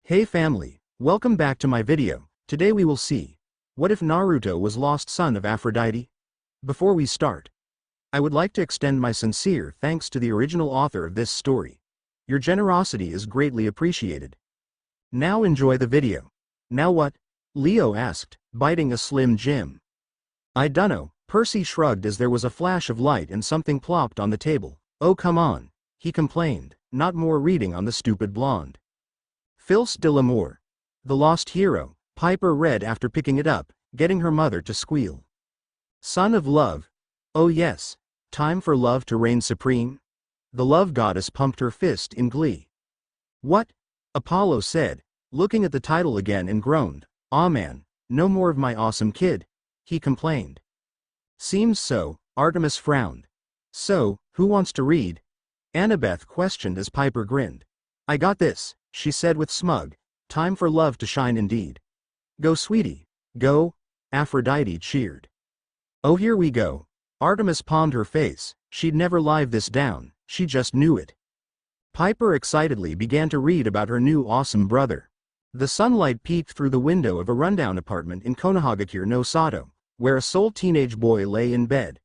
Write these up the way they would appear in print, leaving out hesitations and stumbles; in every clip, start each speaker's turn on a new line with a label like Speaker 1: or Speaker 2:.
Speaker 1: Hey family, welcome back to my video. Today we will see, what if Naruto was lost son of Aphrodite? Before we start, I would like to extend my sincere thanks to the original author of this story. Your generosity is greatly appreciated. Now enjoy the video. Now what? Leo asked, biting a Slim Jim. I dunno, Percy shrugged as there was a flash of light and something plopped on the table. Oh come on, he complained, not more reading on the stupid blonde. Fils de l'amour. The Lost Hero, Piper read after picking it up, getting her mother to squeal. Son of love. Oh yes, time for love to reign supreme? The love goddess pumped her fist in glee. What? Apollo said, looking at the title again and groaned. Aw man, no more of my awesome kid, he complained. Seems so, Artemis frowned. So, who wants to read? Annabeth questioned as Piper grinned. I got this, she said with smug. Time for love to shine indeed. Go sweetie, go, Aphrodite cheered. Oh here we go. Artemis palmed her face, she'd never live this down, she just knew it. Piper excitedly began to read about her new awesome brother. The sunlight peeked through the window of a rundown apartment in Konohagakure no Sato, where a sole teenage boy lay in bed.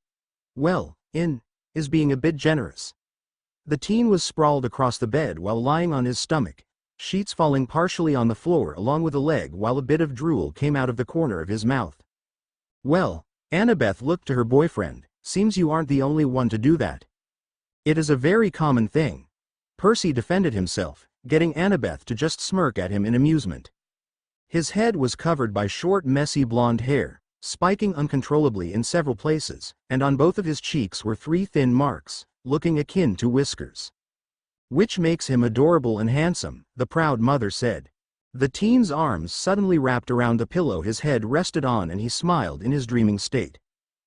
Speaker 1: Well, is being a bit generous. The teen was sprawled across the bed while lying on his stomach, sheets falling partially on the floor along with a leg while a bit of drool came out of the corner of his mouth. Well, Annabeth looked to her boyfriend, seems you aren't the only one to do that. It is a very common thing. Percy defended himself, getting Annabeth to just smirk at him in amusement. His head was covered by short messy blonde hair, spiking uncontrollably in several places, and on both of his cheeks were 3 thin marks, looking akin to whiskers. Which makes him adorable and handsome, the proud mother said. The teen's arms suddenly wrapped around the pillow his head rested on and he smiled in his dreaming state.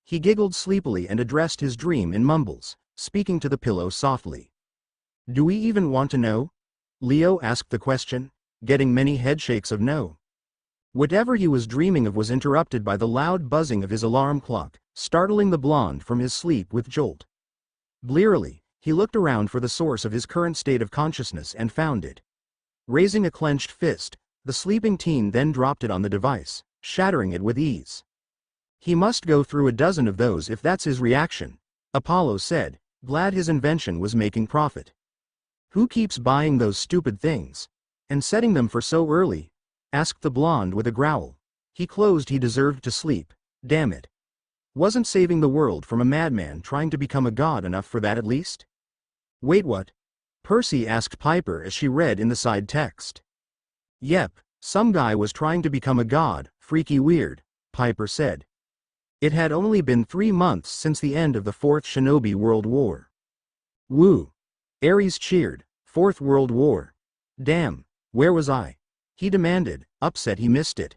Speaker 1: He giggled sleepily and addressed his dream in mumbles, speaking to the pillow softly. Do we even want to know? Leo asked the question, getting many headshakes of no. Whatever he was dreaming of was interrupted by the loud buzzing of his alarm clock, startling the blonde from his sleep with jolt. Blearily, he looked around for the source of his current state of consciousness and found it. Raising a clenched fist, the sleeping teen then dropped it on the device, shattering it with ease. He must go through a dozen of those if that's his reaction, Apollo said, glad his invention was making profit. Who keeps buying those stupid things? And setting them for so early? Asked the blonde with a growl. He deserved to sleep, damn it. Wasn't saving the world from a madman trying to become a god enough for that at least? Wait what? Percy asked Piper as she read in the side text. Yep, some guy was trying to become a god, freaky weird, Piper said. It had only been 3 months since the end of the 4th Shinobi World War. Woo! Ares cheered, 4th World War. Damn, where was I? He demanded, upset he missed it.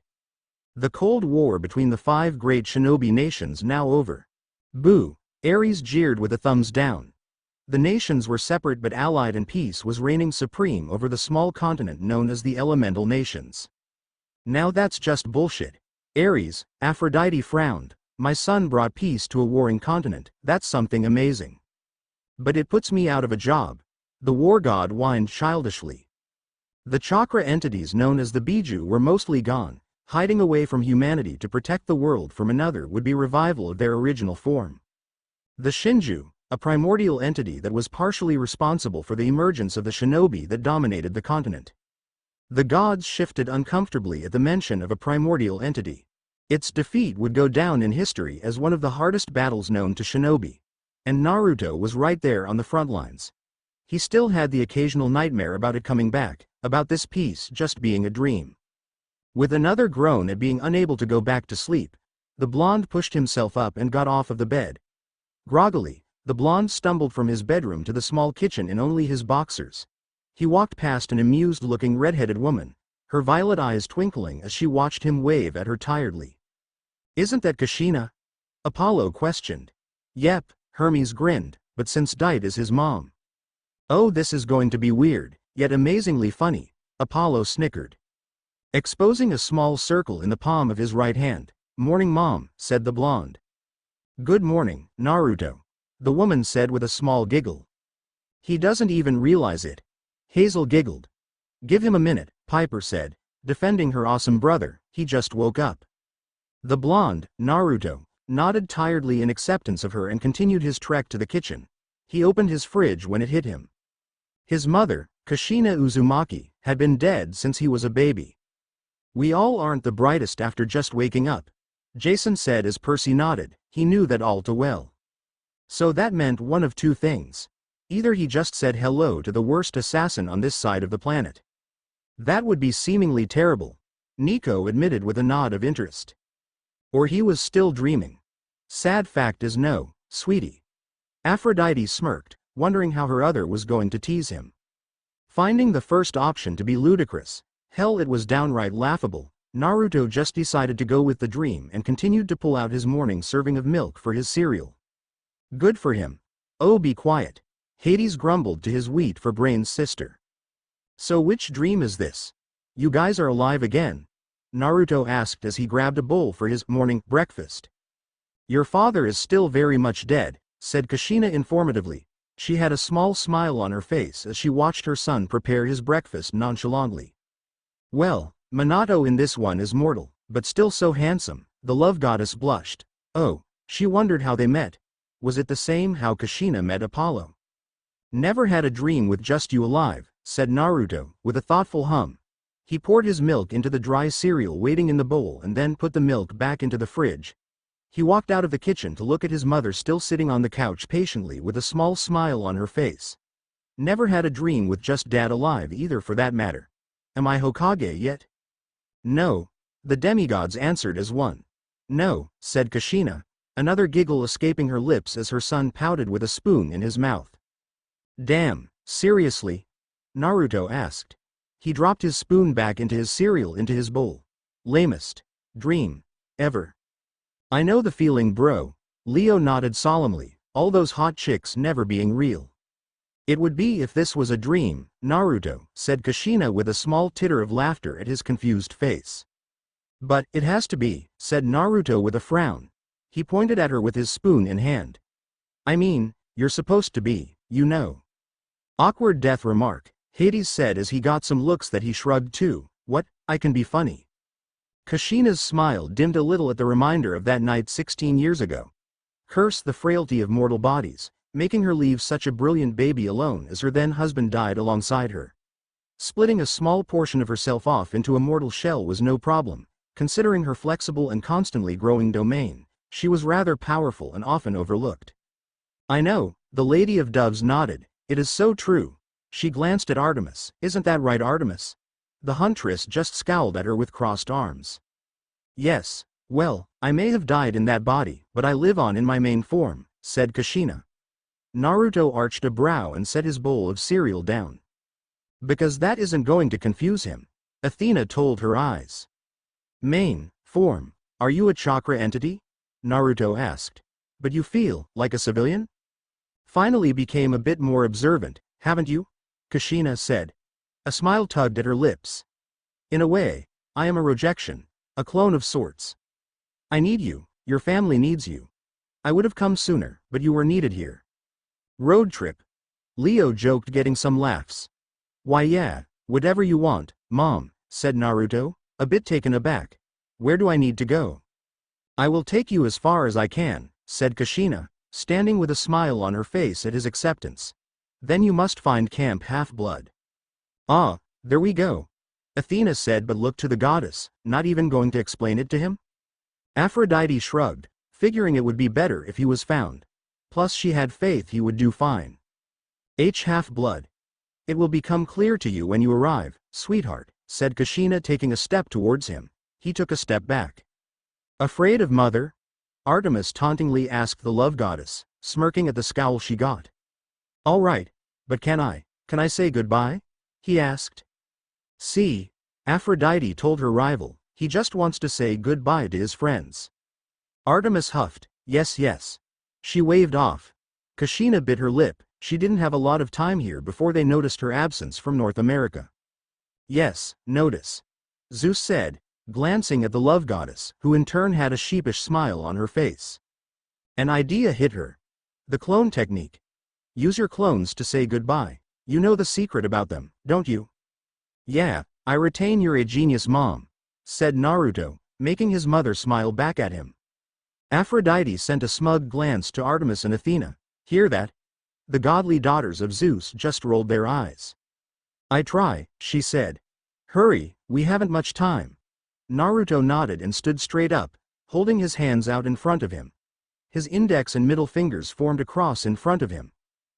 Speaker 1: The Cold War between the 5 great shinobi nations now over. Boo! Ares jeered with a thumbs down. The nations were separate but allied and peace was reigning supreme over the small continent known as the Elemental Nations. Now that's just bullshit. Ares, Aphrodite frowned. My son brought peace to a warring continent, that's something amazing. But it puts me out of a job. The war god whined childishly. The chakra entities known as the Biju were mostly gone. Hiding away from humanity to protect the world from another would be revival of their original form. The Shinju, a primordial entity that was partially responsible for the emergence of the shinobi that dominated the continent. The gods shifted uncomfortably at the mention of a primordial entity. Its defeat would go down in history as one of the hardest battles known to shinobi. And Naruto was right there on the front lines. He still had the occasional nightmare about it coming back, about this peace just being a dream. With another groan at being unable to go back to sleep, the blonde pushed himself up and got off of the bed. Groggily, the blonde stumbled from his bedroom to the small kitchen in only his boxers. He walked past an amused-looking red-headed woman, her violet eyes twinkling as she watched him wave at her tiredly. Isn't that Kushina? Apollo questioned. Yep, Hermes grinned, but since Dite is his mom. Oh, this is going to be weird, yet amazingly funny, Apollo snickered. Exposing a small circle in the palm of his right hand. Morning mom, said the blonde. Good morning, Naruto, the woman said with a small giggle. He doesn't even realize it. Hazel giggled. Give him a minute, Piper said, defending her awesome brother, he just woke up. The blonde, Naruto, nodded tiredly in acceptance of her and continued his trek to the kitchen. He opened his fridge when it hit him. His mother, Kushina Uzumaki, had been dead since he was a baby. We all aren't the brightest after just waking up, Jason said as Percy nodded. He knew that all too well. So that meant one of two things. Either he just said hello to the worst assassin on this side of the planet. That would be seemingly terrible, Nico admitted with a nod of interest. Or he was still dreaming. Sad fact is no, sweetie. Aphrodite smirked, wondering how her other was going to tease him. Finding the first option to be ludicrous, hell it was downright laughable, Naruto just decided to go with the dream and continued to pull out his morning serving of milk for his cereal. Good for him. Oh, be quiet. Hades grumbled to his wheat for brains sister. So which dream is this? You guys are alive again? Naruto asked as he grabbed a bowl for his morning breakfast. Your father is still very much dead, said Kushina informatively. She had a small smile on her face as she watched her son prepare his breakfast nonchalantly. Well, Minato in this one is mortal, but still so handsome, the love goddess blushed. Oh, she wondered how they met. Was it the same how Kushina met Apollo? Never had a dream with just you alive, said Naruto, with a thoughtful hum. He poured his milk into the dry cereal waiting in the bowl and then put the milk back into the fridge. He walked out of the kitchen to look at his mother still sitting on the couch patiently with a small smile on her face. Never had a dream with just dad alive either for that matter. Am I Hokage yet? No. The demigods answered as one. No, said Kushina, another giggle escaping her lips as her son pouted with a spoon in his mouth. Damn, seriously? Naruto asked. He dropped his spoon back into his cereal into his bowl. Lamest dream ever. I know the feeling, bro. Leo nodded solemnly, all those hot chicks never being real. It would be if this was a dream, Naruto, said Kushina with a small titter of laughter at his confused face. But it has to be, said Naruto with a frown. He pointed at her with his spoon in hand. I mean, you're supposed to be, you know. Awkward death remark, Hades said as he got some looks that he shrugged too. What, I can be funny. Kushina's smile dimmed a little at the reminder of that night 16 years ago. Curse the frailty of mortal bodies, making her leave such a brilliant baby alone as her then husband died alongside her. Splitting a small portion of herself off into a mortal shell was no problem, considering her flexible and constantly growing domain. She was rather powerful and often overlooked. I know, the Lady of Doves nodded. It is so true. She glanced at Artemis. Isn't that right, Artemis? The huntress just scowled at her with crossed arms. Yes, well, I may have died in that body, but I live on in my main form, said Kushina. Naruto arched a brow and set his bowl of cereal down. Because that isn't going to confuse him, Athena told her eyes. Main form, are you a chakra entity? Naruto asked. But you feel like a civilian? Finally became a bit more observant, haven't you? Kushina said. A smile tugged at her lips. In a way, I am a rejection, a clone of sorts. I need you, your family needs you. I would have come sooner, but you were needed here. Road trip. Leo joked, getting some laughs. Why yeah, whatever you want, Mom, said Naruto, a bit taken aback. Where do I need to go? I will take you as far as I can, said Kushina, standing with a smile on her face at his acceptance. Then you must find Camp Half-Blood. Ah, there we go. Athena said but looked to the goddess, not even going to explain it to him? Aphrodite shrugged, figuring it would be better if he was found. Plus she had faith he would do fine. Half-Blood. It will become clear to you when you arrive, sweetheart, said Kushina taking a step towards him. He took a step back. Afraid of mother? Artemis tauntingly asked the love goddess, smirking at the scowl she got. All right, but can I say goodbye? He asked. See, Aphrodite told her rival, he just wants to say goodbye to his friends. Artemis huffed, yes yes. She waved off. Kushina bit her lip, she didn't have a lot of time here before they noticed her absence from North America. Yes, notice. Zeus said, glancing at the love goddess, who in turn had a sheepish smile on her face. An idea hit her. The clone technique. Use your clones to say goodbye. You know the secret about them, don't you? Yeah, I retain you're a genius mom, said Naruto, making his mother smile back at him. Aphrodite sent a smug glance to Artemis and Athena. Hear that? The godly daughters of Zeus just rolled their eyes. I try, she said. Hurry, we haven't much time. Naruto nodded and stood straight up, holding his hands out in front of him. His index and middle fingers formed a cross in front of him.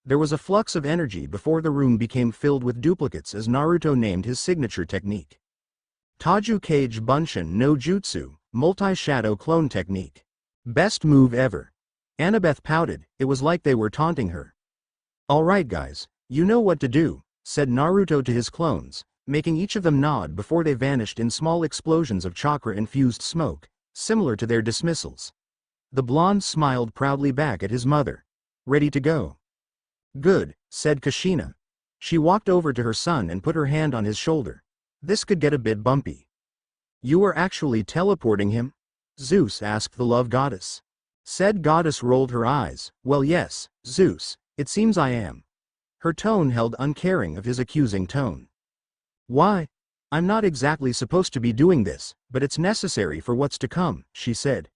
Speaker 1: There was a flux of energy before the room became filled with duplicates as Naruto named his signature technique. Taju Kage Bunshin no Jutsu, Multi-Shadow Clone Technique. Best move ever. Annabeth pouted, it was like they were taunting her. Alright guys, you know what to do, said Naruto to his clones, making each of them nod before they vanished in small explosions of chakra-infused smoke, similar to their dismissals. The blonde smiled proudly back at his mother. Ready to go. Good, said Kushina. She walked over to her son and put her hand on his shoulder. This could get a bit bumpy. You are actually teleporting him? Zeus asked the love goddess. Said goddess rolled her eyes. Well yes, Zeus, it seems I am. Her tone held uncaring of his accusing tone. Why? I'm not exactly supposed to be doing this, but it's necessary for what's to come, she said.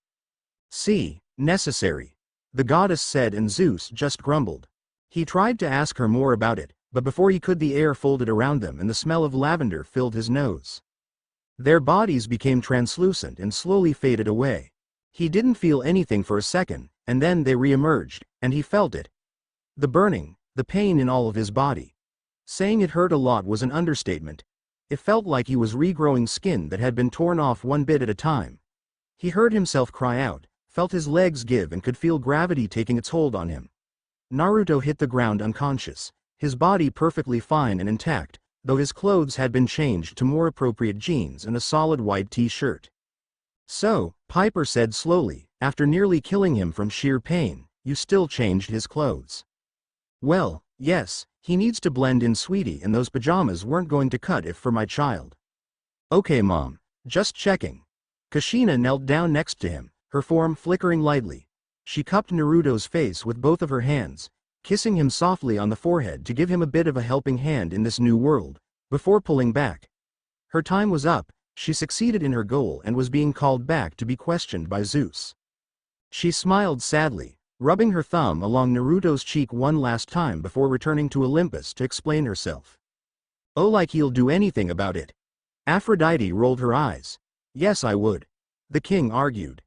Speaker 1: See, necessary. The goddess said and Zeus just grumbled. He tried to ask her more about it, but before he could the air folded around them and the smell of lavender filled his nose. Their bodies became translucent and slowly faded away. He didn't feel anything for a second, and then they re-emerged, and he felt it. The burning, the pain in all of his body. Saying it hurt a lot was an understatement. It felt like he was regrowing skin that had been torn off one bit at a time. He heard himself cry out, felt his legs give and could feel gravity taking its hold on him. Naruto hit the ground unconscious, his body perfectly fine and intact, though his clothes had been changed to more appropriate jeans and a solid white t-shirt. So, Piper said slowly, after nearly killing him from sheer pain, you still changed his clothes. Well, yes, he needs to blend in sweetie and those pajamas weren't going to cut if for my child. Okay mom, just checking. Kushina knelt down next to him, her form flickering lightly. She cupped Naruto's face with both of her hands, kissing him softly on the forehead to give him a bit of a helping hand in this new world, before pulling back. Her time was up, she succeeded in her goal and was being called back to be questioned by Zeus. She smiled sadly, rubbing her thumb along Naruto's cheek one last time before returning to Olympus to explain herself. Oh, like he'll do anything about it. Aphrodite rolled her eyes. Yes, I would. The king argued.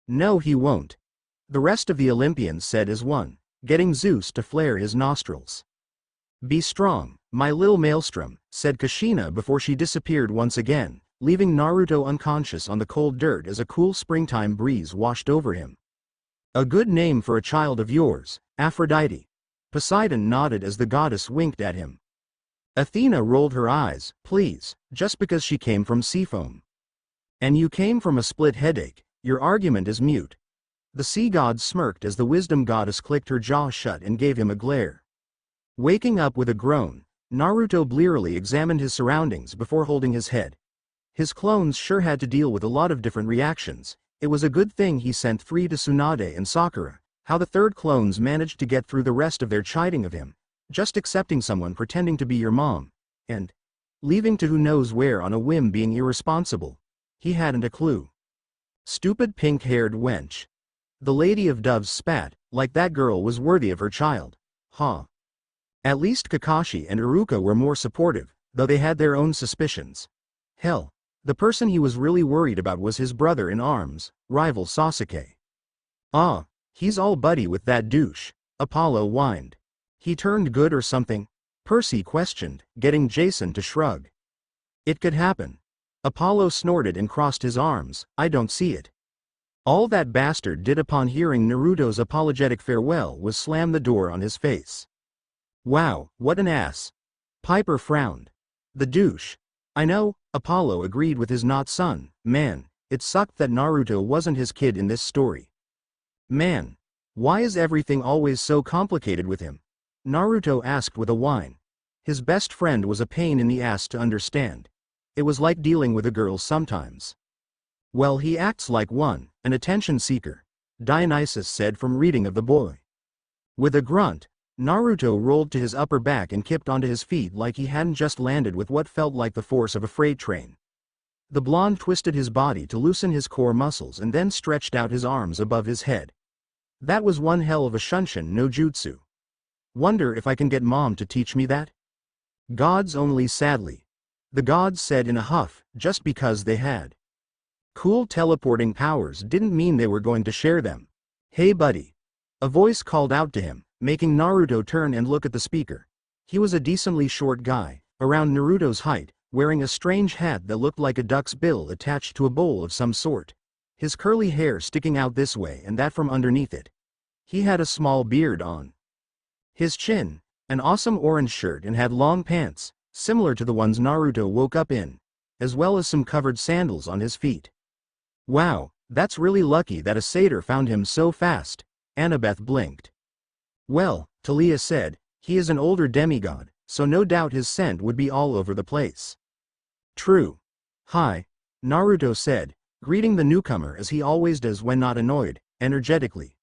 Speaker 1: No, he won't. The rest of the Olympians said as one, getting Zeus to flare his nostrils. Be strong, my little maelstrom, said Kushina before she disappeared once again, leaving Naruto unconscious on the cold dirt as a cool springtime breeze washed over him. A good name for a child of yours, Aphrodite. Poseidon nodded as the goddess winked at him. Athena rolled her eyes, please, just because she came from Seafoam. And you came from a split headache, your argument is mute. The sea god smirked as the wisdom goddess clicked her jaw shut and gave him a glare. Waking up with a groan, Naruto blearily examined his surroundings before holding his head. His clones sure had to deal with a lot of different reactions. It was a good thing he sent 3 to Tsunade and Sakura. How the third clones managed to get through the rest of their chiding of him, just accepting someone pretending to be your mom, and leaving to who knows where on a whim being irresponsible. He hadn't a clue. Stupid pink-haired wench. The Lady of Doves spat, like that girl was worthy of her child. Huh. At least Kakashi and Iruka were more supportive, though they had their own suspicions. Hell, the person he was really worried about was his brother-in-arms, rival Sasuke. Ah, he's all buddy with that douche, Apollo whined. He turned good or something? Percy questioned, getting Jason to shrug. It could happen. Apollo snorted and crossed his arms, I don't see it. All that bastard did upon hearing Naruto's apologetic farewell was slam the door on his face. Wow, what an ass. Piper frowned. The douche. I know, Apollo agreed with his not son. Man, it sucked that Naruto wasn't his kid in this story. Man, why is everything always so complicated with him? Naruto asked with a whine. His best friend was a pain in the ass to understand. It was like dealing with a girl sometimes. Well, he acts like one, an attention seeker, Dionysus said from reading of the boy. With a grunt, Naruto rolled to his upper back and kipped onto his feet like he hadn't just landed with what felt like the force of a freight train. The blonde twisted his body to loosen his core muscles and then stretched out his arms above his head. That was one hell of a Shunshin no jutsu. Wonder if I can get mom to teach me that? Gods only, sadly. The gods said in a huff, just because they had cool teleporting powers didn't mean they were going to share them. Hey buddy. A voice called out to him, making Naruto turn and look at the speaker. He was a decently short guy, around Naruto's height, wearing a strange hat that looked like a duck's bill attached to a bowl of some sort. His curly hair sticking out this way and that from underneath it. He had a small beard on his chin, an awesome orange shirt, and had long pants, similar to the ones Naruto woke up in, as well as some covered sandals on his feet. Wow, that's really lucky that a satyr found him so fast, Annabeth blinked. Well, Talia said, he is an older demigod, so no doubt his scent would be all over the place. True. Hi, Naruto said, greeting the newcomer as he always does when not annoyed, energetically.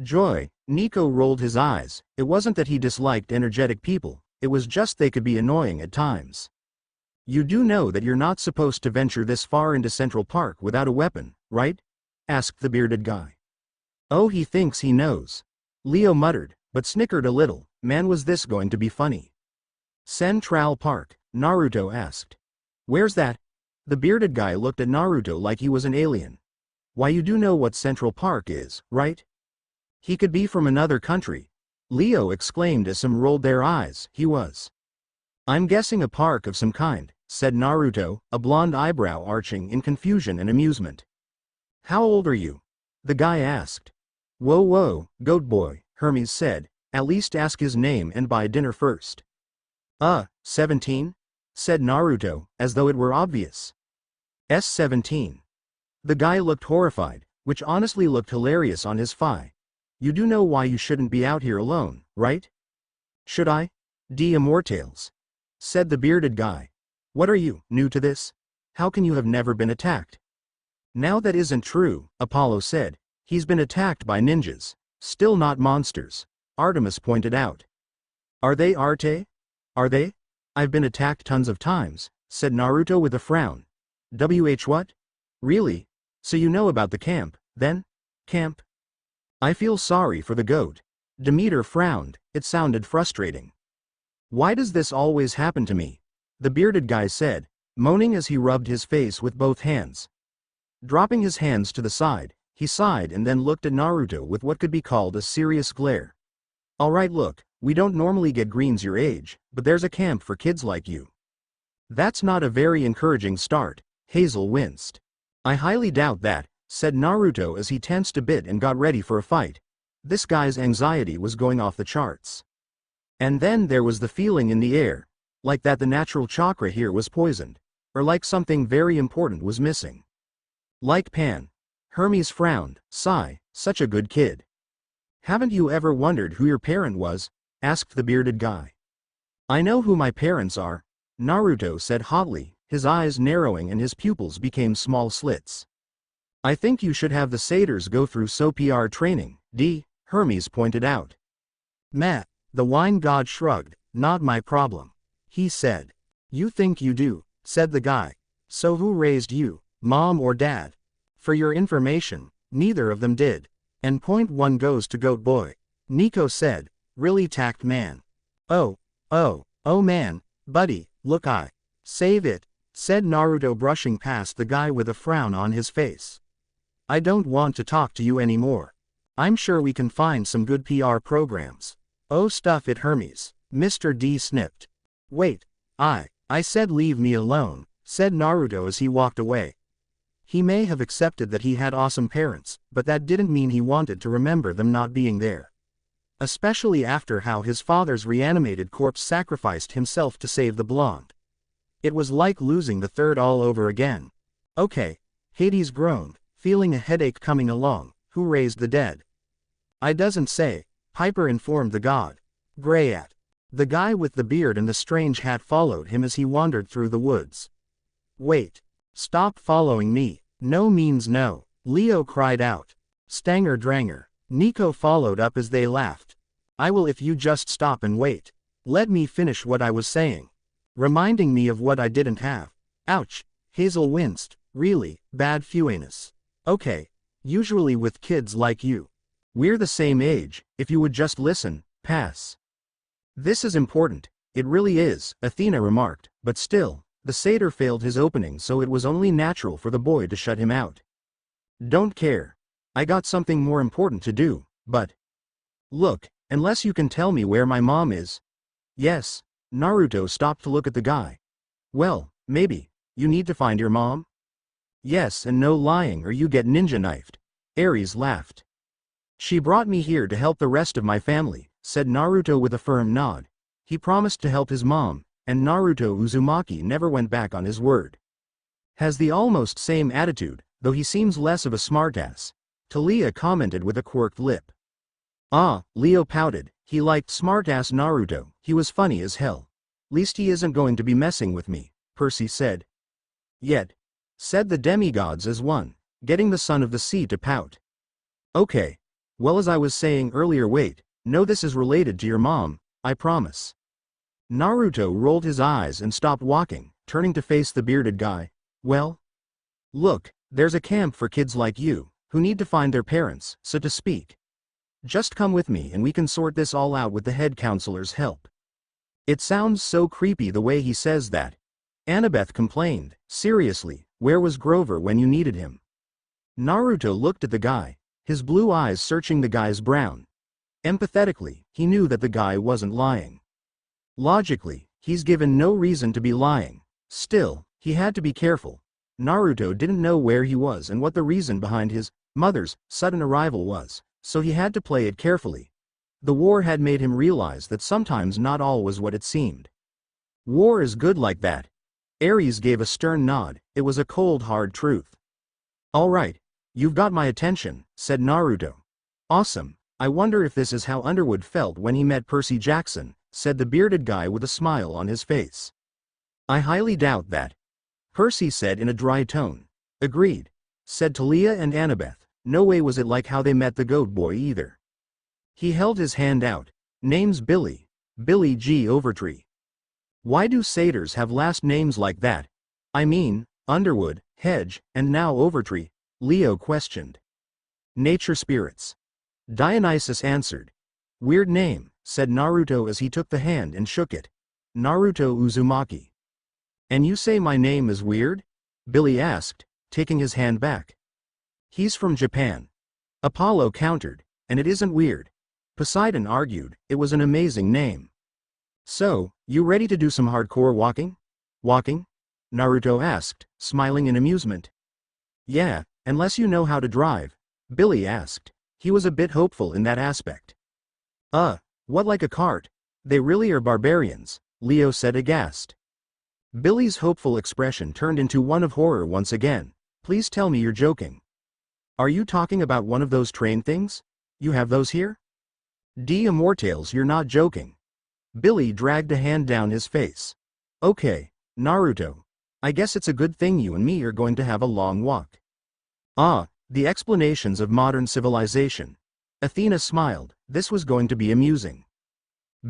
Speaker 1: Joy, Nico rolled his eyes. It wasn't that he disliked energetic people, it was just they could be annoying at times. You do know that you're not supposed to venture this far into Central Park without a weapon, right? Asked the bearded guy. Oh, he thinks he knows. Leo muttered, but snickered a little. Man, was this going to be funny? Central Park, Naruto asked. Where's that? The bearded guy looked at Naruto like he was an alien. Why, you do know what Central Park is, right? He could be from another country. Leo exclaimed as some rolled their eyes. He was. I'm guessing a park of some kind, said Naruto, a blonde eyebrow arching in confusion and amusement. How old are you? The guy asked. Whoa, goat boy, Hermes said, at least ask his name and buy dinner first. 17? Said Naruto, as though it were obvious. 17. The guy looked horrified, which honestly looked hilarious on his phi. You do know why you shouldn't be out here alone, right? Should I? Immortales. Said the bearded guy. What are you, new to this? How can you have never been attacked? Now that isn't true, Apollo said. He's been attacked by ninjas. Still not monsters. Artemis pointed out. Are they, Arte? Are they? I've been attacked tons of times, said Naruto with a frown. What? Really? So you know about the camp, then? Camp? I feel sorry for the goat. Demeter frowned. It sounded frustrating. Why does this always happen to me? The bearded guy said, moaning as he rubbed his face with both hands. Dropping his hands to the side, he sighed and then looked at Naruto with what could be called a serious glare. Alright, look, we don't normally get greens your age, but there's a camp for kids like you. That's not a very encouraging start, Hazel winced. I highly doubt that, said Naruto as he tensed a bit and got ready for a fight. This guy's anxiety was going off the charts. And then there was the feeling in the air, like that the natural chakra here was poisoned, or like something very important was missing. Like Pan. Hermes frowned. Sigh, such a good kid. Haven't you ever wondered who your parent was? Asked the bearded guy. I know who my parents are, Naruto said hotly, his eyes narrowing and his pupils became small slits. I think you should have the satyrs go through PR training, Hermes pointed out. Meh, the wine god shrugged, not my problem. He said. You think you do, said the guy. So who raised you, mom or dad? For your information, neither of them did. And point one goes to goat boy. Nico said, really tact man. Oh man, buddy, look save it, said Naruto brushing past the guy with a frown on his face. I don't want to talk to you anymore. I'm sure we can find some good PR programs. Oh stuff it Hermes, Mr. D snipped. Wait, I said leave me alone, said Naruto as he walked away. He may have accepted that he had awesome parents, but that didn't mean he wanted to remember them not being there. Especially after how his father's reanimated corpse sacrificed himself to save the blonde. It was like losing the third all over again. Okay, Hades groaned, feeling a headache coming along. Who raised the dead? I doesn't say, Piper informed the god. Grayat. The guy with the beard and the strange hat followed him as he wandered through the woods. Wait. Stop following me. No means no, Leo cried out. Stanger Dranger. Nico followed up as they laughed. I will if you just stop and wait. Let me finish what I was saying. Reminding me of what I didn't have. Ouch, Hazel winced, really, bad fuiness. Okay, usually with kids like you. We're the same age, if you would just listen, pass. This is important, it really is, Athena remarked, but still, the satyr failed his opening so it was only natural for the boy to shut him out. Don't care. I got something more important to do, but... Look, unless you can tell me where my mom is. Yes, Naruto stopped to look at the guy. Well, maybe, you need to find your mom? Yes and no lying or you get ninja knifed. Ares laughed. She brought me here to help the rest of my family, said Naruto with a firm nod. He promised to help his mom, and Naruto Uzumaki never went back on his word. Has the almost same attitude, though he seems less of a smartass. Talia commented with a quirked lip. Ah, Leo pouted, he liked smartass Naruto, he was funny as hell. Least he isn't going to be messing with me, Percy said. Yet, said the demigods as one, getting the son of the sea to pout. Okay. Well, as I was saying earlier, wait, no, this is related to your mom, I promise. Naruto rolled his eyes and stopped walking, turning to face the bearded guy. Well? Look, there's a camp for kids like you, who need to find their parents, so to speak. Just come with me and we can sort this all out with the head counselor's help. It sounds so creepy the way he says that. Annabeth complained, seriously, where was Grover when you needed him? Naruto looked at the guy, his blue eyes searching the guy's brown. Empathetically, he knew that the guy wasn't lying. Logically, he's given no reason to be lying. Still, he had to be careful. Naruto didn't know where he was and what the reason behind his mother's sudden arrival was, so he had to play it carefully. The war had made him realize that sometimes not all was what it seemed. War is good like that. Ares gave a stern nod, it was a cold hard truth. All right, you've got my attention, said Naruto. Awesome, I wonder if this is how Underwood felt when he met Percy Jackson, said the bearded guy with a smile on his face. I highly doubt that. Percy said in a dry tone. Agreed, said Talia and Annabeth, no way was it like how they met the goat boy either. He held his hand out. Name's Billy. Billy G. Overtree. Why do satyrs have last names like that? I mean, Underwood, Hedge, and now Overtree, Leo questioned. Nature spirits. Dionysus answered. Weird name, said Naruto as he took the hand and shook it. Naruto Uzumaki. And you say my name is weird? Billy asked, taking his hand back. He's from Japan. Apollo countered, and it isn't weird. Poseidon argued, it was an amazing name. So, you ready to do some hardcore walking? Walking? Naruto asked, smiling in amusement. Yeah, unless you know how to drive, Billy asked. He was a bit hopeful in that aspect. What like a cart? They really are barbarians, Leo said aghast. Billy's hopeful expression turned into one of horror once again. Please tell me you're joking. Are you talking about one of those train things? You have those here? Immortales, you're not joking. Billy dragged a hand down his face. Okay, Naruto. I guess it's a good thing you and me are going to have a long walk. The explanations of modern civilization. Athena smiled, this was going to be amusing.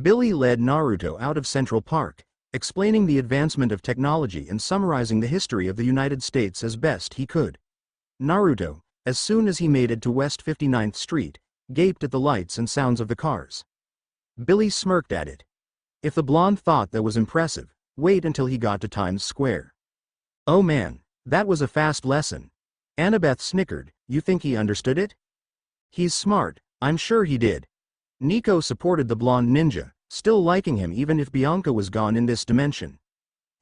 Speaker 1: Billy led Naruto out of Central Park, explaining the advancement of technology and summarizing the history of the United States as best he could. Naruto, as soon as he made it to West 59th Street, gaped at the lights and sounds of the cars. Billy smirked at it. If the blonde thought that was impressive, wait until he got to Times Square. Oh man, that was a fast lesson. Annabeth snickered, you think he understood it? He's smart, I'm sure he did. Nico supported the blonde ninja, still liking him even if Bianca was gone in this dimension.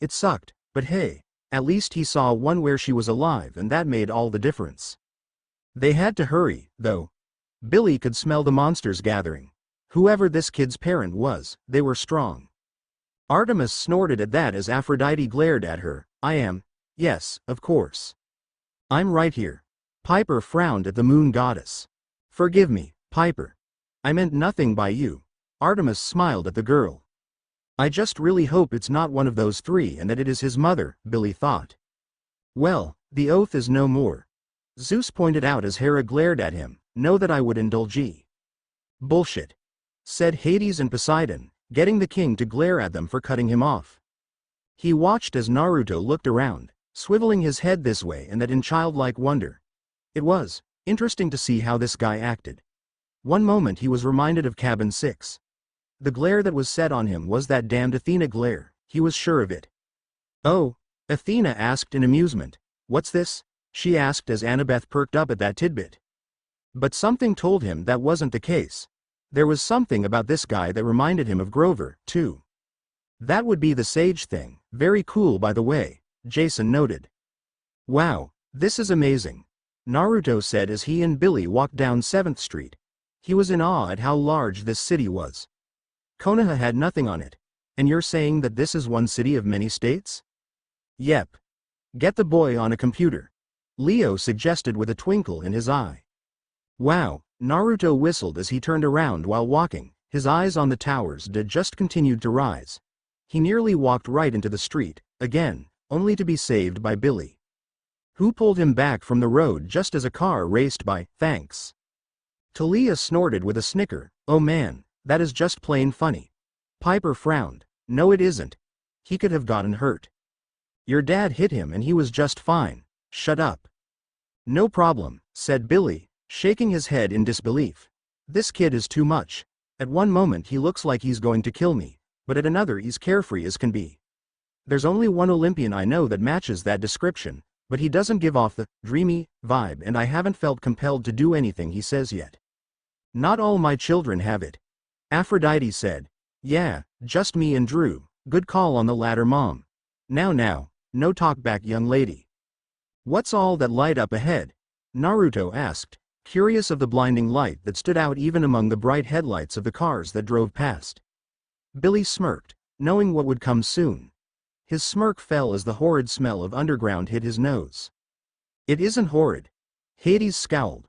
Speaker 1: It sucked, but hey, at least he saw one where she was alive and that made all the difference. They had to hurry, though. Billy could smell the monsters gathering. Whoever this kid's parent was, they were strong. Artemis snorted at that as Aphrodite glared at her. I am, yes, of course. I'm right here. Piper frowned at the moon goddess. Forgive me, Piper. I meant nothing by you. Artemis smiled at the girl. I just really hope it's not one of those three and that it is his mother, Billy thought. Well, the oath is no more. Zeus pointed out as Hera glared at him, know that I would indulge ye. Bullshit. said Hades and Poseidon, getting the king to glare at them for cutting him off. He watched as Naruto looked around, swiveling his head this way and that in childlike wonder. It was interesting to see how this guy acted. One moment he was reminded of Cabin 6. The glare that was set on him was that damned Athena glare, he was sure of it. Oh, Athena asked in amusement. What's this? She asked as Annabeth perked up at that tidbit. But something told him that wasn't the case. There was something about this guy that reminded him of Grover, too. That would be the sage thing, very cool by the way, Jason noted. Wow, this is amazing, Naruto said as he and Billy walked down 7th Street. He was in awe at how large this city was. Konoha had nothing on it. And you're saying that this is one city of many states? Yep. Get the boy on a computer, Leo suggested with a twinkle in his eye. Wow, Naruto whistled as he turned around while walking, his eyes on the towers that just continued to rise. He nearly walked right into the street, again, only to be saved by Billy, who pulled him back from the road just as a car raced by. Thanks. Talia snorted with a snicker. Oh man, that is just plain funny. Piper frowned. No it isn't. He could have gotten hurt. Your dad hit him and he was just fine. Shut up. No problem, said Billy, shaking his head in disbelief. This kid is too much. At one moment he looks like he's going to kill me, but at another he's carefree as can be. There's only one Olympian I know that matches that description, but he doesn't give off the dreamy vibe and I haven't felt compelled to do anything he says yet. Not all my children have it. Aphrodite said. Yeah, just me and Drew. Good call on the latter, Mom. Now, no talk back, young lady. What's all that light up ahead? Naruto asked, curious of the blinding light that stood out even among the bright headlights of the cars that drove past. Billy smirked, knowing what would come soon. His smirk fell as the horrid smell of underground hit his nose. It isn't horrid. Hades scowled.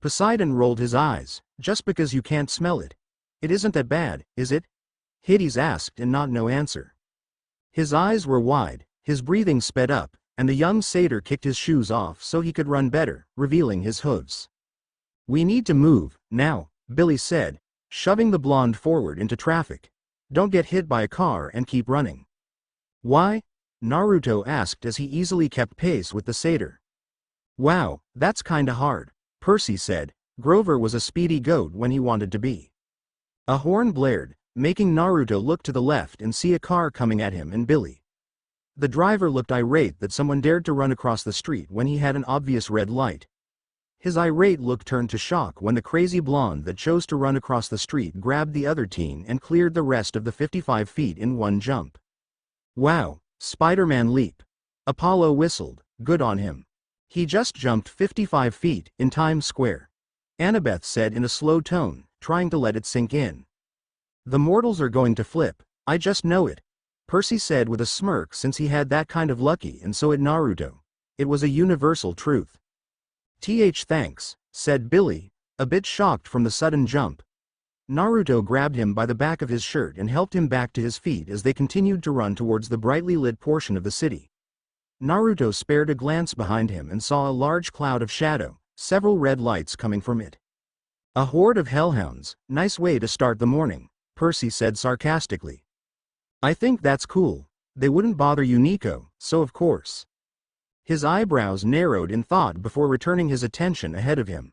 Speaker 1: Poseidon rolled his eyes. Just because you can't smell it. It isn't that bad, is it? Hades asked and not no answer. His eyes were wide, his breathing sped up, and the young satyr kicked his shoes off so he could run better, revealing his hooves. We need to move, now, Billy said, shoving the blonde forward into traffic. Don't get hit by a car and keep running. Why? Naruto asked as he easily kept pace with the satyr. Wow, that's kinda hard, Percy said. Grover was a speedy goat when he wanted to be. A horn blared, making Naruto look to the left and see a car coming at him and Billy. The driver looked irate that someone dared to run across the street when he had an obvious red light. His irate look turned to shock when the crazy blonde that chose to run across the street grabbed the other teen and cleared the rest of the 55 feet in one jump. Wow, Spider-Man leap. Apollo whistled, good on him. He just jumped 55 feet in Times Square. Annabeth said in a slow tone, trying to let it sink in. The mortals are going to flip, I just know it. Percy said with a smirk since he had that kind of lucky and so had Naruto. It was a universal truth. Thanks, said Billy, a bit shocked from the sudden jump. Naruto grabbed him by the back of his shirt and helped him back to his feet as they continued to run towards the brightly lit portion of the city. Naruto spared a glance behind him and saw a large cloud of shadow, several red lights coming from it. A horde of hellhounds, nice way to start the morning, Percy said sarcastically. I think that's cool. They wouldn't bother you, Nico, so of course. His eyebrows narrowed in thought before returning his attention ahead of him.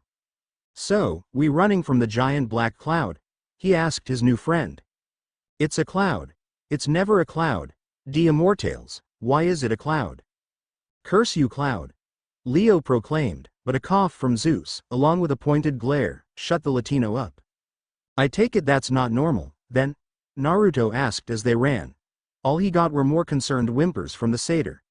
Speaker 1: So, we running from the giant black cloud? He asked his new friend. It's a cloud. It's never a cloud. Immortales, why is it a cloud? Curse you, cloud. Leo proclaimed, but a cough from Zeus, along with a pointed glare, shut the Latino up. I take it that's not normal, then? Naruto asked as they ran. All he got were more concerned whimpers from the satyr.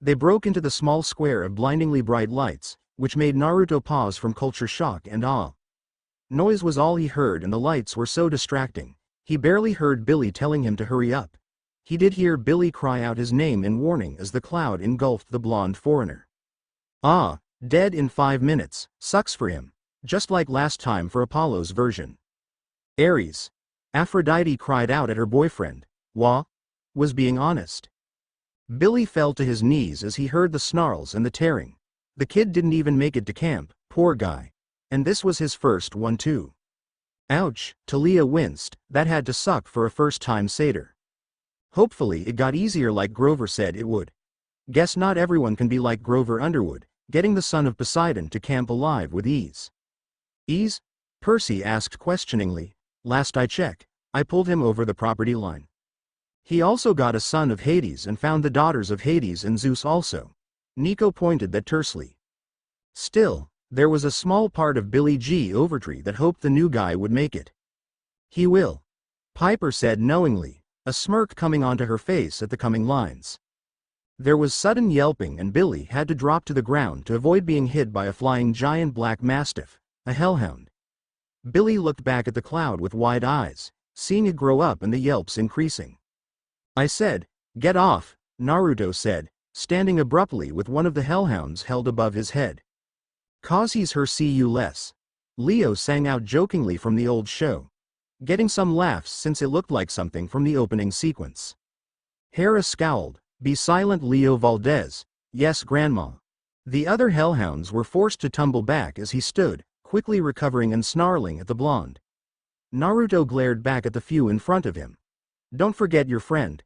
Speaker 1: They broke into the small square of blindingly bright lights, which made Naruto pause from culture shock and awe. Noise was all he heard and the lights were so distracting. He barely heard Billy telling him to hurry up. He did hear Billy cry out his name in warning as the cloud engulfed the blonde foreigner. Ah, dead in 5 minutes, sucks for him. Just like last time for Apollo's version. Ares. Aphrodite cried out at her boyfriend. Was being honest. Billy fell to his knees as he heard the snarls and the tearing. The kid didn't even make it to camp, poor guy. And this was his first one too. Ouch, Talia winced, that had to suck for a first-time satyr. Hopefully it got easier like Grover said it would. Guess not everyone can be like Grover Underwood, getting the son of Poseidon to camp alive with ease. Ease? Percy asked questioningly. Last I checked, I pulled him over the property line. He also got a son of Hades and found the daughters of Hades and Zeus also. Nico pointed that tersely. Still, there was a small part of Billy G. Overtree that hoped the new guy would make it. He will. Piper said knowingly, a smirk coming onto her face at the coming lines. There was sudden yelping and Billy had to drop to the ground to avoid being hit by a flying giant black mastiff, a hellhound. Billy looked back at the cloud with wide eyes, seeing it grow up and the yelps increasing. I said, get off, Naruto said, standing abruptly with one of the hellhounds held above his head. Cause he's her see you less. Leo sang out jokingly from the old show, getting some laughs since it looked like something from the opening sequence. Hera scowled, be silent Leo Valdez, yes grandma. The other hellhounds were forced to tumble back as he stood, quickly recovering and snarling at the blonde. Naruto glared back at the few in front of him. Don't forget your friend.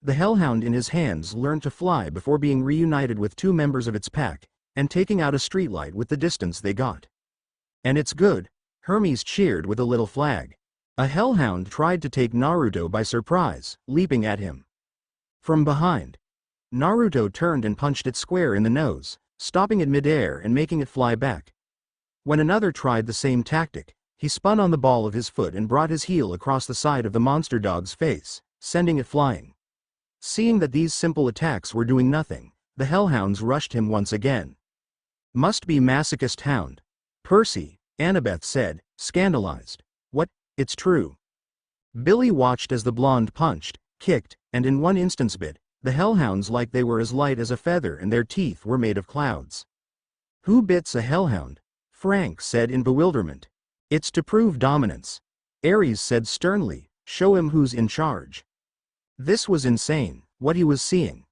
Speaker 1: The hellhound in his hands learned to fly before being reunited with two members of its pack, and taking out a streetlight with the distance they got. And it's good, Hermes cheered with a little flag. A hellhound tried to take Naruto by surprise, leaping at him from behind. Naruto turned and punched it square in the nose, stopping it midair and making it fly back. When another tried the same tactic, he spun on the ball of his foot and brought his heel across the side of the monster dog's face, sending it flying. Seeing that these simple attacks were doing nothing, the hellhounds rushed him once again. Must be masochist hound. Percy, Annabeth said, scandalized. What, it's true. Billy watched as the blonde punched, kicked, and in one instance bit the hellhounds like they were as light as a feather and their teeth were made of clouds. Who bits a hellhound? Frank said in bewilderment. It's to prove dominance. Ares said sternly, show him who's in charge. This was insane, what he was seeing.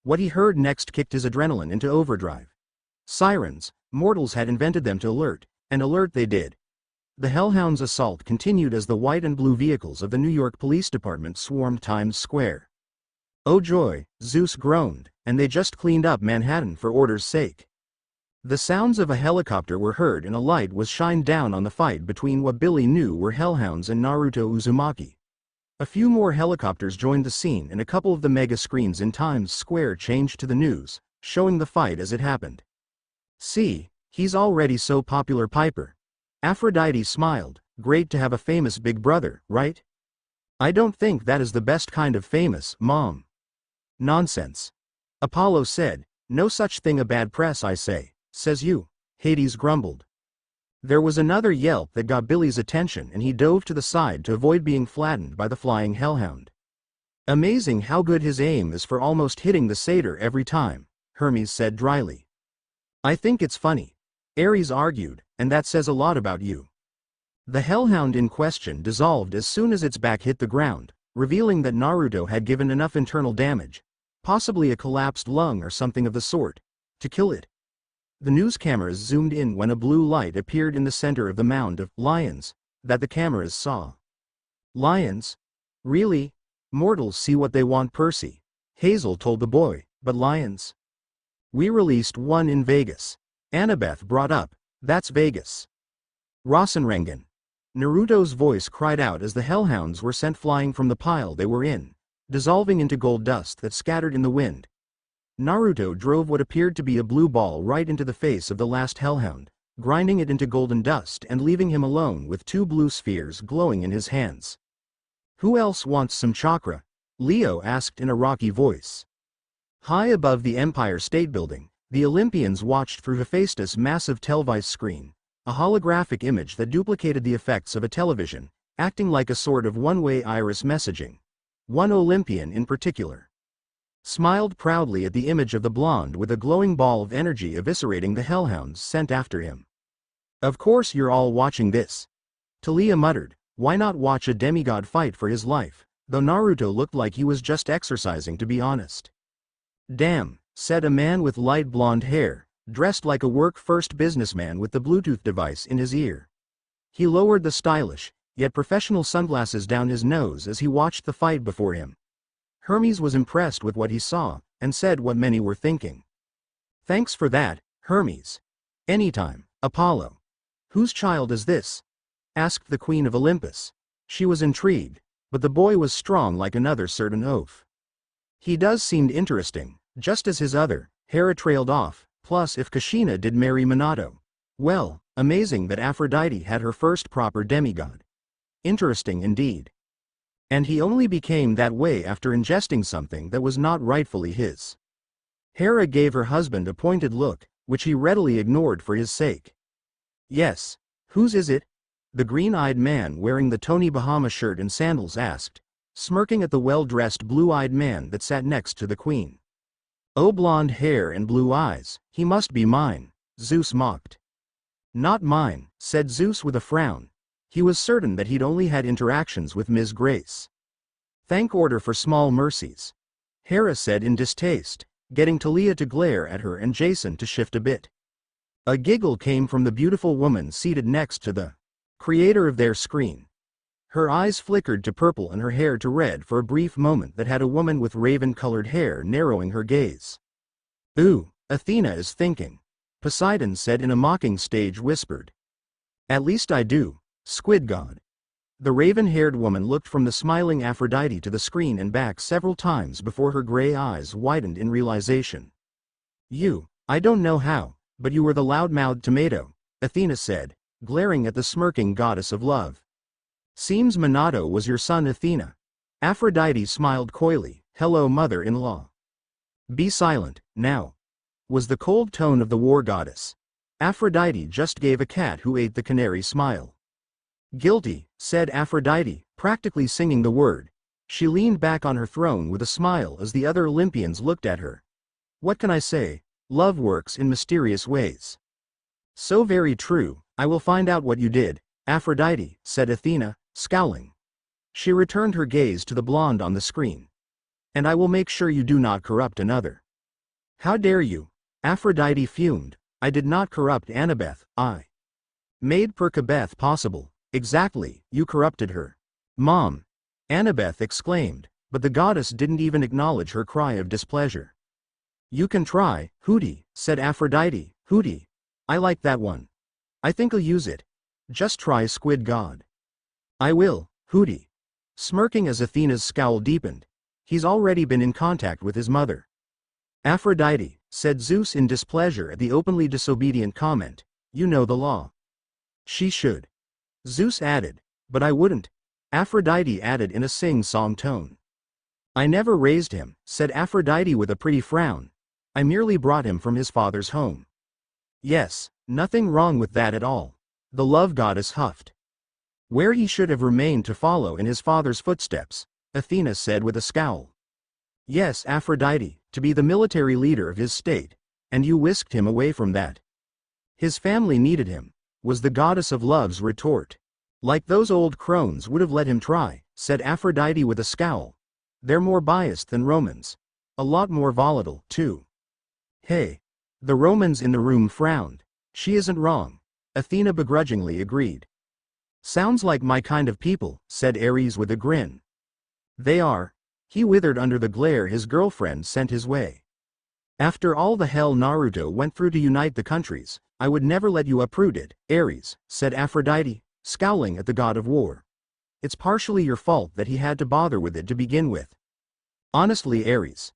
Speaker 1: What he heard next kicked his adrenaline into overdrive. Sirens, mortals had invented them to alert, and alert they did. The hellhounds' assault continued as the white and blue vehicles of the New York Police Department swarmed Times Square. Oh joy, Zeus groaned, and they just cleaned up Manhattan for order's sake. The sounds of a helicopter were heard and a light was shined down on the fight between what Billy knew were hellhounds and Naruto Uzumaki. A few more helicopters joined the scene and a couple of the mega screens in Times Square changed to the news, showing the fight as it happened. See, he's already so popular Piper. Aphrodite smiled, great to have a famous big brother, right? I don't think that is the best kind of famous, Mom. Nonsense. Apollo said, no such thing a bad press I say, says you, Hades grumbled. There was another yelp that got Billy's attention and he dove to the side to avoid being flattened by the flying hellhound. Amazing how good his aim is for almost hitting the satyr every time, Hermes said dryly. I think it's funny. Ares argued, and that says a lot about you. The hellhound in question dissolved as soon as its back hit the ground, revealing that Naruto had given enough internal damage, possibly a collapsed lung or something of the sort, to kill it. The news cameras zoomed in when a blue light appeared in the center of the mound of lions that the cameras saw. Lions? Really? Mortals see what they want, Percy, Hazel told the boy, but lions? We released one in Vegas. Annabeth brought up, that's Vegas. Rasenrengen. Naruto's voice cried out as the hellhounds were sent flying from the pile they were in, dissolving into gold dust that scattered in the wind. Naruto drove what appeared to be a blue ball right into the face of the last hellhound, grinding it into golden dust and leaving him alone with two blue spheres glowing in his hands. Who else wants some chakra? Leo asked in a rocky voice. High above the Empire State Building, the Olympians watched through Hephaestus' massive televised screen, a holographic image that duplicated the effects of a television, acting like a sort of one-way iris messaging. One Olympian in particular smiled proudly at the image of the blonde with a glowing ball of energy eviscerating the hellhounds sent after him. Of course you're all watching this. Talia muttered, why not watch a demigod fight for his life, though Naruto looked like he was just exercising to be honest. Damn, said a man with light blonde hair, dressed like a work-first businessman with the Bluetooth device in his ear. He lowered the stylish, yet professional sunglasses down his nose as he watched the fight before him. Hermes was impressed with what he saw, and said what many were thinking. "Thanks for that, Hermes. Anytime, Apollo." "Whose child is this?" asked the Queen of Olympus. She was intrigued, but the boy was strong like another certain oaf. "He does seem interesting, just as his other." Hera trailed off, "plus if Kashina did marry Minato. Well, amazing that Aphrodite had her first proper demigod. Interesting indeed. And he only became that way after ingesting something that was not rightfully his." Hera gave her husband a pointed look, which he readily ignored for his sake. "Yes. Whose is it?" the green-eyed man wearing the Tony Bahama shirt and sandals asked, smirking at the well-dressed blue-eyed man that sat next to the queen. "Oh, blonde hair and blue eyes, he must be mine," Zeus mocked. "Not mine," said Zeus with a frown. He was certain that he'd only had interactions with Ms. Grace. "Thank order for small mercies," Hera said in distaste, getting Talia to glare at her and Jason to shift a bit. A giggle came from the beautiful woman seated next to the creator of their screen. Her eyes flickered to purple and her hair to red for a brief moment that had a woman with raven-colored hair narrowing her gaze. "Ooh, Athena is thinking," Poseidon said in a mocking stage whispered. "At least I do, squid god." The raven-haired woman looked from the smiling Aphrodite to the screen and back several times before her gray eyes widened in realization. I don't know how, but you were the loud-mouthed tomato," Athena said, glaring at the smirking goddess of love. "Seems Minato was your son, Athena." Aphrodite smiled coyly. "Hello, mother-in-law." "Be silent, now," was the cold tone of the war goddess. Aphrodite just gave a cat who ate the canary smile. "Guilty," said Aphrodite, practically singing the word. She leaned back on her throne with a smile as the other Olympians looked at her. "What can I say? Love works in mysterious ways." "So very true. I will find out what you did, Aphrodite," said Athena, scowling. She returned her gaze to the blonde on the screen. "And I will make sure you do not corrupt another." "How dare you?" Aphrodite fumed. "I did not corrupt Annabeth, I made Percabeth possible." "Exactly, you corrupted her." "Mom!" Annabeth exclaimed, but the goddess didn't even acknowledge her cry of displeasure. "You can try, Hootie," said Aphrodite. "Hootie. I like that one. I think I'll use it. Just try, squid god." "I will, Hootie." Smirking as Athena's scowl deepened. "He's already been in contact with his mother." "Aphrodite," said Zeus in displeasure at the openly disobedient comment, "you know the law." "She should." Zeus added, "But I wouldn't." Aphrodite added in a sing-song tone. "I never raised him," said Aphrodite with a pretty frown. "I merely brought him from his father's home." "Yes, nothing wrong with that at all," the love goddess huffed. "Where he should have remained to follow in his father's footsteps," Athena said with a scowl. "Yes, Aphrodite, to be the military leader of his state, and you whisked him away from that. His family needed him," was the goddess of love's retort. "Like those old crones would have let him try," said Aphrodite with a scowl. "They're more biased than Romans. A lot more volatile, too." "Hey." The Romans in the room frowned. "She isn't wrong," Athena begrudgingly agreed. "Sounds like my kind of people," said Ares with a grin. "They are." He withered under the glare his girlfriend sent his way. "After all the hell Naruto went through to unite the countries, I would never let you uproot it, Ares," said Aphrodite, scowling at the god of war. "It's partially your fault that he had to bother with it to begin with." "Honestly, Ares."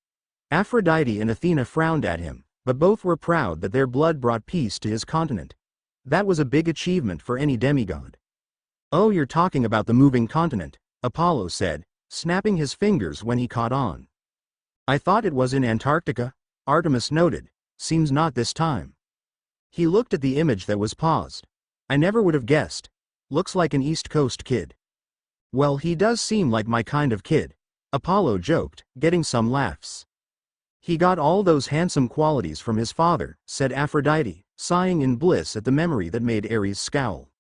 Speaker 1: Aphrodite and Athena frowned at him, but both were proud that their blood brought peace to his continent. That was a big achievement for any demigod. "Oh, you're talking about the moving continent," Apollo said, snapping his fingers when he caught on. "I thought it was in Antarctica," Artemis noted. "Seems not this time." He looked at the image that was paused. "I never would have guessed. Looks like an East Coast kid." "Well, he does seem like my kind of kid," Apollo joked, getting some laughs. "He got all those handsome qualities from his father," said Aphrodite, sighing in bliss at the memory that made Ares scowl.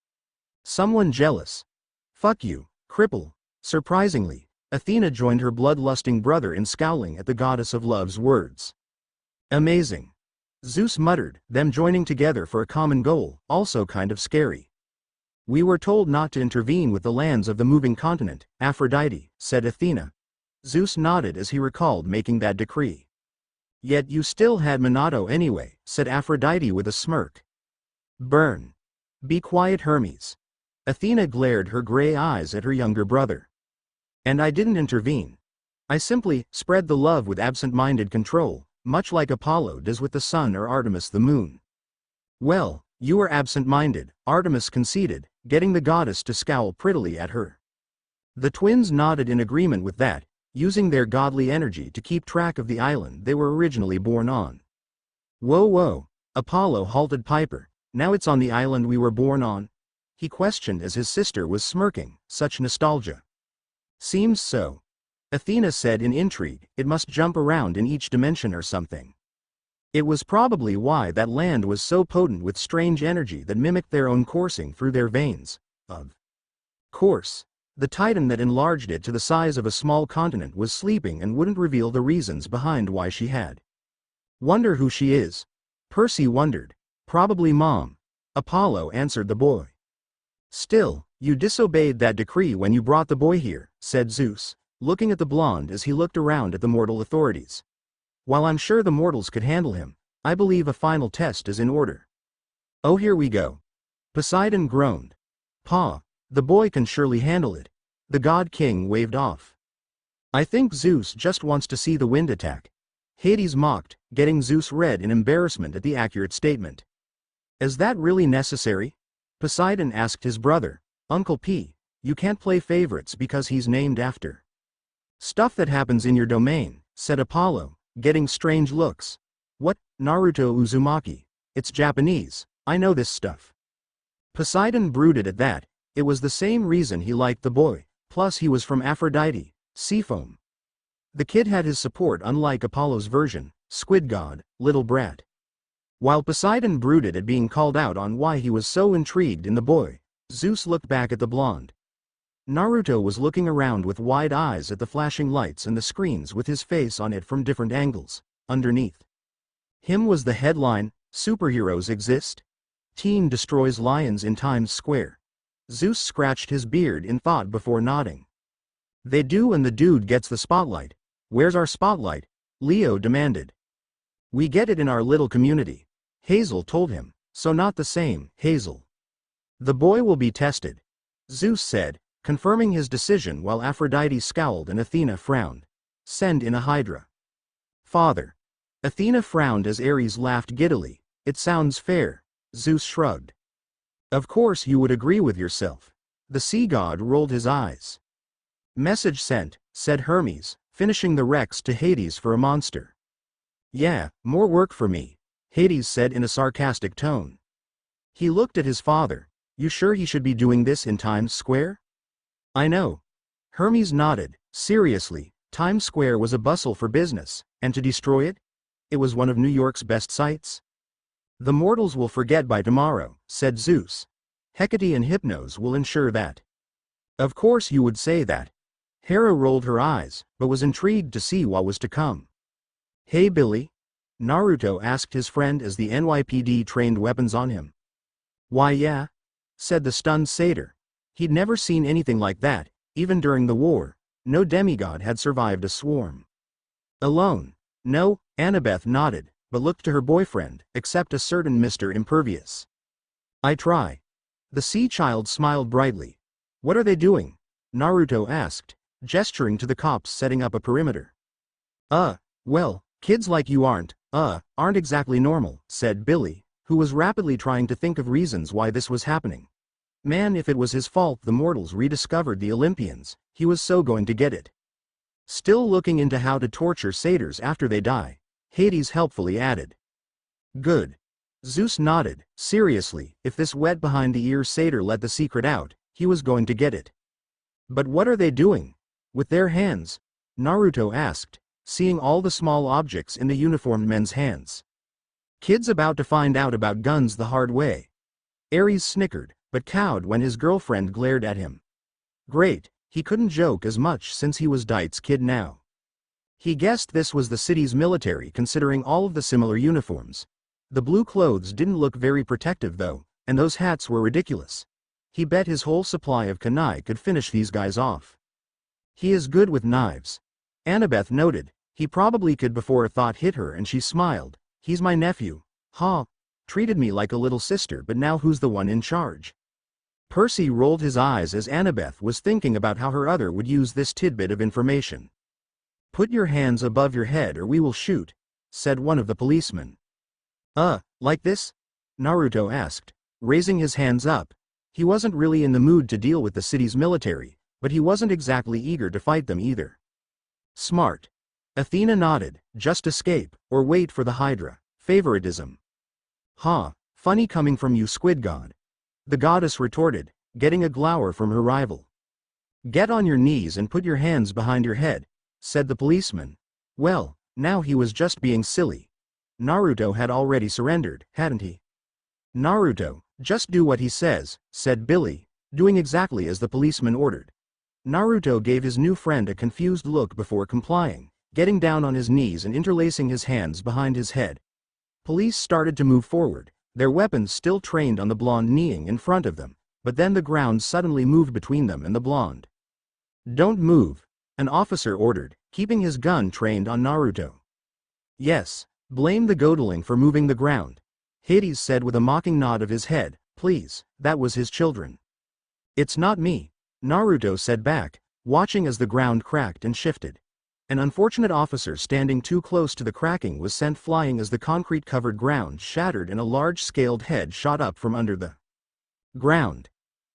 Speaker 1: "Someone jealous." "Fuck you, cripple." Surprisingly, Athena joined her bloodlusting brother in scowling at the goddess of love's words. "Amazing." Zeus muttered, them joining together for a common goal, also kind of scary. We were told not to intervene with the lands of the moving continent, Aphrodite, said Athena. Zeus nodded as he recalled making that decree. Yet you still had Minato anyway, said Aphrodite with a smirk. Burn. Be quiet, Hermes. Athena glared her gray eyes at her younger brother. And I didn't intervene. I simply spread the love with absent-minded control, much like Apollo does with the sun or Artemis the moon. Well, you were absent-minded, Artemis conceded, getting the goddess to scowl prettily at her. The twins nodded in agreement with that, using their godly energy to keep track of the island they were originally born on. Whoa whoa, Apollo halted Piper, now it's on the island we were born on? He questioned as his sister was smirking, such nostalgia. Seems so. Athena said in intrigue, it must jump around in each dimension or something. It was probably why that land was so potent with strange energy that mimicked their own coursing through their veins. Of course, the titan that enlarged it to the size of a small continent was sleeping and wouldn't reveal the reasons behind why she had. Wonder who she is? Percy wondered. Probably Mom. Apollo answered the boy. Still, you disobeyed that decree when you brought the boy here, said Zeus, looking at the blonde as he looked around at the mortal authorities. While I'm sure the mortals could handle him, I believe a final test is in order. Oh, here we go. Poseidon groaned. Pa, the boy can surely handle it. The god king waved off. I think Zeus just wants to see the wind attack. Hades mocked, getting Zeus red in embarrassment at the accurate statement. Is that really necessary? Poseidon asked his brother. Uncle P, you can't play favorites because he's named after. Stuff that happens in your domain, said Apollo, getting strange looks. What, Naruto Uzumaki? It's Japanese, I know this stuff. Poseidon brooded at that. It was the same reason he liked the boy, plus he was from Aphrodite, Seafoam. The kid had his support unlike Apollo's version, Squid God, little brat. While Poseidon brooded at being called out on why he was so intrigued in the boy, Zeus looked back at the blonde. Naruto was looking around with wide eyes at the flashing lights and the screens with his face on it from different angles. Underneath him was the headline, Superheroes Exist? Teen destroys lions in Times Square. Zeus scratched his beard in thought before nodding. They do, and the dude gets the spotlight. Where's our spotlight? Leo demanded. We get it in our little community. Hazel told him. So not the same, Hazel. The boy will be tested. Zeus said, confirming his decision while Aphrodite scowled and Athena frowned. Send in a Hydra. Father. Athena frowned as Ares laughed giddily. It sounds fair. Zeus shrugged. Of course you would agree with yourself. The sea god rolled his eyes. Message sent, said Hermes, finishing the Rex to Hades for a monster. Yeah, more work for me, Hades said in a sarcastic tone. He looked at his father. You sure he should be doing this in Times Square? I know. Hermes nodded. Seriously, Times Square was a bustle for business, and to destroy it? It was one of New York's best sights. The mortals will forget by tomorrow, said Zeus. Hecate and Hypnos will ensure that. Of course you would say that. Hera rolled her eyes, but was intrigued to see what was to come. Hey Billy? Naruto asked his friend as the NYPD trained weapons on him. Why yeah? Said the stunned satyr. He'd never seen anything like that, even during the war. No demigod had survived a swarm. Alone? No, Annabeth nodded, but looked to her boyfriend, except a certain Mr. Impervious. I try. The sea child smiled brightly. What are they doing? Naruto asked, gesturing to the cops setting up a perimeter. Well, kids like you aren't exactly normal, said Billy, who was rapidly trying to think of reasons why this was happening. Man, if it was his fault the mortals rediscovered the Olympians, he was so going to get it. Still looking into how to torture satyrs after they die, Hades helpfully added. Good. Zeus nodded. Seriously, if this wet behind-the-ears satyr let the secret out, he was going to get it. But what are they doing? With their hands? Naruto asked, seeing all the small objects in the uniformed men's hands. Kids about to find out about guns the hard way. Ares snickered, but cowed when his girlfriend glared at him. Great, he couldn't joke as much since he was Deit's kid now. He guessed this was the city's military considering all of the similar uniforms. The blue clothes didn't look very protective though, and those hats were ridiculous. He bet his whole supply of kunai could finish these guys off. He is good with knives. Annabeth noted. He probably could before a thought hit her and she smiled. He's my nephew. Ha! Treated me like a little sister, but now who's the one in charge? Percy rolled his eyes as Annabeth was thinking about how her other would use this tidbit of information. Put your hands above your head or we will shoot, said one of the policemen. Like this? Naruto asked, raising his hands up. He wasn't really in the mood to deal with the city's military, but he wasn't exactly eager to fight them either. Smart. Athena nodded, just escape, or wait for the Hydra. Favoritism. Ha, funny coming from you, Squid God. The goddess retorted, getting a glower from her rival. Get on your knees and put your hands behind your head, said the policeman. Well, now he was just being silly. Naruto had already surrendered, hadn't he? Naruto, just do what he says, said Billy, doing exactly as the policeman ordered. Naruto gave his new friend a confused look before complying, getting down on his knees and interlacing his hands behind his head. Police started to move forward, their weapons still trained on the blonde kneeing in front of them, but then the ground suddenly moved between them and the blonde. Don't move, an officer ordered, keeping his gun trained on Naruto. Yes, blame the Godeling for moving the ground, Hades said with a mocking nod of his head. Please, that was his children. It's not me, Naruto said back, watching as the ground cracked and shifted. An unfortunate officer standing too close to the cracking was sent flying as the concrete-covered ground shattered and a large-scaled head shot up from under the ground.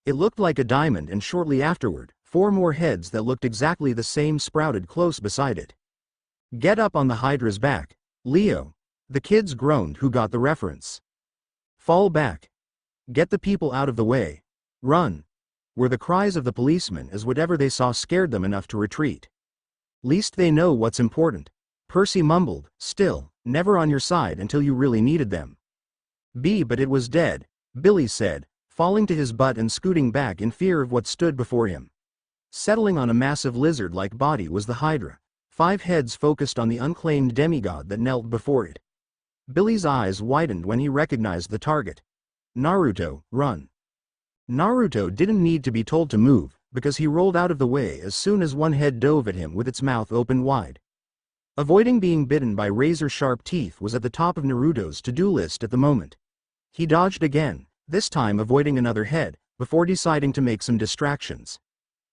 Speaker 1: It looked like a diamond, and shortly afterward, 4 more heads that looked exactly the same sprouted close beside it. Get up on the Hydra's back, Leo, the kids groaned who got the reference. Fall back. Get the people out of the way. Run, were the cries of the policemen as whatever they saw scared them enough to retreat. Least they know what's important, Percy mumbled, still, never on your side until you really needed them. But it was dead, Billy said, falling to his butt and scooting back in fear of what stood before him. Settling on a massive lizard-like body was the Hydra, 5 heads focused on the unclaimed demigod that knelt before it. Billy's eyes widened when he recognized the target. Naruto, run. Naruto didn't need to be told to move, because he rolled out of the way as soon as one head dove at him with its mouth open wide. Avoiding being bitten by razor-sharp teeth was at the top of Naruto's to-do list at the moment. He dodged again, this time avoiding another head, before deciding to make some distractions.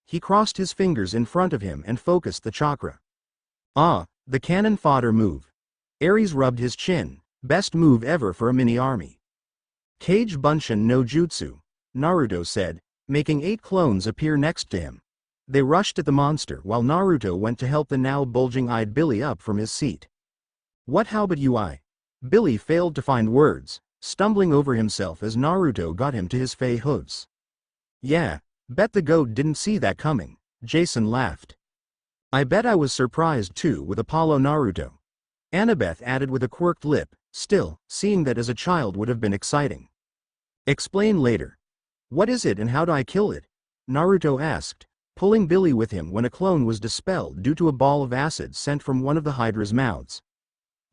Speaker 1: He crossed his fingers in front of him and focused the chakra. The cannon fodder move. Ares rubbed his chin, best move ever for a mini-army. Kage Bunshin no Jutsu, Naruto said, making 8 clones appear next to him. They rushed at the monster while Naruto went to help the now bulging-eyed Billy up from his seat. What how but you I? Billy failed to find words, stumbling over himself as Naruto got him to his fey hooves. Yeah, bet the goat didn't see that coming, Jason laughed. I bet I was surprised too with Apollo Naruto. Annabeth added with a quirked lip, still, seeing that as a child would have been exciting. Explain later. What is it and how do I kill it? Naruto asked, pulling Billy with him when a clone was dispelled due to a ball of acid sent from one of the Hydra's mouths.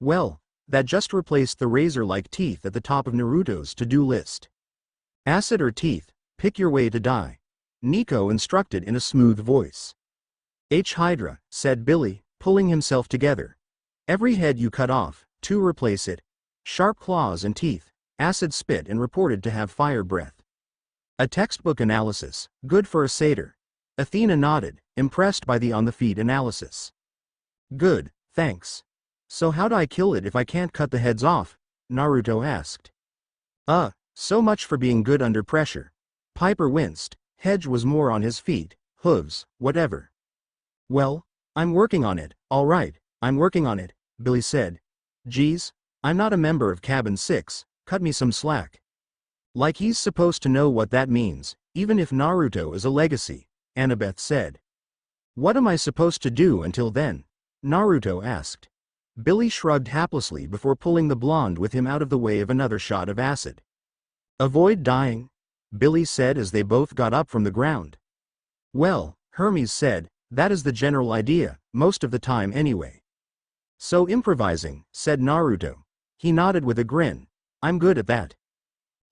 Speaker 1: Well, that just replaced the razor-like teeth at the top of Naruto's to-do list. Acid or teeth, pick your way to die, Nico instructed in a smooth voice. Hydra, said Billy, pulling himself together. Every head you cut off, 2 replace it. Sharp claws and teeth, acid spit and reported to have fire breath. A textbook analysis, good for a satyr. Athena nodded, impressed by the on-the-feet analysis. Good, thanks. So how do I kill it if I can't cut the heads off? Naruto asked. So much for being good under pressure. Piper winced, Hedge was more on his feet, hooves, whatever. Well, I'm working on it, alright, I'm working on it, Billy said. Geez, I'm not a member of Cabin 6, cut me some slack. Like he's supposed to know what that means, even if Naruto is a legacy, Annabeth said. What am I supposed to do until then? Naruto asked. Billy shrugged haplessly before pulling the blonde with him out of the way of another shot of acid. Avoid dying, Billy said as they both got up from the ground. Well, Hermes said, that is the general idea, most of the time anyway. So improvising, said Naruto. He nodded with a grin. I'm good at that.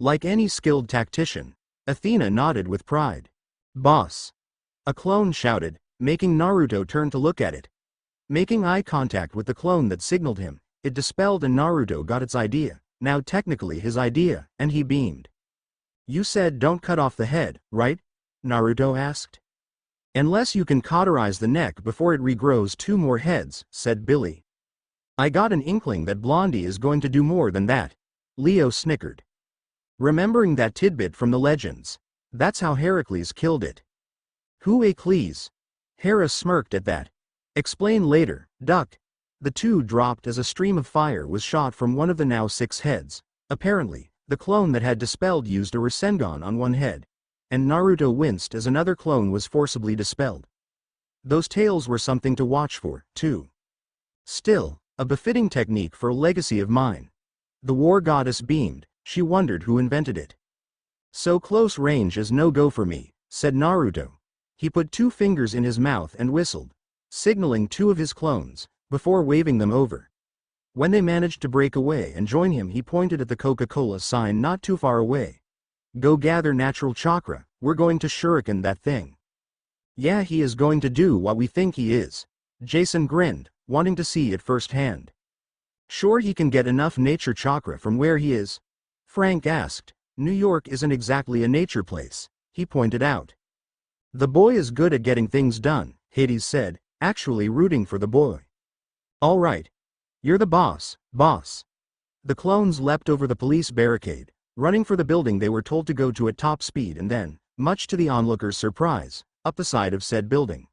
Speaker 1: Like any skilled tactician, Athena nodded with pride. Boss! A clone shouted, making Naruto turn to look at it. Making eye contact with the clone that signaled him, it dispelled and Naruto got its idea, now technically his idea, and he beamed. You said don't cut off the head, right? Naruto asked. Unless you can cauterize the neck before it regrows 2 more heads, said Billy. I got an inkling that Blondie is going to do more than that. Leo snickered. Remembering that tidbit from the legends. That's how Heracles killed it. Who Achilles? Hera smirked at that. Explain later, duck. The 2 dropped as a stream of fire was shot from one of the now 6 heads. Apparently, the clone that had dispelled used a Rasengan on one head. And Naruto winced as another clone was forcibly dispelled. Those tails were something to watch for, too. Still, a befitting technique for a legacy of mine. The war goddess beamed, she wondered who invented it. So close range is no go for me, said Naruto. He put 2 fingers in his mouth and whistled, signaling 2 of his clones, before waving them over. When they managed to break away and join him, he pointed at the Coca-Cola sign not too far away. Go gather natural chakra, we're going to shuriken that thing. Yeah, he is going to do what we think he is. Jason grinned, wanting to see it firsthand. Sure he can get enough nature chakra from where he is? Frank asked. New York isn't exactly a nature place, he pointed out. The boy is good at getting things done, Hades said, actually rooting for the boy. All right. You're the boss, boss. The clones leapt over the police barricade, running for the building they were told to go to at top speed and then, much to the onlookers' surprise, up the side of said building.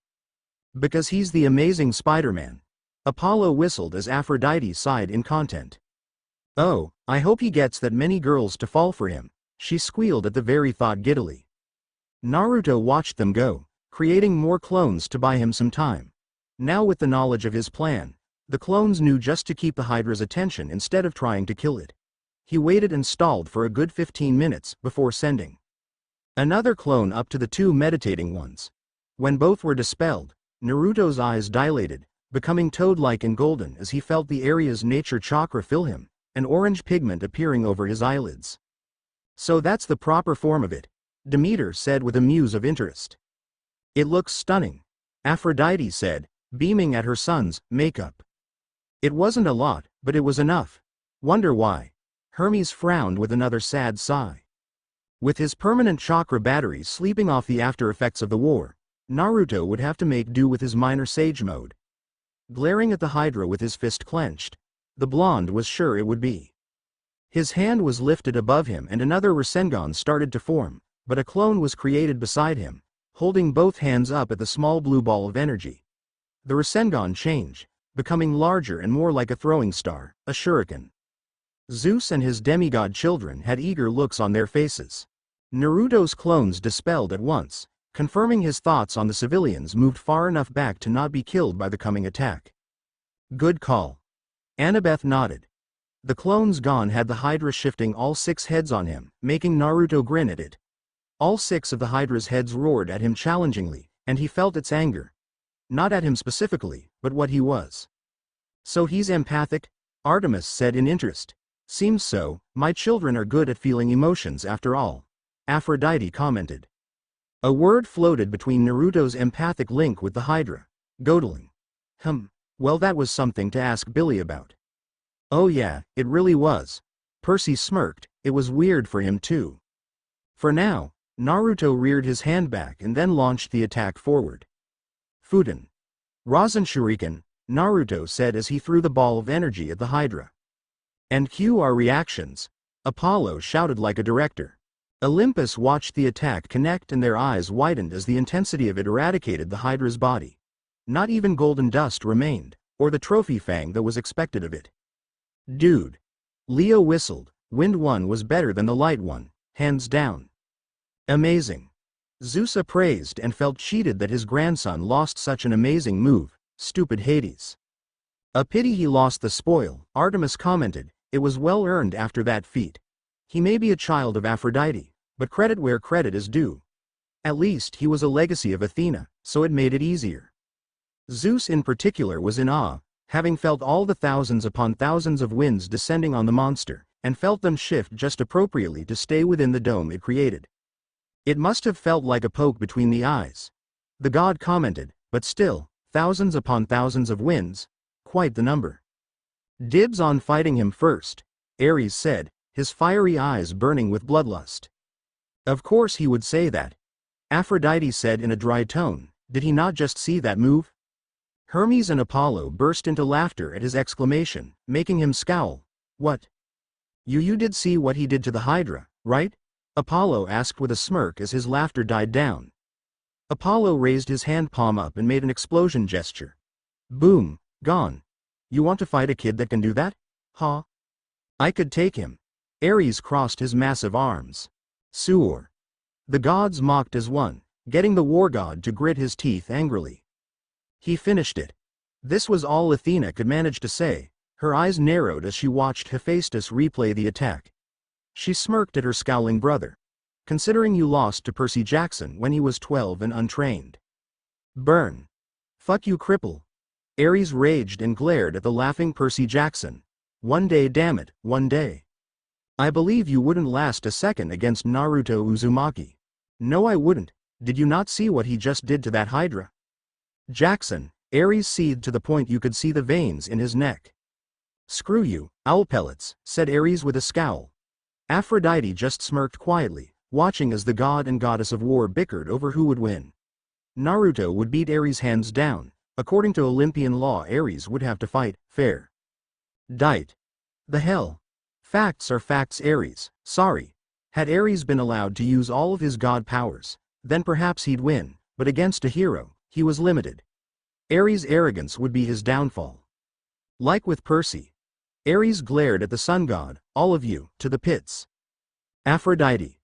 Speaker 1: Because he's the amazing Spider-Man. Apollo whistled as Aphrodite sighed in content. Oh, I hope he gets that many girls to fall for him, she squealed at the very thought giddily. Naruto watched them go, creating more clones to buy him some time. Now with the knowledge of his plan, the clones knew just to keep the Hydra's attention instead of trying to kill it. He waited and stalled for a good 15 minutes before sending another clone up to the 2 meditating ones. When both were dispelled, Naruto's eyes dilated, becoming toad-like and golden as he felt the area's nature chakra fill him, an orange pigment appearing over his eyelids. So that's the proper form of it, Demeter said with a muse of interest. It looks stunning, Aphrodite said, beaming at her son's makeup. It wasn't a lot, but it was enough. Wonder why? Hermes frowned with another sad sigh. With his permanent chakra batteries sleeping off the after effects of the war, Naruto would have to make do with his minor sage mode. Glaring at the Hydra with his fist clenched, the blonde was sure it would be. His hand was lifted above him and another Rasengan started to form, but a clone was created beside him, holding both hands up at the small blue ball of energy. The Rasengan changed, becoming larger and more like a throwing star, a shuriken. Zeus and his demigod children had eager looks on their faces. Naruto's clones dispelled at once, confirming his thoughts on the civilians moved far enough back to not be killed by the coming attack. Good call. Annabeth nodded. The clones gone had the Hydra shifting all 6 heads on him, making Naruto grin at it. All 6 of the Hydra's heads roared at him challengingly, and he felt its anger. Not at him specifically, but what he was. So he's empathic? Artemis said in interest. Seems so, my children are good at feeling emotions after all. Aphrodite commented. A word floated between Naruto's empathic link with the Hydra. Godling. Well that was something to ask Billy about. Oh yeah, it really was. Percy smirked, it was weird for him too. For now, Naruto reared his hand back and then launched the attack forward. Fuden. Rasen Shuriken, Naruto said as he threw the ball of energy at the Hydra. And cue our reactions, Apollo shouted like a director. Olympus watched the attack connect and their eyes widened as the intensity of it eradicated the Hydra's body. Not even golden dust remained, or the trophy fang that was expected of it. Dude. Leo whistled, Wind One was better than the Light One, hands down. Amazing. Zeus appraised and felt cheated that his grandson lost such an amazing move, stupid Hades. A pity he lost the spoil, Artemis commented, it was well earned after that feat. He may be a child of Aphrodite, but credit where credit is due. At least he was a legacy of Athena, so it made it easier. Zeus in particular was in awe, having felt all the thousands upon thousands of winds descending on the monster, and felt them shift just appropriately to stay within the dome it created. It must have felt like a poke between the eyes. The god commented, but still, thousands upon thousands of wins, quite the number. Dibs on fighting him first, Ares said, his fiery eyes burning with bloodlust. Of course he would say that. Aphrodite said in a dry tone, did he not just see that move? Hermes and Apollo burst into laughter at his exclamation, making him scowl. What? You did see what he did to the Hydra, right? Apollo asked with a smirk as his laughter died down. Apollo raised his hand palm up and made an explosion gesture. Boom, gone. You want to fight a kid that can do that? Huh? I could take him. Ares crossed his massive arms. Suor. The gods mocked as one, getting the war god to grit his teeth angrily. He finished it. This was all Athena could manage to say, her eyes narrowed as she watched Hephaestus replay the attack. She smirked at her scowling brother. Considering you lost to Percy Jackson when he was 12 and untrained. Burn. Fuck you, cripple. Ares raged and glared at the laughing Percy Jackson. One day, damn it, one day. I believe you wouldn't last a second against Naruto Uzumaki. No, I wouldn't. Did you not see what he just did to that Hydra? Jackson, Ares seethed to the point you could see the veins in his neck. Screw you, owl pellets, said Ares with a scowl. Aphrodite just smirked quietly, watching as the god and goddess of war bickered over who would win. Naruto would beat Ares hands down. According to Olympian law, Ares would have to fight, fair. Diet. The hell? Facts are facts, Ares, sorry. Had Ares been allowed to use all of his god powers, then perhaps he'd win, but against a hero, he was limited. Ares' arrogance would be his downfall. Like with Percy. Ares glared at the sun god, all of you, to the pits. Aphrodite.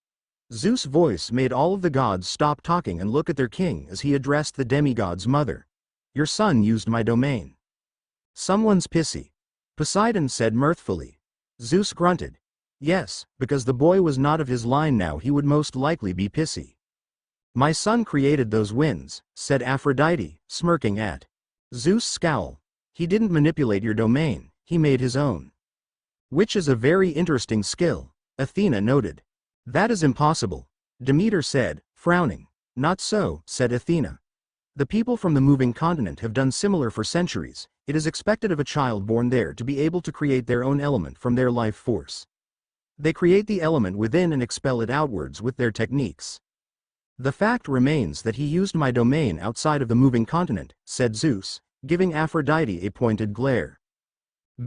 Speaker 1: Zeus' voice made all of the gods stop talking and look at their king as he addressed the demigod's mother. Your son used my domain. Someone's pissy. Poseidon said mirthfully. Zeus grunted. Yes, because the boy was not of his line now, he would most likely be pissy. My son created those winds, said Aphrodite, smirking at Zeus' scowl. He didn't manipulate your domain, he made his own. Which is a very interesting skill, Athena noted. That is impossible, Demeter said, frowning. Not so, said Athena. The people from the moving continent have done similar for centuries. It is expected of a child born there to be able to create their own element from their life force. They create the element within and expel it outwards with their techniques. The fact remains that he used my domain outside of the moving continent, said Zeus, giving Aphrodite a pointed glare.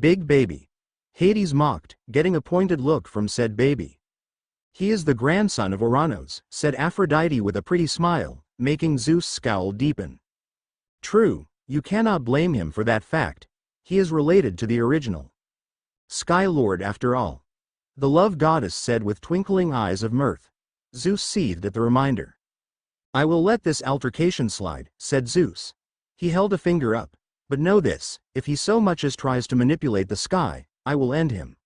Speaker 1: Big baby. Hades mocked, getting a pointed look from said baby. He is the grandson of Oranos, said Aphrodite with a pretty smile, making Zeus' scowl deepen. True, you cannot blame him for that fact. He is related to the original Sky Lord after all. The love goddess said with twinkling eyes of mirth. Zeus seethed at the reminder. I will let this altercation slide, said Zeus. He held a finger up. But know this, if he so much as tries to manipulate the sky, I will end him.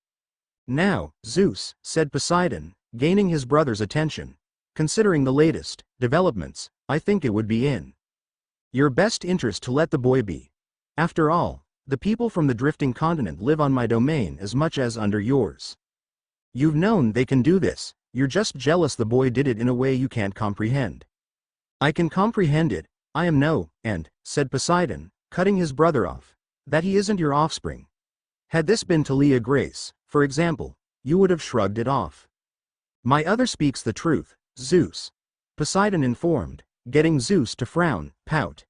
Speaker 1: Now, Zeus, said Poseidon, gaining his brother's attention. Considering the latest developments, I think it would be in your best interest to let the boy be. After all, the people from the drifting continent live on my domain as much as under yours. You've known they can do this, you're just jealous the boy did it in a way you can't comprehend. I can comprehend it, I am no, and, said Poseidon, cutting his brother off, that he isn't your offspring. Had this been Talia Grace, for example, you would have shrugged it off. My other speaks the truth, Zeus. Poseidon informed, getting Zeus to frown, pout.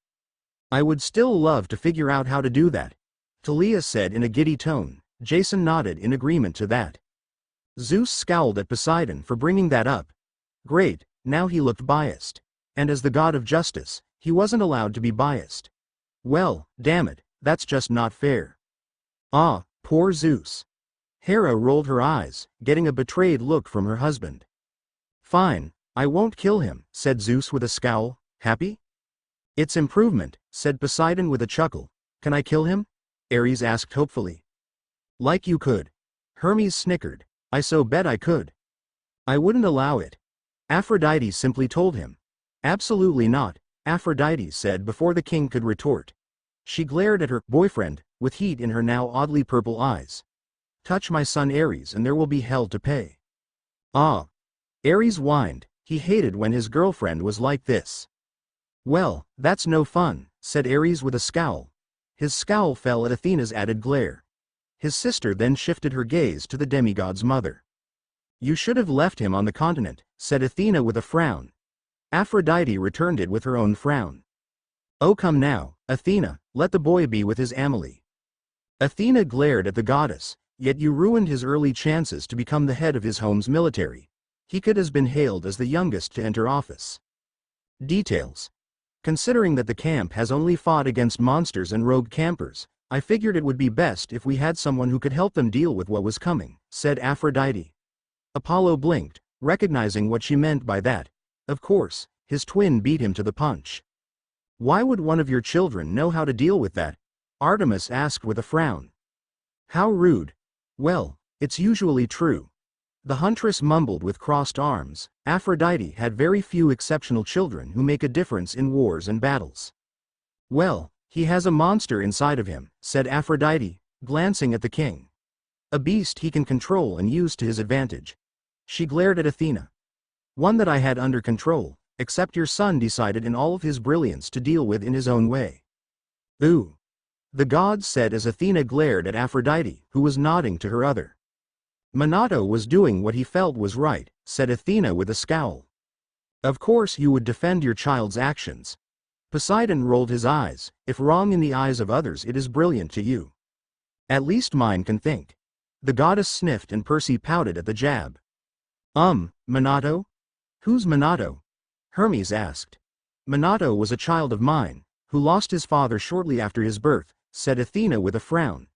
Speaker 1: I would still love to figure out how to do that, Talia said in a giddy tone. Jason nodded in agreement to that. Zeus scowled at Poseidon for bringing that up. Great, now he looked biased. And as the god of justice, he wasn't allowed to be biased. Well, damn it, that's just not fair. Ah, poor Zeus. Hera rolled her eyes, getting a betrayed look from her husband. Fine, I won't kill him, said Zeus with a scowl. Happy? It's improvement, said Poseidon with a chuckle. Can I kill him? Ares asked hopefully. Like you could. Hermes snickered. I so bet I could. I wouldn't allow it. Aphrodite simply told him. Absolutely not, Aphrodite said before the king could retort. She glared at her boyfriend, with heat in her now oddly purple eyes. Touch my son Ares and there will be hell to pay. Ah. Ares whined. He hated when his girlfriend was like this. Well, that's no fun, said Ares with a scowl. His scowl fell at Athena's added glare. His sister then shifted her gaze to the demigod's mother. You should have left him on the continent, said Athena with a frown. Aphrodite returned it with her own frown. Oh come now, Athena, let the boy be with his Amelie. Athena glared at the goddess, yet you ruined his early chances to become the head of his home's military. He could have been hailed as the youngest to enter office. Details. Considering that the camp has only fought against monsters and rogue campers, I figured it would be best if we had someone who could help them deal with what was coming, said Aphrodite. Apollo blinked, recognizing what she meant by that. Of course, his twin beat him to the punch. Why would one of your children know how to deal with that? Artemis asked with a frown. How rude. Well, it's usually true. The huntress mumbled with crossed arms. Aphrodite had very few exceptional children who make a difference in wars and battles. Well, he has a monster inside of him, said Aphrodite, glancing at the king. A beast he can control and use to his advantage. She glared at Athena. One that I had under control, except your son decided in all of his brilliance to deal with in his own way. Ooh. The gods said as Athena glared at Aphrodite, who was nodding to her other. Minato was doing what he felt was right, said Athena with a scowl. Of course you would defend your child's actions. Poseidon rolled his eyes. If wrong in the eyes of others, it is brilliant to you. At least mine can think. The goddess sniffed and Percy pouted at the jab. Minato? Who's Minato? Hermes asked. Minato was a child of mine, who lost his father shortly after his birth, said Athena with a frown.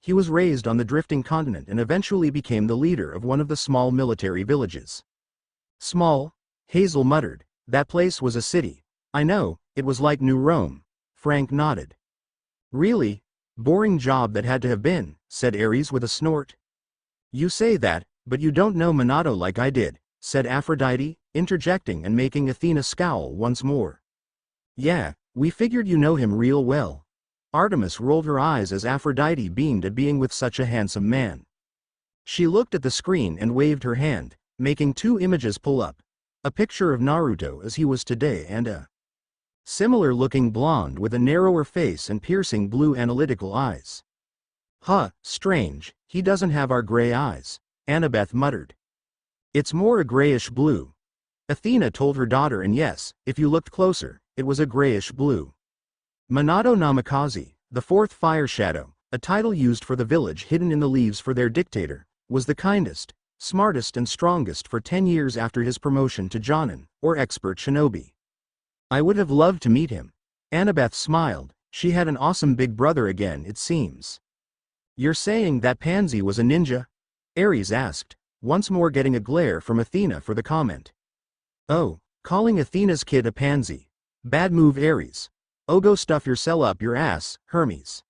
Speaker 1: He was raised on the drifting continent and eventually became the leader of one of the small military villages. Small? Hazel muttered. That place was a city. I know, it was like New Rome. Frank nodded. Really? Boring job that had to have been, said Ares with a snort. You say that, but you don't know Minato like I did, said Aphrodite, interjecting and making Athena scowl once more. Yeah, we figured you know him real well. Artemis rolled her eyes as Aphrodite beamed at being with such a handsome man. She looked at the screen and waved her hand, making two images pull up. A picture of Naruto as he was today and a similar-looking blonde with a narrower face and piercing blue analytical eyes. Huh, strange, he doesn't have our gray eyes, Annabeth muttered. It's more a grayish blue. Athena told her daughter, and yes, if you looked closer, it was a grayish blue. Minato Namikaze, the fourth fire shadow, a title used for the village hidden in the leaves for their dictator, was the kindest, smartest and strongest for 10 years after his promotion to Jonin, or expert shinobi. I would have loved to meet him. Annabeth smiled. She had an awesome big brother again, it seems. You're saying that Pansy was a ninja? Ares asked, once more getting a glare from Athena for the comment. Oh, calling Athena's kid a pansy. Bad move, Ares. Oh, go stuff yourself up your ass, Hermes.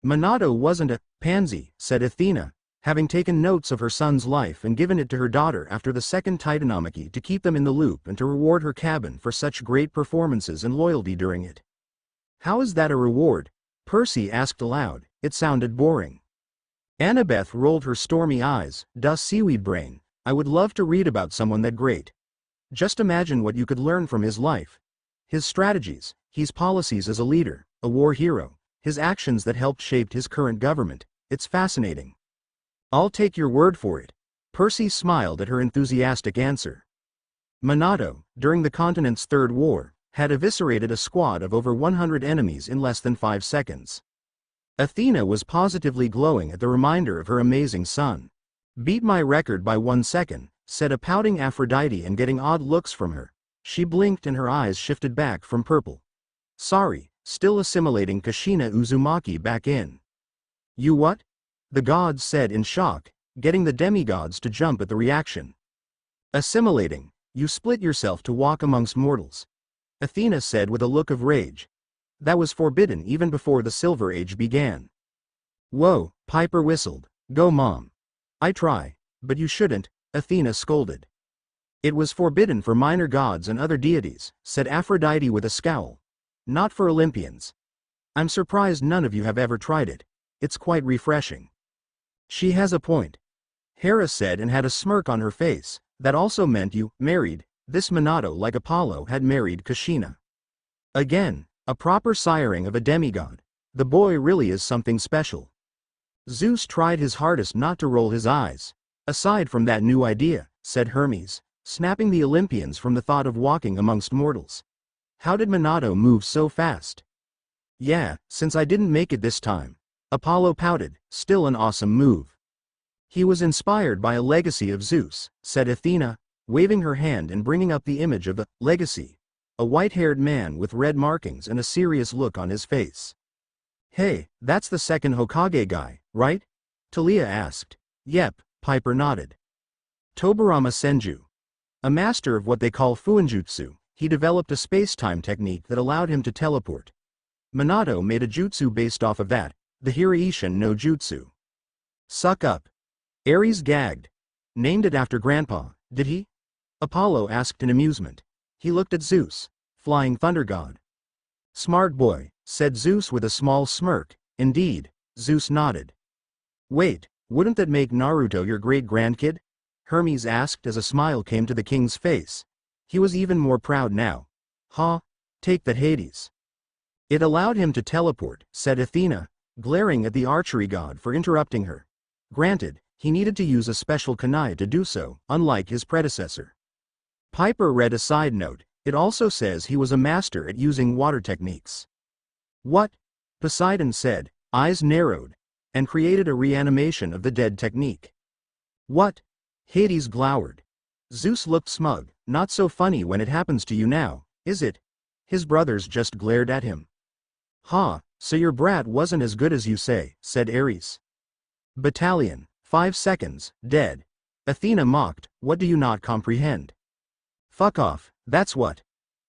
Speaker 1: Minato wasn't a pansy, said Athena, having taken notes of her son's life and given it to her daughter after the second Titanomachy to keep them in the loop and to reward her cabin for such great performances and loyalty during it. How is that a reward? Percy asked aloud. It sounded boring. Annabeth rolled her stormy eyes. Duh, seaweed brain. I would love to read about someone that great. Just imagine what you could learn from his life. His strategies, his policies as a leader, a war hero, his actions that helped shape his current government. It's fascinating. I'll take your word for it. Percy smiled at her enthusiastic answer. Minato, during the continent's third war, had eviscerated a squad of over 100 enemies in less than 5 seconds. Athena was positively glowing at the reminder of her amazing son. Beat my record by 1 second, said a pouting Aphrodite, and getting odd looks from her. She blinked and her eyes shifted back from purple. Sorry, still assimilating Kushina Uzumaki back in. You what? The gods said in shock, getting the demigods to jump at the reaction. Assimilating, you split yourself to walk amongst mortals. Athena said with a look of rage. That was forbidden even before the Silver Age began. Whoa, Piper whistled. Go mom. I try, but you shouldn't, Athena scolded. It was forbidden for minor gods and other deities, said Aphrodite with a scowl. Not for Olympians. I'm surprised none of you have ever tried it. It's quite refreshing. She has a point. Hera said and had a smirk on her face. That also meant you married This Minato, like Apollo, had married Kushina. Again, a proper siring of a demigod. The boy really is something special. Zeus tried his hardest not to roll his eyes. Aside from that new idea, said Hermes, snapping the Olympians from the thought of walking amongst mortals. How did Minato move so fast? Yeah, since I didn't make it this time. Apollo pouted, still an awesome move. He was inspired by a legacy of Zeus, said Athena, waving her hand and bringing up the image of the legacy. A white-haired man with red markings and a serious look on his face. Hey, that's the second Hokage guy, right? Talia asked. Yep, Piper nodded. Tobarama Senju. A master of what they call Fuinjutsu, he developed a space-time technique that allowed him to teleport. Minato made a jutsu based off of that, the Hiraishin no Jutsu. Suck up. Ares gagged. Named it after Grandpa, did he? Apollo asked in amusement. He looked at Zeus, flying thunder god. Smart boy, said Zeus with a small smirk. Indeed, Zeus nodded. Wait, wouldn't that make Naruto your great-grandkid? Hermes asked as a smile came to the king's face. He was even more proud now. Huh? Take that, Hades. It allowed him to teleport, said Athena, glaring at the archery god for interrupting her. Granted, he needed to use a special kunai to do so, unlike his predecessor. Piper read a side note. It also says he was a master at using water techniques. What? Poseidon said, eyes narrowed, and created a reanimation of the dead technique. What? Hades glowered. Zeus looked smug. Not so funny when it happens to you now, is it? His brothers just glared at him. Ha, so your brat wasn't as good as you say, said Ares. Battalion, 5 seconds, dead. Athena mocked, what do you not comprehend? Fuck off, that's what.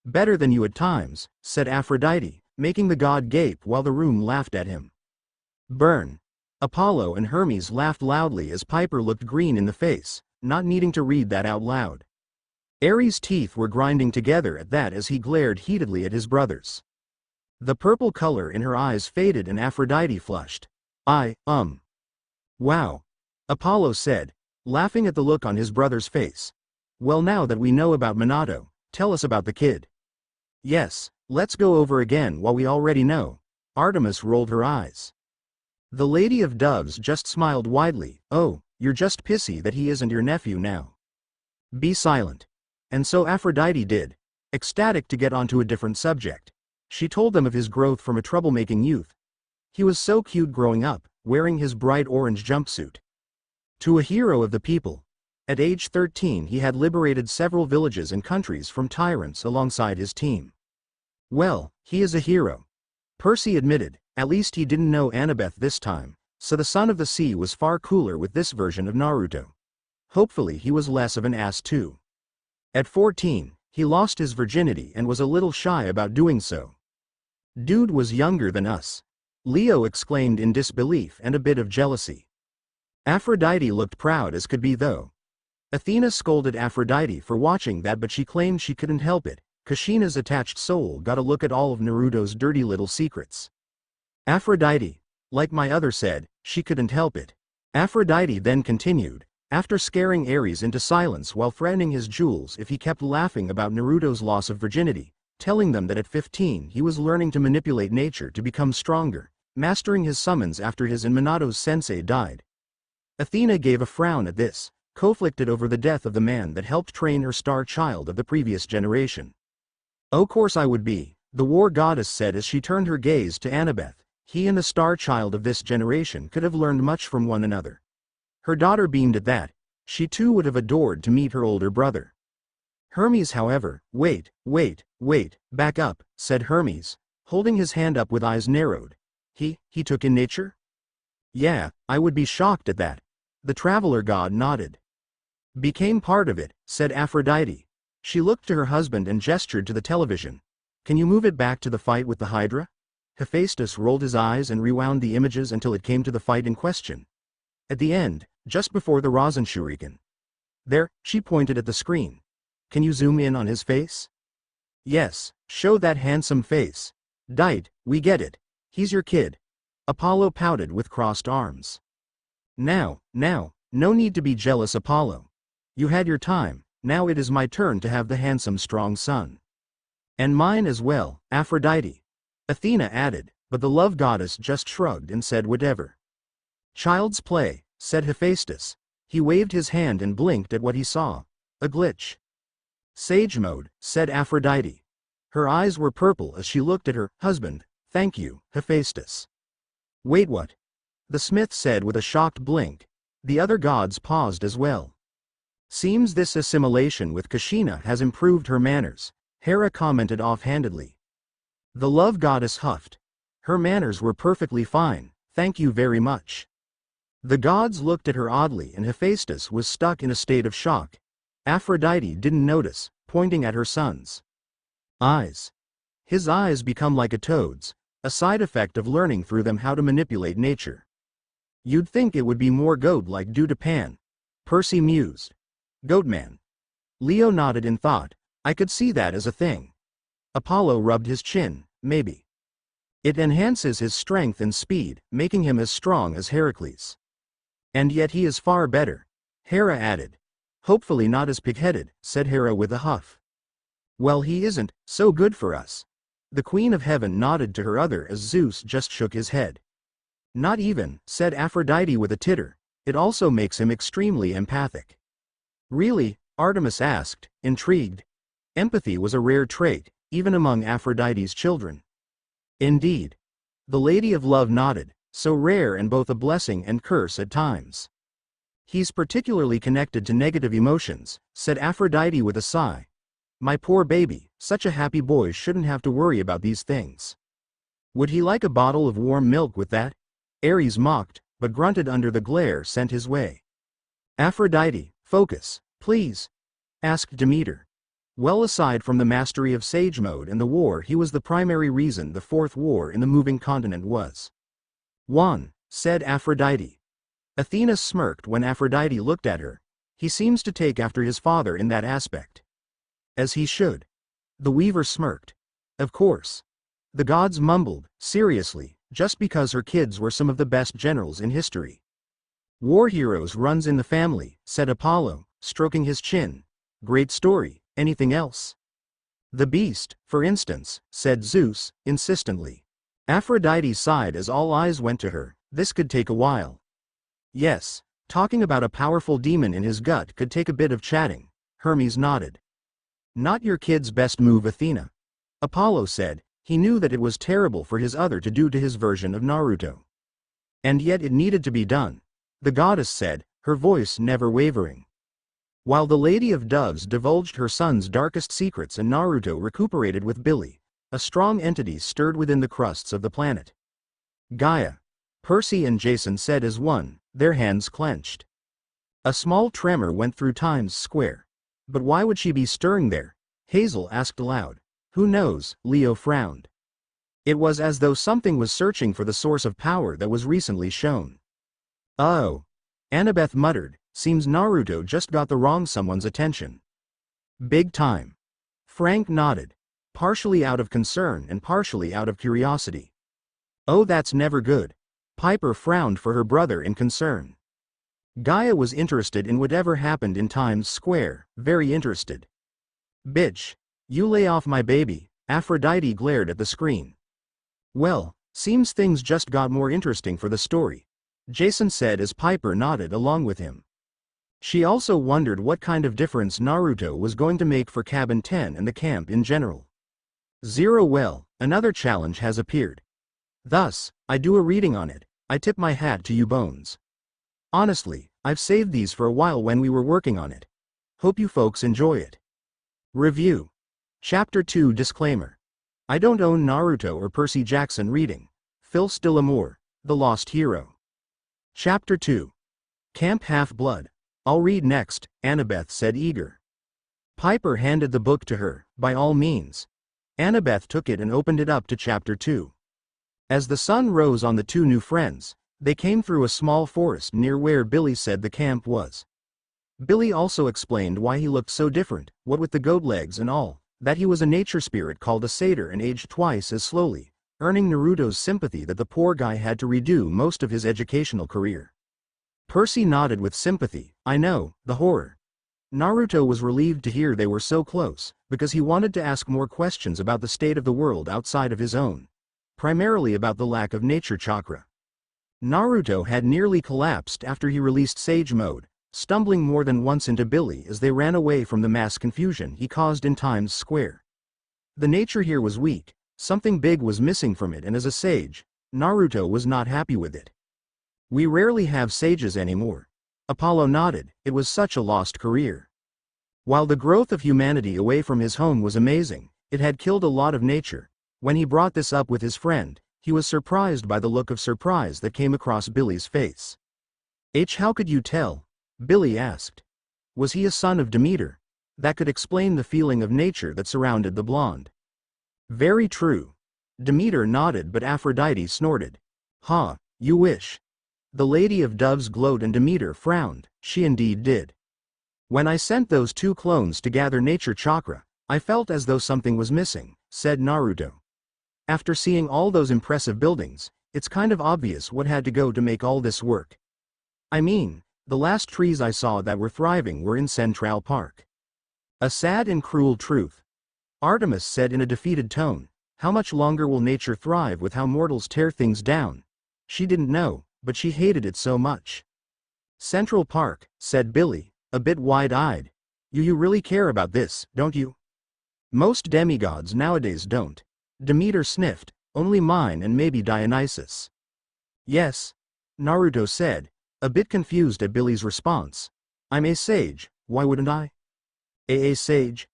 Speaker 1: Better than you at times, said Aphrodite, making the god gape while the room laughed at him. Burn. Apollo and Hermes laughed loudly as Piper looked green in the face, not needing to read that out loud. Ares' teeth were grinding together at that as he glared heatedly at his brothers. The purple color in her eyes faded and Aphrodite flushed. Wow. Apollo said, laughing at the look on his brother's face. Well, now that we know about Minato, tell us about the kid. Yes, let's go over again what we already know. Artemis rolled her eyes. The Lady of Doves just smiled widely. Oh, you're just pissy that he isn't your nephew now. Be silent. And so Aphrodite did, ecstatic to get onto a different subject. She told them of his growth from a troublemaking youth. He was so cute growing up, wearing his bright orange jumpsuit. To a hero of the people. At age 13 he had liberated several villages and countries from tyrants alongside his team. Well, he is a hero. Percy admitted, at least he didn't know Annabeth this time, so the Son of the Sea was far cooler with this version of Naruto. Hopefully he was less of an ass too. At 14, he lost his virginity and was a little shy about doing so. Dude was younger than us. Leo exclaimed in disbelief and a bit of jealousy. Aphrodite looked proud as could be though. Athena scolded Aphrodite for watching that, but she claimed she couldn't help it. Kushina's attached soul got a look at all of Naruto's dirty little secrets. Aphrodite, like my other said, she couldn't help it. Aphrodite then continued, after scaring Ares into silence while threatening his jewels if he kept laughing about Naruto's loss of virginity, telling them that at 15 he was learning to manipulate nature to become stronger, mastering his summons after his and Minato's sensei died. Athena gave a frown at this, conflicted over the death of the man that helped train her star child of the previous generation. "O' course I would be," the war goddess said as she turned her gaze to Annabeth. He and the star child of this generation could have learned much from one another. Her daughter beamed at that. She too would have adored to meet her older brother. Hermes, however, wait, back up, said Hermes, holding his hand up with eyes narrowed. He took in nature? Yeah, I would be shocked at that. The traveler god nodded. Became part of it, said Aphrodite. She looked to her husband and gestured to the television. Can you move it back to the fight with the Hydra? Hephaestus rolled his eyes and rewound the images until it came to the fight in question. At the end, just before the Rasen Shuriken. There, she pointed at the screen. Can you zoom in on his face? Yes, show that handsome face. Dite, we get it. He's your kid. Apollo pouted with crossed arms. Now, no need to be jealous, Apollo. You had your time, Now it is my turn to have the handsome strong son. And mine as well, Aphrodite. Athena added, but the love goddess just shrugged and said whatever. Child's play, said Hephaestus. He waved his hand and blinked at what he saw. A glitch. Sage mode, said Aphrodite. Her eyes were purple as she looked at her husband. Thank you, Hephaestus. Wait, what? The smith said with a shocked blink. The other gods paused as well. Seems this assimilation with Kashina has improved her manners, Hera commented offhandedly. The love goddess huffed. Her manners were perfectly fine, thank you very much. The gods looked at her oddly and Hephaestus was stuck in a state of shock. Aphrodite didn't notice, pointing at her son's eyes. His eyes become like a toad's, a side effect of learning through them how to manipulate nature. You'd think it would be more goat-like due to Pan. Percy mused. Goatman. Leo nodded in thought. I could see that as a thing. Apollo rubbed his chin, maybe. It enhances his strength and speed, making him as strong as Heracles. And yet he is far better, Hera added. Hopefully not as pig-headed, said Hera with a huff. Well, he isn't so good for us. The Queen of Heaven nodded to her other as Zeus just shook his head. Not even, said Aphrodite with a titter. It also makes him extremely empathic. Really? Artemis asked, intrigued. Empathy was a rare trait, even among Aphrodite's children. Indeed. The Lady of Love nodded, so rare and both a blessing and curse at times. He's particularly connected to negative emotions, said Aphrodite with a sigh. My poor baby, such a happy boy shouldn't have to worry about these things. Would he like a bottle of warm milk with that? Ares mocked, but grunted under the glare sent his way. Aphrodite, focus, please, asked Demeter. Well, aside from the mastery of sage mode and the war, he was the primary reason the fourth war in the moving continent was won, said Aphrodite. Athena smirked when Aphrodite looked at her. He seems to take after his father in that aspect. As he should. The weaver smirked. Of course. The gods mumbled, seriously, just because her kids were some of the best generals in history. War heroes runs in the family, said Apollo, stroking his chin. Great story, anything else? The beast, for instance, said Zeus, insistently. Aphrodite sighed as all eyes went to her. This could take a while. Yes, talking about a powerful demon in his gut could take a bit of chatting. Hermes nodded. Not your kid's best move, Athena. Apollo said. He knew that it was terrible for his other to do to his version of Naruto. And yet it needed to be done. The goddess said, her voice never wavering. While the Lady of Doves divulged her son's darkest secrets and Naruto recuperated with Billy, a strong entity stirred within the crusts of the planet. Gaia. Percy and Jason said as one, their hands clenched. A small tremor went through Times Square. But why would she be stirring there? Hazel asked aloud. Who knows? Leo frowned. It was as though something was searching for the source of power that was recently shown. Oh. Annabeth muttered, seems Naruto just got the wrong someone's attention. Big time. Frank nodded. Partially out of concern and partially out of curiosity. Oh, that's never good. Piper frowned for her brother in concern. Gaia was interested in whatever happened in Times Square, very interested. Bitch. You lay off my baby, Aphrodite glared at the screen. Well, seems things just got more interesting for the story, Jason said as Piper nodded along with him. She also wondered what kind of difference Naruto was going to make for Cabin 10 and the camp in general. Zero. Well, another challenge has appeared. Thus, I do a reading on it. I tip my hat to you Bones. Honestly, I've saved these for a while when we were working on it. Hope you folks enjoy it. Review. Chapter 2 Disclaimer. I don't own Naruto or Percy Jackson reading. Phil Stillamour, The Lost Hero. Chapter 2. Camp Half-Blood. I'll read next, Annabeth said eager. Piper handed the book to her, by all means. Annabeth took it and opened it up to Chapter 2. As the sun rose on the two new friends, they came through a small forest near where Billy said the camp was. Billy also explained why he looked so different, what with the goat legs and all. That he was a nature spirit called a satyr and aged twice as slowly, earning Naruto's sympathy that the poor guy had to redo most of his educational career. Percy nodded with sympathy. I know, the horror. Naruto was relieved to hear they were so close, because he wanted to ask more questions about the state of the world outside of his own. Primarily about the lack of nature chakra. Naruto had nearly collapsed after he released Sage Mode, stumbling more than once into Billy as they ran away from the mass confusion he caused in Times Square. The nature here was weak, something big was missing from it, and as a sage, Naruto was not happy with it. We rarely have sages anymore. Apollo nodded, it was such a lost career. While the growth of humanity away from his home was amazing, it had killed a lot of nature. When he brought this up with his friend, he was surprised by the look of surprise that came across Billy's face. How could you tell? Billy asked. Was he a son of Demeter? That could explain the feeling of nature that surrounded the blonde. Very true. Demeter nodded, but Aphrodite snorted. Ha, you wish. The Lady of Doves glowed and Demeter frowned, she indeed did. When I sent those two clones to gather nature chakra, I felt as though something was missing, said Naruto. After seeing all those impressive buildings, it's kind of obvious what had to go to make all this work. I mean, the last trees I saw that were thriving were in Central Park. A sad and cruel truth. Artemis said in a defeated tone, how much longer will nature thrive with how mortals tear things down? She didn't know, but she hated it so much. Central Park, said Billy, a bit wide-eyed. You really care about this, don't you? Most demigods nowadays don't. Demeter sniffed, only mine and maybe Dionysus. Yes, Naruto said, a bit confused at Billy's response. I'm a sage, why wouldn't I? A sage?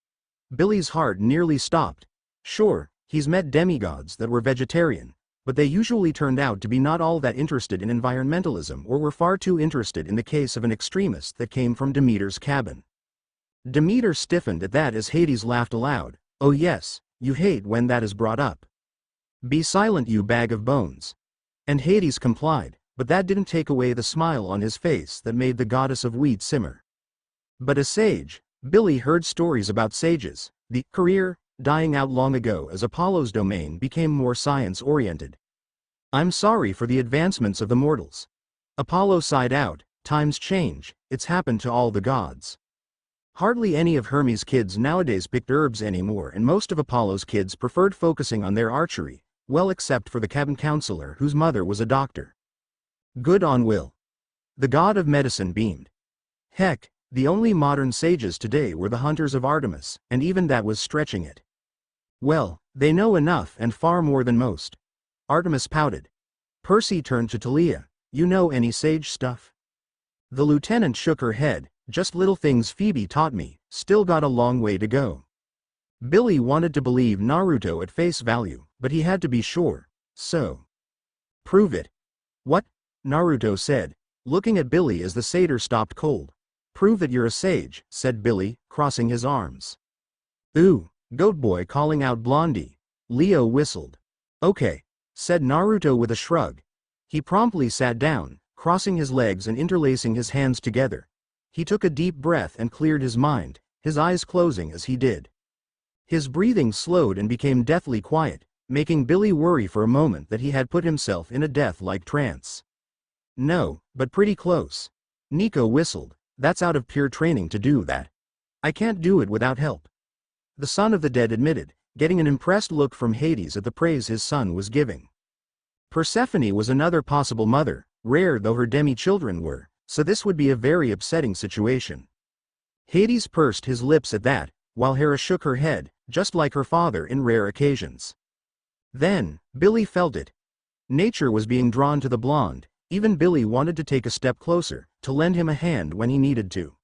Speaker 1: Billy's heart nearly stopped. Sure, he's met demigods that were vegetarian, but they usually turned out to be not all that interested in environmentalism or were far too interested in the case of an extremist that came from Demeter's cabin. Demeter stiffened at that as Hades laughed aloud. Oh yes, you hate when that is brought up. Be silent, you bag of bones. And Hades complied, but that didn't take away the smile on his face that made the goddess of wheat simmer. But a sage, Billy heard stories about sages, the career, dying out long ago as Apollo's domain became more science-oriented. I'm sorry for the advancements of the mortals. Apollo sighed out, times change, it's happened to all the gods. Hardly any of Hermes' kids nowadays picked herbs anymore, and most of Apollo's kids preferred focusing on their archery, well except for the cabin counselor whose mother was a doctor. Good on Will. The god of medicine beamed. Heck, the only modern sages today were the hunters of Artemis, and even that was stretching it. Well, they know enough and far more than most. Artemis pouted. Percy turned to Talia. You know any sage stuff? The lieutenant shook her head. Just little things Phoebe taught me, still got a long way to go. Billy wanted to believe Naruto at face value, but he had to be sure, so. Prove it. What? Naruto said, looking at Billy as the satyr stopped cold. Prove that you're a sage, said Billy, crossing his arms. Ooh, Goat Boy calling out Blondie. Leo whistled. Okay, said Naruto with a shrug. He promptly sat down, crossing his legs and interlacing his hands together. He took a deep breath and cleared his mind, his eyes closing as he did. His breathing slowed and became deathly quiet, making Billy worry for a moment that he had put himself in a death-like trance. No, but pretty close. Nico whistled. That's out of pure training to do that. I can't do it without help. The son of the dead admitted, getting an impressed look from Hades at the praise his son was giving. Persephone was another possible mother, rare though her demi-children were, so this would be a very upsetting situation. Hades pursed his lips at that, while Hera shook her head, just like her father in rare occasions. Then, Billy felt it. Nature was being drawn to the blonde, even Billy wanted to take a step closer, to lend him a hand when he needed to.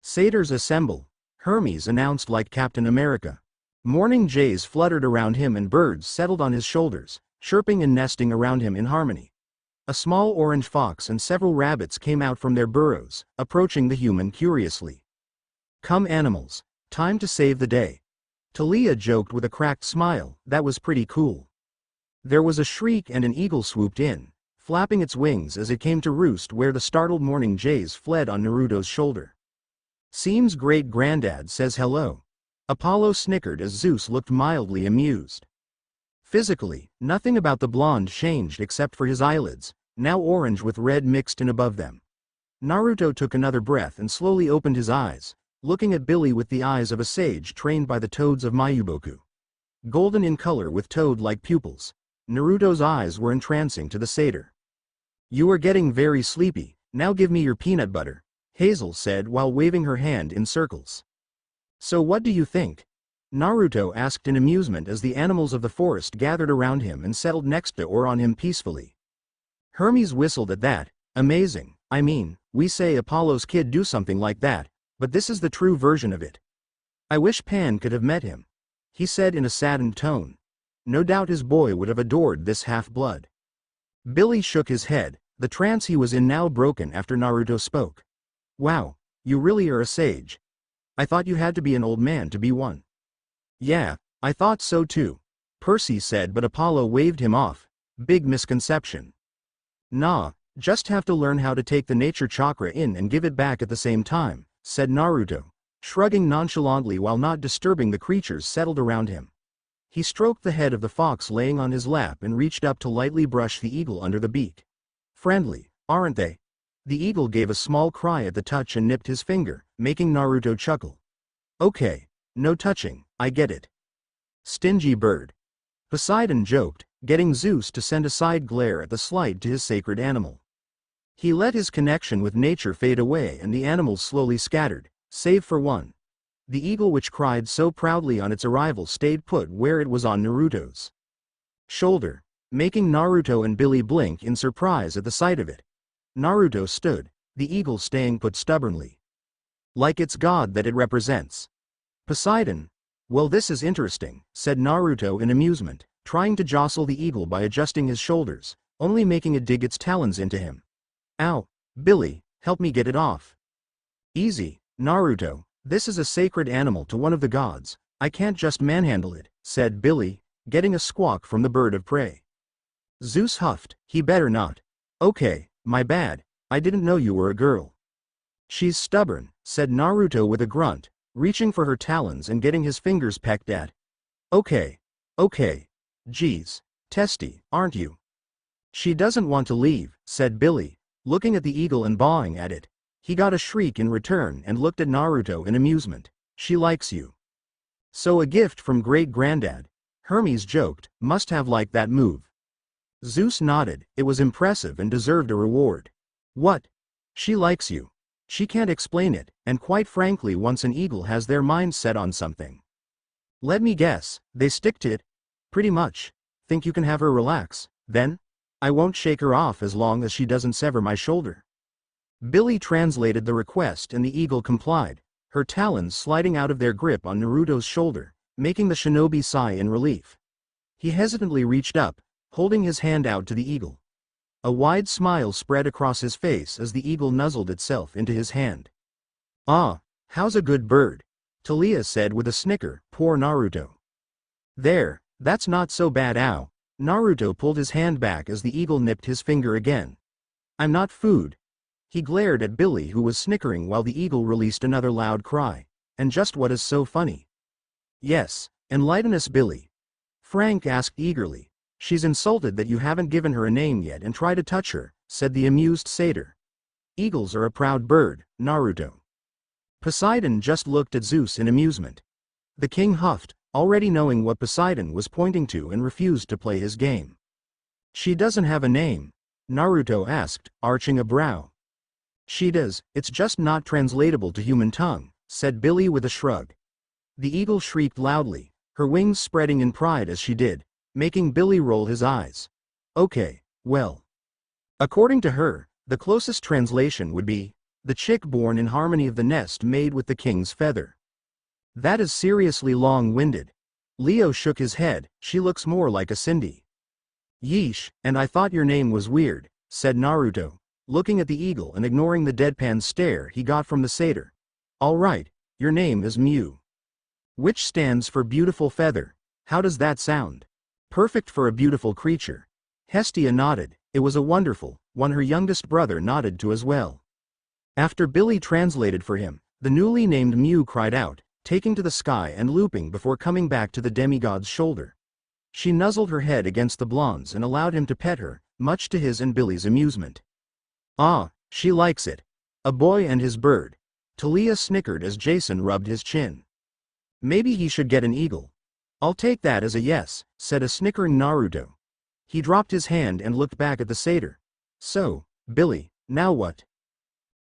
Speaker 1: Satyrs assemble, Hermes announced like Captain America. Morning jays fluttered around him and birds settled on his shoulders, chirping and nesting around him in harmony. A small orange fox and several rabbits came out from their burrows, approaching the human curiously. Come animals, time to save the day. Talia joked with a cracked smile, that was pretty cool. There was a shriek and an eagle swooped in, flapping its wings as it came to roost where the startled morning jays fled on Naruto's shoulder. Seems great-granddad says hello. Apollo snickered as Zeus looked mildly amused. Physically, nothing about the blonde changed except for his eyelids, now orange with red mixed in above them. Naruto took another breath and slowly opened his eyes, looking at Billy with the eyes of a sage trained by the toads of Mayuboku. Golden in color with toad-like pupils, Naruto's eyes were entrancing to the satyr. "You are getting very sleepy, now give me your peanut butter," Hazel said while waving her hand in circles. "So what do you think?" Naruto asked in amusement as the animals of the forest gathered around him and settled next to or on him peacefully. Hermes whistled at that. "Amazing, I mean, we say Apollo's kid do something like that, but this is the true version of it. I wish Pan could have met him," he said in a saddened tone. No doubt his boy would have adored this half-blood. Billy shook his head, the trance he was in now broken after Naruto spoke. "Wow, you really are a sage. I thought you had to be an old man to be one." "Yeah, I thought so too," Percy said, but Apollo waved him off. "Big misconception. Nah, just have to learn how to take the nature chakra in and give it back at the same time," said Naruto, shrugging nonchalantly while not disturbing the creatures settled around him. He stroked the head of the fox laying on his lap and reached up to lightly brush the eagle under the beak. "Friendly, aren't they?" The eagle gave a small cry at the touch and nipped his finger, making Naruto chuckle. "Okay, no touching, I get it. Stingy bird." Poseidon joked, getting Zeus to send a side glare at the slight to his sacred animal. He let his connection with nature fade away and the animals slowly scattered, save for one. The eagle which cried so proudly on its arrival stayed put where it was on Naruto's shoulder, making Naruto and Billy blink in surprise at the sight of it. Naruto stood, the eagle staying put stubbornly. "Like it's God that it represents." Poseidon, "Well, this is interesting," said Naruto in amusement, trying to jostle the eagle by adjusting his shoulders, only making it dig its talons into him. "Ow, Billy, help me get it off." "Easy, Naruto, this is a sacred animal to one of the gods, I can't just manhandle it," said Billy, getting a squawk from the bird of prey. Zeus huffed, "He better not." "Okay, my bad, I didn't know you were a girl." "She's stubborn," said Naruto with a grunt, reaching for her talons and getting his fingers pecked at. Okay, geez, testy, aren't you?" "She doesn't want to leave," said Billy, looking at the eagle and bawing at it. He got a shriek in return and looked at Naruto in amusement. "She likes you." "So a gift from great-granddad," Hermes joked, "must have liked that move." Zeus nodded, it was impressive and deserved a reward. "What? She likes you. She can't explain it, and quite frankly once an eagle has their mind set on something. Let me guess, they stick to it? Pretty much. Think you can have her relax, then? I won't shake her off as long as she doesn't sever my shoulder." Billy translated the request and the eagle complied, her talons sliding out of their grip on Naruto's shoulder, making the shinobi sigh in relief. He hesitantly reached up, holding his hand out to the eagle. A wide smile spread across his face as the eagle nuzzled itself into his hand. "Ah, how's a good bird?" Talia said with a snicker. "Poor Naruto." "There, that's not so bad, ow." Naruto pulled his hand back as the eagle nipped his finger again. "I'm not food." He glared at Billy who was snickering while the eagle released another loud cry. "And just what is so funny?" "Yes, enlighten us, Billy." Frank asked eagerly. "She's insulted that you haven't given her a name yet and try to touch her," said the amused satyr. "Eagles are a proud bird, Naruto." Poseidon just looked at Zeus in amusement. The king huffed, already knowing what Poseidon was pointing to, and refused to play his game. "She doesn't have a name?" Naruto asked, arching a brow. "She does, it's just not translatable to human tongue," said Billy with a shrug. The eagle shrieked loudly, her wings spreading in pride as she did, making Billy roll his eyes. "Okay, well. According to her, the closest translation would be, the chick born in harmony of the nest made with the king's feather." "That is seriously long-winded." Leo shook his head, "She looks more like a Cindy." "Yeesh, and I thought your name was weird," said Naruto, looking at the eagle and ignoring the deadpan stare he got from the satyr. "All right, your name is Mew. Which stands for beautiful feather. How does that sound?" "Perfect for a beautiful creature." Hestia nodded, it was a wonderful one her youngest brother nodded to as well. After Billy translated for him, the newly named Mew cried out, taking to the sky and looping before coming back to the demigod's shoulder. She nuzzled her head against the blonde's and allowed him to pet her, much to his and Billy's amusement. "Ah, she likes it. A boy and his bird." Talia snickered as Jason rubbed his chin. Maybe he should get an eagle. I'll take that as a yes, said a snickering Naruto. He dropped his hand and looked back at the satyr. So, Billy, now what?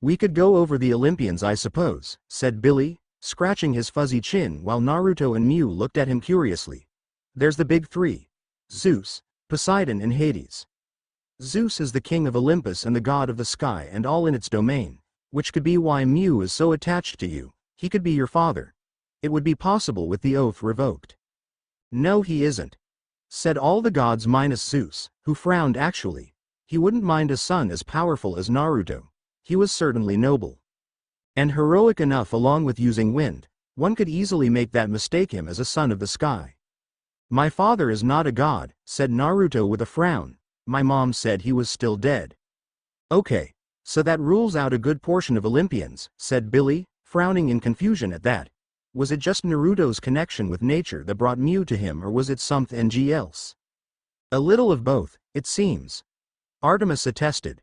Speaker 1: We could go over the Olympians, I suppose, said Billy, scratching his fuzzy chin while Naruto and Mew looked at him curiously. There's the big three. Zeus, Poseidon and Hades. Zeus is the king of Olympus and the god of the sky and all in its domain, which could be why Mew is so attached to you. He could be your father. It would be possible with the oath revoked. No, he isn't, said all the gods minus Zeus, who frowned actually. He wouldn't mind a son as powerful as Naruto. He was certainly noble and heroic enough. Along with using wind, one could easily make that mistake him as a son of the sky. My father is not a god, said Naruto with a frown. My mom said he was still dead. Okay, so that rules out a good portion of Olympians, said Billy, frowning in confusion at that. Was it just Naruto's connection with nature that brought Mew to him, or was it something else? A little of both, it seems, Artemis attested.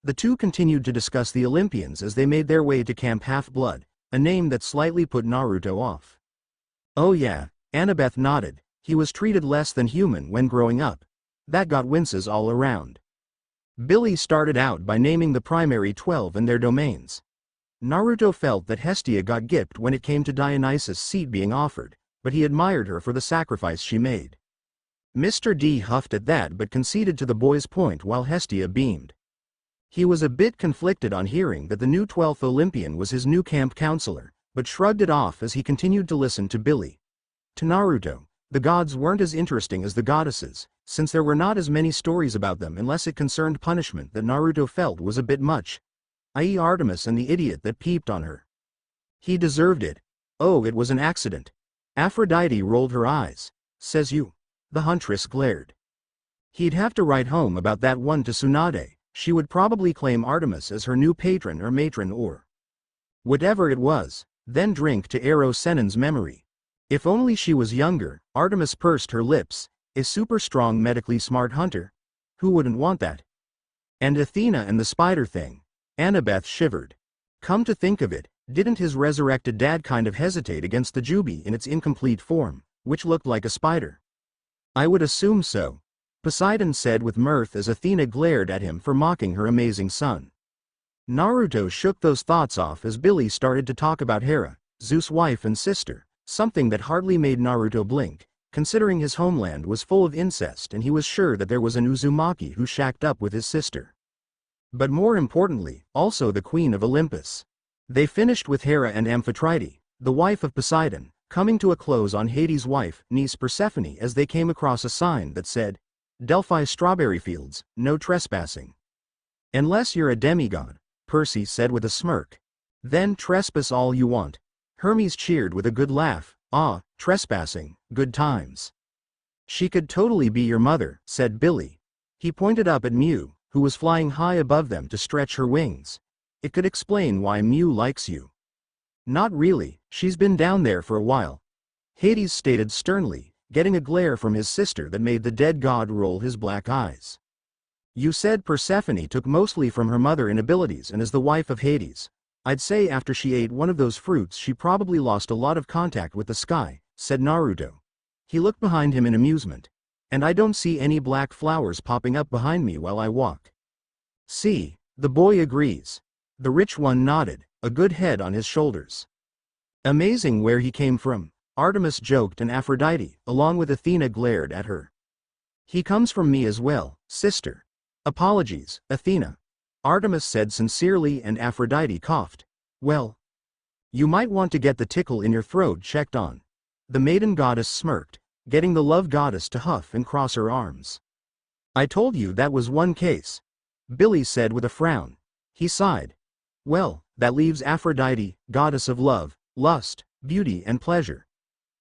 Speaker 1: The two continued to discuss the Olympians as they made their way to Camp Half-Blood, a name that slightly put Naruto off. Oh yeah, Annabeth nodded. He was treated less than human when growing up. That got winces all around. Billy started out by naming the primary 12 and their domains. Naruto felt that Hestia got gypped when it came to Dionysus' seat being offered, but he admired her for the sacrifice she made. Mr. D huffed at that but conceded to the boy's point while Hestia beamed. He was a bit conflicted on hearing that the new 12th Olympian was his new camp counselor, but shrugged it off as he continued to listen to Billy. To Naruto, the gods weren't as interesting as the goddesses, since there were not as many stories about them unless it concerned punishment that Naruto felt was a bit much, i.e. Artemis and the idiot that peeped on her. He deserved it. Oh, it was an accident. Aphrodite rolled her eyes. Says you. The huntress glared. He'd have to write home about that one to Tsunade. She would probably claim Artemis as her new patron or matron or whatever it was, then drink to Ero Sennin's memory. If only she was younger. Artemis pursed her lips. A super strong medically smart hunter? Who wouldn't want that? And Athena and the spider thing. Annabeth shivered. Come to think of it, didn't his resurrected dad kind of hesitate against the Jubi in its incomplete form, which looked like a spider? I would assume so, Poseidon said with mirth as Athena glared at him for mocking her amazing son. Naruto shook those thoughts off as Billy started to talk about Hera, Zeus' wife and sister, something that hardly made Naruto blink, considering his homeland was full of incest and he was sure that there was an Uzumaki who shacked up with his sister. But more importantly, also the queen of Olympus. They finished with Hera and Amphitrite, the wife of Poseidon, coming to a close on Hades' wife, niece Persephone, as they came across a sign that said, Delphi Strawberry Fields, no trespassing. Unless you're a demigod, Percy said with a smirk. Then trespass all you want. Hermes cheered with a good laugh. Ah, trespassing, good times. She could totally be your mother, said Billy. He pointed up at Mew, who was flying high above them to stretch her wings. It could explain why Mew likes you. Not really, she's been down there for a while, Hades stated sternly, getting a glare from his sister that made the dead god roll his black eyes. You said Persephone took mostly from her mother in abilities and is the wife of Hades. I'd say after she ate one of those fruits she probably lost a lot of contact with the sky, said Naruto. He looked behind him in amusement. And I don't see any black flowers popping up behind me while I walk. See, the boy agrees. The rich one nodded, a good head on his shoulders. Amazing where he came from, Artemis joked, and Aphrodite, along with Athena, glared at her. He comes from me as well, sister. Apologies, Athena, Artemis said sincerely, and Aphrodite coughed. Well, you might want to get the tickle in your throat checked on. The maiden goddess smirked, getting the love goddess to huff and cross her arms. I told you that was one case, Billy said with a frown. He sighed. Well, that leaves Aphrodite, goddess of love, lust, beauty and pleasure.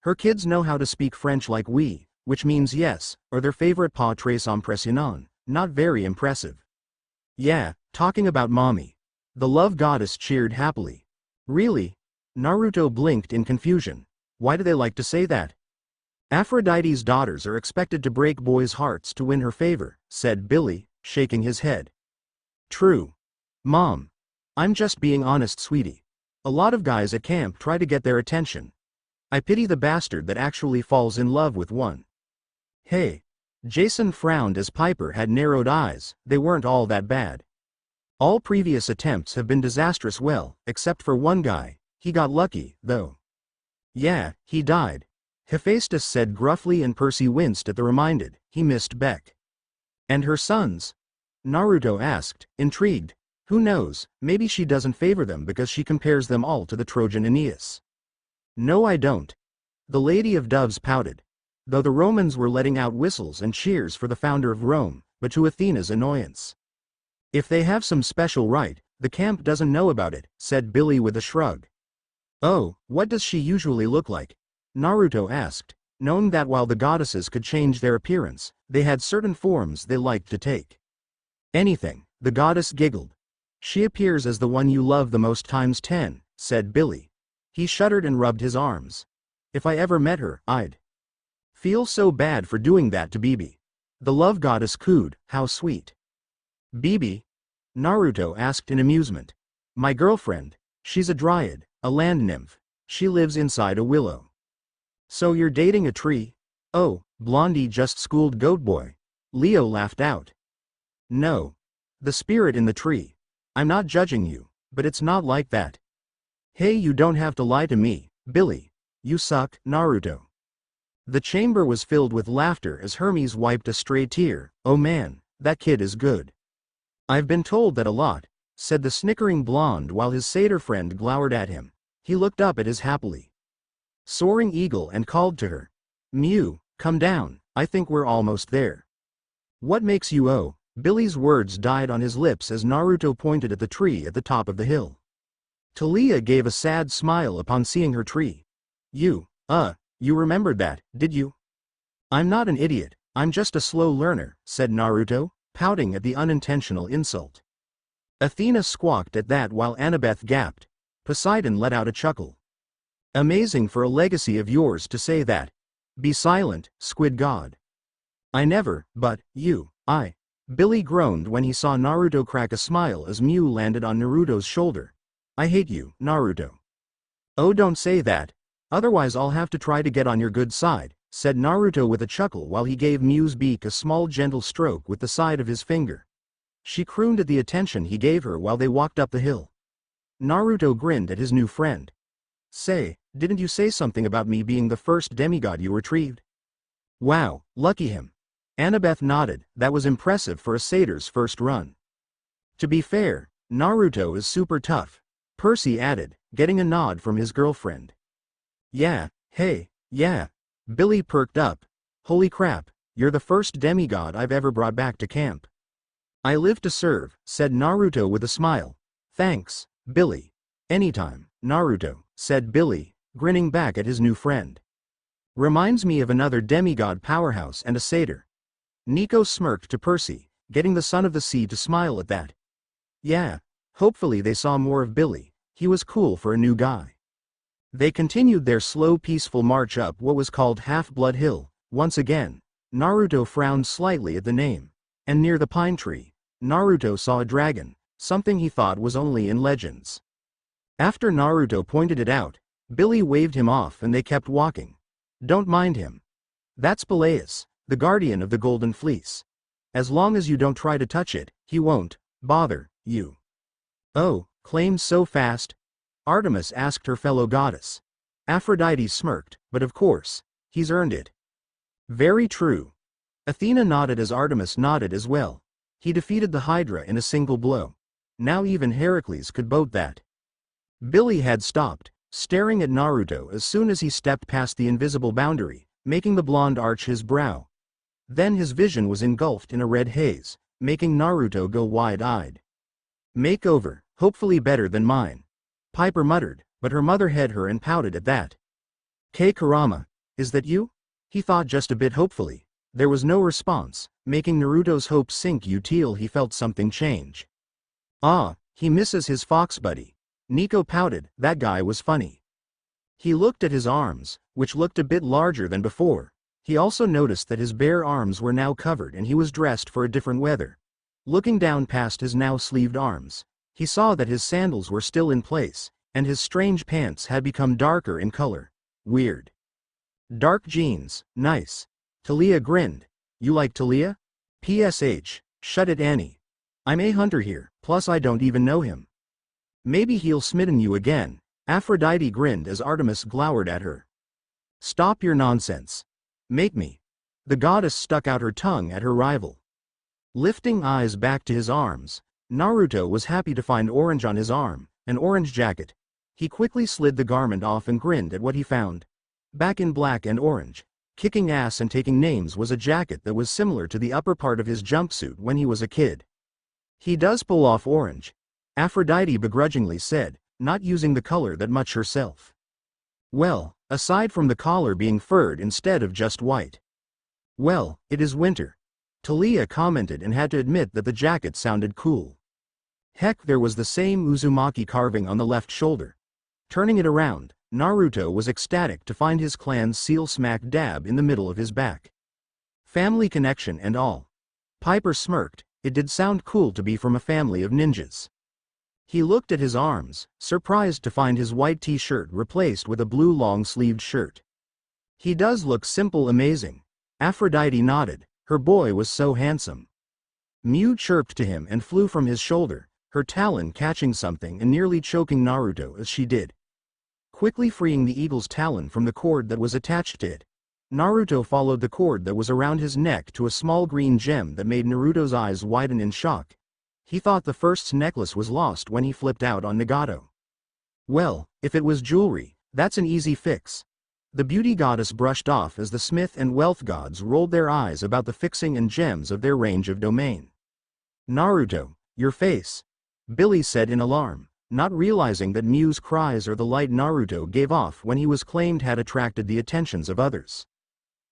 Speaker 1: Her kids know how to speak French like we, which means yes, or their favorite pas très impressionnant, not very impressive. Yeah, talking about mommy. The love goddess cheered happily. Really? Naruto blinked in confusion. Why do they like to say that? Aphrodite's daughters are expected to break boys' hearts to win her favor, said Billy, shaking his head. True. Mom. I'm just being honest, sweetie. A lot of guys at camp try to get their attention. I pity the bastard that actually falls in love with one. Hey. Jason frowned as Piper had narrowed eyes. They weren't all that bad. All previous attempts have been disastrous, well, except for one guy. He got lucky, though. Yeah, he died. Hephaestus said gruffly, and Percy winced at the reminded. He missed Beck. And her sons? Naruto asked, intrigued. Who knows, maybe she doesn't favor them because she compares them all to the Trojan Aeneas. No, I don't. The Lady of Doves pouted. Though the Romans were letting out whistles and cheers for the founder of Rome, but to Athena's annoyance. If they have some special right, the camp doesn't know about it, said Billy with a shrug. Oh, what does she usually look like? Naruto asked, knowing that while the goddesses could change their appearance, they had certain forms they liked to take. Anything, the goddess giggled. She appears as the one you love the most times 10, said Billy. He shuddered and rubbed his arms. If I ever met her, I'd feel so bad for doing that to Bibi. The love goddess cooed, how sweet. Bibi? Naruto asked in amusement. My girlfriend. She's a dryad, a land nymph. She lives inside a willow. So you're dating a tree? Oh, Blondie just schooled Goatboy. Leo laughed out. No. The spirit in the tree. I'm not judging you, but it's not like that. Hey, you don't have to lie to me, Billy. You suck, Naruto. The chamber was filled with laughter as Hermes wiped a stray tear. Oh man, that kid is good. I've been told that a lot, said the snickering blonde while his satyr friend glowered at him. He looked up at his happily soaring eagle and called to her. Mew, come down, I think we're almost there. What makes you oh? Billy's words died on his lips as Naruto pointed at the tree at the top of the hill. Talia gave a sad smile upon seeing her tree. You remembered that, did you? I'm not an idiot, I'm just a slow learner, said Naruto, pouting at the unintentional insult. Athena squawked at that while Annabeth gasped. Poseidon let out a chuckle. Amazing for a legacy of yours to say that. Be silent, squid god. I never, but, I. Billy groaned when he saw Naruto crack a smile as Mew landed on Naruto's shoulder. I hate you, Naruto. Oh, don't say that. Otherwise I'll have to try to get on your good side, said Naruto with a chuckle while he gave Mew's beak a small gentle stroke with the side of his finger. She crooned at the attention he gave her while they walked up the hill. Naruto grinned at his new friend. Say, didn't you say something about me being the first demigod you retrieved? Wow, lucky him. Annabeth nodded. That was impressive for a satyr's first run. To be fair, Naruto is super tough, Percy added, getting a nod from his girlfriend. Yeah, hey, yeah. Billy perked up. Holy crap, you're the first demigod I've ever brought back to camp. I live to serve, said Naruto with a smile. Thanks, Billy. Anytime, Naruto, said Billy, grinning back at his new friend. Reminds me of another demigod powerhouse and a satyr. Nico smirked to Percy, getting the son of the sea to smile at that. Yeah, hopefully they saw more of Billy. He was cool for a new guy. They continued their slow peaceful march up what was called Half-Blood Hill. Once again, Naruto frowned slightly at the name. And near the pine tree, Naruto saw a dragon, something he thought was only in legends. After Naruto pointed it out, Billy waved him off and they kept walking. Don't mind him. That's Peleus, the guardian of the Golden Fleece. As long as you don't try to touch it, he won't bother you. Oh, claimed so fast? Artemis asked her fellow goddess. Aphrodite smirked, but of course, he's earned it. Very true. Athena nodded as Artemis nodded as well. He defeated the Hydra in a single blow. Now even Heracles could boast that. Billy had stopped, staring at Naruto as soon as he stepped past the invisible boundary, making the blonde arch his brow. Then his vision was engulfed in a red haze, making Naruto go wide-eyed. Makeover, hopefully better than mine. Piper muttered, but her mother hid her and pouted at that. Kei Kurama, is that you? He thought just a bit hopefully. There was no response, making Naruto's hopes sink until he felt something change. Ah, he misses his fox buddy. Nico pouted, that guy was funny. He looked at his arms, which looked a bit larger than before. He also noticed that his bare arms were now covered and he was dressed for a different weather. Looking down past his now sleeved arms, he saw that his sandals were still in place. and his strange pants had become darker in color. Weird. Dark jeans, nice. Talia grinned. You like Talia? PSH, shut it Annie. I'm a hunter here, plus I don't even know him. Maybe he'll smitten you again. Aphrodite grinned as Artemis glowered at her. Stop your nonsense. Make me. The goddess stuck out her tongue at her rival. Lifting eyes back to his arms, Naruto was happy to find orange on his arm, an orange jacket. He quickly slid the garment off and grinned at what he found. Back in black and orange, kicking ass and taking names was a jacket that was similar to the upper part of his jumpsuit when he was a kid. He does pull off orange, Aphrodite begrudgingly said, not using the color that much herself. Well, aside from the collar being furred instead of just white. Well, it is winter. Talia commented and had to admit that the jacket sounded cool. Heck, there was the same Uzumaki carving on the left shoulder. Turning it around, Naruto was ecstatic to find his clan's seal smack dab in the middle of his back. Family connection and all. Piper smirked, it did sound cool to be from a family of ninjas. He looked at his arms, surprised to find his white t-shirt replaced with a blue long-sleeved shirt. He does look simple amazing. Aphrodite nodded, her boy was so handsome. Mew chirped to him and flew from his shoulder, her talon catching something and nearly choking Naruto as she did. Quickly freeing the eagle's talon from the cord that was attached to it, Naruto followed the cord that was around his neck to a small green gem that made Naruto's eyes widen in shock. He thought the first's necklace was lost when he flipped out on Nagato. Well, if it was jewelry, that's an easy fix. The beauty goddess brushed off as the smith and wealth gods rolled their eyes about the fixing and gems of their range of domain. Naruto, your face, Billy said in alarm, not realizing that Mew's cries or the light Naruto gave off when he was claimed had attracted the attentions of others.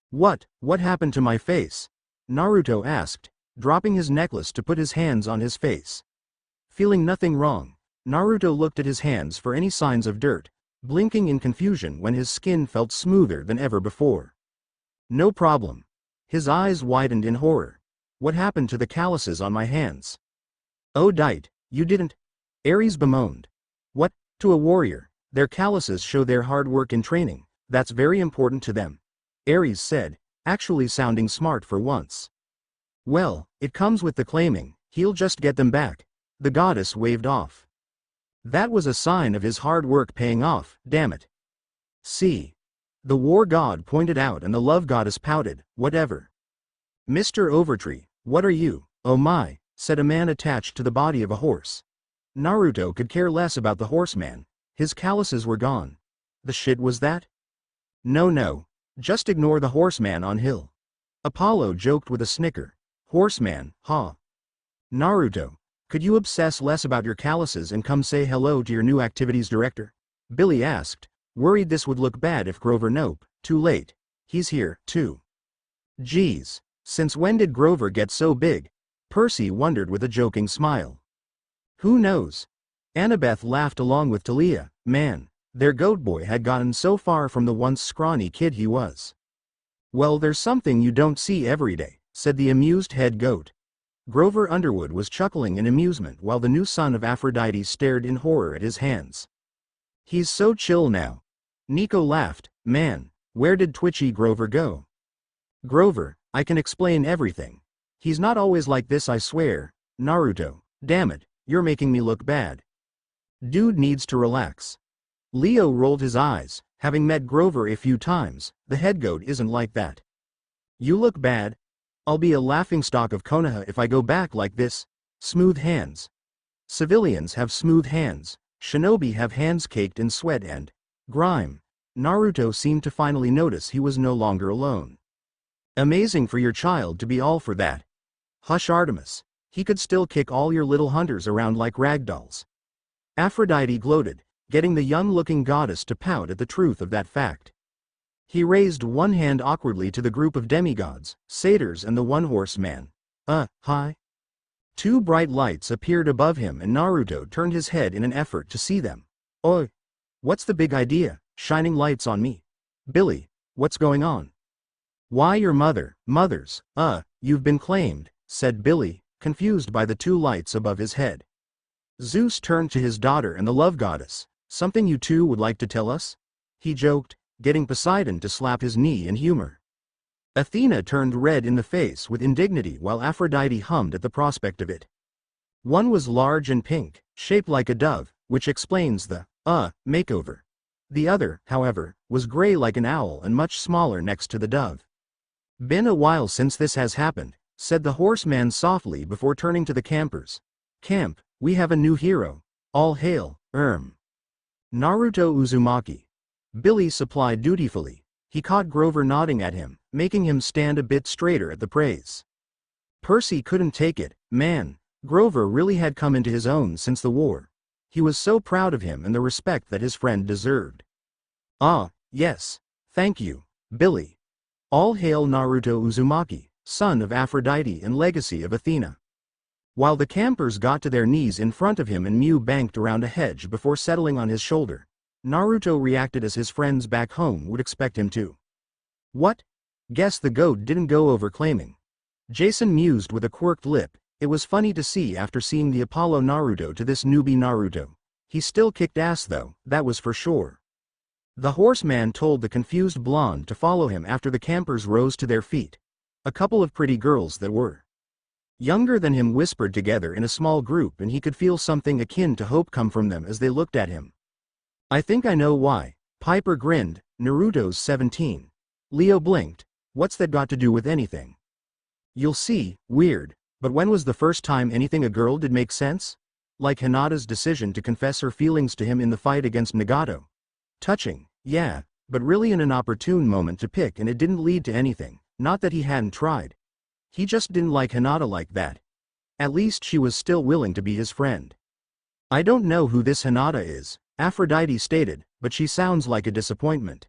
Speaker 1: What happened to my face? Naruto asked, dropping his necklace to put his hands on his face. Feeling nothing wrong, Naruto looked at his hands for any signs of dirt, blinking in confusion when his skin felt smoother than ever before. No problem. His eyes widened in horror. What happened to the calluses on my hands? Oh Dite, you didn't? Ares bemoaned. What, to a warrior, their calluses show their hard work in training, that's very important to them. Ares said, actually sounding smart for once. Well, it comes with the claiming, he'll just get them back. The goddess waved off. That was a sign of his hard work paying off, damn it. See. The war god pointed out and the love goddess pouted, whatever. Mr. Overtree, what are you? Oh my, said a man attached to the body of a horse. Naruto could care less about the horseman, his calluses were gone. The shit was that? No, just ignore the horseman on hill. Apollo joked with a snicker. Horseman, huh? Naruto, could you obsess less about your calluses and come say hello to your new activities director? Billy asked, worried this would look bad if Grover nope, too late. He's here, too. Geez, since when did Grover get so big? Percy wondered with a joking smile. Who knows? Annabeth laughed along with Talia, man, their goat boy had gotten so far from the once scrawny kid he was. Well, there's something you don't see every day, said the amused head goat. Grover Underwood was chuckling in amusement while the new son of Aphrodite stared in horror at his hands. He's so chill now. Nico laughed, man, where did twitchy Grover go? Grover, I can explain everything. He's not always like this, I swear. Naruto, damn it, you're making me look bad. Dude needs to relax. Leo rolled his eyes, having met Grover a few times, the head goat isn't like that. You look bad. I'll be a laughingstock of Konoha if I go back like this. Smooth hands. Civilians have smooth hands, shinobi have hands caked in sweat and grime. Naruto seemed to finally notice he was no longer alone. Amazing for your child to be all for that. Hush Artemis, he could still kick all your little hunters around like ragdolls. Aphrodite gloated, getting the young-looking goddess to pout at the truth of that fact. He raised one hand awkwardly to the group of demigods, satyrs and the one-horse man. Hi? Two bright lights appeared above him and Naruto turned his head in an effort to see them. Oi! What's the big idea, shining lights on me? Billy, what's going on? Why your mothers, you've been claimed, said Billy, confused by the two lights above his head. Zeus turned to his daughter and the love goddess, Something you two would like to tell us? He joked, getting Poseidon to slap his knee in humor. Athena turned red in the face with indignity while Aphrodite hummed at the prospect of it. One was large and pink, shaped like a dove, which explains the makeover. The other, however, was gray like an owl and much smaller next to the dove. Been a while since this has happened, said the horseman softly before turning to the campers. Camp, we have a new hero. All hail, Naruto Uzumaki. Billy supplied dutifully. He caught Grover nodding at him, making him stand a bit straighter at the praise. Percy couldn't take it. Man, Grover really had come into his own since the war. He was so proud of him and the respect that his friend deserved. Ah, yes. Thank you, Billy. All hail Naruto Uzumaki, son of Aphrodite and legacy of Athena. While the campers got to their knees in front of him and Mew banked around a hedge before settling on his shoulder, Naruto reacted as his friends back home would expect him to. What? Guess the goat didn't go over claiming. Jason mused with a quirked lip. It was funny to see after seeing the Apollo Naruto to this newbie Naruto. He still kicked ass though, that was for sure. The horseman told the confused blonde to follow him after the campers rose to their feet. A couple of pretty girls that were younger than him whispered together in a small group and he could feel something akin to hope come from them as they looked at him. I think I know why. Piper grinned. Naruto's 17. Leo blinked. What's that got to do with anything? You'll see, weird. But when was the first time anything a girl did make sense? Like Hinata's decision to confess her feelings to him in the fight against Nagato. Touching, yeah, but really in an opportune moment to pick and it didn't lead to anything, not that he hadn't tried. He just didn't like Hinata like that. At least she was still willing to be his friend. I don't know who this Hinata is, Aphrodite stated, but she sounds like a disappointment.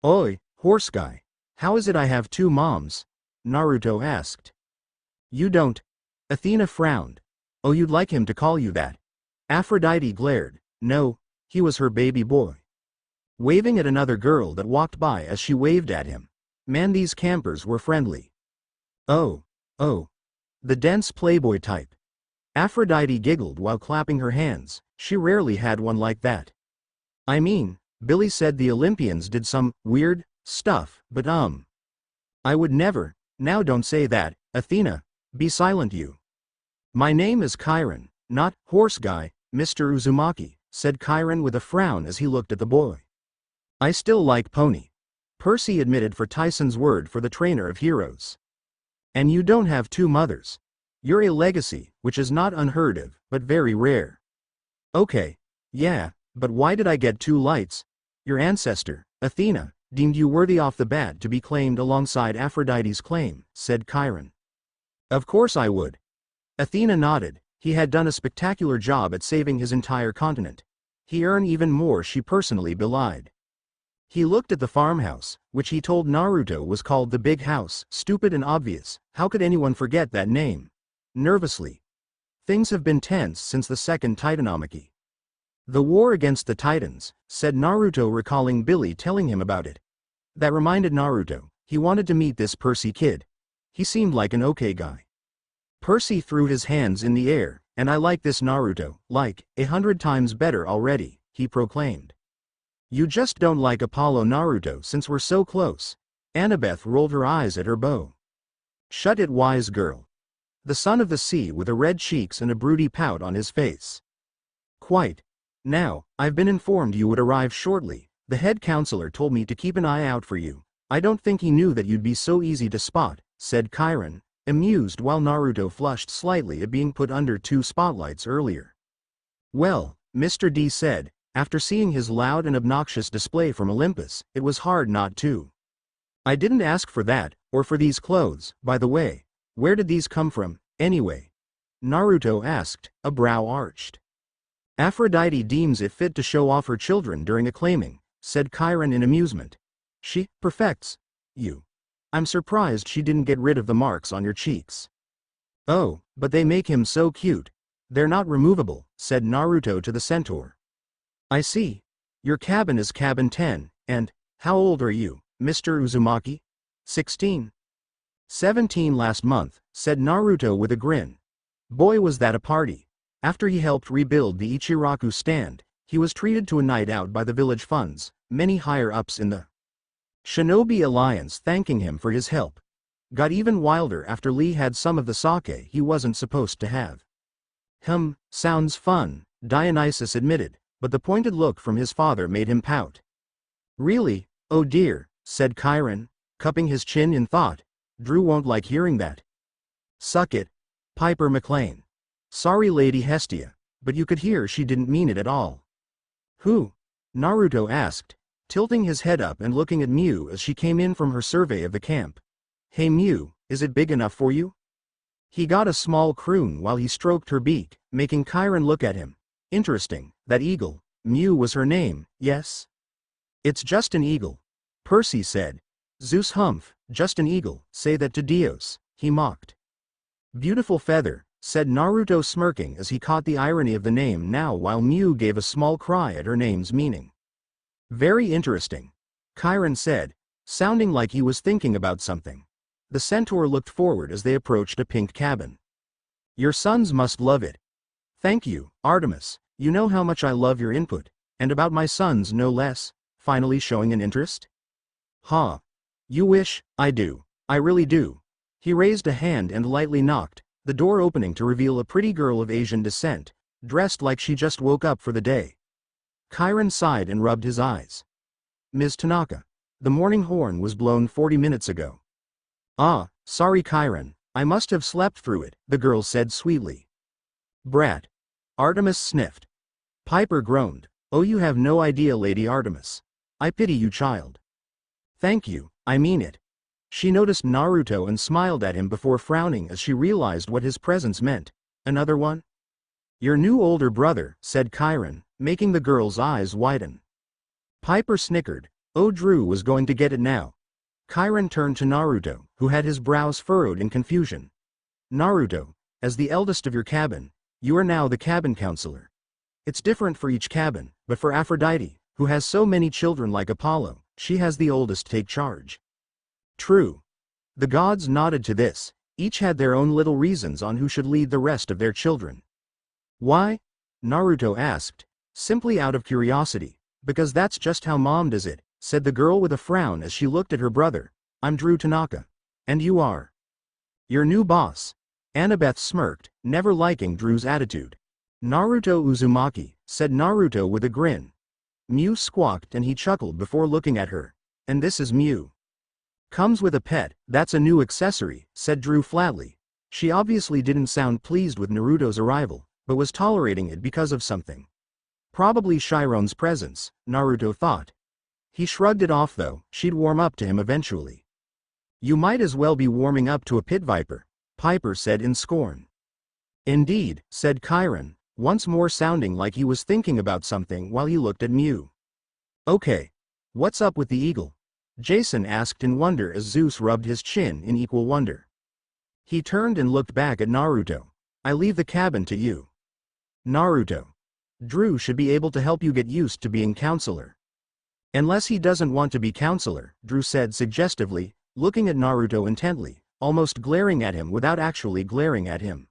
Speaker 1: Oi, horse guy. How is it I have two moms? Naruto asked. You don't. Athena frowned. Oh, you'd like him to call you that. Aphrodite glared. No, he was her baby boy. Waving at another girl that walked by as she waved at him. Man, these campers were friendly. Oh. The dense playboy type. Aphrodite giggled while clapping her hands. She rarely had one like that. I mean, Billy said the Olympians did some weird stuff, but I would never. Now don't say that, Athena. Be silent you. My name is Chiron, not horse guy, Mr. Uzumaki, said Chiron with a frown as he looked at the boy. I still like pony. Percy admitted for Tyson's word for the trainer of heroes. And you don't have two mothers. You're a legacy, which is not unheard of, but very rare. Okay, yeah, but why did I get two lights? Your ancestor, Athena, deemed you worthy off the bat to be claimed alongside Aphrodite's claim, said Chiron. Of course I would. Athena nodded. He had done a spectacular job at saving his entire continent. He earned even more she personally belied. He looked at the farmhouse, which he told Naruto was called the Big House. Stupid and obvious, how could anyone forget that name? Nervously. Things have been tense since the second Titanomachy. The war against the Titans, said Naruto recalling Billy telling him about it. That reminded Naruto, he wanted to meet this Percy kid. He seemed like an okay guy. Percy threw his hands in the air, and I like this Naruto, like, 100 times better already, he proclaimed. You just don't like Apollo Naruto since we're so close. Annabeth rolled her eyes at her bow. Shut it, wise girl. The son of the sea with a red cheeks and a broody pout on his face. Quite. Now, I've been informed you would arrive shortly. The head counselor told me to keep an eye out for you. I don't think he knew that you'd be so easy to spot, said Chiron, amused while Naruto flushed slightly at being put under 2 spotlights earlier. Well, Mr. D said, after seeing his loud and obnoxious display from Olympus, it was hard not to. I didn't ask for that, or for these clothes, by the way. Where did these come from, anyway? Naruto asked, a brow arched. Aphrodite deems it fit to show off her children during a claiming, said Chiron in amusement. She perfects you. I'm surprised she didn't get rid of the marks on your cheeks. Oh, but they make him so cute. They're not removable, said Naruto to the centaur. I see. Your cabin is cabin 10, and, how old are you, Mr. Uzumaki? 16. 17 last month, said Naruto with a grin. Boy was that a party. After he helped rebuild the Ichiraku stand, He was treated to a night out by the village funds, many higher-ups in the Shinobi Alliance thanking him for his help. Got even wilder after Lee had some of the sake he wasn't supposed to have. Sounds fun, Dionysus admitted, but the pointed look from his father made him pout. Really? Oh dear, said Chiron, cupping his chin in thought. Drew won't like hearing that. Suck it, Piper McLean. Sorry Lady Hestia, but you could hear she didn't mean it at all. Who? Naruto asked, tilting his head up and looking at Miu as she came in from her survey of the camp. Hey Miu, is it big enough for you? He got a small croon while he stroked her beak, making Chiron look at him. Interesting, that eagle, Miu was her name, yes? It's just an eagle. Percy said. Zeus humph, just an eagle, say that to Dios, he mocked. Beautiful feather, said Naruto smirking as he caught the irony of the name now while Miu gave a small cry at her name's meaning. Very interesting, Chiron said, sounding like he was thinking about something. The centaur looked forward as they approached a pink cabin. Your sons must love it. Thank you, Artemis, you know how much I love your input, and about my sons no less, finally showing an interest? Ha. You wish, I do. I really do. He raised a hand and lightly knocked, the door opening to reveal a pretty girl of Asian descent, dressed like she just woke up for the day. Chiron sighed and rubbed his eyes. Ms. Tanaka. The morning horn was blown 40 minutes ago. Ah, sorry Chiron, I must have slept through it, the girl said sweetly. Brat. Artemis sniffed. Piper groaned. Oh, you have no idea, Lady Artemis. I pity you, child. Thank you, I mean it. She noticed Naruto and smiled at him before frowning as she realized what his presence meant. Another one? Your new older brother, said Chiron, making the girl's eyes widen. Piper snickered. Oh, Drew was going to get it now. Chiron turned to Naruto, who had his brows furrowed in confusion. Naruto, as the eldest of your cabin, you are now the cabin counselor. It's different for each cabin, but for Aphrodite, who has so many children like Apollo, she has the oldest take charge. True. The gods nodded to this, each had their own little reasons on who should lead the rest of their children. Why? Naruto asked, simply out of curiosity, because that's just how Mom does it, said the girl with a frown as she looked at her brother. I'm Drew Tanaka. And you are? Your new boss. Annabeth smirked, never liking Drew's attitude. Naruto Uzumaki, said Naruto with a grin. Miu squawked and he chuckled before looking at her. And this is Miu. Comes with a pet, that's a new accessory, said Drew flatly. She obviously didn't sound pleased with Naruto's arrival, but was tolerating it because of something. Probably Chiron's presence, Naruto thought. He shrugged it off though, she'd warm up to him eventually. You might as well be warming up to a pit viper, Piper said in scorn. Indeed, said Chiron, once more sounding like he was thinking about something while he looked at Miu. Okay. What's up with the eagle? Jason asked in wonder as Zeus rubbed his chin in equal wonder. He turned and looked back at Naruto. I leave the cabin to you. Naruto. Drew should be able to help you get used to being counselor. Unless he doesn't want to be counselor, Drew said suggestively, looking at Naruto intently, almost glaring at him without actually glaring at him.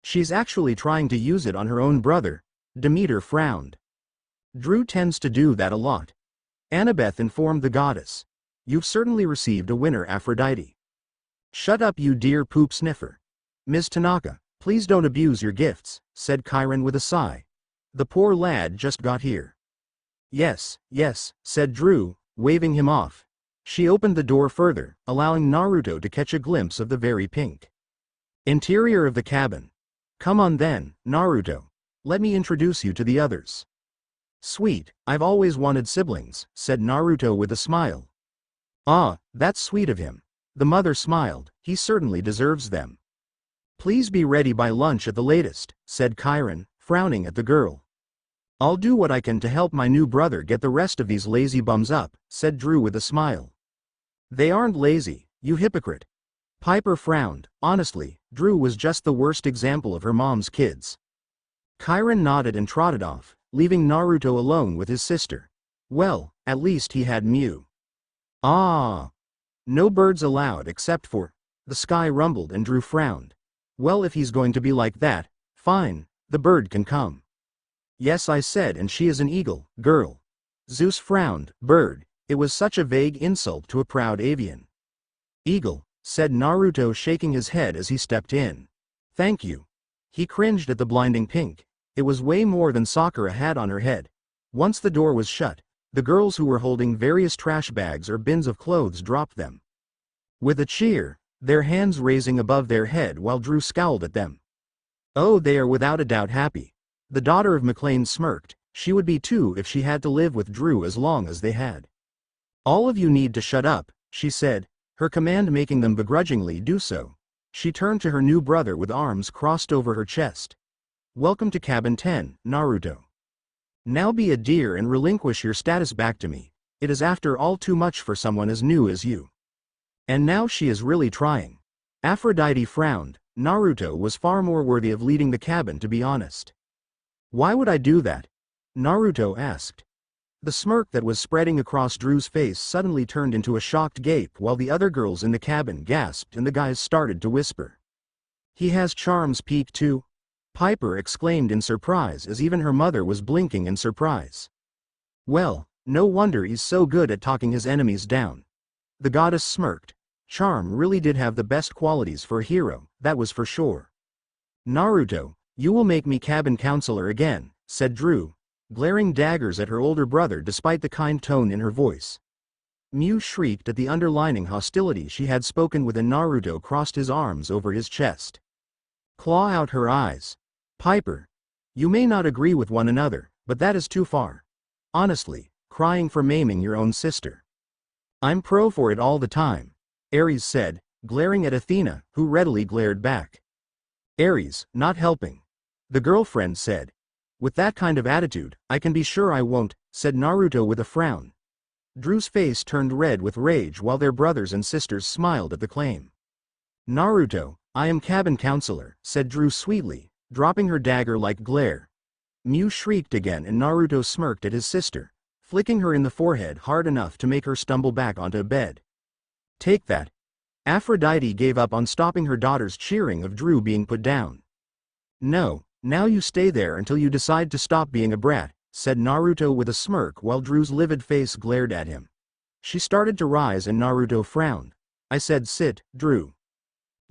Speaker 1: She's actually trying to use it on her own brother. Demeter frowned. Drew tends to do that a lot. Annabeth informed the goddess. You've certainly received a winner, Aphrodite. Shut up, you dear poop sniffer. Ms. Tanaka, please don't abuse your gifts, said Chiron with a sigh. The poor lad just got here. Yes, said Drew, waving him off. She opened the door further, allowing Naruto to catch a glimpse of the very pink interior of the cabin. Come on then, Naruto. Let me introduce you to the others. Sweet, I've always wanted siblings, said Naruto with a smile. Ah, that's sweet of him. The mother smiled, he certainly deserves them. Please be ready by lunch at the latest, said Chiron, frowning at the girl. I'll do what I can to help my new brother get the rest of these lazy bums up, said Drew with a smile. They aren't lazy, you hypocrite. Piper frowned. Honestly, Drew was just the worst example of her mom's kids. Chiron nodded and trotted off, leaving Naruto alone with his sister. Well, at least he had Miu. Ah! No birds allowed except for... The sky rumbled and Drew frowned. Well, if he's going to be like that, fine, the bird can come. Yes, I said, and she is an eagle, girl. Zeus frowned. Bird. It was such a vague insult to a proud avian. Eagle, said Naruto, shaking his head as he stepped in. Thank you. He cringed at the blinding pink. It was way more than Sakura had on her head. Once the door was shut, the girls who were holding various trash bags or bins of clothes dropped them. With a cheer, their hands raising above their head while Drew scowled at them. Oh, they are without a doubt happy. The daughter of McLean smirked. She would be too if she had to live with Drew as long as they had. All of you need to shut up, she said, her command making them begrudgingly do so. She turned to her new brother with arms crossed over her chest. Welcome to Cabin 10, Naruto. Now be a dear and relinquish your status back to me. It is after all too much for someone as new as you. And now she is really trying. Aphrodite frowned. Naruto was far more worthy of leading the cabin, to be honest. Why would I do that? Naruto asked. The smirk that was spreading across Drew's face suddenly turned into a shocked gape while the other girls in the cabin gasped and the guys started to whisper. He has charms peak too? Piper exclaimed in surprise as even her mother was blinking in surprise. Well, no wonder he's so good at talking his enemies down. The goddess smirked. Charm really did have the best qualities for a hero, that was for sure. Naruto, you will make me cabin counselor again, said Drew, glaring daggers at her older brother despite the kind tone in her voice. Mew shrieked at the underlining hostility she had spoken with, and Naruto crossed his arms over his chest. Claw out her eyes. Piper. You may not agree with one another, but that is too far. Honestly, crying for maiming your own sister. I'm pro for it all the time, Ares said, glaring at Athena, who readily glared back. Ares, not helping. The girlfriend said. With that kind of attitude, I can be sure I won't, said Naruto with a frown. Drew's face turned red with rage while their brothers and sisters smiled at the claim. Naruto, I am cabin counselor, said Drew sweetly, dropping her dagger-like glare. Mew shrieked again and Naruto smirked at his sister, flicking her in the forehead hard enough to make her stumble back onto a bed. Take that. Aphrodite gave up on stopping her daughter's cheering of Drew being put down. No, now you stay there until you decide to stop being a brat, said Naruto with a smirk while Drew's livid face glared at him. She started to rise and Naruto frowned. I said sit, Drew.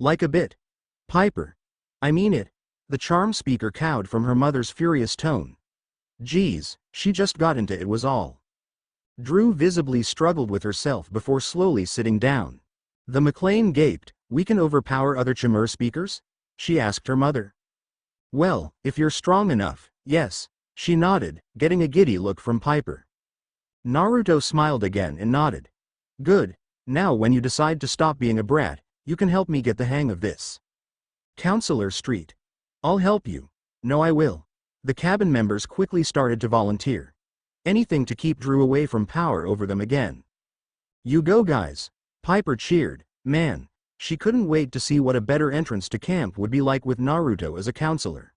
Speaker 1: Like a bit. Piper. I mean it. The charm speaker cowed from her mother's furious tone. Geez, she just got into it was all. Drew visibly struggled with herself before slowly sitting down. The McLean gaped. We can overpower other Chimera speakers? She asked her mother. Well, if you're strong enough, yes, she nodded, getting a giddy look from Piper. Naruto smiled again and nodded. Good, now when you decide to stop being a brat, you can help me get the hang of this. Counselor Street. I'll help you. No, I will. The cabin members quickly started to volunteer. Anything to keep Drew away from power over them again. You go guys. Piper cheered. Man, she couldn't wait to see what a better entrance to camp would be like with Naruto as a counselor.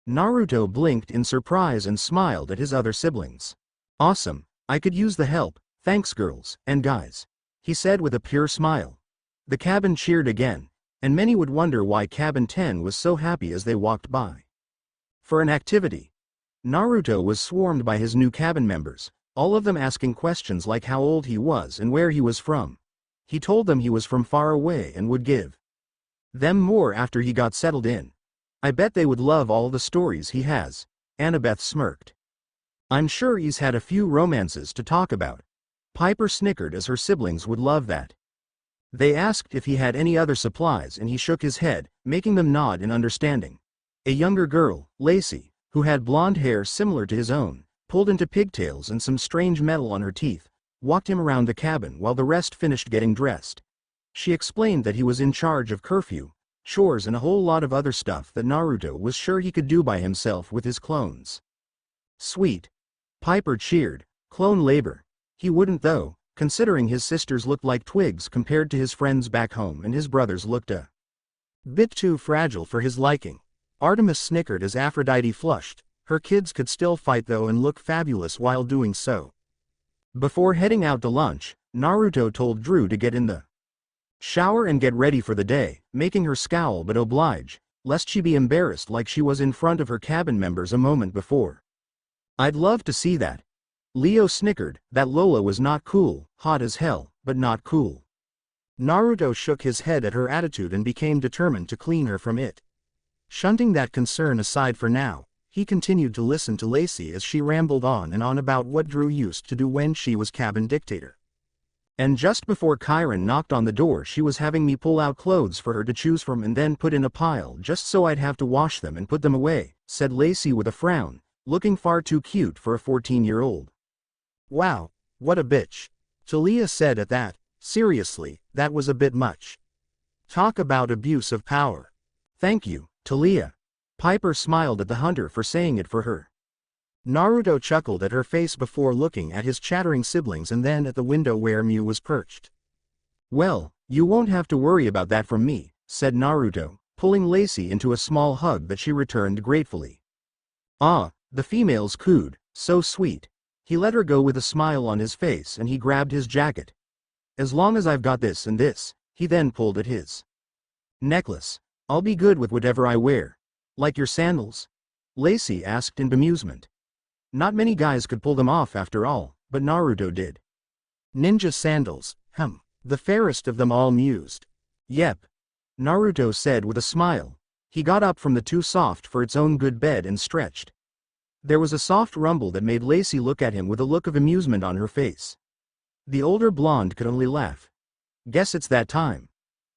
Speaker 1: Naruto blinked in surprise and smiled at his other siblings. Awesome, I could use the help, thanks girls and guys, he said with a pure smile. The cabin cheered again, and many would wonder why Cabin 10 was so happy as they walked by. For an activity. Naruto was swarmed by his new cabin members, all of them asking questions like how old he was and where he was from. He told them he was from far away and would give them more after he got settled in. I bet they would love all the stories he has. Annabeth smirked. I'm sure he's had a few romances to talk about. Piper snickered as her siblings would love that. They asked if he had any other supplies and he shook his head, making them nod in understanding. A younger girl, Lacey, who had blonde hair similar to his own, pulled into pigtails and some strange metal on her teeth, walked him around the cabin while the rest finished getting dressed. She explained that he was in charge of curfew, chores and a whole lot of other stuff that Naruto was sure he could do by himself with his clones. Sweet. Piper cheered. Clone labor. He wouldn't though, considering his sisters looked like twigs compared to his friends back home and his brothers looked a bit too fragile for his liking. Artemis snickered as Aphrodite flushed. Her kids could still fight though and look fabulous while doing so. Before heading out to lunch, Naruto told Drew to get in the shower and get ready for the day, making her scowl but oblige, lest she be embarrassed like she was in front of her cabin members a moment before. I'd love to see that. Leo snickered. That Lola was not cool, hot as hell, but not cool. Naruto shook his head at her attitude and became determined to clean her from it. Shunting that concern aside for now, he continued to listen to Lacey as she rambled on and on about what Drew used to do when she was cabin dictator. And just before Chiron knocked on the door, she was having me pull out clothes for her to choose from and then put in a pile just so I'd have to wash them and put them away, said Lacey with a frown, looking far too cute for a 14-year-old. Wow, what a bitch. Talia said at that. Seriously, that was a bit much. Talk about abuse of power. Thank you, Talia. Piper smiled at the hunter for saying it for her. Naruto chuckled at her face before looking at his chattering siblings and then at the window where Mew was perched. Well, you won't have to worry about that from me, said Naruto, pulling Lacey into a small hug that she returned gratefully. Ah, the females cooed, so sweet. He let her go with a smile on his face and he grabbed his jacket. As long as I've got this and this, he then pulled at his necklace. I'll be good with whatever I wear. Like your sandals? Lacey asked in bemusement. Not many guys could pull them off after all, but Naruto did. Ninja sandals, the fairest of them all mused. Yep. Naruto said with a smile. He got up from the too soft for its own good bed and stretched. There was a soft rumble that made Lacey look at him with a look of amusement on her face. The older blonde could only laugh. Guess it's that time.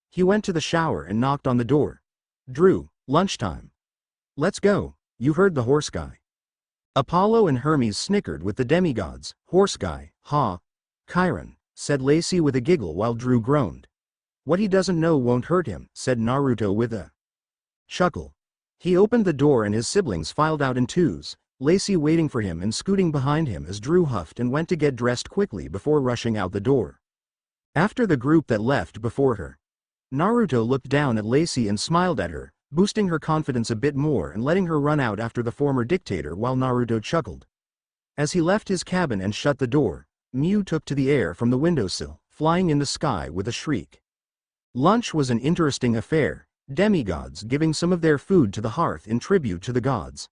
Speaker 1: He went to the shower and knocked on the door. Drew, lunchtime. Let's go, you heard the horse guy. Apollo and Hermes snickered with the demigods. Horse guy, ha. Chiron, said Lacey with a giggle while Drew groaned. What he doesn't know won't hurt him, said Naruto with a chuckle. He opened the door and his siblings filed out in twos, Lacey waiting for him and scooting behind him as Drew huffed and went to get dressed quickly before rushing out the door. After the group that left before her, Naruto looked down at Lacey and smiled at her, boosting her confidence a bit more and letting her run out after the former dictator while Naruto chuckled. As he left his cabin and shut the door, Mew took to the air from the windowsill, flying in the sky with a shriek. Lunch was an interesting affair, demigods giving some of their food to the hearth in tribute to the gods.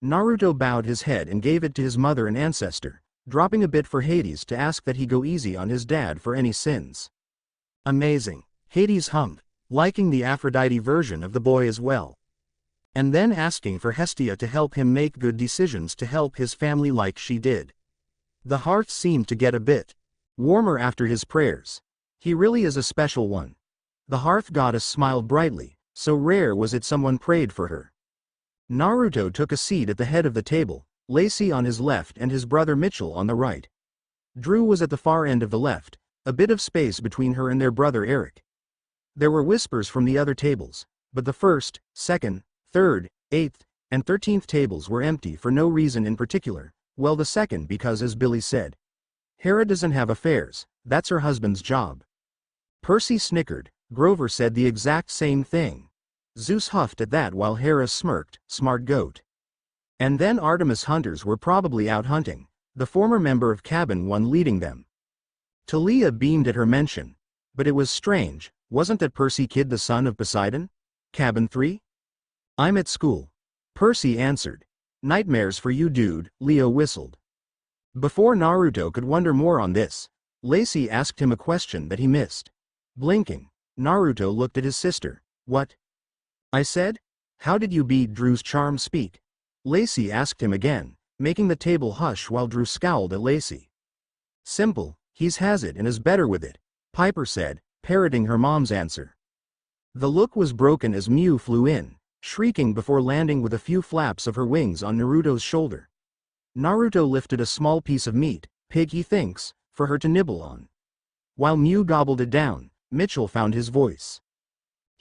Speaker 1: Naruto bowed his head and gave it to his mother and ancestor, dropping a bit for Hades to ask that he go easy on his dad for any sins. Amazing, Hades hummed, liking the Aphrodite version of the boy as well. And then asking for Hestia to help him make good decisions to help his family like she did. The hearth seemed to get a bit warmer after his prayers. He really is a special one. The hearth goddess smiled brightly, so rare was it someone prayed for her. Naruto took a seat at the head of the table, Lacey on his left and his brother Mitchell on the right. Drew was at the far end of the left, a bit of space between her and their brother Eric. There were whispers from the other tables, but the first, second, third, 8th, and 13th tables were empty for no reason in particular, well the second because as Billy said, Hera doesn't have affairs, that's her husband's job. Percy snickered, Grover said the exact same thing. Zeus huffed at that while Hera smirked, smart goat. And then Artemis hunters were probably out hunting, the former member of Cabin 1 leading them. Talia beamed at her mention. But it was strange, wasn't that Percy Kid the son of Poseidon? Cabin 3? I'm at school. Percy answered. Nightmares for you dude, Leo whistled. Before Naruto could wonder more on this, Lacey asked him a question that he missed. Blinking, Naruto looked at his sister. What? I said? How did you beat Drew's charm speak? Lacey asked him again, making the table hush while Drew scowled at Lacey. Simple, he's has it and is better with it, Piper said, parroting her mom's answer. The look was broken as Mew flew in, shrieking before landing with a few flaps of her wings on Naruto's shoulder. Naruto lifted a small piece of meat, pig he thinks, for her to nibble on. While Mew gobbled it down, Mitchell found his voice.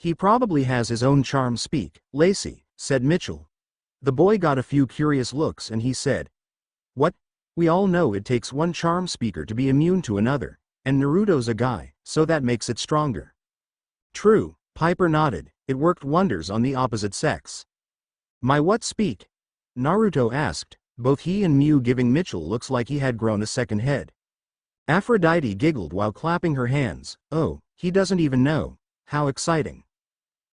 Speaker 1: He probably has his own charm speak, Lacey, said Mitchell. The boy got a few curious looks and he said, what? We all know it takes one charm speaker to be immune to another, and Naruto's a guy, so that makes it stronger. True, Piper nodded, it worked wonders on the opposite sex. My what speak? Naruto asked, both he and Mew giving Mitchell looks like he had grown a second head. Aphrodite giggled while clapping her hands, oh, he doesn't even know, how exciting.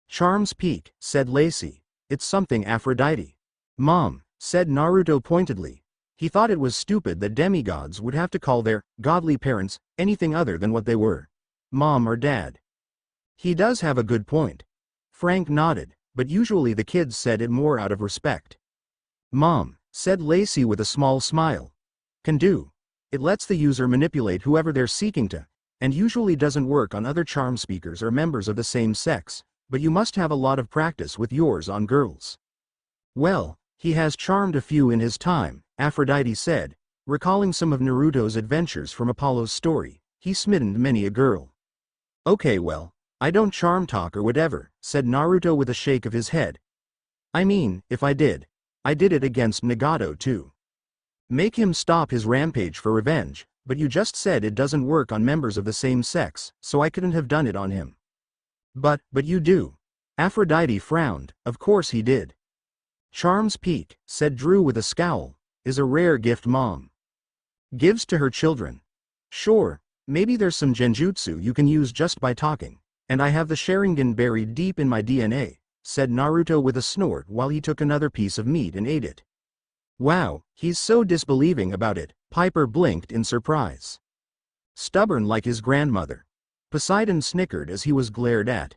Speaker 1: Charms peak, said Lacey, it's something Aphrodite. Mom, said Naruto pointedly, He thought it was stupid that demigods would have to call their godly parents anything other than what they were. Mom or dad. He does have a good point. Frank nodded, but usually the kids said it more out of respect. Mom, said Lacey with a small smile. Can do. It lets the user manipulate whoever they're seeking to, and usually doesn't work on other charm speakers or members of the same sex, but you must have a lot of practice with yours on girls. Well, he has charmed a few in his time, Aphrodite said, recalling some of Naruto's adventures from Apollo's story. He smitten many a girl. Okay, well, I don't charm talk or whatever, said Naruto with a shake of his head. I mean, if I did it against Nagato too. Make him stop his rampage for revenge, but you just said it doesn't work on members of the same sex, so I couldn't have done it on him. But you do. Aphrodite frowned. Of course he did. Charm's peak, said Drew with a scowl, is a rare gift Mom gives to her children. Sure, maybe there's some genjutsu you can use just by talking, and I have the Sharingan buried deep in my DNA, said Naruto with a snort while he took another piece of meat and ate it. Wow, he's so disbelieving about it, Piper blinked in surprise. Stubborn like his grandmother. Poseidon snickered as he was glared at.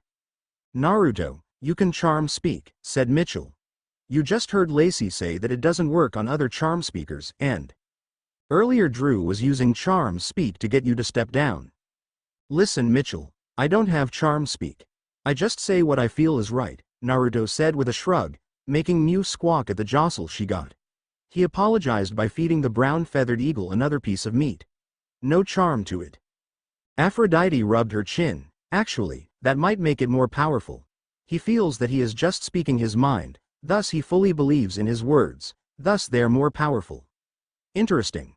Speaker 1: Naruto, you can charm speak, said Mitchell. You just heard Lacey say that it doesn't work on other charm speakers, and earlier Drew was using charm speak to get you to step down. Listen Mitchell, I don't have charm speak. I just say what I feel is right, Naruto said with a shrug, making Mew squawk at the jostle she got. He apologized by feeding the brown-feathered eagle another piece of meat. No charm to it. Aphrodite rubbed her chin. Actually, that might make it more powerful. He feels that he is just speaking his mind, thus he fully believes in his words, thus they're more powerful. Interesting.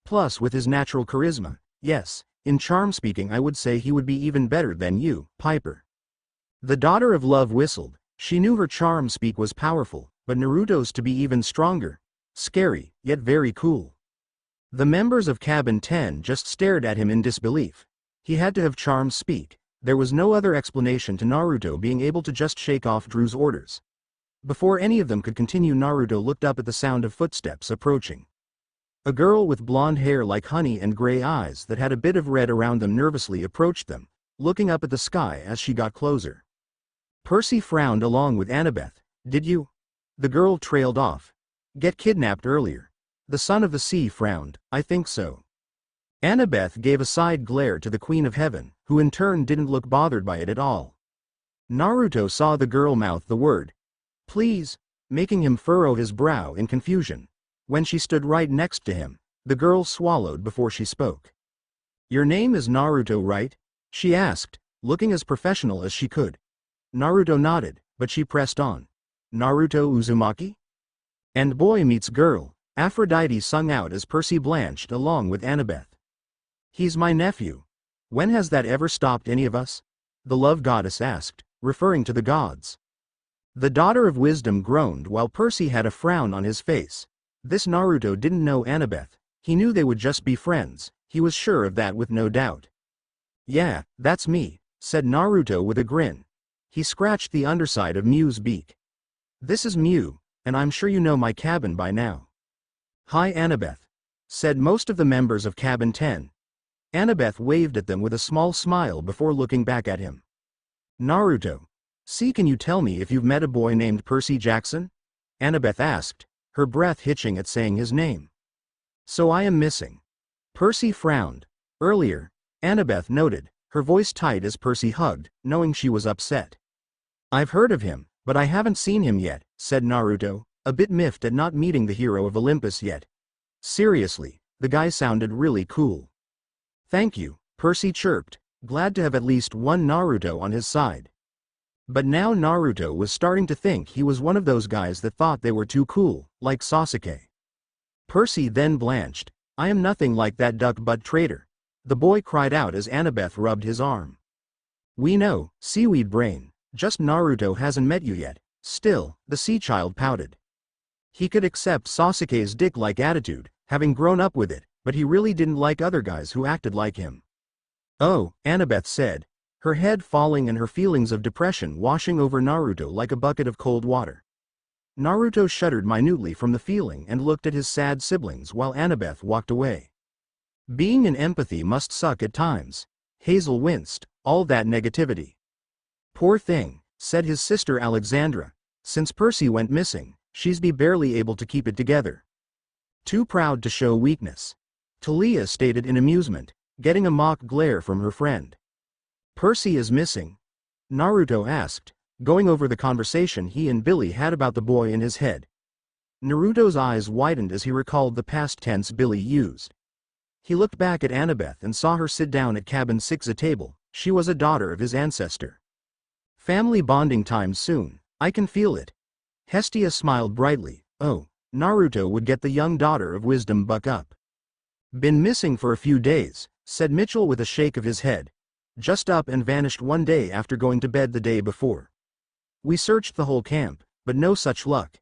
Speaker 1: Plus with his natural charisma, yes, in charm speaking I would say he would be even better than you, Piper. The daughter of love whistled. She knew her charm speak was powerful, but Naruto's to be even stronger. Scary, yet very cool. The members of Cabin 10 just stared at him in disbelief. He had to have charm speak. There was no other explanation to Naruto being able to just shake off Drew's orders. Before any of them could continue, Naruto looked up at the sound of footsteps approaching. A girl with blonde hair like honey and gray eyes that had a bit of red around them nervously approached them, looking up at the sky as she got closer. Percy frowned along with Annabeth. Did you? The girl trailed off. Get kidnapped earlier. The son of the sea frowned. I think so. Annabeth gave a side glare to the Queen of Heaven, who in turn didn't look bothered by it at all. Naruto saw the girl mouth the word, please, making him furrow his brow in confusion. When she stood right next to him, the girl swallowed before she spoke. Your name is Naruto, right? She asked, looking as professional as she could. Naruto nodded, but she pressed on. Naruto Uzumaki? And boy meets girl, Aphrodite sung out as Percy blanched along with Annabeth. He's my nephew. When has that ever stopped any of us? The love goddess asked, referring to the gods. The daughter of wisdom groaned while Percy had a frown on his face. This Naruto didn't know Annabeth. He knew they would just be friends. He was sure of that with no doubt. Yeah, that's me, said Naruto with a grin. He scratched the underside of Mew's beak. This is Mew, and I'm sure you know my cabin by now. Hi Annabeth, said most of the members of Cabin 10. Annabeth waved at them with a small smile before looking back at him. Naruto. See, can you tell me if you've met a boy named Percy Jackson? Annabeth asked, her breath hitching at saying his name. So I am missing. Percy frowned. Earlier, Annabeth noted, her voice tight as Percy hugged, knowing she was upset. I've heard of him, but I haven't seen him yet, said Naruto, a bit miffed at not meeting the hero of Olympus yet. Seriously, the guy sounded really cool. Thank you, Percy chirped, glad to have at least one Naruto on his side. But now Naruto was starting to think he was one of those guys that thought they were too cool, like Sasuke. Percy then blanched. I am nothing like that duck-butt traitor. The boy cried out as Annabeth rubbed his arm. We know, seaweed brain, just Naruto hasn't met you yet. Still, the sea child pouted. He could accept Sasuke's dick-like attitude, having grown up with it, but he really didn't like other guys who acted like him. Oh, Annabeth said, her head falling and her feelings of depression washing over Naruto like a bucket of cold water. Naruto shuddered minutely from the feeling and looked at his sad siblings while Annabeth walked away. Being in empathy must suck at times. Hazel winced, all that negativity. Poor thing, said his sister Alexandra. Since Percy went missing, she's barely able to keep it together. Too proud to show weakness. Talia stated in amusement, getting a mock glare from her friend. Percy is missing? Naruto asked, going over the conversation he and Billy had about the boy in his head. Naruto's eyes widened as he recalled the past tense Billy used. He looked back at Annabeth and saw her sit down at cabin 6 a table. She was a daughter of his ancestor. Family bonding time soon, I can feel it. Hestia smiled brightly. Oh, Naruto would get the young daughter of wisdom buck up. Been missing for a few days, said Mitchell with a shake of his head. Just up and vanished one day after going to bed the day before. We searched the whole camp, but no such luck.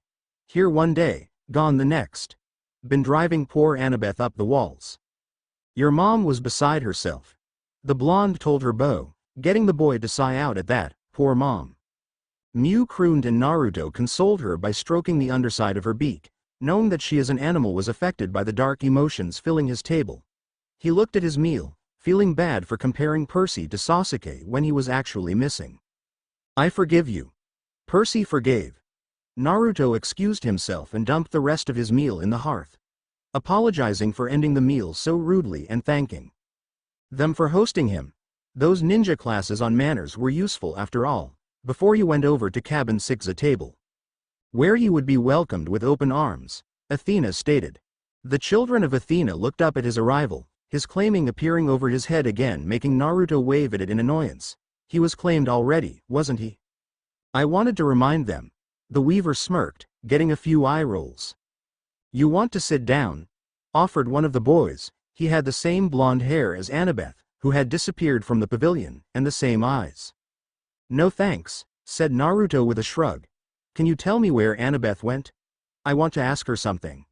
Speaker 1: Here one day, gone the next. Been driving poor Annabeth up the walls. Your mom was beside herself. The blonde told her beau, getting the boy to sigh out at that, poor mom. Mew crooned and Naruto consoled her by stroking the underside of her beak, knowing that she as an animal was affected by the dark emotions filling his table. He looked at his meal, feeling bad for comparing Percy to Sasuke when he was actually missing. I forgive you. Percy forgave. Naruto excused himself and dumped the rest of his meal in the hearth, apologizing for ending the meal so rudely and thanking them for hosting him. Those ninja classes on manners were useful after all, before he went over to cabin 6 a table, where he would be welcomed with open arms, Athena stated. The children of Athena looked up at his arrival, his claiming appearing over his head again making Naruto wave at it in annoyance. He was claimed already, wasn't he? I wanted to remind them. The weaver smirked, getting a few eye rolls. You want to sit down? Offered one of the boys. He had the same blonde hair as Annabeth, who had disappeared from the pavilion, and the same eyes. No thanks, said Naruto with a shrug. Can you tell me where Annabeth went? I want to ask her something.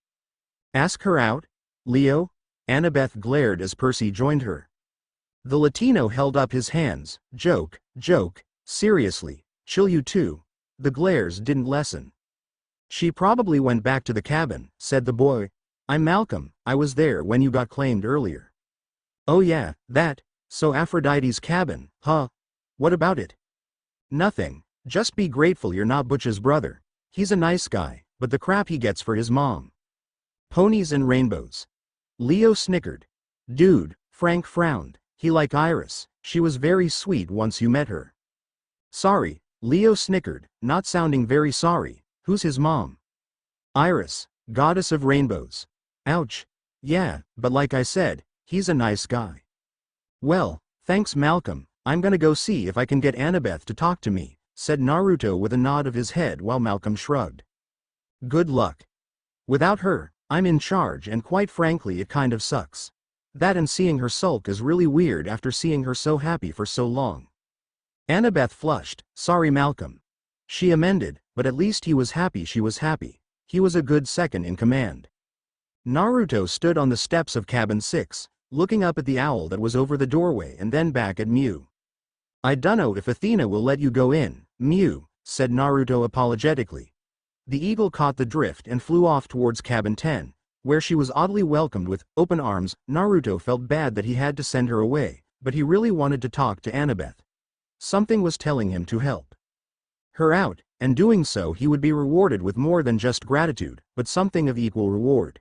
Speaker 1: Ask her out? Leo? Annabeth glared as Percy joined her. The Latino held up his hands. Joke, seriously, chill you two. The glares didn't lessen. She probably went back to the cabin, said the boy. I'm Malcolm, I was there when you got claimed earlier. Oh yeah, that, so Aphrodite's cabin, huh? What about it? Nothing, just be grateful you're not Butch's brother. He's a nice guy, but the crap he gets for his mom. Ponies and rainbows. Leo snickered. Dude, Frank frowned. He liked Iris, she was very sweet once you met her. Sorry, Leo snickered, not sounding very sorry. Who's his mom? Iris, goddess of rainbows. Ouch. Yeah, but like I said, he's a nice guy. Well, thanks Malcolm, I'm gonna go see if I can get Annabeth to talk to me, said Naruto with a nod of his head while Malcolm shrugged. Good luck. Without her, I'm in charge and quite frankly it kind of sucks. That and seeing her sulk is really weird after seeing her so happy for so long. Annabeth flushed, sorry Malcolm. She amended, but at least he was happy she was happy. He was a good second in command. Naruto stood on the steps of cabin 6, looking up at the owl that was over the doorway and then back at Mew. I dunno if Athena will let you go in, Mew, said Naruto apologetically. The eagle caught the drift and flew off towards cabin 10, where she was oddly welcomed with open arms. Naruto felt bad that he had to send her away, but he really wanted to talk to Annabeth. Something was telling him to help her out, and doing so he would be rewarded with more than just gratitude, but something of equal reward.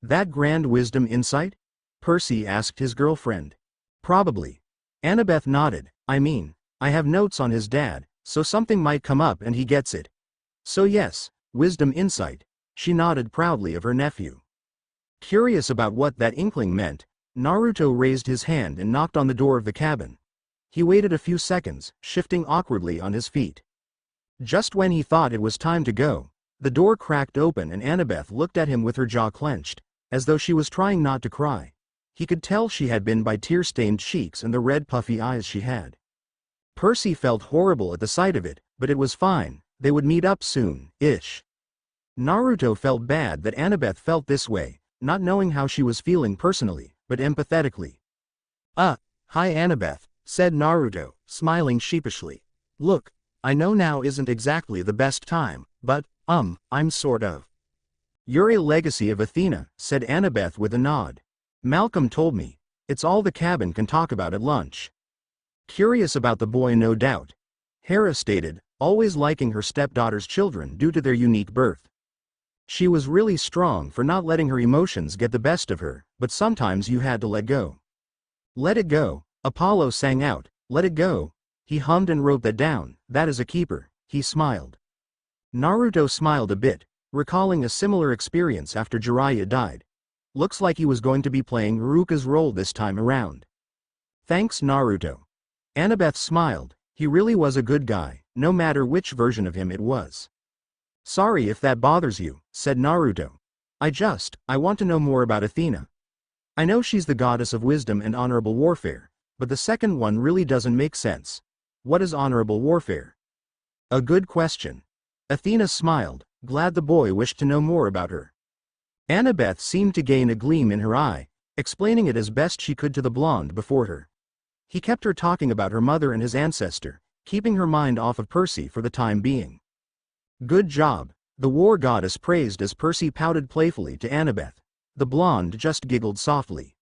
Speaker 1: That grand wisdom insight? Percy asked his girlfriend. Probably. Annabeth nodded. I mean, I have notes on his dad, so something might come up and he gets it. So yes, wisdom insight. She nodded proudly of her nephew. Curious about what that inkling meant, Naruto raised his hand and knocked on the door of the cabin. He waited a few seconds, shifting awkwardly on his feet. Just when he thought it was time to go, the door cracked open and Annabeth looked at him with her jaw clenched, as though she was trying not to cry. He could tell she had been by tear-stained cheeks and the red puffy eyes she had. Percy felt horrible at the sight of it, but it was fine, they would meet up soon-ish. Naruto felt bad that Annabeth felt this way, not knowing how she was feeling personally, but empathetically. Hi Annabeth, said Naruto, smiling sheepishly. Look, I know now isn't exactly the best time, but, I'm sort of. You're a legacy of Athena, said Annabeth with a nod. Malcolm told me. It's all the cabin can talk about at lunch. Curious about the boy, no doubt. Hera stated, always liking her stepdaughter's children due to their unique birth. She was really strong for not letting her emotions get the best of her, but sometimes you had to let go. Let it go, Apollo sang out, let it go. He hummed and wrote that down, that is a keeper, he smiled. Naruto smiled a bit, recalling a similar experience after Jiraiya died. Looks like he was going to be playing Ruka's role this time around. Thanks Naruto. Annabeth smiled, he really was a good guy, no matter which version of him it was. Sorry if that bothers you, said Naruto. I want to know more about Athena. I know she's the goddess of wisdom and honorable warfare, but the second one really doesn't make sense. What is honorable warfare? A good question. Athena smiled, glad the boy wished to know more about her. Annabeth seemed to gain a gleam in her eye, explaining it as best she could to the blonde before her. He kept her talking about her mother and his ancestor, keeping her mind off of Percy for the time being. Good job, the war goddess praised as Percy pouted playfully to Annabeth. The blonde just giggled softly.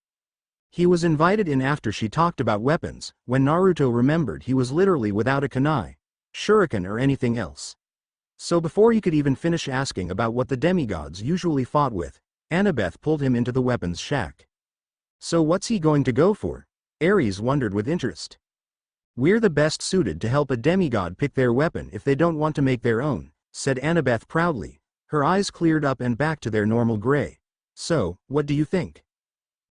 Speaker 1: He was invited in after she talked about weapons, when Naruto remembered he was literally without a kunai, shuriken or anything else. So before he could even finish asking about what the demigods usually fought with, Annabeth pulled him into the weapons shack. So what's he going to go for? Ares wondered with interest. We're the best suited to help a demigod pick their weapon if they don't want to make their own, said Annabeth proudly, her eyes cleared up and back to their normal gray. So, what do you think?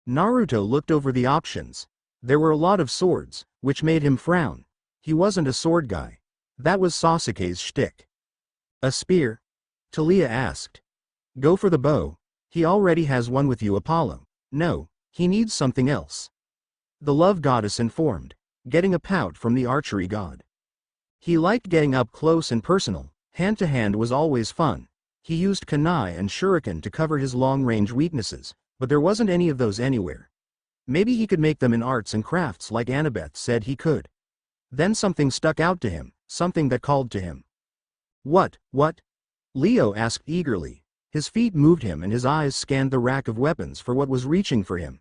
Speaker 1: Naruto looked over the options. There were a lot of swords, which made him frown. He wasn't a sword guy. That was Sasuke's shtick. A spear? Talia asked. Go for the bow. He already has one with you, Apollo. No, he needs something else. The love goddess informed, getting a pout from the archery god. He liked getting up close and personal, hand to hand was always fun. He used kunai and shuriken to cover his long-range weaknesses, but there wasn't any of those anywhere. Maybe he could make them in arts and crafts like Annabeth said he could. Then something stuck out to him, something that called to him. What? Leo asked eagerly. His feet moved him and his eyes scanned the rack of weapons for what was reaching for him.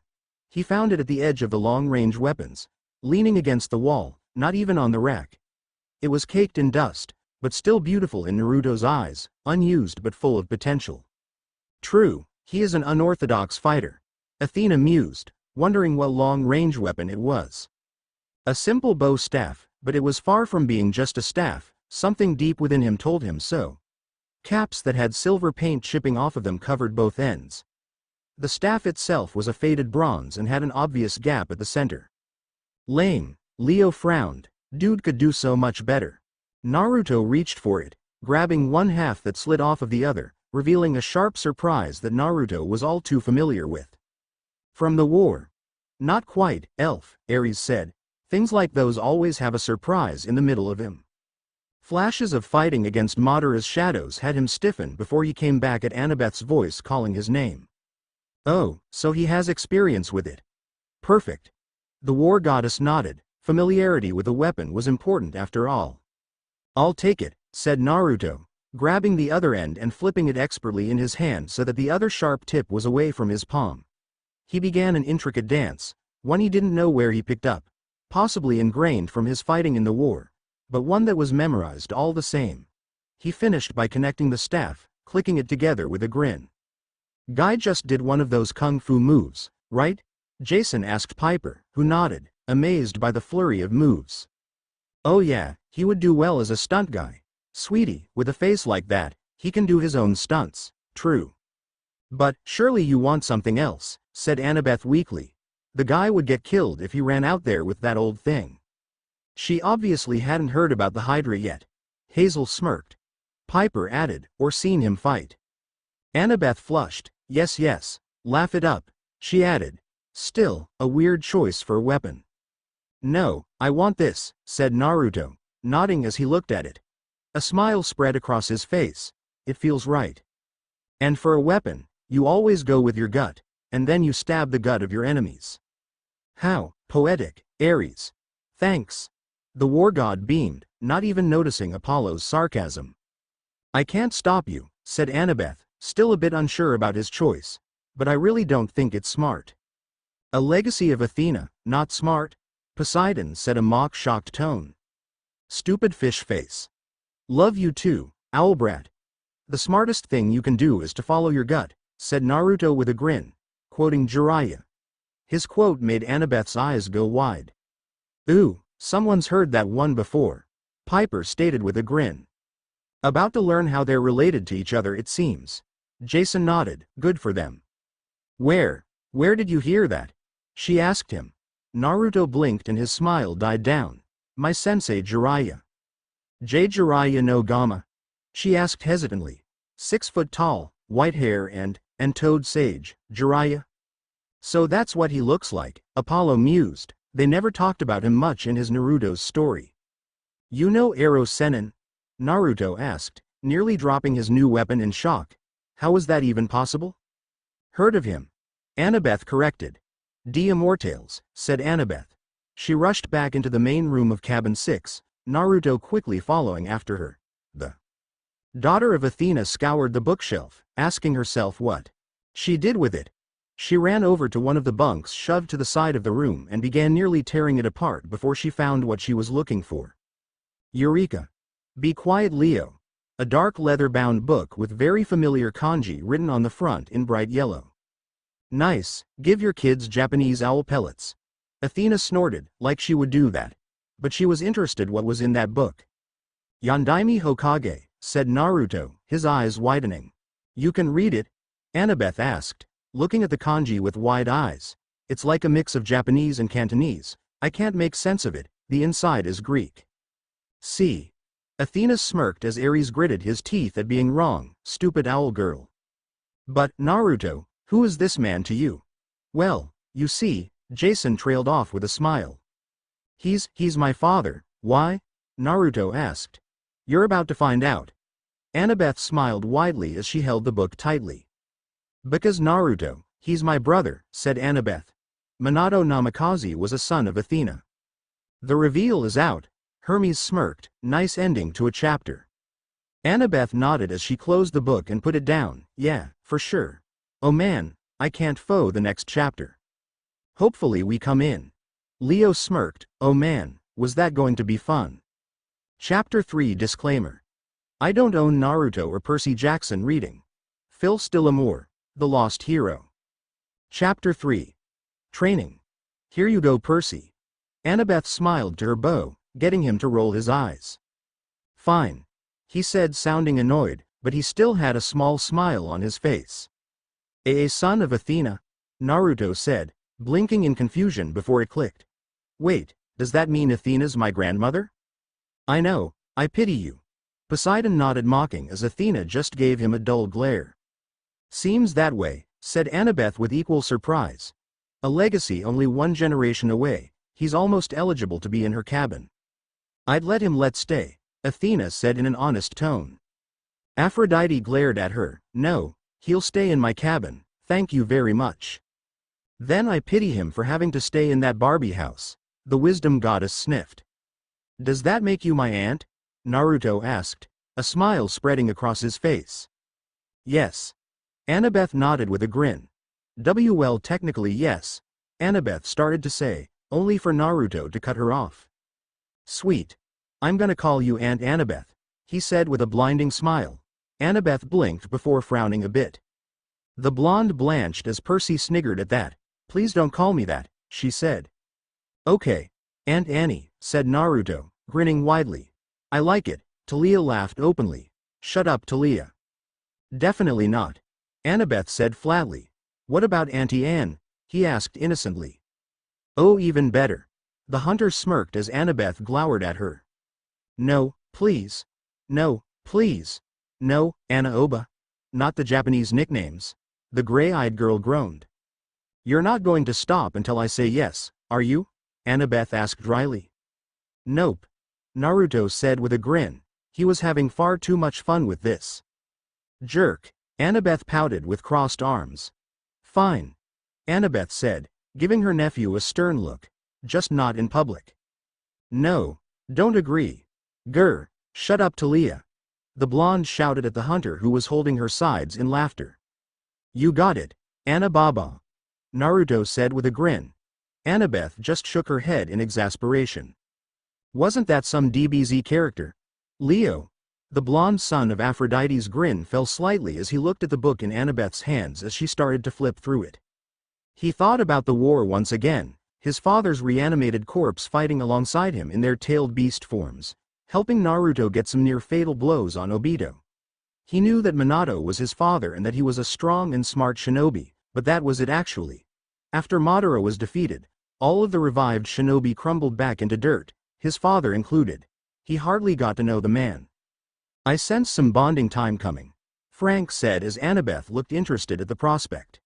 Speaker 1: He found it at the edge of the long-range weapons, leaning against the wall, not even on the rack. It was caked in dust, but still beautiful in Naruto's eyes, unused but full of potential. True, he is an unorthodox fighter. Athena mused, wondering what long-range weapon it was. A simple bow staff, but it was far from being just a staff, something deep within him told him so. Caps that had silver paint chipping off of them covered both ends. The staff itself was a faded bronze and had an obvious gap at the center. Lame, Leo frowned, dude could do so much better. Naruto reached for it, grabbing one half that slid off of the other, revealing a sharp surprise that Naruto was all too familiar with. From the war. Not quite, elf, Ares said. Things like those always have a surprise in the middle of him. Flashes of fighting against Madara's shadows had him stiffen before he came back at Annabeth's voice calling his name. Oh, so he has experience with it. Perfect. The war goddess nodded, familiarity with a weapon was important after all. I'll take it, said Naruto, grabbing the other end and flipping it expertly in his hand so that the other sharp tip was away from his palm. He began an intricate dance, one he didn't know where he picked up, possibly ingrained from his fighting in the war, but one that was memorized all the same. He finished by connecting the staff, clicking it together with a grin. Guy just did one of those kung fu moves, right? Jason asked Piper, who nodded, amazed by the flurry of moves. Oh yeah, he would do well as a stunt guy. Sweetie, with a face like that, he can do his own stunts, true. But, surely you want something else, said Annabeth weakly. The guy would get killed if he ran out there with that old thing. She obviously hadn't heard about the Hydra yet. Hazel smirked. Piper added, or seen him fight. Annabeth flushed, yes, laugh it up, she added. Still, a weird choice for a weapon. No, I want this, said Naruto, nodding as he looked at it. A smile spread across his face. It feels right. And for a weapon, you always go with your gut, and then you stab the gut of your enemies. How poetic, Ares. Thanks. The war god beamed, not even noticing Apollo's sarcasm. I can't stop you, said Annabeth, still a bit unsure about his choice. But I really don't think it's smart. A legacy of Athena, not smart? Poseidon said, a mock-shocked tone. Stupid fish face. Love you too, Owlbrat. The smartest thing you can do is to follow your gut, said Naruto with a grin, quoting Jiraiya. His quote made Annabeth's eyes go wide. Ooh, someone's heard that one before, Piper stated with a grin. About to learn how they're related to each other, it seems. Jason nodded, good for them. Where did you hear that? She asked him. Naruto blinked and his smile died down. My sensei Jiraiya. Jiraiya no Gama? She asked hesitantly. 6 foot tall, white hair and toad sage, Jiraiya? So that's what he looks like, Apollo mused. They never talked about him much in his Naruto's story. You know Ero Sennin? Naruto asked, nearly dropping his new weapon in shock. How was that even possible? Heard of him. Annabeth corrected. D. Immortales, said Annabeth. She rushed back into the main room of cabin 6, Naruto quickly following after her. The daughter of Athena scoured the bookshelf, asking herself what she did with it. She ran over to one of the bunks shoved to the side of the room and began nearly tearing it apart before she found what she was looking for. Eureka! Be quiet, Leo. A dark leather-bound book with very familiar kanji written on the front in bright yellow. Nice, give your kids Japanese owl pellets. Athena snorted, like she would do that. But she was interested what was in that book. Yondaime Hokage, said Naruto, his eyes widening. You can read it? Annabeth asked, looking at the kanji with wide eyes. It's like a mix of Japanese and Cantonese. I can't make sense of it, the inside is Greek. See. Athena smirked as Ares gritted his teeth at being wrong, stupid owl girl. But, Naruto, who is this man to you? Well, you see, Jason trailed off with a smile. He's my father. Why? Naruto asked. You're about to find out. Annabeth smiled widely as she held the book tightly. Because Naruto, he's my brother, said Annabeth. Minato Namikaze was a son of Athena. The reveal is out. Hermes smirked, nice ending to a chapter. Annabeth nodded as she closed the book and put it down. Yeah, for sure. Oh man, I can't foe the next chapter. Hopefully we come in. Leo smirked, oh man, was that going to be fun. Chapter 3 Disclaimer. I don't own Naruto or Percy Jackson reading. Phil Stillamour, The Lost Hero. Chapter 3. Training. Here you go, Percy. Annabeth smiled to her beau, getting him to roll his eyes. Fine. He said, sounding annoyed, but he still had a small smile on his face. A son of Athena? Naruto said, blinking in confusion before it clicked. Wait, does that mean Athena's my grandmother? I know, I pity you. Poseidon nodded mocking as Athena just gave him a dull glare. Seems that way, said Annabeth with equal surprise. A legacy only 1 generation away, he's almost eligible to be in her cabin. I'd let him stay, Athena said in an honest tone. Aphrodite glared at her. No, he'll stay in my cabin, thank you very much. Then I pity him for having to stay in that Barbie house, the wisdom goddess sniffed. Does that make you my aunt? Naruto asked, a smile spreading across his face. Yes. Annabeth nodded with a grin. Well, technically yes, Annabeth started to say, only for Naruto to cut her off. Sweet. I'm gonna call you Aunt Annabeth, he said with a blinding smile. Annabeth blinked before frowning a bit. The blonde blanched as Percy sniggered at that. Please don't call me that, she said. Okay, Aunt Annie, said Naruto, grinning widely. I like it, Talia laughed openly. Shut up, Talia. Definitely not. Annabeth said flatly. What about Auntie Anne? He asked innocently. Oh, even better. The hunter smirked as Annabeth glowered at her. No, please. No, please. No, Anna Oba. Not the Japanese nicknames. The gray-eyed girl groaned. You're not going to stop until I say yes, are you? Annabeth asked dryly. Nope. Naruto said with a grin. He was having far too much fun with this. Jerk. Annabeth pouted with crossed arms. Fine. Annabeth said, giving her nephew a stern look. Just not in public. No, don't agree. Grr, shut up, Talia. The blonde shouted at the hunter who was holding her sides in laughter. You got it, Baba, Naruto said with a grin. Annabeth just shook her head in exasperation. Wasn't that some DBZ character? Leo. The blonde son of Aphrodite's grin fell slightly as he looked at the book in Annabeth's hands as she started to flip through it. He thought about the war once again, his father's reanimated corpse fighting alongside him in their tailed beast forms, helping Naruto get some near-fatal blows on Obito. He knew that Minato was his father and that he was a strong and smart shinobi, but that was it actually. After Madara was defeated, all of the revived shinobi crumbled back into dirt, his father included. He hardly got to know the man. I sense some bonding time coming, Frank said as Annabeth looked interested at the prospect.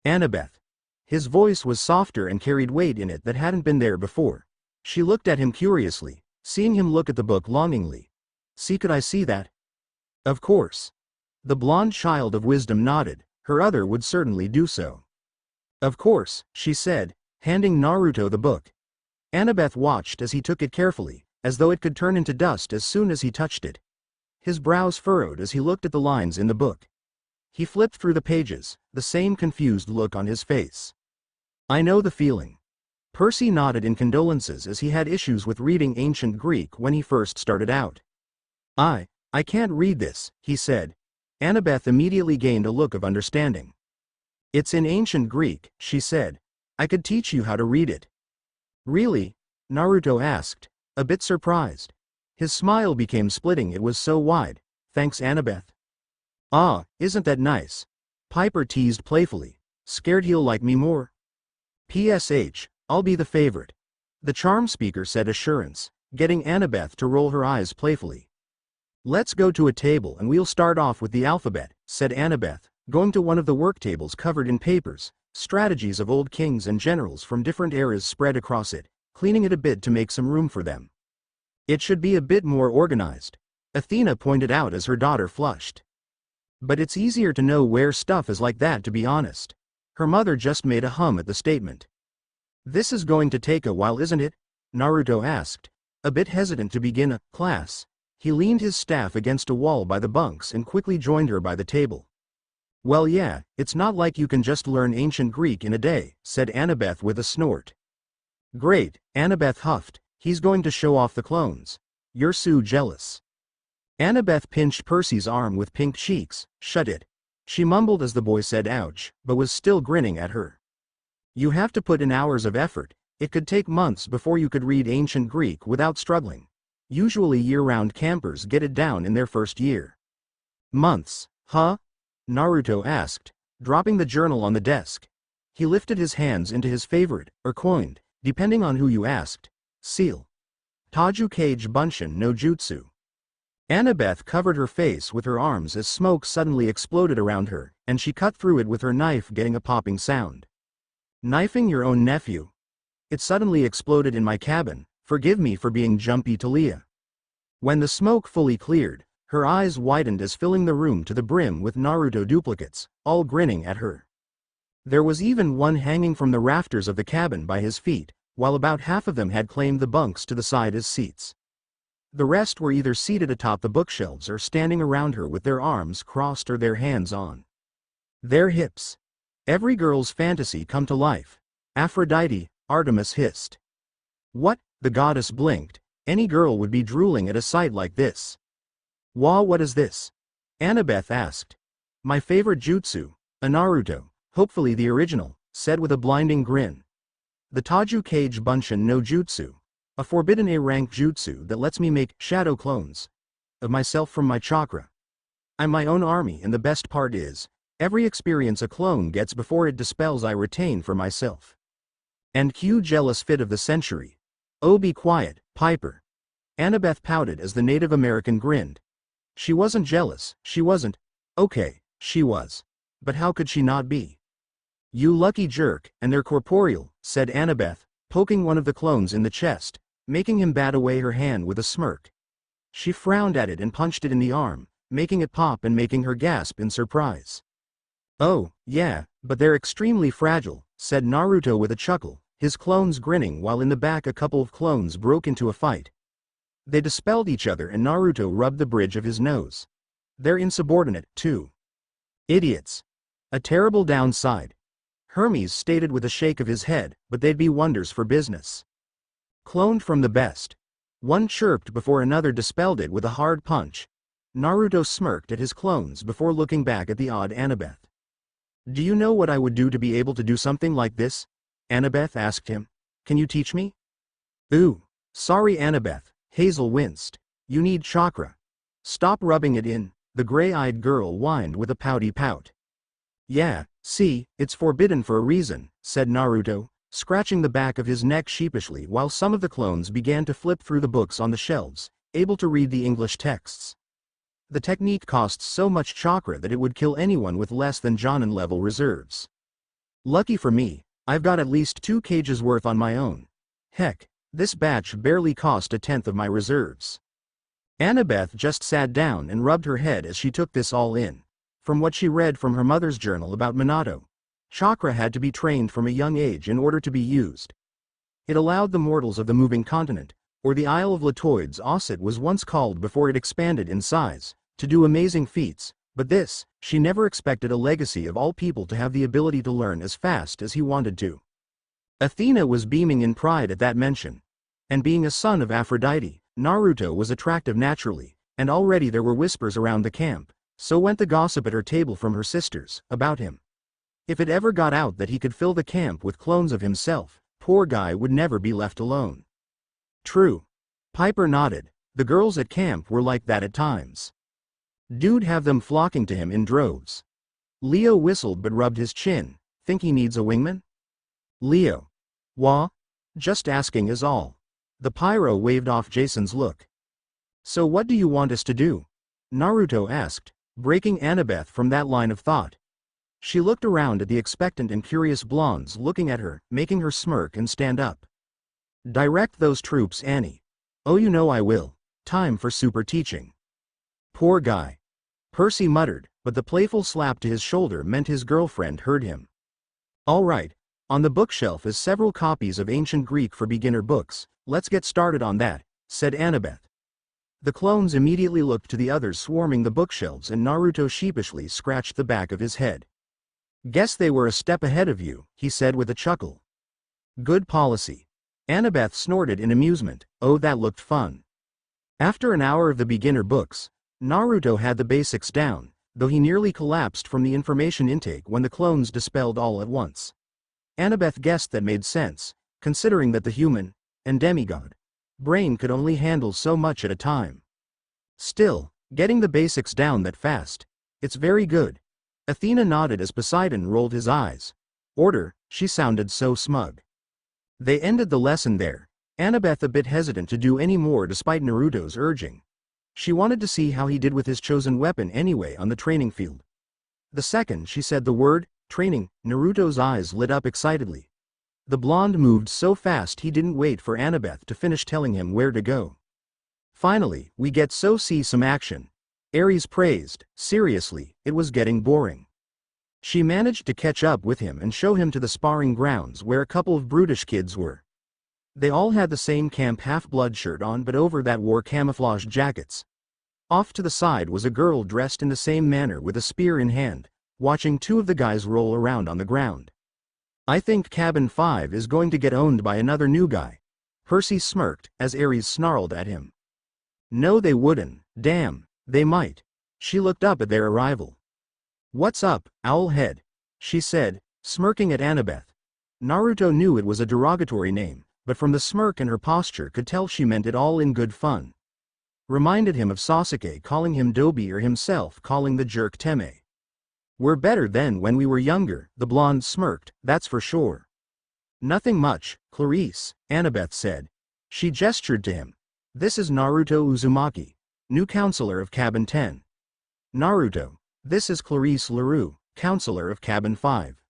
Speaker 1: Annabeth. His voice was softer and carried weight in it that hadn't been there before. She looked at him curiously, seeing him look at the book longingly. See, could I see that? Of course. The blonde child of wisdom nodded, her other would certainly do so. Of course, she said, handing Naruto the book. Annabeth watched as he took it carefully, as though it could turn into dust as soon as he touched it. His brows furrowed as he looked at the lines in the book. He flipped through the pages, the same confused look on his face. I know the feeling. Percy nodded in condolences as he had issues with reading ancient Greek when he first started out. I can't read this, he said. Annabeth immediately gained a look of understanding. It's in ancient Greek, she said. I could teach you how to read it. Really? Naruto asked, a bit surprised. His smile became splitting, it was so wide. Thanks, Annabeth. Ah, isn't that nice? Piper teased playfully. Scared he'll like me more? PSH, I'll be the favorite. The charm speaker said assurance, getting Annabeth to roll her eyes playfully. Let's go to a table and we'll start off with the alphabet, said Annabeth, going to one of the work tables covered in papers, strategies of old kings and generals from different eras spread across it, cleaning it a bit to make some room for them. It should be a bit more organized, Athena pointed out as her daughter flushed. But it's easier to know where stuff is like that, to be honest. Her mother just made a hum at the statement. This is going to take a while, isn't it? Naruto asked, a bit hesitant to begin a class. He leaned his staff against a wall by the bunks and quickly joined her by the table. Well, yeah, it's not like you can just learn ancient Greek in a day, said Annabeth with a snort. Great, Annabeth huffed. He's going to show off the clones. You're so jealous. Annabeth pinched Percy's arm with pink cheeks. Shut it. She mumbled as the boy said ouch, but was still grinning at her. You have to put in hours of effort. It could take months before you could read ancient Greek without struggling. Usually year-round campers get it down in their first year. Months, huh? Naruto asked, dropping the journal on the desk. He lifted his hands into his favorite, or coined, depending on who you asked, seal. Tajukage Bunshin no Jutsu. Annabeth covered her face with her arms as smoke suddenly exploded around her, and she cut through it with her knife, getting a popping sound. Knifing your own nephew? It suddenly exploded in my cabin. Forgive me for being jumpy to Leah. When the smoke fully cleared, her eyes widened as filling the room to the brim with Naruto duplicates, all grinning at her. There was even one hanging from the rafters of the cabin by his feet, while about half of them had claimed the bunks to the side as seats. The rest were either seated atop the bookshelves or standing around her with their arms crossed or their hands on their hips. Every girl's fantasy come to life. Aphrodite, Artemis hissed. What? The goddess blinked. Any girl would be drooling at a sight like this. What is this? Annabeth asked. My favorite jutsu, a Naruto, hopefully the original, said with a blinding grin. The Tajukage Bunshin no Jutsu, a forbidden A-rank jutsu that lets me make shadow clones of myself from my chakra. I'm my own army, and the best part is, every experience a clone gets before it dispels I retain for myself. And cue jealous fit of the century. Oh, be quiet, Piper. Annabeth pouted as the Native American grinned. She wasn't jealous, she wasn't. Okay, she was. But how could she not be? You lucky jerk, and they're corporeal, said Annabeth, poking one of the clones in the chest, making him bat away her hand with a smirk. She frowned at it and punched it in the arm, making it pop and making her gasp in surprise. Oh, yeah, but they're extremely fragile, said Naruto with a chuckle, his clones grinning while in the back a couple of clones broke into a fight. They dispelled each other and Naruto rubbed the bridge of his nose. They're insubordinate, too. Idiots. A terrible downside. Hermes stated with a shake of his head, but they'd be wonders for business. Cloned from the best. One chirped before another dispelled it with a hard punch. Naruto smirked at his clones before looking back at the odd Annabeth. Do you know what I would do to be able to do something like this? Annabeth asked him. Can you teach me? Ooh. Sorry Annabeth, Hazel winced. You need chakra. Stop rubbing it in, the gray-eyed girl whined with a pouty pout. Yeah, see, it's forbidden for a reason, said Naruto, scratching the back of his neck sheepishly while some of the clones began to flip through the books on the shelves, able to read the English texts. The technique costs so much chakra that it would kill anyone with less than Jonin-level reserves. Lucky for me, I've got at least 2 cages worth on my own. Heck, this batch barely cost a tenth of my reserves. Annabeth just sat down and rubbed her head as she took this all in. From what she read from her mother's journal about Minato, chakra had to be trained from a young age in order to be used. It allowed the mortals of the moving continent, or the Isle of Latoids as it was once called before it expanded in size, to do amazing feats, but this, she never expected a legacy of all people to have the ability to learn as fast as he wanted to. Athena was beaming in pride at that mention. And being a son of Aphrodite, Naruto was attractive naturally, and already there were whispers around the camp, so went the gossip at her table from her sisters, about him. If it ever got out that he could fill the camp with clones of himself, poor guy would never be left alone. True. Piper nodded, the girls at camp were like that at times. Dude have them flocking to him in droves. Leo whistled but rubbed his chin, think he needs a wingman? Leo. Wah? Just asking is all. The pyro waved off Jason's look. So what do you want us to do? Naruto asked, breaking Annabeth from that line of thought. She looked around at the expectant and curious blondes looking at her, making her smirk and stand up. Direct those troops, Annie. Oh, you know I will. Time for super teaching. Poor guy. Percy muttered, but the playful slap to his shoulder meant his girlfriend heard him. All right. On the bookshelf is several copies of Ancient Greek for beginner books. Let's get started on that, said Annabeth. The clones immediately looked to the others swarming the bookshelves and Naruto sheepishly scratched the back of his head. Guess they were a step ahead of you, he said with a chuckle. Good policy. Annabeth snorted in amusement, oh that looked fun. After an hour of the beginner books, Naruto had the basics down, though he nearly collapsed from the information intake when the clones dispelled all at once. Annabeth guessed that made sense, considering that the human, and demigod, brain could only handle so much at a time. Still, getting the basics down that fast, it's very good. Athena nodded as Poseidon rolled his eyes. Order, she sounded so smug. They ended the lesson there, Annabeth a bit hesitant to do any more despite Naruto's urging. She wanted to see how he did with his chosen weapon anyway on the training field. The second she said the word, training, Naruto's eyes lit up excitedly. The blonde moved so fast he didn't wait for Annabeth to finish telling him where to go. Finally, we get so see some action. Ares praised, seriously, it was getting boring. She managed to catch up with him and show him to the sparring grounds where a couple of brutish kids were. They all had the same camp half-blood shirt on but over that wore camouflage jackets. Off to the side was a girl dressed in the same manner with a spear in hand, watching 2 of the guys roll around on the ground. I think Cabin 5 is going to get owned by another new guy. Percy smirked as Ares snarled at him. No they wouldn't, damn, they might. She looked up at their arrival. What's up, Owlhead? She said, smirking at Annabeth. Naruto knew it was a derogatory name, but from the smirk and her posture could tell she meant it all in good fun. Reminded him of Sasuke calling him Dobi or himself calling the jerk Teme. We're better than when we were younger, the blonde smirked, that's for sure. Nothing much, Clarice, Annabeth said. She gestured to him. This is Naruto Uzumaki, new counselor of Cabin 10. Naruto, this is Clarice LaRue, counselor of Cabin 5.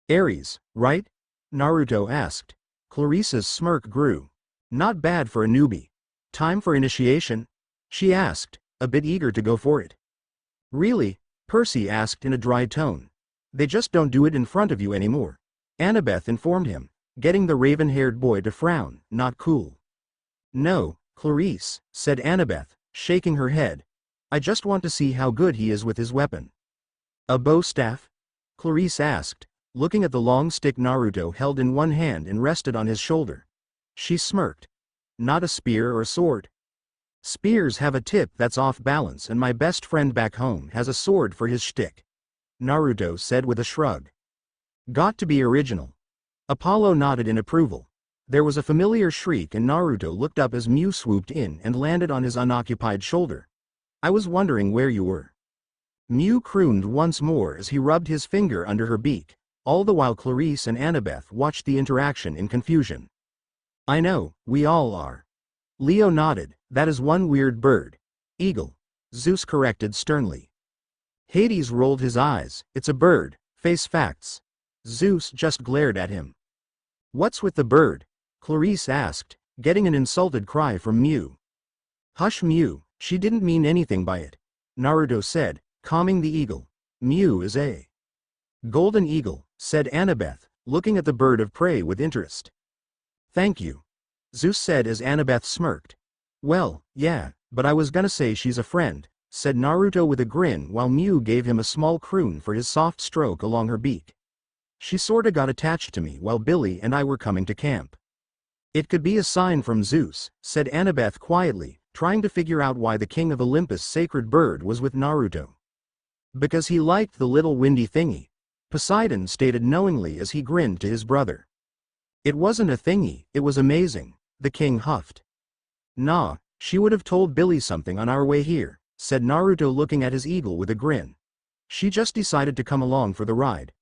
Speaker 1: Ares, right? Naruto asked. Clarice's smirk grew. Not bad for a newbie. Time for initiation? She asked, a bit eager to go for it. Really? Percy asked in a dry tone. They just don't do it in front of you anymore. Annabeth informed him, getting the raven-haired boy to frown, not cool. No, Clarice, said Annabeth, shaking her head. I just want to see how good he is with his weapon. A bow staff? Clarice asked, looking at the long stick Naruto held in one hand and rested on his shoulder. She smirked. Not a spear or a sword. Spears have a tip that's off balance and my best friend back home has a sword for his shtick. Naruto said with a shrug. Got to be original. Apollo nodded in approval. There was a familiar shriek and Naruto looked up as Mew swooped in and landed on his unoccupied shoulder. I was wondering where you were. Mew crooned once more as he rubbed his finger under her beak, all the while Clarice and Annabeth watched the interaction in confusion. I know, we all are. Leo nodded, that is one weird bird. Eagle. Zeus corrected sternly. Hades rolled his eyes, it's a bird, face facts. Zeus just glared at him. What's with the bird? Clarice asked, getting an insulted cry from Mew. Hush Mew, she didn't mean anything by it. Naruto said, calming the eagle. Mew is a golden eagle, said Annabeth, looking at the bird of prey with interest. Thank you. Zeus said as Annabeth smirked. Well, yeah, but I was gonna say she's a friend, said Naruto with a grin while Mew gave him a small croon for his soft stroke along her beak. She sorta got attached to me while Billy and I were coming to camp. It could be a sign from Zeus, said Annabeth quietly, trying to figure out why the king of Olympus' sacred bird was with Naruto. Because he liked the little windy thingy, Poseidon stated knowingly as he grinned to his brother. It wasn't a thingy, it was amazing, the king huffed. Nah, she would have told Billy something on our way here, said Naruto looking at his eagle with a grin. She just decided to come along for the ride.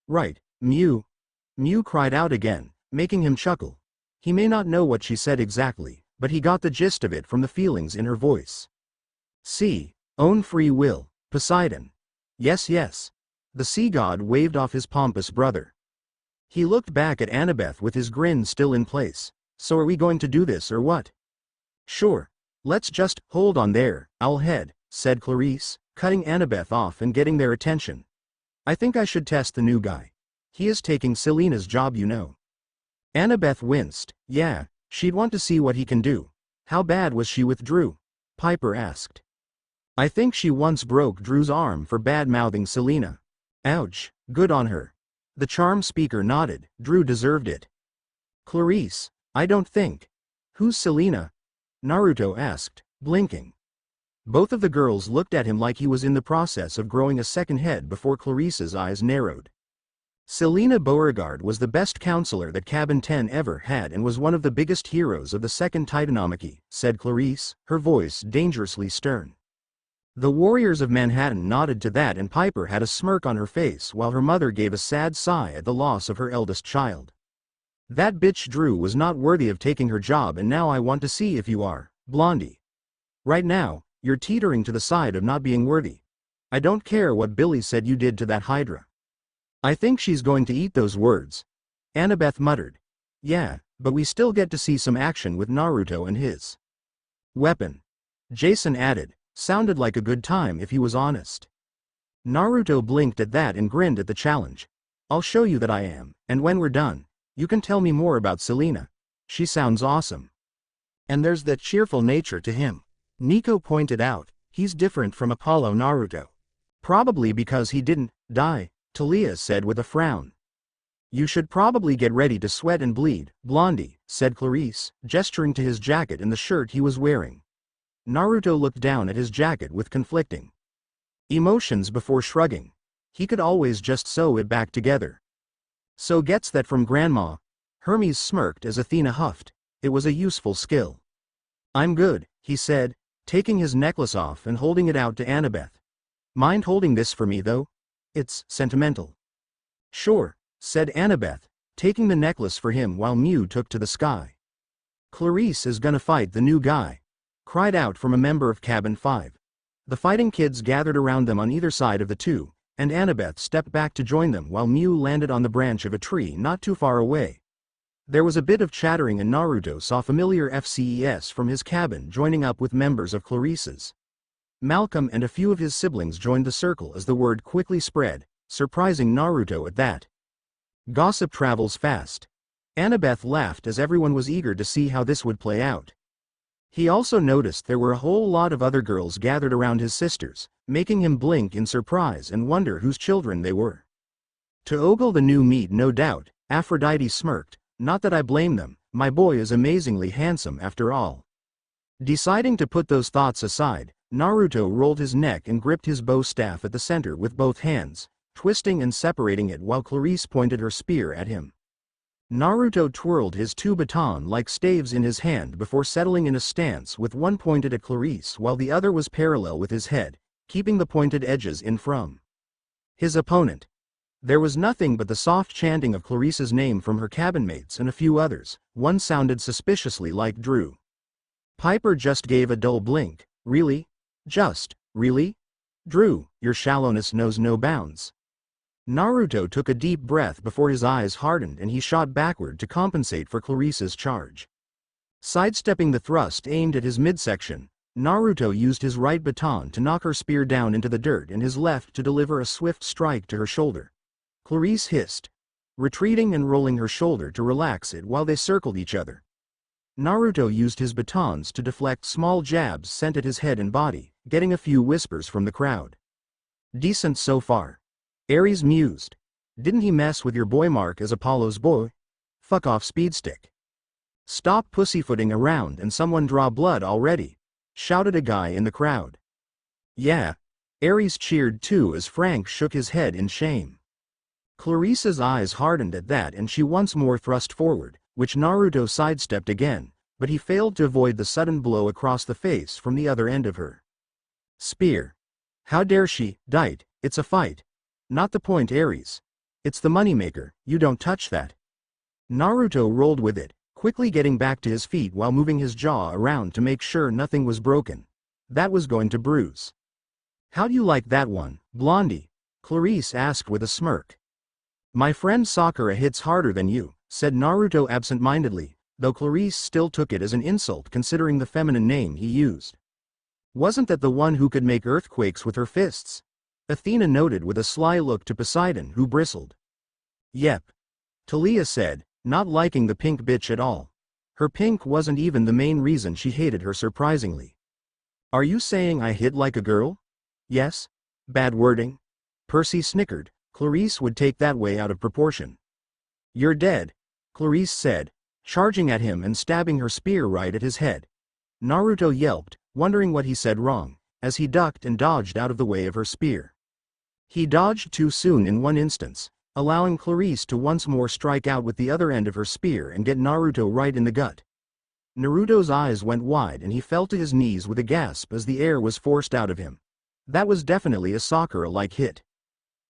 Speaker 1: Right, Mew. Mew cried out again, making him chuckle. He may not know what she said exactly, but he got the gist of it from the feelings in her voice. See, own free will, Poseidon. Yes, yes. The sea god waved off his pompous brother. He looked back at Annabeth with his grin still in place. So are we going to do this or what? Sure. Let's just hold on there, owlhead, said Clarice, cutting Annabeth off and getting their attention. I think I should test the new guy. He is taking Selena's job, you know. Annabeth winced. Yeah, she'd want to see what he can do. How bad was she with Drew? Piper asked. I think she once broke Drew's arm for bad-mouthing Selena. Ouch, good on her. The charm speaker nodded, Drew deserved it. Clarice, I don't think. Who's Selena? Naruto asked, blinking. Both of the girls looked at him like he was in the process of growing a second head before Clarice's eyes narrowed. Selena Beauregard was the best counselor that Cabin 10 ever had and was one of the biggest heroes of the second Titanomachy, said Clarice, her voice dangerously stern. The warriors of Manhattan nodded to that and Piper had a smirk on her face while her mother gave a sad sigh at the loss of her eldest child. That bitch Drew was not worthy of taking her job and now I want to see if you are, Blondie. Right now, you're teetering to the side of not being worthy. I don't care what Billy said you did to that Hydra. I think she's going to eat those words. Annabeth muttered. Yeah, but we still get to see some action with Naruto and his weapon. Jason added, sounded like a good time if he was honest. Naruto blinked at that and grinned at the challenge. I'll show you that I am, and when we're done, you can tell me more about Selena. She sounds awesome. And there's that cheerful nature to him. Nico pointed out, he's different from Apollo Naruto. Probably because he didn't die, Talia said with a frown. You should probably get ready to sweat and bleed, Blondie, said Clarice, gesturing to his jacket and the shirt he was wearing. Naruto looked down at his jacket with conflicting emotions before shrugging. He could always just sew it back together. So gets that from Grandma. Hermes smirked as Athena huffed. It was a useful skill. I'm good, he said, taking his necklace off and holding it out to Annabeth. Mind holding this for me though? It's sentimental. Sure, said Annabeth, taking the necklace for him while Mew took to the sky. Clarice is gonna fight the new guy, cried out from a member of Cabin 5. The fighting kids gathered around them on either side of the two, and Annabeth stepped back to join them while Mew landed on the branch of a tree not too far away. There was a bit of chattering and Naruto saw familiar FCES from his cabin joining up with members of Clarice's. Malcolm and a few of his siblings joined the circle as the word quickly spread, surprising Naruto at that. Gossip travels fast. Annabeth laughed as everyone was eager to see how this would play out. He also noticed there were a whole lot of other girls gathered around his sisters, making him blink in surprise and wonder whose children they were. To ogle the new meat, no doubt, Aphrodite smirked. Not that I blame them, my boy is amazingly handsome after all. Deciding to put those thoughts aside, Naruto rolled his neck and gripped his bow staff at the center with both hands, twisting and separating it while Clarice pointed her spear at him. Naruto twirled his two baton-like staves in his hand before settling in a stance with one pointed at Clarice while the other was parallel with his head, keeping the pointed edges in from his opponent. There was nothing but the soft chanting of Clarice's name from her cabin mates and a few others. One sounded suspiciously like Drew. Piper just gave a dull blink. Really? Just, really? Drew, your shallowness knows no bounds. Naruto took a deep breath before his eyes hardened and he shot backward to compensate for Clarice's charge. Sidestepping the thrust aimed at his midsection, Naruto used his right baton to knock her spear down into the dirt and his left to deliver a swift strike to her shoulder. Clarice hissed, retreating and rolling her shoulder to relax it while they circled each other. Naruto used his batons to deflect small jabs sent at his head and body, getting a few whispers from the crowd. Decent so far. Ares mused. Didn't he mess with your boy Mark as Apollo's boy? Fuck off, Speedstick. Stop pussyfooting around and someone draw blood already, shouted a guy in the crowd. Yeah. Ares cheered too as Frank shook his head in shame. Clarice's eyes hardened at that and she once more thrust forward, which Naruto sidestepped again, but he failed to avoid the sudden blow across the face from the other end of her spear. How dare she, Dite, it's a fight. Not the point, Ares. It's the moneymaker, you don't touch that. Naruto rolled with it, quickly getting back to his feet while moving his jaw around to make sure nothing was broken. That was going to bruise. How do you like that one, Blondie? Clarice asked with a smirk. My friend Sakura hits harder than you, said Naruto absent-mindedly, though Clarice still took it as an insult considering the feminine name he used. Wasn't that the one who could make earthquakes with her fists? Athena noted with a sly look to Poseidon, who bristled. Yep. Talia said, not liking the pink bitch at all. Her pink wasn't even the main reason she hated her surprisingly. Are you saying I hit like a girl? Yes? Bad wording? Percy snickered. Clarice would take that way out of proportion. You're dead, Clarice said, charging at him and stabbing her spear right at his head. Naruto yelped, wondering what he said wrong, as he ducked and dodged out of the way of her spear. He dodged too soon in one instance, allowing Clarice to once more strike out with the other end of her spear and get Naruto right in the gut. Naruto's eyes went wide and he fell to his knees with a gasp as the air was forced out of him. That was definitely a Sakura-like hit.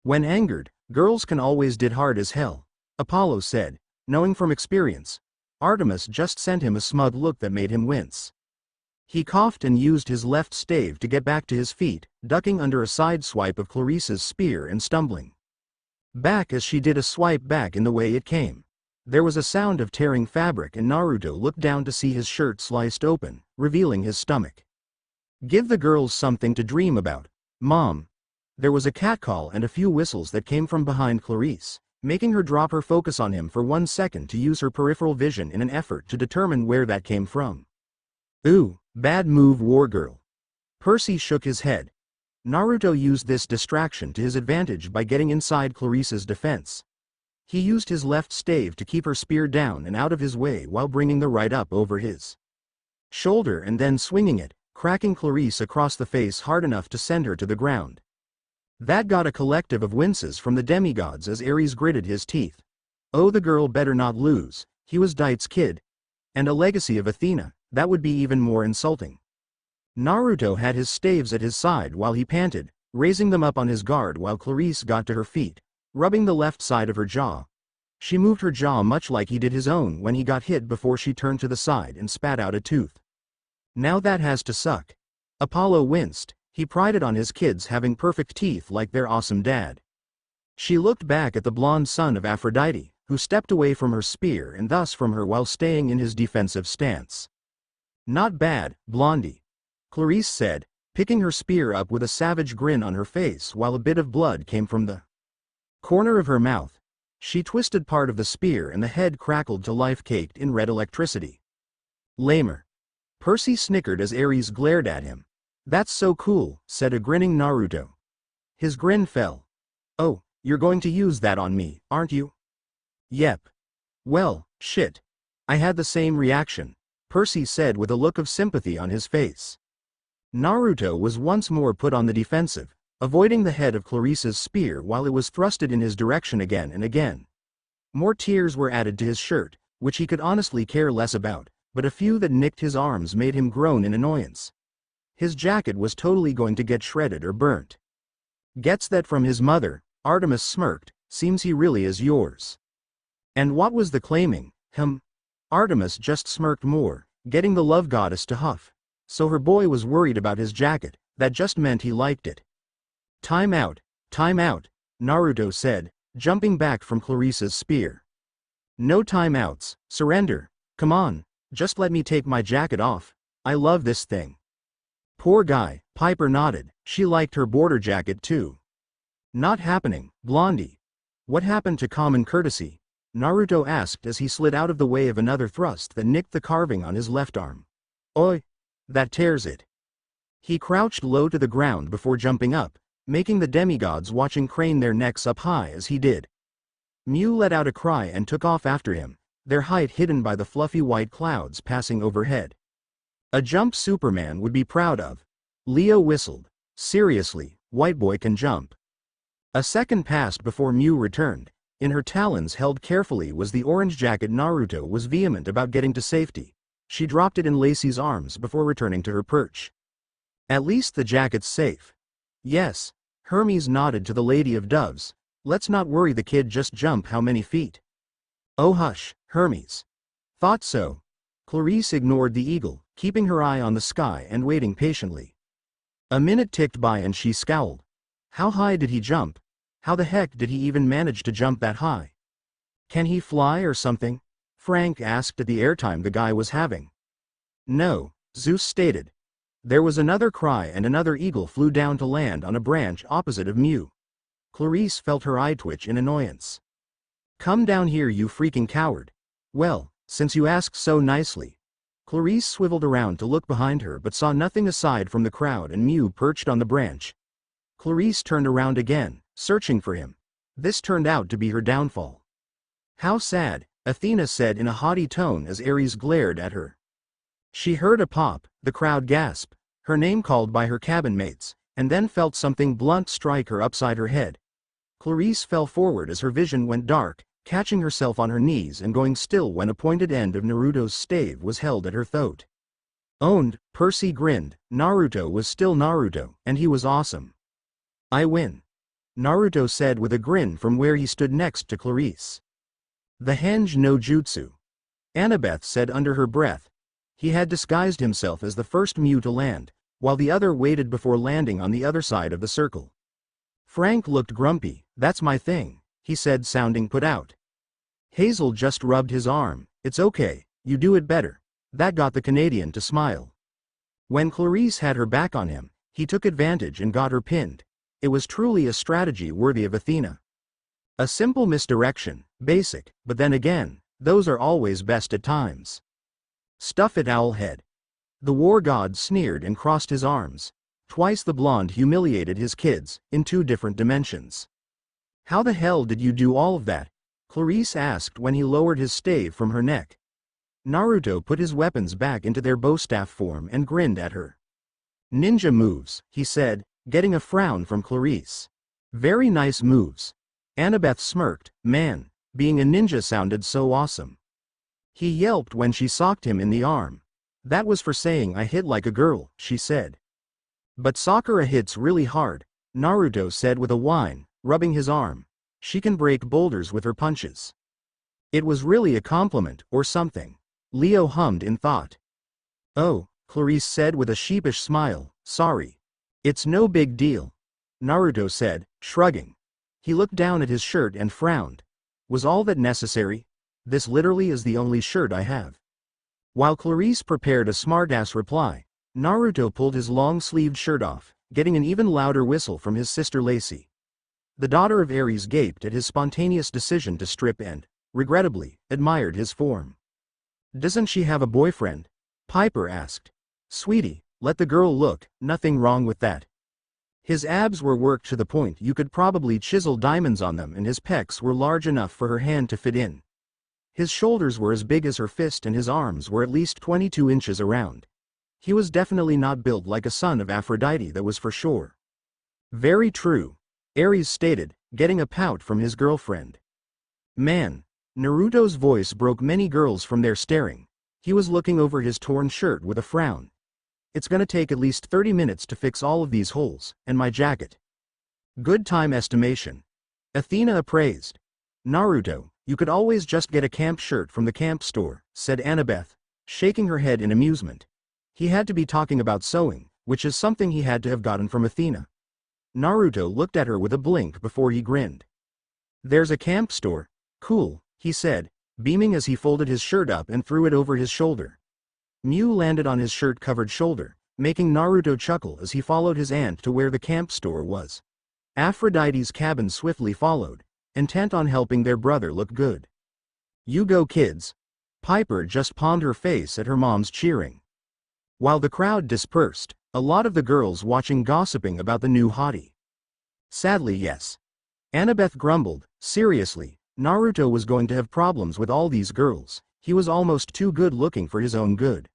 Speaker 1: When angered, girls can always hit hard as hell, Apollo said, knowing from experience. Artemis just sent him a smug look that made him wince. He coughed and used his left stave to get back to his feet, ducking under a side swipe of Clarice's spear and stumbling back as she did a swipe back in the way it came. There was a sound of tearing fabric and Naruto looked down to see his shirt sliced open, revealing his stomach. Give the girls something to dream about, Mom. There was a catcall and a few whistles that came from behind Clarice, making her drop her focus on him for 1 second to use her peripheral vision in an effort to determine where that came from. Ooh, bad move, war girl. Percy shook his head. Naruto used this distraction to his advantage by getting inside Clarice's defense. He used his left stave to keep her spear down and out of his way while bringing the right up over his shoulder and then swinging it, cracking Clarice across the face hard enough to send her to the ground. That got a collective of winces from the demigods as Ares gritted his teeth. Oh, the girl better not lose, he was Dite's kid. And a legacy of Athena, that would be even more insulting. Naruto had his staves at his side while he panted, raising them up on his guard while Clarice got to her feet, rubbing the left side of her jaw. She moved her jaw much like he did his own when he got hit before she turned to the side and spat out a tooth. Now that has to suck. Apollo winced. He prided on his kids having perfect teeth like their awesome dad. She looked back at the blonde son of Aphrodite, who stepped away from her spear and thus from her while staying in his defensive stance. Not bad, Blondie, Clarice said, picking her spear up with a savage grin on her face while a bit of blood came from the corner of her mouth. She twisted part of the spear and the head crackled to life caked in red electricity. Lamer. Percy snickered as Ares glared at him. That's so cool, said a grinning Naruto. His grin fell. Oh, you're going to use that on me, aren't you? Yep. Well, shit. I had the same reaction, Percy said with a look of sympathy on his face. Naruto was once more put on the defensive, avoiding the head of Clarissa's spear while it was thrusted in his direction again and again. More tears were added to his shirt, which he could honestly care less about, but a few that nicked his arms made him groan in annoyance. His jacket was totally going to get shredded or burnt. Gets that from his mother, Artemis smirked, seems he really is yours. And what was the claiming, Artemis just smirked more, getting the love goddess to huff. So her boy was worried about his jacket, that just meant he liked it. Time out, Naruto said, jumping back from Clarissa's spear. No timeouts, surrender, come on, just let me take my jacket off, I love this thing. Poor guy, Piper nodded, she liked her border jacket too. Not happening, Blondie. What happened to common courtesy? Naruto asked as he slid out of the way of another thrust that nicked the carving on his left arm. Oi! That tears it. He crouched low to the ground before jumping up, making the demigods watching crane their necks up high as he did. Mew let out a cry and took off after him, their height hidden by the fluffy white clouds passing overhead. A jump Superman would be proud of. Leo whistled. Seriously, white boy can jump. A second passed before Mew returned. In her talons held carefully was the orange jacket. Naruto was vehement about getting to safety. She dropped it in Lacey's arms before returning to her perch. At least the jacket's safe. Yes, Hermes nodded to the Lady of Doves. Let's not worry the kid, just jump how many feet? Oh hush, Hermes. Thought so. Clarisse ignored the eagle, keeping her eye on the sky and waiting patiently. A minute ticked by and she scowled. How high did he jump? How the heck did he even manage to jump that high? Can he fly or something? Frank asked at the airtime the guy was having. No, Zeus stated. There was another cry and another eagle flew down to land on a branch opposite of Mew. Clarisse felt her eye twitch in annoyance. Come down here, you freaking coward. Well, since you ask so nicely. Clarisse swiveled around to look behind her but saw nothing aside from the crowd and Mew perched on the branch. Clarisse turned around again, searching for him. This turned out to be her downfall. How sad, Athena said in a haughty tone as Ares glared at her. She heard a pop, the crowd gasp, her name called by her cabin mates, and then felt something blunt strike her upside her head. Clarisse fell forward as her vision went dark, catching herself on her knees and going still when a pointed end of Naruto's stave was held at her throat. Owned, Percy grinned. Naruto was still Naruto, and he was awesome. I win. Naruto said with a grin from where he stood next to Clarisse. The henge no jutsu. Annabeth said under her breath. He had disguised himself as the first Mew to land, while the other waited before landing on the other side of the circle. Frank looked grumpy. That's my thing, he said, sounding put out. Hazel just rubbed his arm. It's okay, you do it better. That got the Canadian to smile. When Clarisse had her back on him, he took advantage and got her pinned. It was truly a strategy worthy of Athena. A simple misdirection, basic, but then again, those are always best at times. Stuff it, owlhead. The war god sneered and crossed his arms. Twice the blonde humiliated his kids, in 2 different dimensions. How the hell did you do all of that? Clarisse asked when he lowered his stave from her neck. Naruto put his weapons back into their bowstaff form and grinned at her. Ninja moves, he said, getting a frown from Clarisse. Very nice moves. Annabeth smirked. Man, being a ninja sounded so awesome. He yelped when she socked him in the arm. That was for saying I hit like a girl, she said. But Sakura hits really hard, Naruto said with a whine, rubbing his arm. She can break boulders with her punches. It was really a compliment, or something. Leo hummed in thought. Oh, Clarisse said with a sheepish smile, sorry. It's no big deal. Naruto said, shrugging. He looked down at his shirt and frowned. Was all that necessary? This literally is the only shirt I have. While Clarisse prepared a smartass reply, Naruto pulled his long-sleeved shirt off, getting an even louder whistle from his sister Lacey. The daughter of Ares gaped at his spontaneous decision to strip and, regrettably, admired his form. Doesn't she have a boyfriend? Piper asked. Sweetie, let the girl look, nothing wrong with that. His abs were worked to the point you could probably chisel diamonds on them, and his pecs were large enough for her hand to fit in. His shoulders were as big as her fist and his arms were at least 22 inches around. He was definitely not built like a son of Aphrodite, that was for sure. Very true, Ares stated, getting a pout from his girlfriend. Man. Naruto's voice broke many girls from their staring. He was looking over his torn shirt with a frown. It's gonna take at least 30 minutes to fix all of these holes, and my jacket. Good time estimation. Athena appraised. Naruto, you could always just get a camp shirt from the camp store, said Annabeth, shaking her head in amusement. He had to be talking about sewing, which is something he had to have gotten from Athena. Naruto looked at her with a blink before he grinned. There's a camp store? Cool, he said, beaming as he folded his shirt up and threw it over his shoulder. Mew landed on his shirt-covered shoulder, making Naruto chuckle as he followed his aunt to where the camp store was. Aphrodite's cabin swiftly followed, intent on helping their brother look good. You go kids. Piper just palmed her face at her mom's cheering. While the crowd dispersed, a lot of the girls watching gossiping about the new hottie. Sadly, yes. Annabeth grumbled, seriously, Naruto was going to have problems with all these girls. He was almost too good looking for his own good.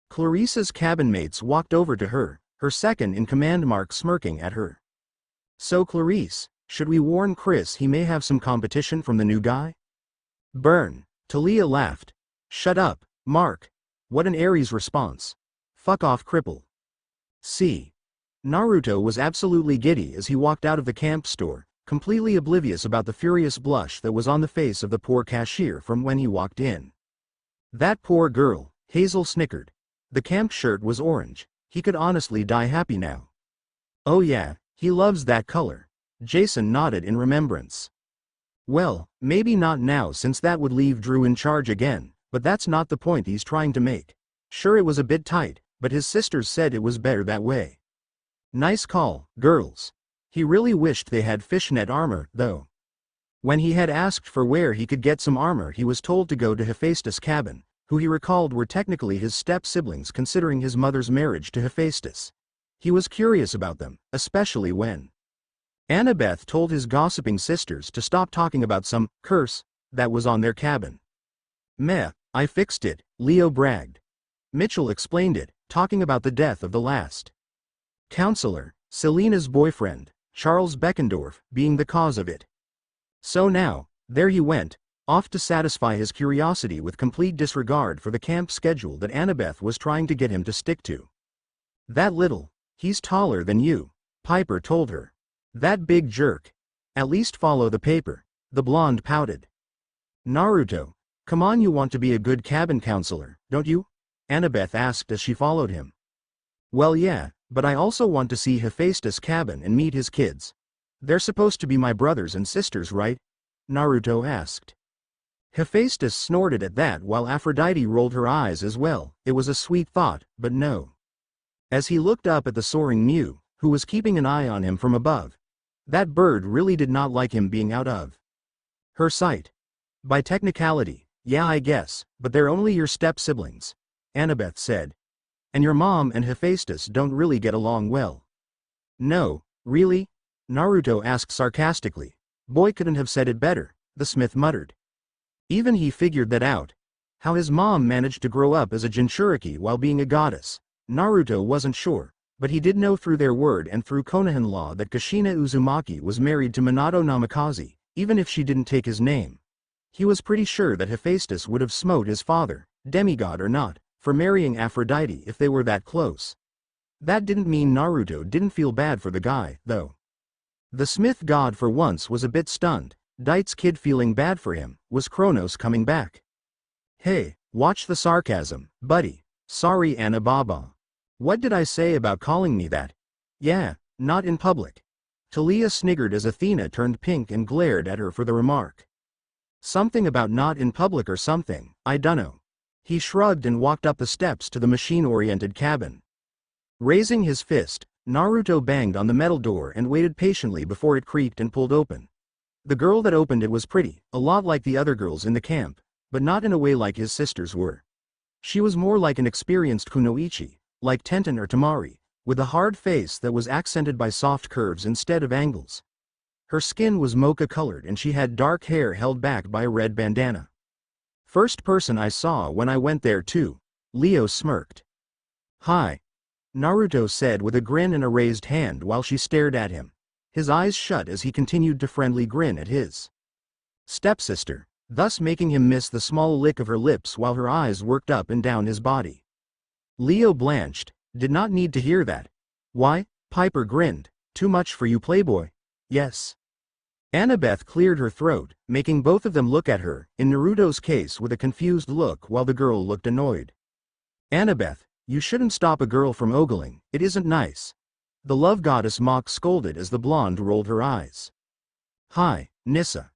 Speaker 1: Clarissa's cabin mates walked over to her, her second-in-command Mark smirking at her. So Clarice, should we warn Chris he may have some competition from the new guy? Burn. Talia laughed. Shut up, Mark. What an Ares response. Fuck off, cripple. See. Naruto was absolutely giddy as he walked out of the camp store, completely oblivious about the furious blush that was on the face of the poor cashier from when he walked in. That poor girl, Hazel snickered. The camp shirt was orange. He could honestly die happy now. Oh yeah, he loves that color. Jason nodded in remembrance. Well, maybe not now since that would leave Drew in charge again, but that's not the point he's trying to make. Sure, it was a bit tight, but his sisters said it was better that way. Nice call, girls. He really wished they had fishnet armor, though. When he had asked for where he could get some armor, he was told to go to Hephaestus' cabin, who he recalled were technically his step-siblings considering his mother's marriage to Hephaestus. He was curious about them, especially when Annabeth told his gossiping sisters to stop talking about some curse that was on their cabin. Meh, I fixed it, Leo bragged. Mitchell explained it, talking about the death of the last counselor, Selena's boyfriend, Charles Beckendorf, being the cause of it. So now, there he went, off to satisfy his curiosity with complete disregard for the camp schedule that Annabeth was trying to get him to stick to. That little, he's taller than you, Piper told her. That big jerk. At least follow the paper, the blonde pouted. Naruto, come on, you want to be a good cabin counselor, don't you? Annabeth asked as she followed him. Well yeah, but I also want to see Hephaestus' cabin and meet his kids. They're supposed to be my brothers and sisters, right? Naruto asked. Hephaestus snorted at that while Aphrodite rolled her eyes as well. It was a sweet thought, but no. As he looked up at the soaring Mew, who was keeping an eye on him from above, that bird really did not like him being out of her sight. By technicality, yeah I guess, but they're only your step-siblings, Annabeth said. And your mom and Hephaestus don't really get along well. No, really? Naruto asked sarcastically. Boy couldn't have said it better, the smith muttered. Even he figured that out. How his mom managed to grow up as a Jinchuriki while being a goddess, Naruto wasn't sure, but he did know through their word and through Konohan law that Kushina Uzumaki was married to Minato Namikaze, even if she didn't take his name. He was pretty sure that Hephaestus would have smote his father, demigod or not, for marrying Aphrodite if they were that close. That didn't mean Naruto didn't feel bad for the guy, though. The smith god for once was a bit stunned. Daite's kid feeling bad for him. Was Kronos coming back? Hey, watch the sarcasm, buddy. Sorry Anna Baba. What did I say about calling me that? Yeah, not in public. Talia sniggered as Athena turned pink and glared at her for the remark. Something about not in public or something, I dunno. He shrugged and walked up the steps to the machine-oriented cabin. Raising his fist, Naruto banged on the metal door and waited patiently before it creaked and pulled open. The girl that opened it was pretty, a lot like the other girls in the camp, but not in a way like his sisters were. She was more like an experienced kunoichi, like Tenten or Tamari, with a hard face that was accented by soft curves instead of angles. Her skin was mocha-colored and she had dark hair held back by a red bandana. First person I saw when I went there too. Leo smirked. Hi. Naruto said with a grin and a raised hand while she stared at him. His eyes shut as he continued to friendly grin at his stepsister, thus making him miss the small lick of her lips while her eyes worked up and down his body. Leo blanched, did not need to hear that. Why? Piper grinned. Too much for you, playboy? Yes. Annabeth cleared her throat, making both of them look at her, in Naruto's case with a confused look while the girl looked annoyed. Annabeth, you shouldn't stop a girl from ogling, it isn't nice. The love goddess mock scolded as the blonde rolled her eyes. Hi, Nissa.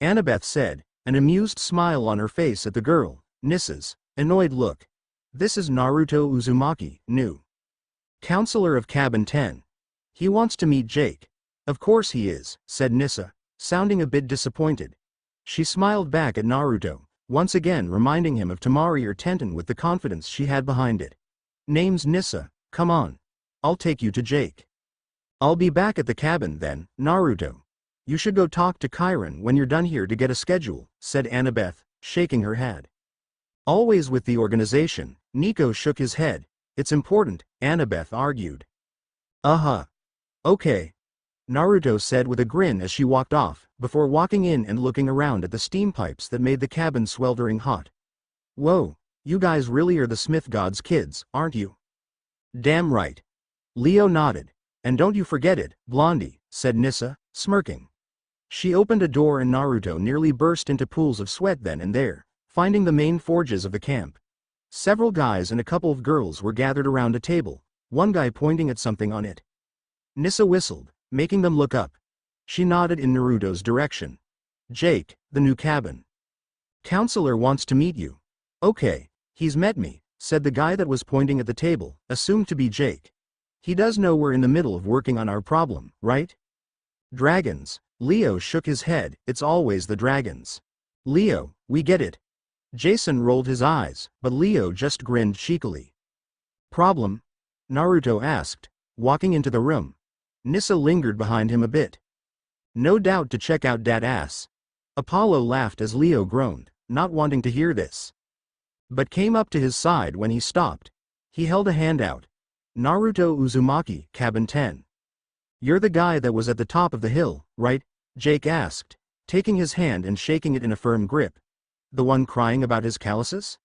Speaker 1: Annabeth said, an amused smile on her face at the girl, Nissa's annoyed look. This is Naruto Uzumaki, new counselor of Cabin 10. He wants to meet Jake. Of course he is, said Nissa, sounding a bit disappointed. She smiled back at Naruto, once again reminding him of Tamari or Tenten with the confidence she had behind it. Name's Nissa, come on. I'll take you to Jake. I'll be back at the cabin then, Naruto. You should go talk to Chiron when you're done here to get a schedule, said Annabeth, shaking her head. Always with the organization, Nico shook his head. It's important, Annabeth argued. Okay. Naruto said with a grin as she walked off, before walking in and looking around at the steam pipes that made the cabin sweltering hot. Whoa, you guys really are the Smith God's kids, aren't you? Damn right. Leo nodded. And don't you forget it, Blondie, said Nissa, smirking. She opened a door and Naruto nearly burst into pools of sweat then and there, finding the main forges of the camp. Several guys and a couple of girls were gathered around a table, one guy pointing at something on it. Nissa whistled, making them look up. She nodded in Naruto's direction. Jake, the new cabin counselor wants to meet you. Okay, he's met me, said the guy that was pointing at the table, assumed to be Jake. He does know we're in the middle of working on our problem, right? Dragons. Leo shook his head, it's always the dragons. Leo, we get it. Jason rolled his eyes, but Leo just grinned cheekily. Problem? Naruto asked, walking into the room. Nissa lingered behind him a bit. No doubt to check out dat ass. Apollo laughed as Leo groaned, not wanting to hear this. But came up to his side when he stopped. He held a hand out. Naruto Uzumaki, Cabin 10. You're the guy that was at the top of the hill, right? Jake asked, taking his hand and shaking it in a firm grip. The one crying about his calluses?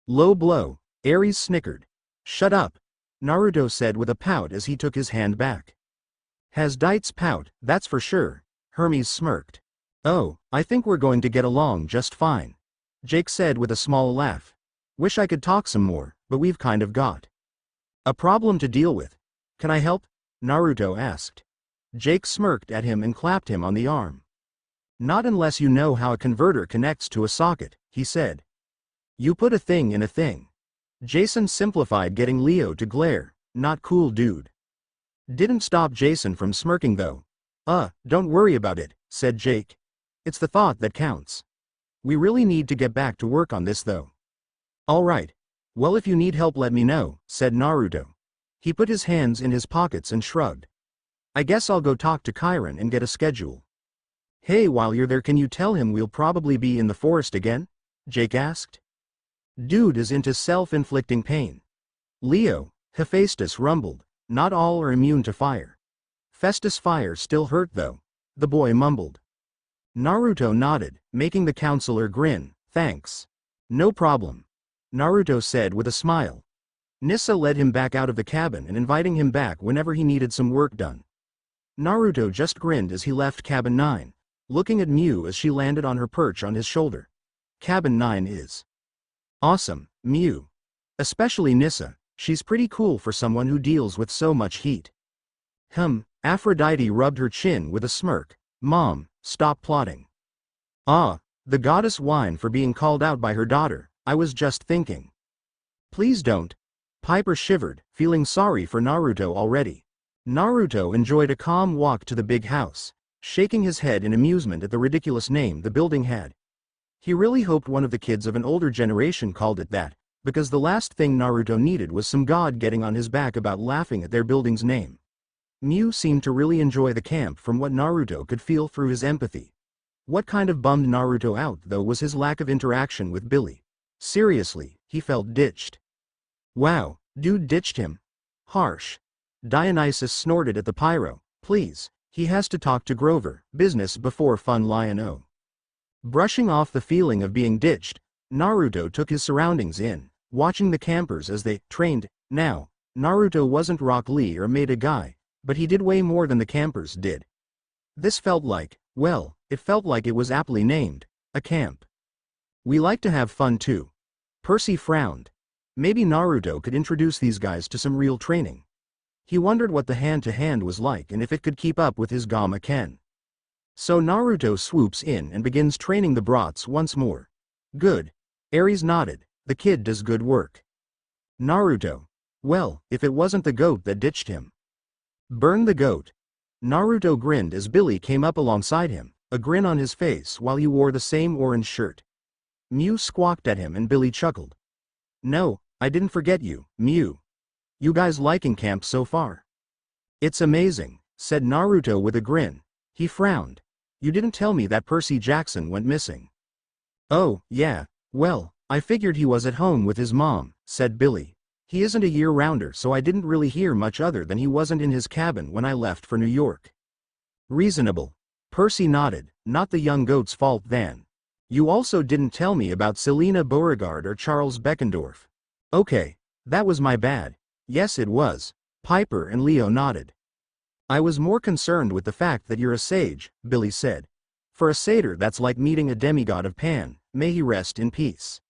Speaker 1: Low blow, Ares snickered. Shut up, Naruto said with a pout as he took his hand back. Has Dites pout, that's for sure, Hermes smirked. Oh, I think we're going to get along just fine, Jake said with a small laugh. Wish I could talk some more, but we've kind of got a problem to deal with. Can I help? Naruto asked. Jake smirked at him and clapped him on the arm. Not unless you know how a converter connects to a socket, he said. You put a thing in a thing. Jason simplified, getting Leo to glare. Not cool, dude. Didn't stop Jason from smirking though. Don't worry about it, said Jake. It's the thought that counts. We really need to get back to work on this though. Alright. Well, if you need help let me know, said Naruto. He put his hands in his pockets and shrugged. I guess I'll go talk to Chiron and get a schedule. Hey, while you're there, can you tell him we'll probably be in the forest again? Jake asked. Dude is into self-inflicting pain. Leo, Hephaestus rumbled. Not all are immune to fire. Festus' fire still hurt though, the boy mumbled. Naruto nodded, making the counselor grin. Thanks. No problem, Naruto said with a smile. Nissa led him back out of the cabin and inviting him back whenever he needed some work done. Naruto just grinned as he left Cabin 9, looking at Miu as she landed on her perch on his shoulder. Cabin 9 is awesome, Miu. Especially Nissa, she's pretty cool for someone who deals with so much heat. Aphrodite rubbed her chin with a smirk. Mom, stop plotting. The goddess whined for being called out by her daughter. I was just thinking. Please don't. Piper shivered, feeling sorry for Naruto already. Naruto enjoyed a calm walk to the big house, shaking his head in amusement at the ridiculous name the building had. He really hoped one of the kids of an older generation called it that, because the last thing Naruto needed was some god getting on his back about laughing at their building's name. Mew seemed to really enjoy the camp from what Naruto could feel through his empathy. What kind of bummed Naruto out though was his lack of interaction with Billy. Seriously, he felt ditched. Wow, dude ditched him? Harsh. Dionysus snorted at the pyro. Please, he has to talk to Grover, business before fun lion-o. Brushing off the feeling of being ditched, Naruto took his surroundings in, watching the campers as they trained. Now, Naruto wasn't Rock Lee or made a guy, but he did way more than the campers did. This felt like, well, it felt like it was aptly named, a camp. We like to have fun too. Percy frowned. Maybe Naruto could introduce these guys to some real training. He wondered what the hand-to-hand was like and if it could keep up with his Gamma Ken. So Naruto swoops in and begins training the brats once more. Good. Ares nodded. The kid does good work. Naruto. Well, if it wasn't the goat that ditched him. Burn the goat. Naruto grinned as Billy came up alongside him, a grin on his face while he wore the same orange shirt. Mew squawked at him and Billy chuckled. No, I didn't forget you, Mew. You guys liking camp so far? It's amazing, said Naruto with a grin. He frowned. You didn't tell me that Percy Jackson went missing. Oh, yeah, well, I figured he was at home with his mom, said Billy. He isn't a year-rounder so I didn't really hear much other than he wasn't in his cabin when I left for New York. Reasonable. Percy nodded, not the young goat's fault then. You also didn't tell me about Selena Beauregard or Charles Beckendorf. Okay, that was my bad. Yes it was. Piper and Leo nodded. I was more concerned with the fact that you're a sage, Billy said. For a satyr that's like meeting a demigod of Pan, may he rest in peace.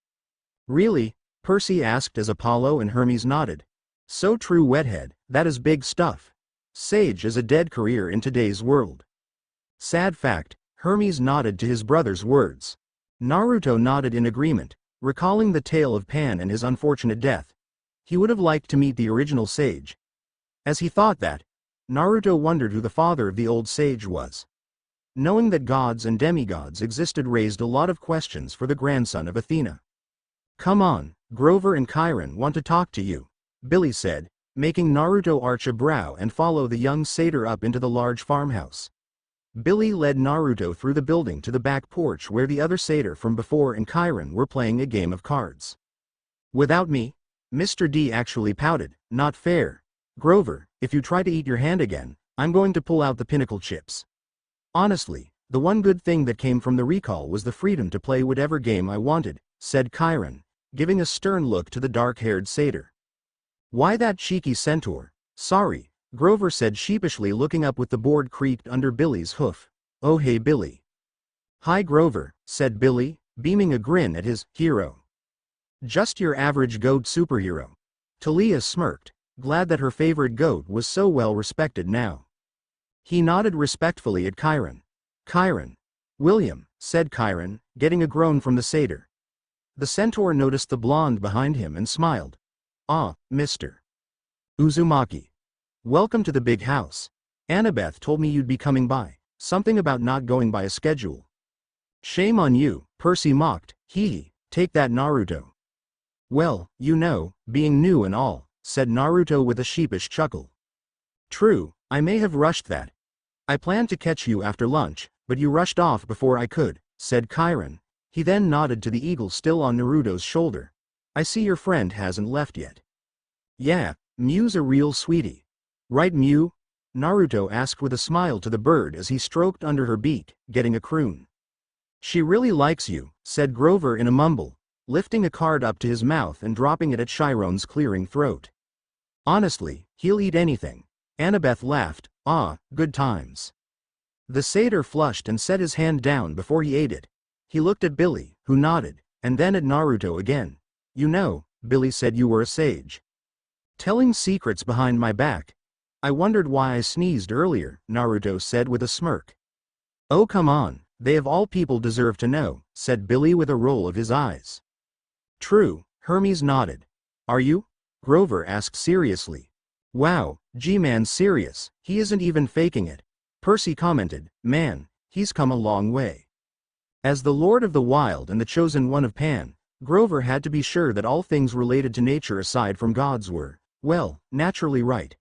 Speaker 1: Really? Percy asked as Apollo and Hermes nodded. So true Wethead, that is big stuff. Sage is a dead career in today's world. Sad fact, Hermes nodded to his brother's words. Naruto nodded in agreement, recalling the tale of Pan and his unfortunate death. He would have liked to meet the original sage. As he thought that, Naruto wondered who the father of the old sage was. Knowing that gods and demigods existed raised a lot of questions for the grandson of Athena. Come on, Grover and Chiron want to talk to you, Billy said, making Naruto arch a brow and follow the young satyr up into the large farmhouse. Billy led Naruto through the building to the back porch where the other satyr from before and Chiron were playing a game of cards. Without me? Mr. D actually pouted. Not fair. Grover, if you try to eat your hand again, I'm going to pull out the pinnacle chips. Honestly, the one good thing that came from the recall was the freedom to play whatever game I wanted, said Chiron, giving a stern look to the dark-haired satyr. Why that cheeky centaur? Sorry, Grover said sheepishly looking up with the board creaked under Billy's hoof. Oh hey Billy. Hi Grover, said Billy, beaming a grin at his hero. Just your average goat superhero. Talia smirked, glad that her favorite goat was so well respected now. He nodded respectfully at Chiron. Chiron. William, said Chiron, getting a groan from the satyr. The centaur noticed the blonde behind him and smiled. Ah, Mr. Uzumaki. Welcome to the big house. Annabeth told me you'd be coming by. Something about not going by a schedule. Shame on you, Percy mocked. Hee, take that Naruto. Well, you know, being new and all, said Naruto with a sheepish chuckle. True, I may have rushed that. I planned to catch you after lunch, but you rushed off before I could, said Chiron. He then nodded to the eagle still on Naruto's shoulder. I see your friend hasn't left yet. Yeah, Mew's a real sweetie. Right Mew? Naruto asked with a smile to the bird as he stroked under her beak, getting a croon. She really likes you, said Grover in a mumble, lifting a card up to his mouth and dropping it at Chiron's clearing throat. Honestly, he'll eat anything. Annabeth laughed. Ah, good times. The satyr flushed and set his hand down before he ate it. He looked at Billy, who nodded, and then at Naruto again. You know, Billy said you were a sage. Telling secrets behind my back. I wondered why I sneezed earlier, Naruto said with a smirk. Oh come on, they of all people deserve to know, said Billy with a roll of his eyes. True, Hermes nodded. Are you? Grover asked seriously. Wow, G-man's serious, he isn't even faking it. Percy commented, man, he's come a long way. As the Lord of the Wild and the chosen one of Pan, Grover had to be sure that all things related to nature aside from gods were, well, naturally right.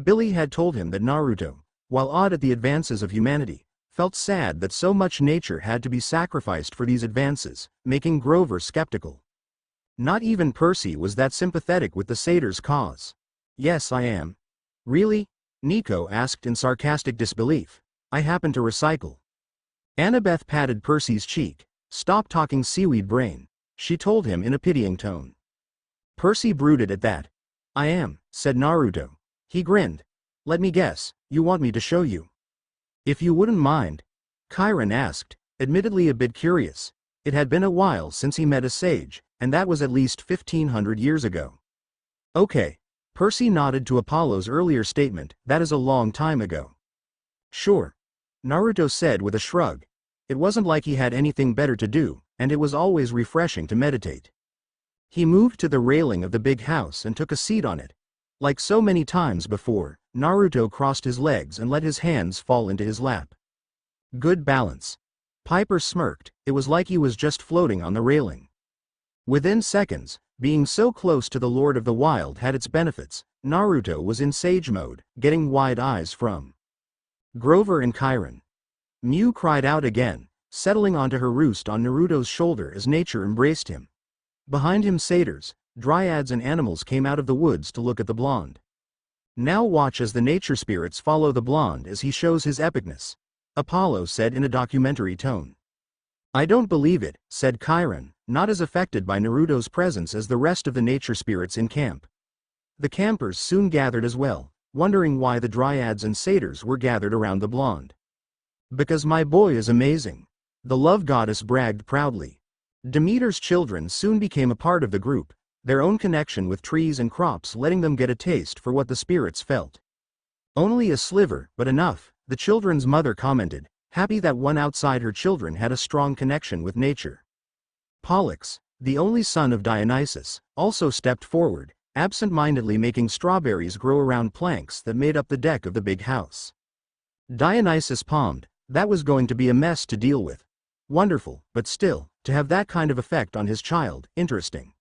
Speaker 1: Billy had told him that Naruto, while awed at the advances of humanity, felt sad that so much nature had to be sacrificed for these advances, making Grover skeptical. Not even Percy was that sympathetic with the satyr's cause. Yes, I am. Really? Nico asked in sarcastic disbelief. I happen to recycle. Annabeth patted Percy's cheek. Stop talking, seaweed brain, she told him in a pitying tone. Percy brooded at that. I am, said Naruto. He grinned. Let me guess, you want me to show you? If you wouldn't mind, Chiron asked, admittedly a bit curious. It had been a while since he met a sage, and that was at least 1500 years ago. Okay. Percy nodded to Apollo's earlier statement, that is a long time ago. Sure. Naruto said with a shrug. It wasn't like he had anything better to do, and it was always refreshing to meditate. He moved to the railing of the big house and took a seat on it. Like so many times before, Naruto crossed his legs and let his hands fall into his lap. Good balance. Piper smirked, it was like he was just floating on the railing. Within seconds, being so close to the Lord of the Wild had its benefits. Naruto was in sage mode, getting wide eyes from Grover and Chiron. Mew cried out again, settling onto her roost on Naruto's shoulder as nature embraced him. Behind him satyrs, dryads and animals came out of the woods to look at the blonde. Now watch as the nature spirits follow the blonde as he shows his epicness, Apollo said in a documentary tone. I don't believe it, said Chiron, not as affected by Naruto's presence as the rest of the nature spirits in camp. The campers soon gathered as well, wondering why the dryads and satyrs were gathered around the blonde. Because my boy is amazing, the love goddess bragged proudly. Demeter's children soon became a part of the group, their own connection with trees and crops letting them get a taste for what the spirits felt. Only a sliver, but enough, the children's mother commented, happy that one outside her children had a strong connection with nature. Pollux, the only son of Dionysus, also stepped forward, absent-mindedly making strawberries grow around planks that made up the deck of the big house. Dionysus palmed, that was going to be a mess to deal with. Wonderful, but still, to have that kind of effect on his child, interesting.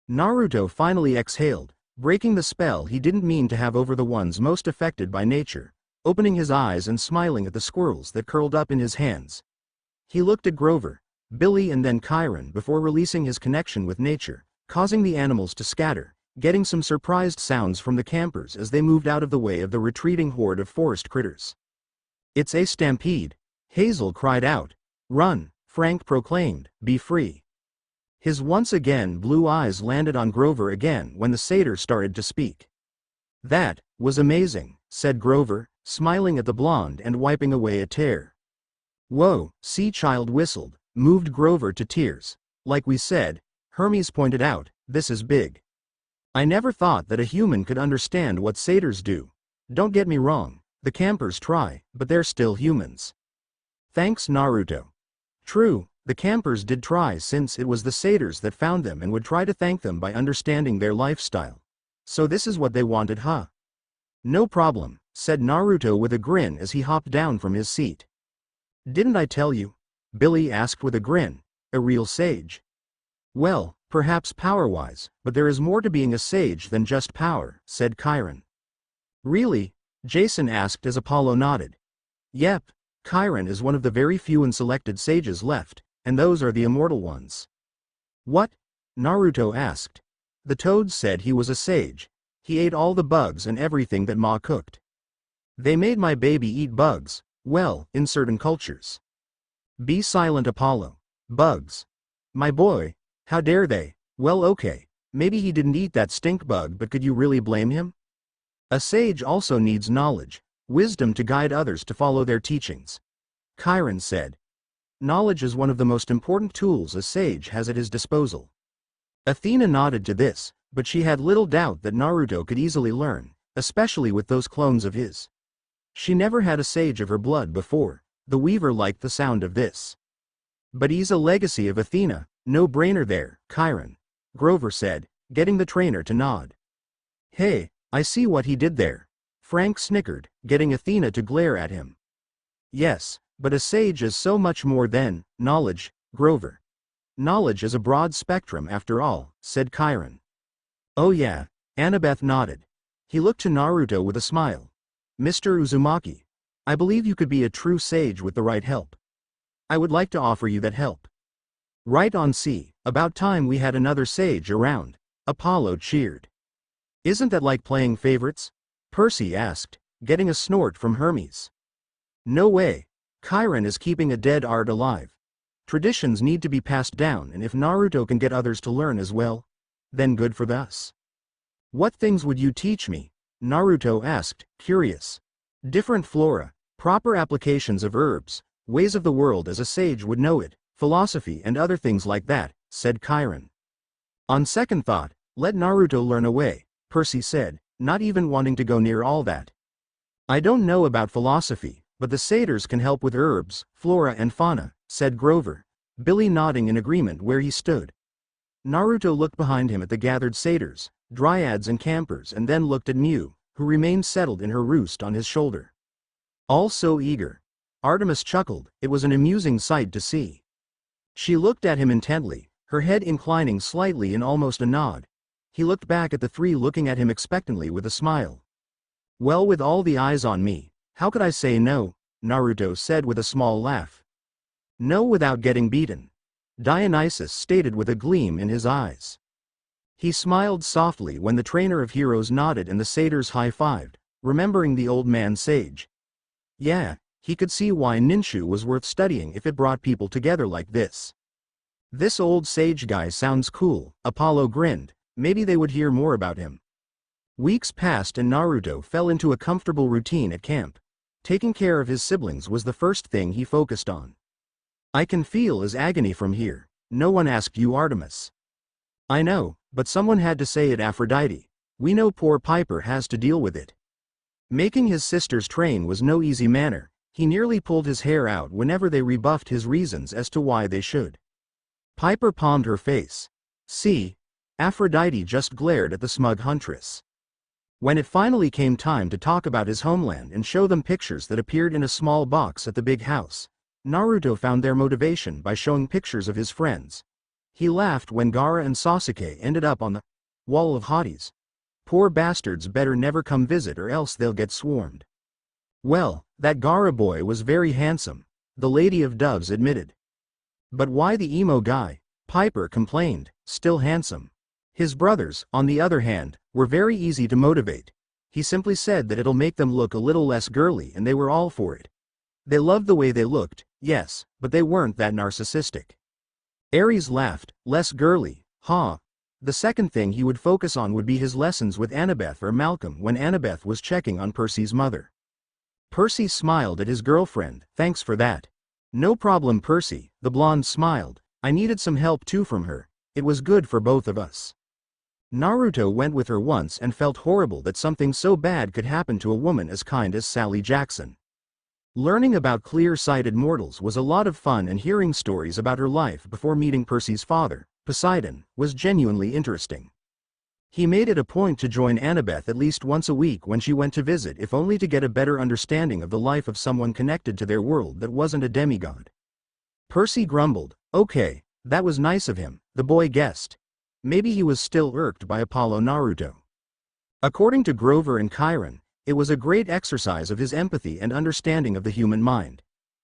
Speaker 1: Naruto finally exhaled, breaking the spell he didn't mean to have over the ones most affected by nature, opening his eyes and smiling at the squirrels that curled up in his hands. He looked at Grover, Billy and then Chiron before releasing his connection with nature, causing the animals to scatter, getting some surprised sounds from the campers as they moved out of the way of the retreating horde of forest critters. It's a stampede, Hazel cried out. Run, Frank proclaimed, be free. His once again blue eyes landed on Grover again when the satyr started to speak. That was amazing, said Grover, smiling at the blonde and wiping away a tear. Whoa, Sea Child whistled, moved Grover to tears. Like we said, Hermes pointed out, this is big. I never thought that a human could understand what satyrs do. Don't get me wrong, the campers try, but they're still humans. Thanks Naruto. True, the campers did try since it was the satyrs that found them and would try to thank them by understanding their lifestyle. So this is what they wanted, huh? No problem, said Naruto with a grin as he hopped down from his seat. Didn't I tell you? Billy asked with a grin, a real sage. Well, perhaps power-wise, but there is more to being a sage than just power, said Chiron. Really? Jason asked as Apollo nodded. Yep, Chiron is one of the very few and selected sages left, and those are the immortal ones. What? Naruto asked. The toads said he was a sage. He ate all the bugs and everything that Ma cooked. They made my baby eat bugs, well, in certain cultures. Be silent, Apollo. Bugs. My boy, how dare they? Well, okay, maybe he didn't eat that stink bug, but could you really blame him? A sage also needs knowledge, wisdom to guide others to follow their teachings. Chiron said. Knowledge is one of the most important tools a sage has at his disposal. Athena nodded to this, but she had little doubt that Naruto could easily learn, especially with those clones of his. She never had a sage of her blood before, the Weaver liked the sound of this. But he's a legacy of Athena, no brainer there, Chiron, Grover said, getting the trainer to nod. Hey, I see what he did there. Frank snickered, getting Athena to glare at him. Yes, but a sage is so much more than knowledge, Grover. Knowledge is a broad spectrum after all, said Chiron. Oh yeah, Annabeth nodded. He looked to Naruto with a smile. Mr. Uzumaki, I believe you could be a true sage with the right help. I would like to offer you that help. Right on. See, about time we had another sage around, Apollo cheered. Isn't that like playing favorites? Percy asked, getting a snort from Hermes. No way. Chiron is keeping a dead art alive. Traditions need to be passed down, and if Naruto can get others to learn as well, then good for us. What things would you teach me? Naruto asked, curious. Different flora, proper applications of herbs, ways of the world as a sage would know it, philosophy and other things like that, said Chiron. On second thought, let Naruto learn away, Percy said, not even wanting to go near all that. I don't know about philosophy, but the satyrs can help with herbs, flora and fauna, said Grover, Billy nodding in agreement where he stood. Naruto looked behind him at the gathered satyrs, dryads and campers, and then looked at Miu, who remained settled in her roost on his shoulder. All so eager. Artemis chuckled, it was an amusing sight to see. She looked at him intently, her head inclining slightly in almost a nod. He looked back at the three looking at him expectantly with a smile. Well, with all the eyes on me, how could I say no? Naruto said with a small laugh. No without getting beaten, Dionysus stated with a gleam in his eyes. He smiled softly when the trainer of heroes nodded and the satyrs high-fived, remembering the old man sage. Yeah, he could see why Ninshu was worth studying if it brought people together like this. This old sage guy sounds cool, Apollo grinned, maybe they would hear more about him. Weeks passed and Naruto fell into a comfortable routine at camp. Taking care of his siblings was the first thing he focused on. I can feel his agony from here. No one asked you, Artemis. I know, but someone had to say it, Aphrodite. We know poor Piper has to deal with it. Making his sisters train was no easy matter. He nearly pulled his hair out whenever they rebuffed his reasons as to why they should. Piper palmed her face. See? Aphrodite just glared at the smug huntress. When it finally came time to talk about his homeland and show them pictures that appeared in a small box at the big house, Naruto found their motivation by showing pictures of his friends. He laughed when Gaara and Sasuke ended up on the wall of hotties. Poor bastards better never come visit or else they'll get swarmed. Well, that Gaara boy was very handsome, the Lady of Doves admitted. But why the emo guy? Piper complained, still handsome. His brothers, on the other hand, were very easy to motivate. He simply said that it'll make them look a little less girly and they were all for it. They loved the way they looked, yes, but they weren't that narcissistic. Ares laughed, less girly, huh? The second thing he would focus on would be his lessons with Annabeth or Malcolm when Annabeth was checking on Percy's mother. Percy smiled at his girlfriend, thanks for that. No problem, Percy, the blonde smiled. I needed some help too from her. It was good for both of us. Naruto went with her once and felt horrible that something so bad could happen to a woman as kind as Sally Jackson. Learning about clear-sighted mortals was a lot of fun, and hearing stories about her life before meeting Percy's father, Poseidon, was genuinely interesting. He made it a point to join Annabeth at least once a week when she went to visit, if only to get a better understanding of the life of someone connected to their world that wasn't a demigod. Percy grumbled, okay, that was nice of him, the boy guessed. Maybe he was still irked by Apollo Naruto. According to Grover and Chiron, it was a great exercise of his empathy and understanding of the human mind.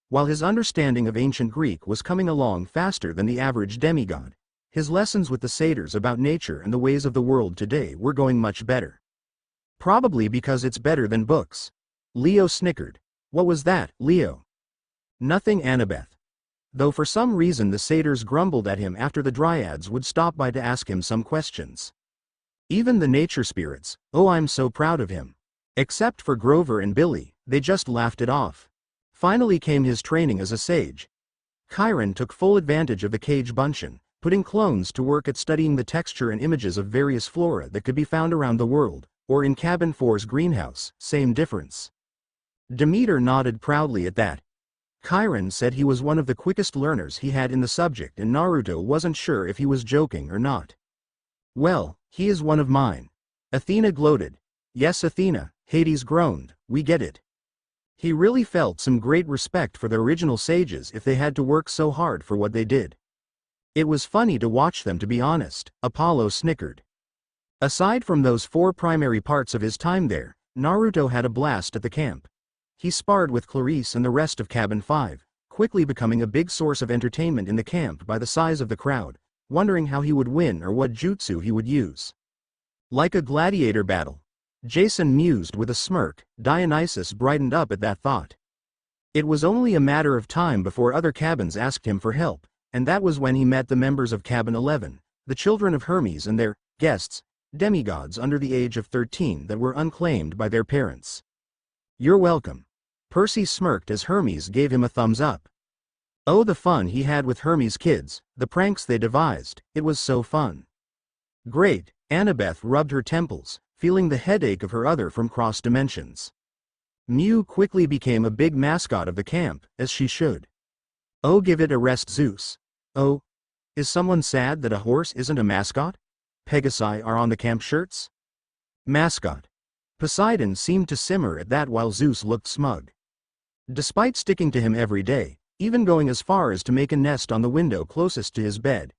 Speaker 1: While his understanding of ancient Greek was coming along faster than the average demigod, his lessons with the satyrs about nature and the ways of the world today were going much better. Probably because it's better than books. Leo snickered. What was that, Leo? Nothing, Annabeth. Though for some reason the satyrs grumbled at him after the dryads would stop by to ask him some questions. Even the nature spirits, oh, I'm so proud of him. Except for Grover and Billy, they just laughed it off. Finally came his training as a sage. Chiron took full advantage of the cage bunchen, putting clones to work at studying the texture and images of various flora that could be found around the world, or in Cabin 4's greenhouse, same difference. Demeter nodded proudly at that. Chiron said he was one of the quickest learners he had in the subject, and Naruto wasn't sure if he was joking or not. Well, he is one of mine. Athena gloated. Yes, Athena, Hades groaned, we get it. He really felt some great respect for the original sages if they had to work so hard for what they did. It was funny to watch them, to be honest, Apollo snickered. Aside from those 4 primary parts of his time there, Naruto had a blast at the camp. He sparred with Clarice and the rest of Cabin 5, quickly becoming a big source of entertainment in the camp by the size of the crowd, wondering how he would win or what jutsu he would use. Like a gladiator battle. Jason mused with a smirk. Dionysus brightened up at that thought. It was only a matter of time before other cabins asked him for help, and that was when he met the members of Cabin 11, the children of Hermes and their guests, demigods under the age of 13 that were unclaimed by their parents. "You're welcome." Percy smirked as Hermes gave him a thumbs up. Oh, the fun he had with Hermes' kids, the pranks they devised, it was so fun. Great, Annabeth rubbed her temples, feeling the headache of her other from cross dimensions. Mew quickly became a big mascot of the camp, as she should. Oh, give it a rest, Zeus. Oh, is someone sad that a horse isn't a mascot? Pegasi are on the camp shirts? Mascot. Poseidon seemed to simmer at that while Zeus looked smug. Despite sticking to him every day, even going as far as to make a nest on the window closest to his bed.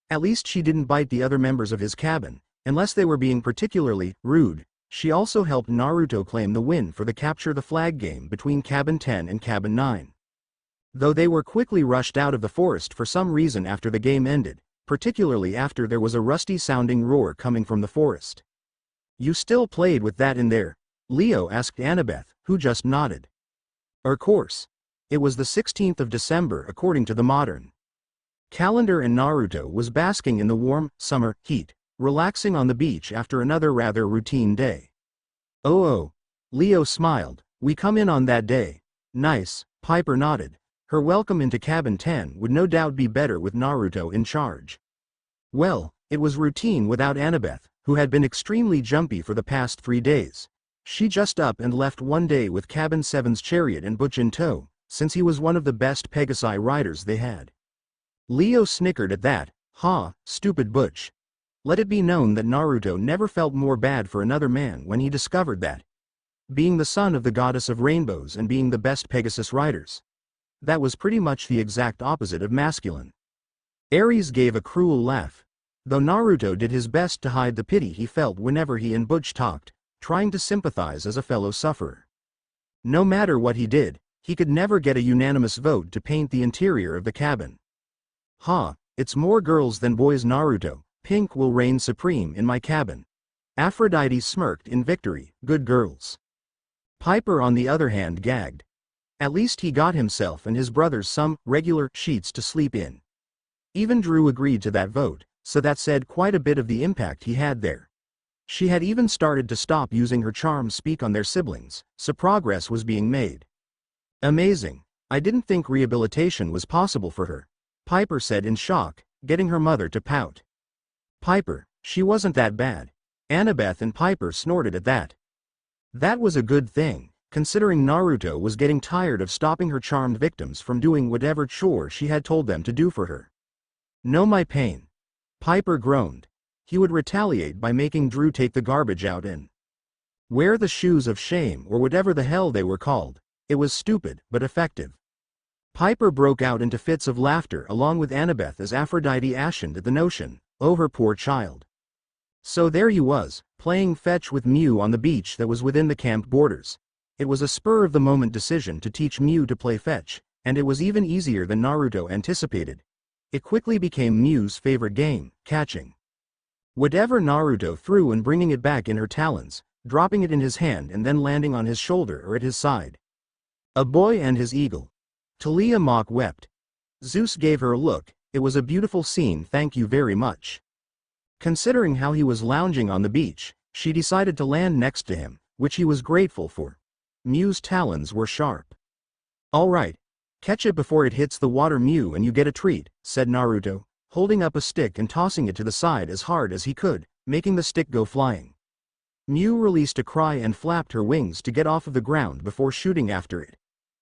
Speaker 1: At least she didn't bite the other members of his cabin, unless they were being particularly rude. She also helped Naruto claim the win for the Capture the Flag game between Cabin 10 and Cabin 9. Though they were quickly rushed out of the forest for some reason after the game ended, particularly after there was a rusty-sounding roar coming from the forest. "You still played with that in there?" Leo asked Annabeth, who just nodded. "Of course. It was the 16th of December according to the modern calendar, and Naruto was basking in the warm, summer heat, relaxing on the beach after another rather routine day. Oh, Leo smiled. "We come in on that day." "Nice," Piper nodded. Her welcome into Cabin 10 would no doubt be better with Naruto in charge. Well, it was routine without Annabeth, who had been extremely jumpy for the past 3 days. She just up and left one day with Cabin 7's chariot and Butch in tow, since he was one of the best Pegasi riders they had. Leo snickered at that. "Ha, stupid Butch." Let it be known that Naruto never felt more bad for another man when he discovered that, being the son of the goddess of rainbows and being the best Pegasus riders, that was pretty much the exact opposite of masculine. Ares gave a cruel laugh. Though Naruto did his best to hide the pity he felt whenever he and Butch talked, trying to sympathize as a fellow sufferer. No matter what he did, he could never get a unanimous vote to paint the interior of the cabin. "Ha, it's more girls than boys, Naruto. Pink will reign supreme in my cabin." Aphrodite smirked in victory. "Good girls." Piper on the other hand gagged. At least he got himself and his brothers some regular sheets to sleep in. Even Drew agreed to that vote, so that said quite a bit of the impact he had there. She had even started to stop using her charm speak on their siblings, so progress was being made. "Amazing. I didn't think rehabilitation was possible for her," Piper said in shock, getting her mother to pout. "Piper, she wasn't that bad." Annabeth and Piper snorted at that. That was a good thing, considering Naruto was getting tired of stopping her charmed victims from doing whatever chore she had told them to do for her. "Know my pain." Piper groaned. He would retaliate by making Drew take the garbage out and wear the shoes of shame or whatever the hell they were called. It was stupid, but effective. Piper broke out into fits of laughter along with Annabeth as Aphrodite ashened at the notion. Oh, her poor child. So there he was, playing fetch with Mew on the beach that was within the camp borders. It was a spur-of-the-moment decision to teach Mew to play fetch, and it was even easier than Naruto anticipated. It quickly became Mew's favorite game, catching whatever Naruto threw and bringing it back in her talons, dropping it in his hand and then landing on his shoulder or at his side. A boy and his eagle. Talia mock wept. Zeus gave her a look. It was a beautiful scene, thank you very much. Considering how he was lounging on the beach, she decided to land next to him, which he was grateful for. Mew's talons were sharp. "All right. Catch it before it hits the water, Mew, and you get a treat," said Naruto, holding up a stick and tossing it to the side as hard as he could, making the stick go flying. Mew released a cry and flapped her wings to get off of the ground before shooting after it.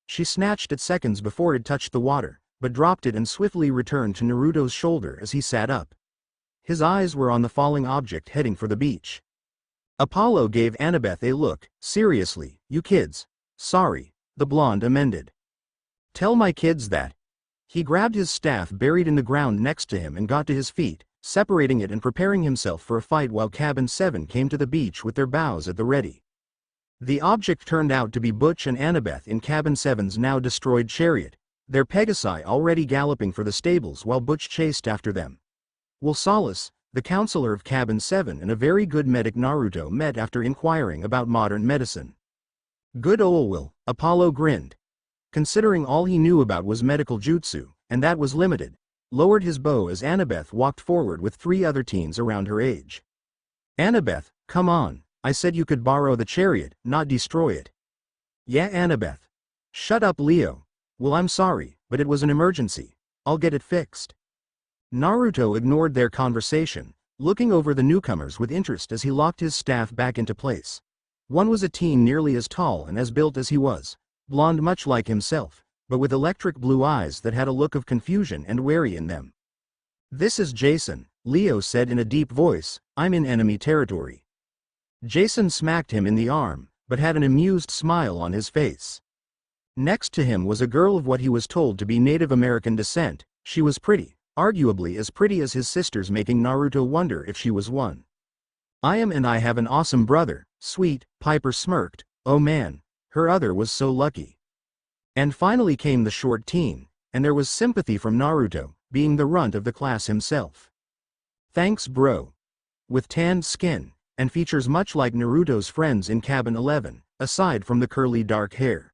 Speaker 1: She snatched it seconds before it touched the water, but dropped it and swiftly returned to Naruto's shoulder as he sat up. His eyes were on the falling object heading for the beach. Apollo gave Annabeth a look. "Seriously, you kids." "Sorry," the blonde amended. "Tell my kids that." He grabbed his staff buried in the ground next to him and got to his feet, separating it and preparing himself for a fight while Cabin 7 came to the beach with their bows at the ready. The object turned out to be Butch and Annabeth in Cabin 7's now destroyed chariot, their Pegasi already galloping for the stables while Butch chased after them. Will Solace, the counselor of Cabin 7 and a very good medic Naruto met after inquiring about modern medicine. Good ol' Will, Apollo grinned. Considering all he knew about was medical jutsu, and that was limited, lowered his bow as Annabeth walked forward with 3 other teens around her age. Annabeth, come on, I said you could borrow the chariot, not destroy it. Yeah, Annabeth. Shut up, Leo. Well, I'm sorry, but it was an emergency. I'll get it fixed. Naruto ignored their conversation, looking over the newcomers with interest as he locked his staff back into place. One was a teen nearly as tall and as built as he was, blonde much like himself, but with electric blue eyes that had a look of confusion and worry in them. This is Jason, Leo said in a deep voice, I'm in enemy territory. Jason smacked him in the arm, but had an amused smile on his face. Next to him was a girl of what he was told to be Native American descent. She was pretty, arguably as pretty as his sisters, making Naruto wonder if she was one. I have an awesome brother, sweet, Piper smirked, oh man, her other was so lucky. And finally came the short teen, and there was sympathy from Naruto, being the runt of the class himself. Thanks bro. With tanned skin, and features much like Naruto's friends in Cabin 11, aside from the curly dark hair.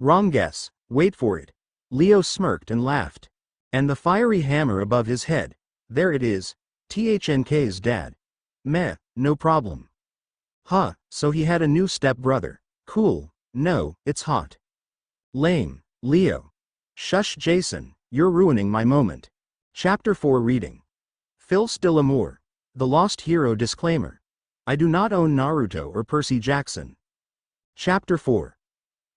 Speaker 1: Wrong guess, wait for it. Leo smirked and laughed. And the fiery hammer above his head, there it is, THNK's dad. Meh, no problem. Huh, so he had a new stepbrother. Cool, no, it's hot. Lame, Leo. Shush Jason, you're ruining my moment. Chapter 4 Reading. Phil Stillamour. The Lost Hero Disclaimer. I do not own Naruto or Percy Jackson. Chapter 4.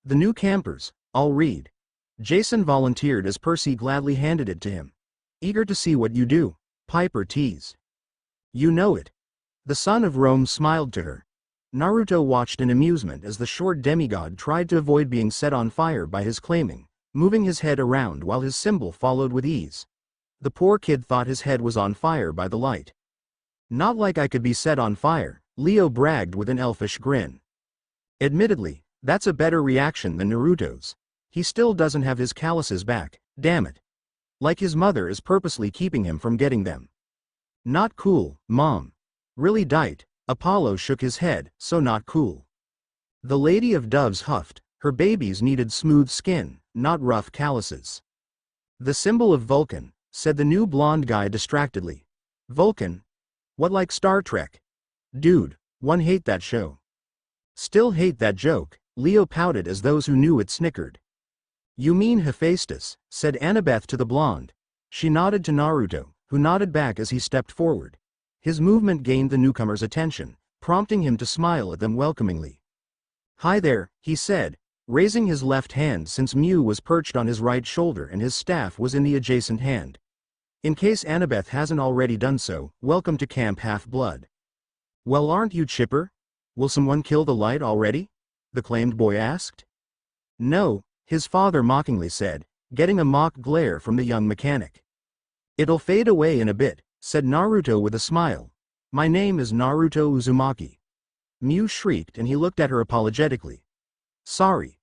Speaker 1: The new campers, I'll read. Jason volunteered as Percy gladly handed it to him. Eager to see what you do, Piper teased. You know it. The son of Rome smiled to her. Naruto watched in amusement as the short demigod tried to avoid being set on fire by his claiming, moving his head around while his symbol followed with ease. The poor kid thought his head was on fire by the light. Not like I could be set on fire, Leo bragged with an elfish grin. Admittedly, that's a better reaction than Naruto's. He still doesn't have his calluses back, damn it. Like his mother is purposely keeping him from getting them. Not cool, Mom. Really dite, Apollo shook his head, so not cool. The Lady of Doves huffed, her babies needed smooth skin, not rough calluses. The symbol of Vulcan, said the new blonde guy distractedly. Vulcan? What, like Star Trek? Dude, one hate that show. Still hate that joke, Leo pouted as those who knew it snickered. You mean Hephaestus, said Annabeth to the blonde. She nodded to Naruto, who nodded back as he stepped forward. His movement gained the newcomer's attention, prompting him to smile at them welcomingly. Hi there, he said, raising his left hand since Mew was perched on his right shoulder and his staff was in the adjacent hand. In case Annabeth hasn't already done so, welcome to Camp Half-Blood. Well, aren't you chipper? Will someone kill the light already? The claimed boy asked. No, his father mockingly said, getting a mock glare from the young mechanic. It'll fade away in a bit, said Naruto with a smile. My name is Naruto Uzumaki. Mew shrieked and he looked at her apologetically. Sorry.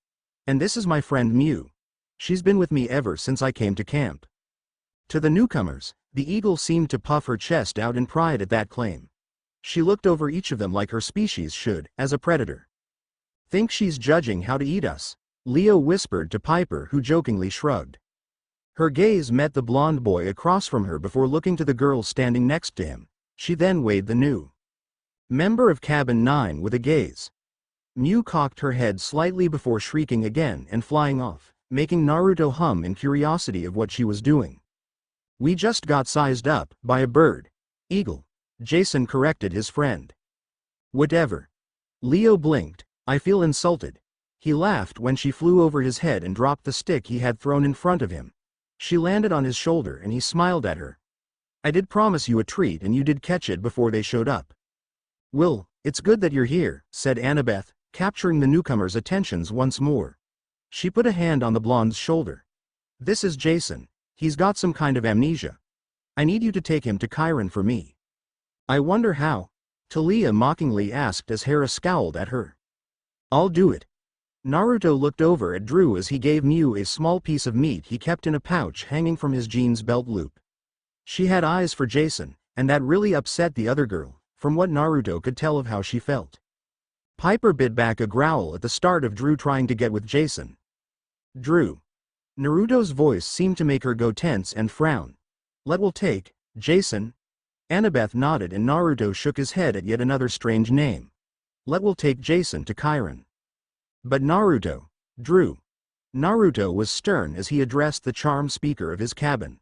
Speaker 1: And this is my friend Mew. She's been with me ever since I came to camp. To the newcomers, the eagle seemed to puff her chest out in pride at that claim. She looked over each of them like her species should, as a predator. Think she's judging how to eat us? Leo whispered to Piper, who jokingly shrugged. Her gaze met the blonde boy across from her before looking to the girl standing next to him. She then weighed the new member of Cabin 9 with a gaze. Mew cocked her head slightly before shrieking again and flying off, making Naruto hum in curiosity of what she was doing. We just got sized up by a bird. Eagle. Jason corrected his friend. Whatever. Leo blinked. I feel insulted. He laughed when she flew over his head and dropped the stick he had thrown in front of him. She landed on his shoulder and he smiled at her. I did promise you a treat and you did catch it before they showed up. Will, it's good that you're here, said Annabeth, capturing the newcomer's attentions once more. She put a hand on the blonde's shoulder. This is Jason, He's got some kind of amnesia. I need you to take him to Chiron for me. I wonder how? Talia mockingly asked as Hera scowled at her. I'll do it. Naruto looked over at Drew as he gave Mew a small piece of meat he kept in a pouch hanging from his jeans belt loop. She had eyes for Jason, and that really upset the other girl, from what Naruto could tell of how she felt. Piper bit back a growl at the start of Drew trying to get with Jason. Drew. Naruto's voice seemed to make her go tense and frown. Will take, Jason? Annabeth nodded and Naruto shook his head at yet another strange name. Will take Jason to Chiron. But Naruto, Drew. Naruto was stern as he addressed the charm speaker of his cabin.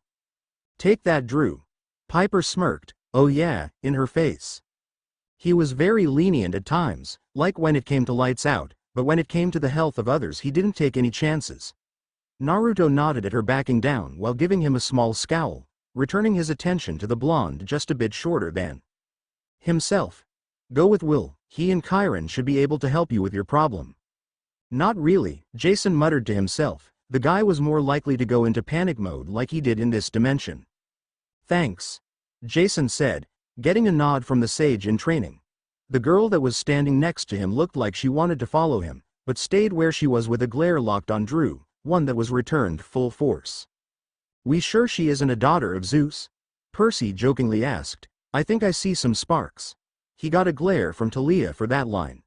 Speaker 1: Take that, Drew. Piper smirked, oh yeah, in her face. He was very lenient at times, like when it came to lights out, but when it came to the health of others he didn't take any chances. Naruto nodded at her backing down while giving him a small scowl, returning his attention to the blonde just a bit shorter than himself. Go with Will, he and Chiron should be able to help you with your problem. Not really, Jason muttered to himself. The guy was more likely to go into panic mode like he did in this dimension. Thanks. Jason said, getting a nod from the sage in training. The girl that was standing next to him looked like she wanted to follow him, but stayed where she was with a glare locked on Drew, one that was returned full force. We sure she isn't a daughter of Zeus? Percy jokingly asked. I think I see some sparks. He got a glare from Talia for that line.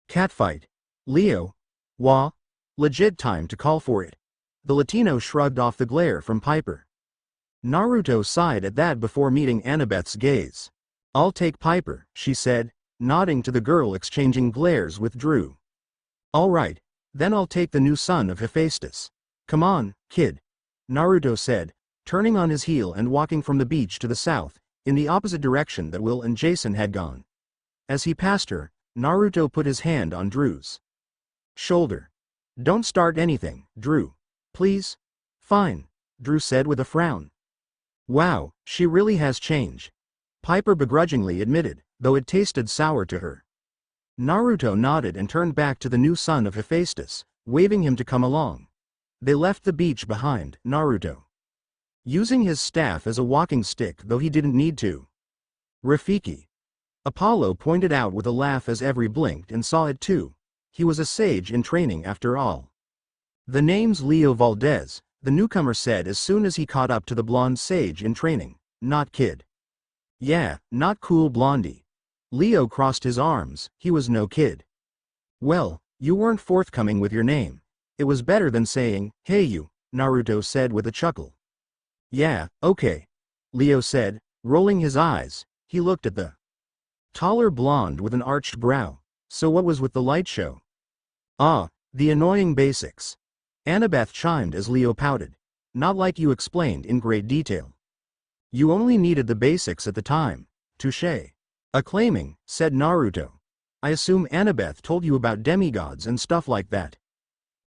Speaker 1: Catfight. Leo. Wah. Legit time to call for it. The Latino shrugged off the glare from Piper. Naruto sighed at that before meeting Annabeth's gaze. I'll take Piper, she said, nodding to the girl exchanging glares with Drew. All right, then I'll take the new son of Hephaestus. Come on, kid. Naruto said, turning on his heel and walking from the beach to the south, in the opposite direction that Will and Jason had gone. As he passed her, Naruto put his hand on Drew's shoulder. Don't start anything, Drew. Please? Fine, Drew said with a frown. Wow, she really has changed. Piper begrudgingly admitted, though it tasted sour to her. Naruto nodded and turned back to the new son of Hephaestus, waving him to come along. They left the beach behind, Naruto using his staff as a walking stick though he didn't need to. Rafiki. Apollo pointed out with a laugh as Every blinked and saw it too. He was a sage in training after all. The name's Leo Valdez, the newcomer said as soon as he caught up to the blonde sage in training, not kid. Yeah, not cool blondie. Leo crossed his arms, he was no kid. Well, you weren't forthcoming with your name. It was better than saying, hey you, Naruto said with a chuckle. Yeah, okay. Leo said, rolling his eyes. He looked at the taller blonde with an arched brow. So what was with the light show? Ah, the annoying basics. Annabeth chimed as Leo pouted. Not like you explained in great detail. You only needed the basics at the time. Touché. Acclaiming, said Naruto. I assume Annabeth told you about demigods and stuff like that.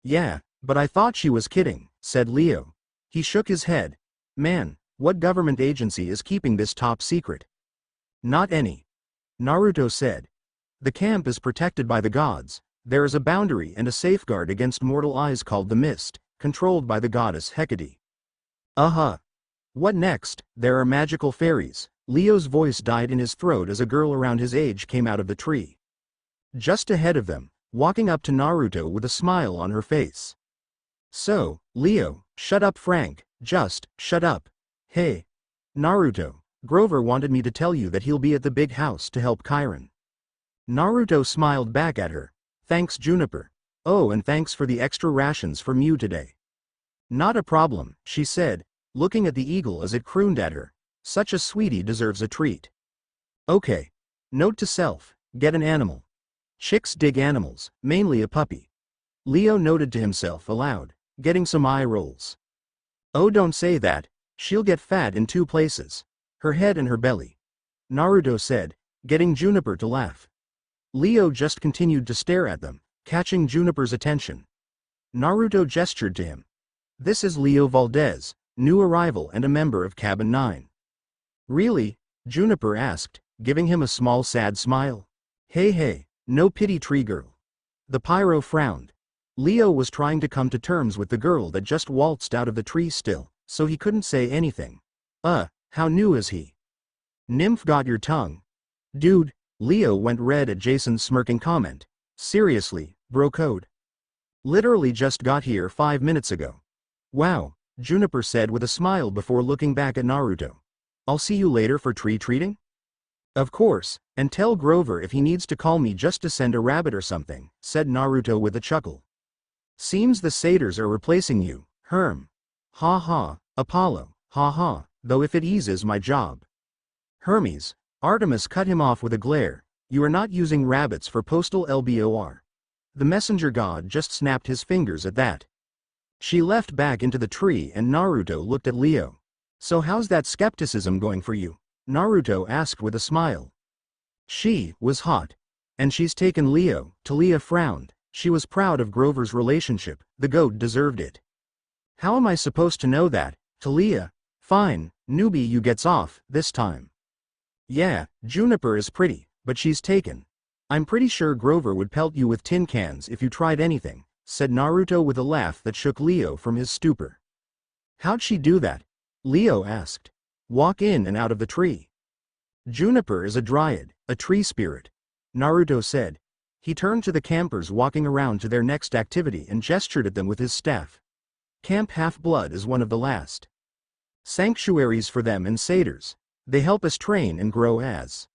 Speaker 1: Yeah, but I thought she was kidding, said Leo. He shook his head. Man, what government agency is keeping this top secret? Not any. Naruto said. The camp is protected by the gods. There is a boundary and a safeguard against mortal eyes called the Mist, controlled by the goddess Hecate. What next? There are magical fairies. Leo's voice died in his throat as a girl around his age came out of the tree. Just ahead of them, walking up to Naruto with a smile on her face. So, Leo, shut up Frank, just, shut up. Hey. Naruto, Grover wanted me to tell you that he'll be at the big house to help Chiron. Naruto smiled back at her. Thanks Juniper. Oh, and thanks for the extra rations for Mew today. Not a problem, she said, looking at the eagle as it crooned at her. Such a sweetie deserves a treat. Okay. Note to self, get an animal. Chicks dig animals, mainly a puppy. Leo noted to himself aloud, getting some eye rolls. Oh, don't say that, she'll get fat in two places. Her head and her belly. Naruto said, getting Juniper to laugh. Leo just continued to stare at them, catching Juniper's attention. Naruto gestured to him. This is Leo Valdez, new arrival and a member of Cabin 9. Really? Juniper asked, giving him a small sad smile. Hey, no pity tree girl. The pyro frowned. Leo was trying to come to terms with the girl that just waltzed out of the tree still, so he couldn't say anything. How new is he? Nymph got your tongue. Dude, Leo went red at Jason's smirking comment. Seriously, bro code. Literally just got here 5 minutes ago. Wow, Juniper said with a smile before looking back at Naruto. I'll see you later for tree treating? Of course, and tell Grover if he needs to call me just to send a rabbit or something, said Naruto with a chuckle. Seems the satyrs are replacing you, Herm. Ha ha, Apollo, ha ha, though if it eases my job. Hermes, Artemis cut him off with a glare. You are not using rabbits for postal LBOR. The messenger god just snapped his fingers at that. She left back into the tree and Naruto looked at Leo. So how's that skepticism going for you? Naruto asked with a smile. She was hot. And she's taken Leo. Talia frowned. She was proud of Grover's relationship. The goat deserved it. How am I supposed to know that, Talia? Fine, newbie you gets off, this time. Yeah, Juniper is pretty, but she's taken. I'm pretty sure Grover would pelt you with tin cans if you tried anything, said Naruto with a laugh that shook Leo from his stupor. How'd she do that? Leo asked. Walk in and out of the tree. Juniper is a dryad, a tree spirit. Naruto said. He turned to the campers walking around to their next activity and gestured at them with his staff. Camp Half-Blood is one of the last sanctuaries for them and satyrs. They help us train and grow as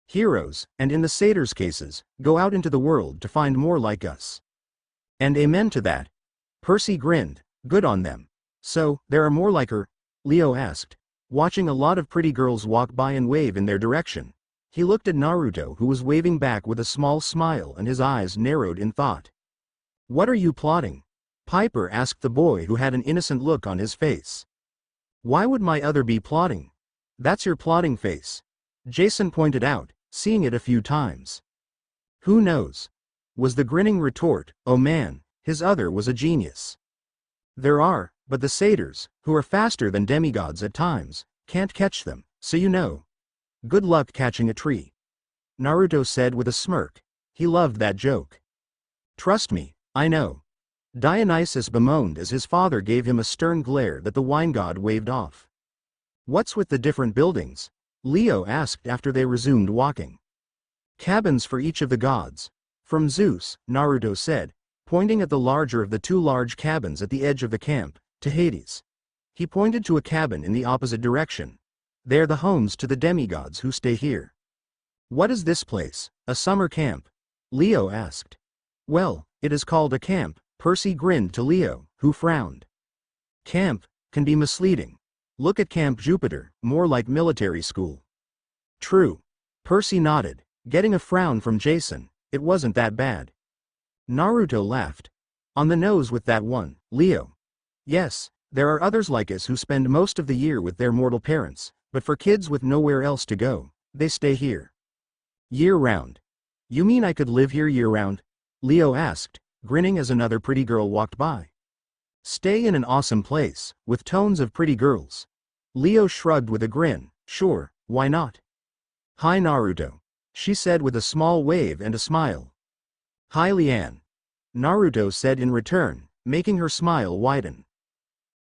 Speaker 1: heroes, and in the satyrs' cases, go out into the world to find more like us. And amen to that. Percy grinned. Good on them. So, there are more like her? Leo asked, watching a lot of pretty girls walk by and wave in their direction. He looked at Naruto who was waving back with a small smile and his eyes narrowed in thought. What are you plotting? Piper asked the boy who had an innocent look on his face. Why would my other be plotting? That's your plotting face. Jason pointed out, seeing it a few times. Who knows? Was the grinning retort. Oh man, his other was a genius. There are, but the satyrs, who are faster than demigods at times, can't catch them, so you know. Good luck catching a tree. Naruto said with a smirk. He loved that joke. Trust me, I know. Dionysus bemoaned as his father gave him a stern glare that the wine god waved off. What's with the different buildings? Leo asked after they resumed walking. Cabins for each of the gods. From Zeus, Naruto said, pointing at the larger of the two large cabins at the edge of the camp, to Hades. He pointed to a cabin in the opposite direction. They're the homes to the demigods who stay here. What is this place? A summer camp? Leo asked. Well, it is called a camp. Percy grinned to Leo, who frowned. Camp can be misleading. Look at Camp Jupiter, more like military school. True. Percy nodded, getting a frown from Jason. It wasn't that bad. Naruto laughed. On the nose with that one, Leo. Yes, there are others like us who spend most of the year with their mortal parents, but for kids with nowhere else to go, they stay here. Year-round. You mean I could live here year-round? Leo asked, grinning as another pretty girl walked by. Stay in an awesome place, with tons of pretty girls. Leo shrugged with a grin. Sure, why not? Hi Naruto. She said with a small wave and a smile. Hi Liane. Naruto said in return, making her smile widen.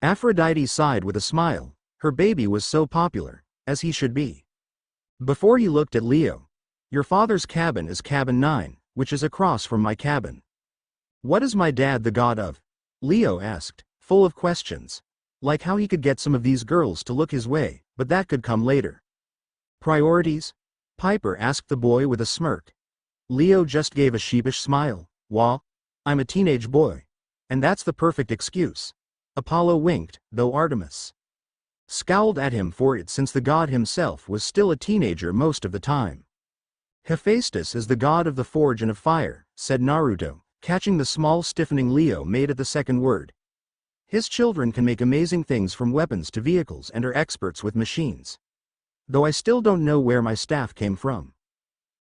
Speaker 1: Aphrodite sighed with a smile. Her baby was so popular, as he should be. Before he looked at Leo. Your father's cabin is cabin 9, which is across from my cabin. What is my dad the god of? Leo asked, full of questions. Like how he could get some of these girls to look his way, but that could come later. Priorities? Piper asked the boy with a smirk. Leo just gave a sheepish smile. Wah, I'm a teenage boy. And that's the perfect excuse. Apollo winked, though Artemis scowled at him for it since the god himself was still a teenager most of the time. Hephaestus is the god of the forge and of fire, said Naruto, catching the small stiffening Leo made at the second word. His children can make amazing things from weapons to vehicles and are experts with machines. Though I still don't know where my staff came from.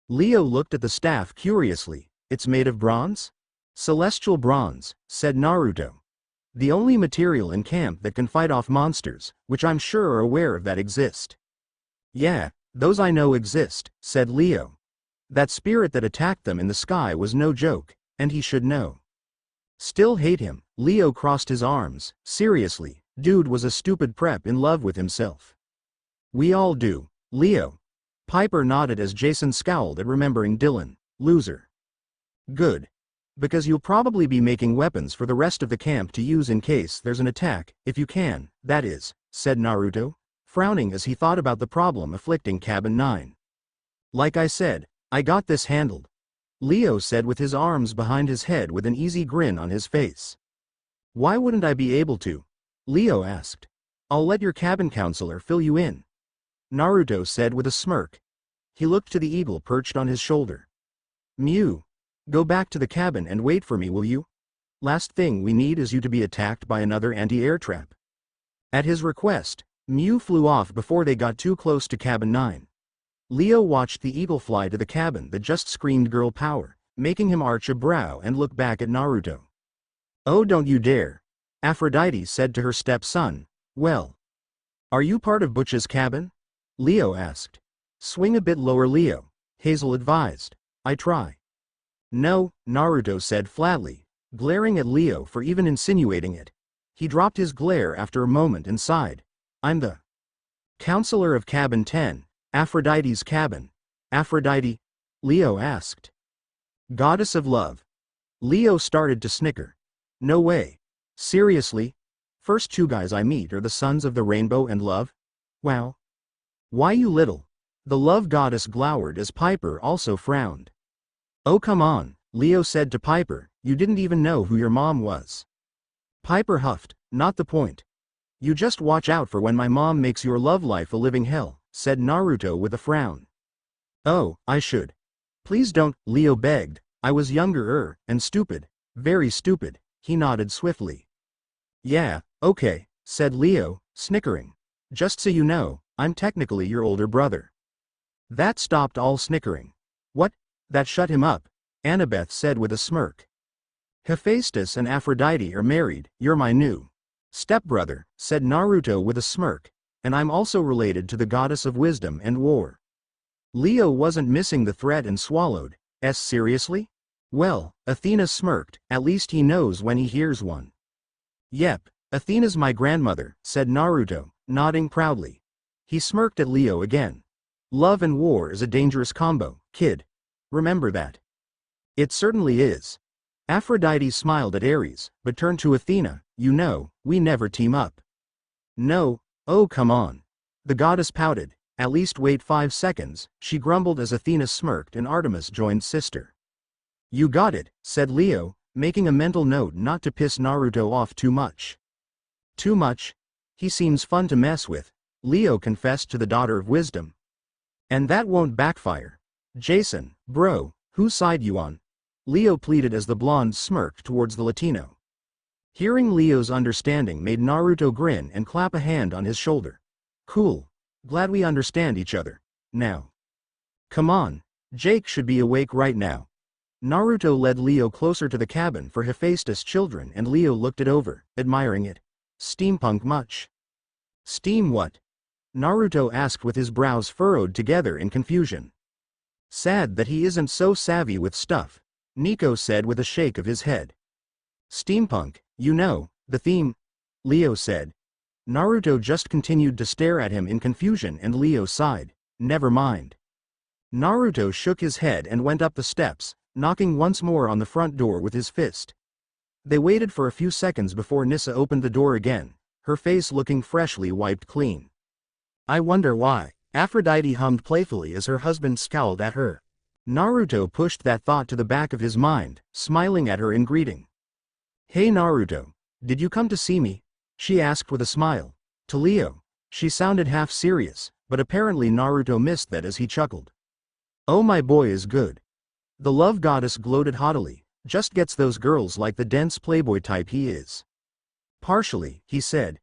Speaker 1: Leo looked at the staff curiously. It's made of bronze? Celestial bronze, said Naruto. The only material in camp that can fight off monsters, which I'm sure are aware of that exist. Yeah, those I know exist, said Leo. That spirit that attacked them in the sky was no joke, and he should know. Still hate him. Leo crossed his arms. Seriously, Dude was a stupid prep in love with himself. We all do, Leo. Piper nodded as Jason scowled at remembering Dylan. Loser. Good. Because you'll probably be making weapons for the rest of the camp to use in case there's an attack, if you can, that is, said Naruto, frowning as he thought about the problem afflicting Cabin 9. Like I said, I got this handled, Leo said with his arms behind his head with an easy grin on his face. Why wouldn't I be able to? Leo asked. I'll let your cabin counselor fill you in, Naruto said with a smirk. He looked to the eagle perched on his shoulder. Mew. Go back to the cabin and wait for me, will you? Last thing we need is you to be attacked by another anti-air trap. At his request, Mew flew off before they got too close to Cabin 9. Leo watched the eagle fly to the cabin that just screamed girl power, making him arch a brow and look back at Naruto. Oh, don't you dare, Aphrodite said to her stepson. Well, are you part of Butch's cabin? Leo asked. Swing a bit lower, Leo, Hazel advised. I try. No, Naruto said flatly, glaring at Leo for even insinuating it. He dropped his glare after a moment and sighed. I'm the counselor of Cabin 10, Aphrodite's cabin. Aphrodite? Leo asked. Goddess of love. Leo started to snicker. No way. Seriously? First two guys I meet are the sons of the rainbow and love? Wow. Why you little? The love goddess glowered as Piper also frowned. Oh come on, Leo said to Piper, you didn't even know who your mom was. Piper huffed, not the point. You just watch out for when my mom makes your love life a living hell, said Naruto with a frown. Oh, I should. Please don't, Leo begged. I was younger and stupid. Very stupid, he nodded swiftly. Yeah, okay, said Leo, snickering. Just so you know, I'm technically your older brother. That stopped all snickering. What? That shut him up, Annabeth said with a smirk. Hephaestus and Aphrodite are married, you're my new stepbrother, said Naruto with a smirk, and I'm also related to the goddess of wisdom and war. Leo wasn't missing the threat and swallowed. Seriously? Well, Athena smirked, at least he knows when he hears one. Yep, Athena's my grandmother, said Naruto, nodding proudly. He smirked at Leo again. Love and war is a dangerous combo, kid. Remember that. It certainly is. Aphrodite smiled at Ares, but turned to Athena. You know, we never team up. No, oh come on. The goddess pouted. At least wait 5 seconds, she grumbled as Athena smirked and Artemis joined sister. You got it, said Leo, making a mental note not to piss Naruto off too much. Too much? He seems fun to mess with, Leo confessed to the daughter of wisdom. And that won't backfire. Jason, bro, whose side you on? Leo pleaded as the blonde smirked towards the Latino. Hearing Leo's understanding made Naruto grin and clap a hand on his shoulder. Cool. Glad we understand each other. Now. Come on, Jake should be awake right now. Naruto led Leo closer to the cabin for Hephaestus' children and Leo looked it over, admiring it. Steampunk much? Steam what? Naruto asked with his brows furrowed together in confusion. Sad that he isn't so savvy with stuff, Nico said with a shake of his head. Steampunk, you know, the theme, Leo said. Naruto just continued to stare at him in confusion and Leo sighed. Never mind. Naruto shook his head and went up the steps, knocking once more on the front door with his fist. They waited for a few seconds before Nissa opened the door again, her face looking freshly wiped clean. I wonder why, Aphrodite hummed playfully as her husband scowled at her. Naruto pushed that thought to the back of his mind, smiling at her in greeting. Hey Naruto, did you come to see me? She asked with a smile. To Leo, she sounded half serious, but apparently Naruto missed that as he chuckled. Oh my boy is good. The love goddess gloated haughtily, just gets those girls like the dense playboy type he is. Partially, he said.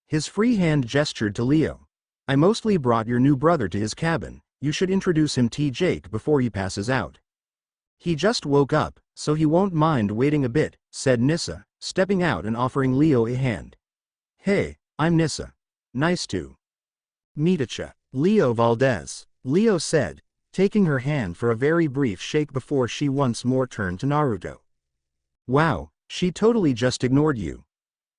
Speaker 1: His free hand gestured to Leo. I mostly brought your new brother to his cabin, you should introduce him to Jake before he passes out. He just woke up, so he won't mind waiting a bit, said Nissa, stepping out and offering Leo a hand. Hey, I'm Nissa. Nice to meetacha, Leo Valdez, Leo said, taking her hand for a very brief shake before she once more turned to Naruto. Wow, she totally just ignored you.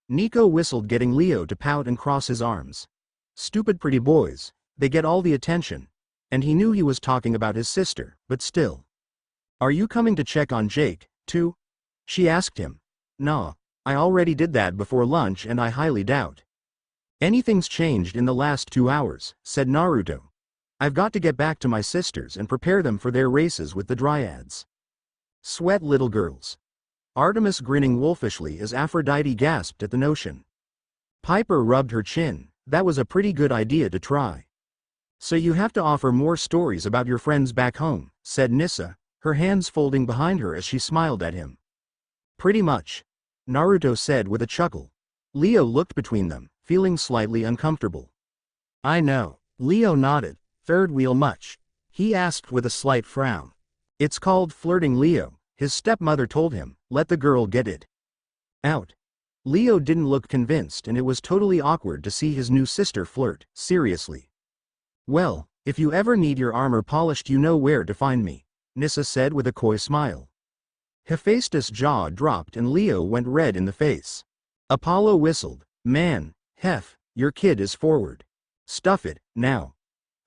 Speaker 1: Nico whistled, getting Leo to pout and cross his arms. Stupid pretty boys, they get all the attention. And he knew he was talking about his sister, but still. Are you coming to check on Jake, too? She asked him. Nah, I already did that before lunch and I highly doubt anything's changed in the last 2 hours, said Naruto. I've got to get back to my sisters and prepare them for their races with the dryads. Sweat little girls. Artemis grinning wolfishly as Aphrodite gasped at the notion. Piper rubbed her chin. That was a pretty good idea to try. So you have to offer more stories about your friends back home, said Nissa, her hands folding behind her as she smiled at him. Pretty much, Naruto said with a chuckle. Leo looked between them, feeling slightly uncomfortable. I know, Leo nodded. Third wheel much? He asked with a slight frown. It's called flirting, Leo, his stepmother told him. Let the girl get it out. Leo didn't look convinced, and it was totally awkward to see his new sister flirt seriously. Well, if you ever need your armor polished, you know where to find me, Nissa said with a coy smile. Hephaestus' jaw dropped and Leo went red in the face. Apollo whistled. Man, Hef, your kid is forward. Stuff it, now.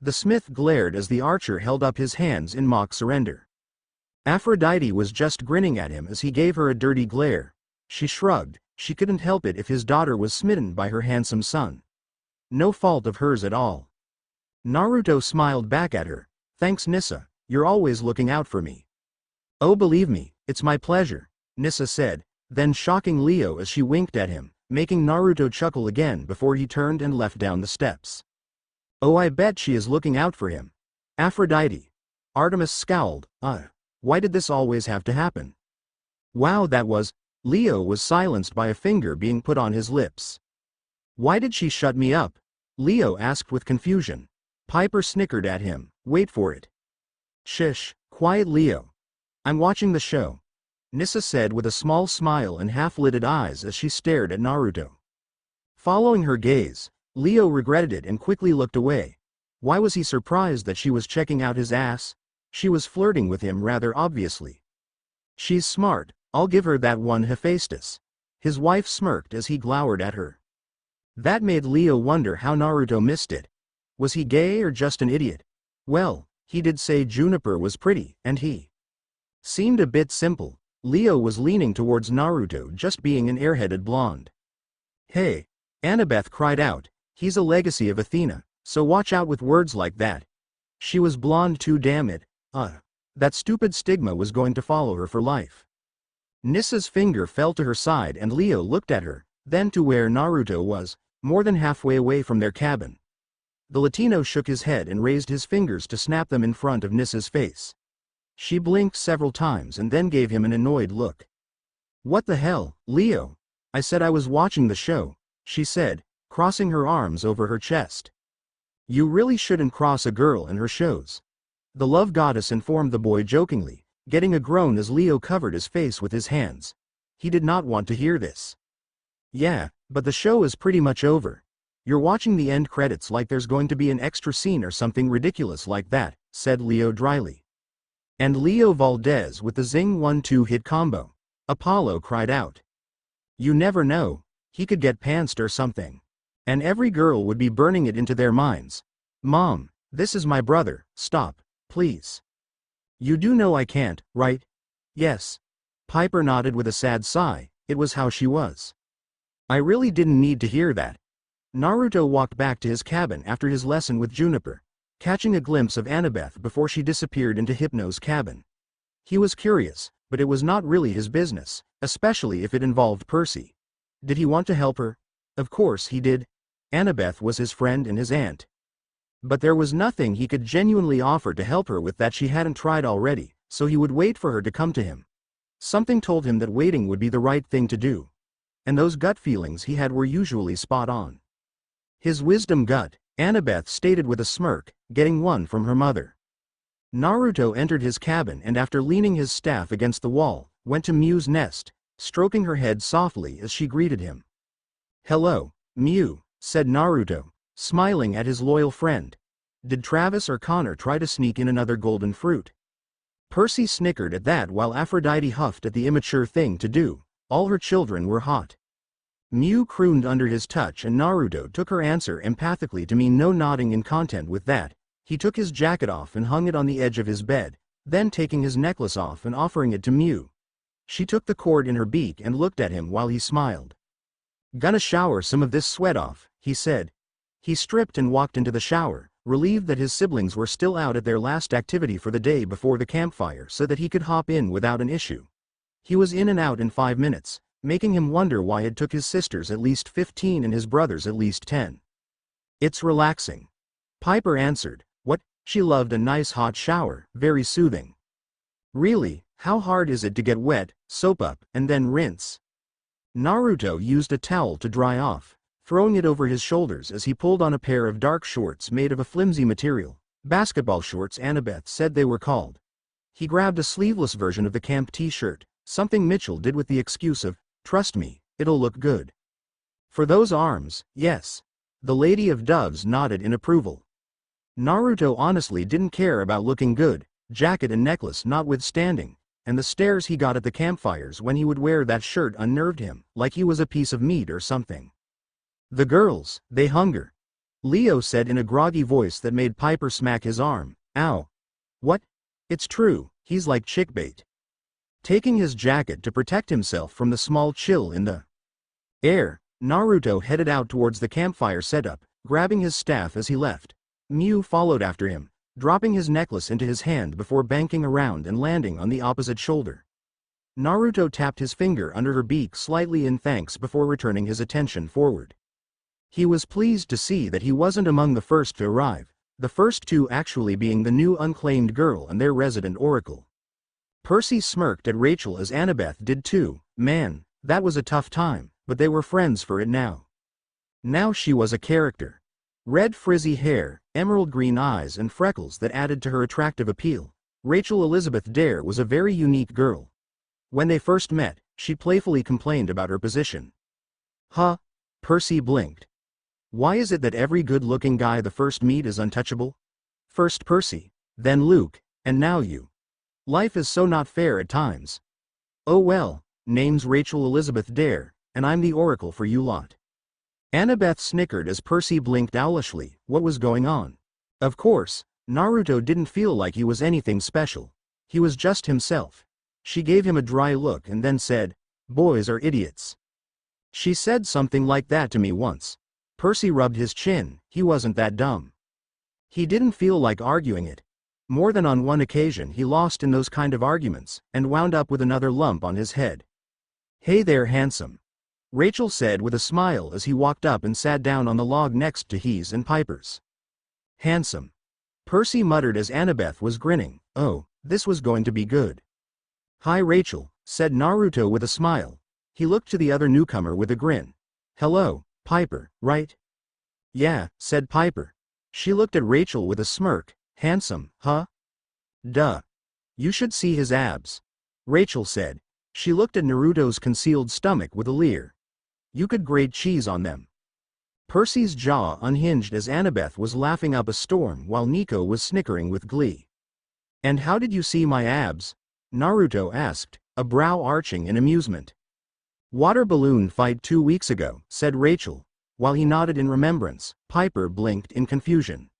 Speaker 1: The smith glared as the archer held up his hands in mock surrender. Aphrodite was just grinning at him as he gave her a dirty glare. She shrugged. She couldn't help it if his daughter was smitten by her handsome son. No fault of hers at all. Naruto smiled back at her. Thanks, Nissa, you're always looking out for me. Oh, believe me, it's my pleasure, Nissa said, then shocking Leo as she winked at him, making Naruto chuckle again before he turned and left down the steps. Oh, I bet she is looking out for him. Aphrodite. Artemis scowled. Why did this always have to happen? Wow, that was. Leo was silenced by a finger being put on his lips. Why did she shut me up? Leo asked with confusion. Piper snickered at him. Wait for it. Shish, quiet, Leo. I'm watching the show, Nissa said with a small smile and half-lidded eyes as she stared at Naruto. Following her gaze, Leo regretted it and quickly looked away. Why was he surprised that she was checking out his ass? She was flirting with him rather obviously. She's smart, I'll give her that one, Hephaestus. His wife smirked as he glowered at her. That made Leo wonder how Naruto missed it. Was he gay or just an idiot? Well, he did say Juniper was pretty, and he seemed a bit simple. Leo was leaning towards Naruto just being an airheaded blonde. Hey, Annabeth cried out, he's a legacy of Athena, so watch out with words like that. She was blonde too, damn it. That stupid stigma was going to follow her for life. Nissa's finger fell to her side and Leo looked at her, then to where Naruto was, more than halfway away from their cabin. The Latino shook his head and raised his fingers to snap them in front of Nissa's face. She blinked several times and then gave him an annoyed look. What the hell, Leo? I said I was watching the show, she said, crossing her arms over her chest. You really shouldn't cross a girl in her shows. The love goddess informed the boy jokingly, getting a groan as Leo covered his face with his hands. He did not want to hear this. Yeah, but the show is pretty much over. You're watching the end credits like there's going to be an extra scene or something ridiculous like that, said Leo dryly. And Leo Valdez with the zing 1-2 hit combo. Apollo cried out. You never know, he could get pantsed or something. And every girl would be burning it into their minds. Mom, this is my brother, stop, please. You do know I can't, right? Yes. Piper nodded with a sad sigh, it was how she was. I really didn't need to hear that. Naruto walked back to his cabin after his lesson with Juniper, catching a glimpse of Annabeth before she disappeared into Hypno's cabin. He was curious, but it was not really his business, especially if it involved Percy. Did he want to help her? Of course he did. Annabeth was his friend and his aunt. But there was nothing he could genuinely offer to help her with that she hadn't tried already, so he would wait for her to come to him. Something told him that waiting would be the right thing to do. And those gut feelings he had were usually spot on. His wisdom gut, Annabeth stated with a smirk, getting one from her mother. Naruto entered his cabin and after leaning his staff against the wall, went to Miu's nest, stroking her head softly as she greeted him. Hello, Miu, said Naruto, smiling at his loyal friend. Did Travis or Connor try to sneak in another golden fruit? Percy snickered at that while Aphrodite huffed at the immature thing to do. All her children were hot. Mew crooned under his touch and Naruto took her answer empathically to mean no, nodding in content with that. He took his jacket off and hung it on the edge of his bed, then taking his necklace off and offering it to Mew. She took the cord in her beak and looked at him while he smiled. "Gonna shower some of this sweat off," he said. He stripped and walked into the shower, relieved that his siblings were still out at their last activity for the day before the campfire so that he could hop in without an issue. He was in and out in 5 minutes, making him wonder why it took his sisters at least 15 and his brothers at least 10. "It's relaxing," Piper answered. "What?" She loved a nice hot shower, very soothing. "Really, how hard is it to get wet, soap up, and then rinse?" Naruto used a towel to dry off, throwing it over his shoulders as he pulled on a pair of dark shorts made of a flimsy material, basketball shorts Annabeth said they were called. He grabbed a sleeveless version of the camp t-shirt, something Mitchell did with the excuse of, "Trust me, it'll look good." "For those arms, yes." The Lady of Doves nodded in approval. Naruto honestly didn't care about looking good, jacket and necklace notwithstanding, and the stares he got at the campfires when he would wear that shirt unnerved him, like he was a piece of meat or something. "The girls, they hunger," Leo said in a groggy voice that made Piper smack his arm. "Ow. What?" "It's true, he's like chickbait." Taking his jacket to protect himself from the small chill in the air, Naruto headed out towards the campfire setup, grabbing his staff as he left. Mew followed after him, dropping his necklace into his hand before banking around and landing on the opposite shoulder. Naruto tapped his finger under her beak slightly in thanks before returning his attention forward. He was pleased to see that he wasn't among the first to arrive, the first two actually being the new unclaimed girl and their resident oracle. Percy smirked at Rachel as Annabeth did too. Man, that was a tough time, but they were friends for it now. Now she was a character. Red frizzy hair, emerald green eyes and freckles that added to her attractive appeal. Rachel Elizabeth Dare was a very unique girl. When they first met, she playfully complained about her position. "Huh?" Percy blinked. "Why is it that every good-looking guy the first meet is untouchable? First Percy, then Luke, and now you. Life is so not fair at times." "Oh well, name's Rachel Elizabeth Dare, and I'm the oracle for you lot." Annabeth snickered as Percy blinked owlishly. What was going on? Of course, Naruto didn't feel like he was anything special. He was just himself. She gave him a dry look and then said, "Boys are idiots." "She said something like that to me once." Percy rubbed his chin. He wasn't that dumb. He didn't feel like arguing it. More than on one occasion he lost in those kind of arguments, and wound up with another lump on his head. "Hey there, handsome," Rachel said with a smile as he walked up and sat down on the log next to his and Piper's. "Handsome," Percy muttered as Annabeth was grinning. Oh, this was going to be good. "Hi Rachel," said Naruto with a smile. He looked to the other newcomer with a grin. "Hello, Piper, right?" "Yeah," said Piper. She looked at Rachel with a smirk. "Handsome, huh?" "Duh. You should see his abs," Rachel said. She looked at Naruto's concealed stomach with a leer. "You could grate cheese on them." Percy's jaw unhinged as Annabeth was laughing up a storm while Nico was snickering with glee. "And how did you see my abs?" Naruto asked, a brow arching in amusement. "Water balloon fight 2 weeks ago," said Rachel. While he nodded in remembrance, Piper blinked in confusion.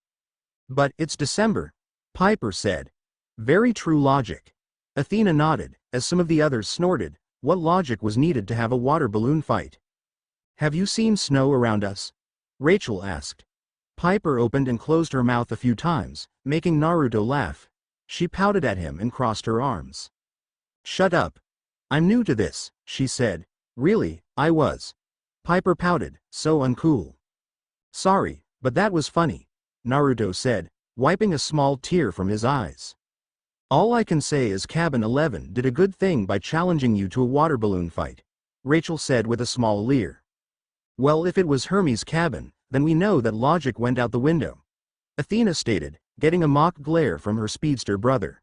Speaker 1: "But it's December," Piper said. "Very true logic." Athena nodded, as some of the others snorted. What logic was needed to have a water balloon fight? "Have you seen snow around us?" Rachel asked. Piper opened and closed her mouth a few times, making Naruto laugh. She pouted at him and crossed her arms. "Shut up. I'm new to this," she said. "Really, I was." Piper pouted, so uncool. "Sorry, but that was funny," Naruto said, wiping a small tear from his eyes. "All I can say is Cabin 11 did a good thing by challenging you to a water balloon fight," Rachel said with a small leer. "Well, if it was Hermes' cabin, then we know that logic went out the window," Athena stated, getting a mock glare from her speedster brother.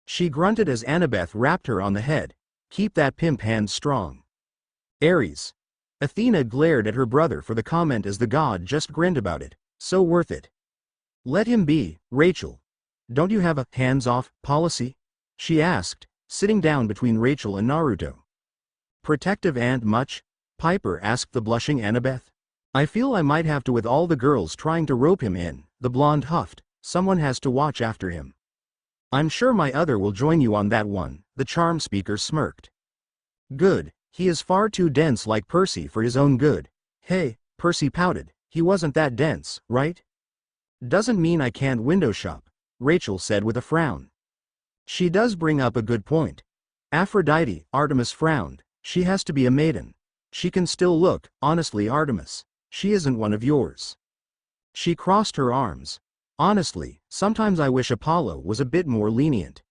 Speaker 1: She grunted as Annabeth rapped her on the head. "Keep that pimp hand strong." "Ares." Athena glared at her brother for the comment as the god just grinned about it. "So worth it." "Let him be, Rachel. Don't you have a hands-off policy?" she asked, sitting down between Rachel and Naruto. "Protective and much?" Piper asked the blushing Annabeth. I feel I might have to with all the girls trying to rope him in, the blonde huffed. Someone has to watch after him. I'm sure my other will join you on that one, the charm speaker smirked. Good, he is far too dense like Percy for his own good. Hey, Percy pouted, he wasn't that dense, right? Doesn't mean I can't window shop, Rachel said with a frown. She does bring up a good point. Aphrodite, Artemis frowned, she has to be a maiden. She can still look, honestly Artemis, she isn't one of yours. She crossed her arms. Honestly, sometimes I wish Apollo was a bit more lenient.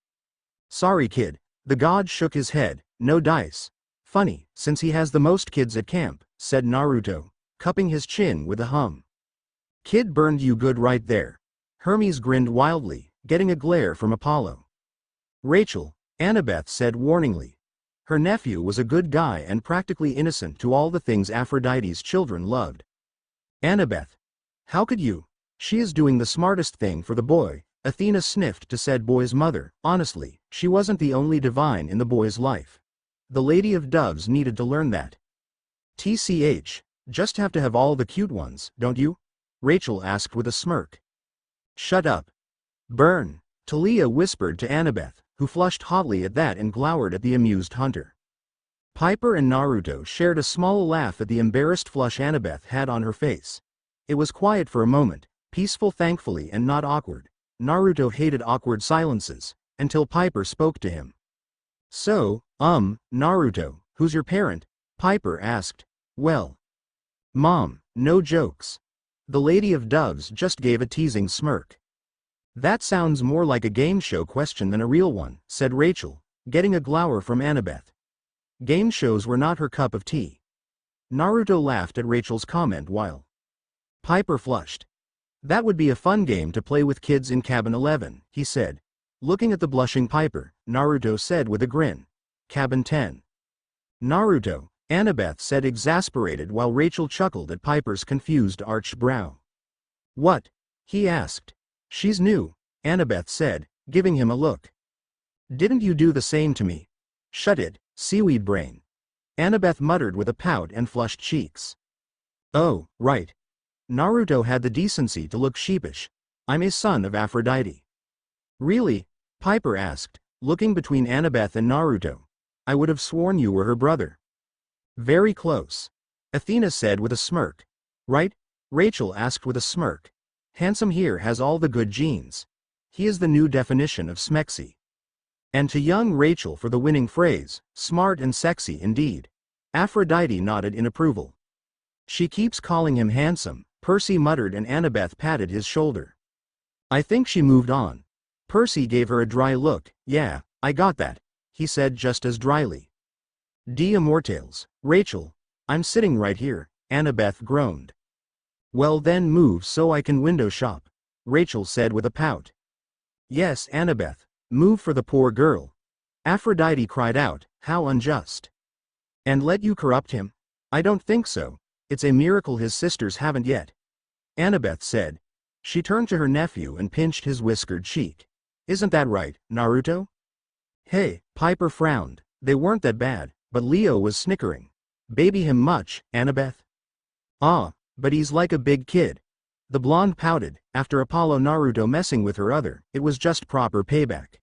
Speaker 1: Sorry kid, the god shook his head, no dice. Funny, since he has the most kids at camp, said Naruto, cupping his chin with a hum. Kid burned you good right there. Hermes grinned wildly, getting a glare from Apollo. Rachel, Annabeth said warningly. Her nephew was a good guy and practically innocent to all the things Aphrodite's children loved. Annabeth. How could you? She is doing the smartest thing for the boy, Athena sniffed to said boy's mother. Honestly, she wasn't the only divine in the boy's life. The Lady of Doves needed to learn that. TCH, just have to have all the cute ones, don't you? Rachel asked with a smirk. Shut up. Burn, Talia whispered to Annabeth, who flushed hotly at that and glowered at the amused hunter. Piper and Naruto shared a small laugh at the embarrassed flush Annabeth had on her face. It was quiet for a moment, peaceful thankfully and not awkward. Naruto hated awkward silences, until Piper spoke to him. So, Naruto, who's your parent? Piper asked. Well, Mom, no jokes. The Lady of Doves just gave a teasing smirk. That sounds more like a game show question than a real one, said Rachel, getting a glower from Annabeth. Game shows were not her cup of tea. Naruto laughed at Rachel's comment while Piper flushed. That would be a fun game to play with kids in Cabin 11, he said. Looking at the blushing Piper, Naruto said with a grin. Cabin 10. Naruto, Annabeth said exasperated while Rachel chuckled at Piper's confused arched brow. What? He asked. She's new, Annabeth said, giving him a look. Didn't you do the same to me? Shut it, seaweed brain. Annabeth muttered with a pout and flushed cheeks. Oh, right. Naruto had the decency to look sheepish. I'm a son of Aphrodite. Really? Piper asked, looking between Annabeth and Naruto. I would have sworn you were her brother. Very close. Athena said with a smirk. Right? Rachel asked with a smirk. Handsome here has all the good genes. He is the new definition of smexy. And to young Rachel for the winning phrase, smart and sexy indeed. Aphrodite nodded in approval. She keeps calling him handsome, Percy muttered and Annabeth patted his shoulder. I think she moved on. Percy gave her a dry look. Yeah, I got that, he said just as dryly. Immortales, Rachel, I'm sitting right here, Annabeth groaned. Well then move so I can window shop, Rachel said with a pout. Yes, Annabeth, move for the poor girl. Aphrodite cried out, how unjust. And let you corrupt him? I don't think so. It's a miracle his sisters haven't yet. Annabeth said. She turned to her nephew and pinched his whiskered cheek. Isn't that right, Naruto? Hey, Piper frowned. They weren't that bad, but Leo was snickering. Baby him much, Annabeth? Ah, but he's like a big kid. The blonde pouted. After Apollo Naruto messing with her other, it was just proper payback.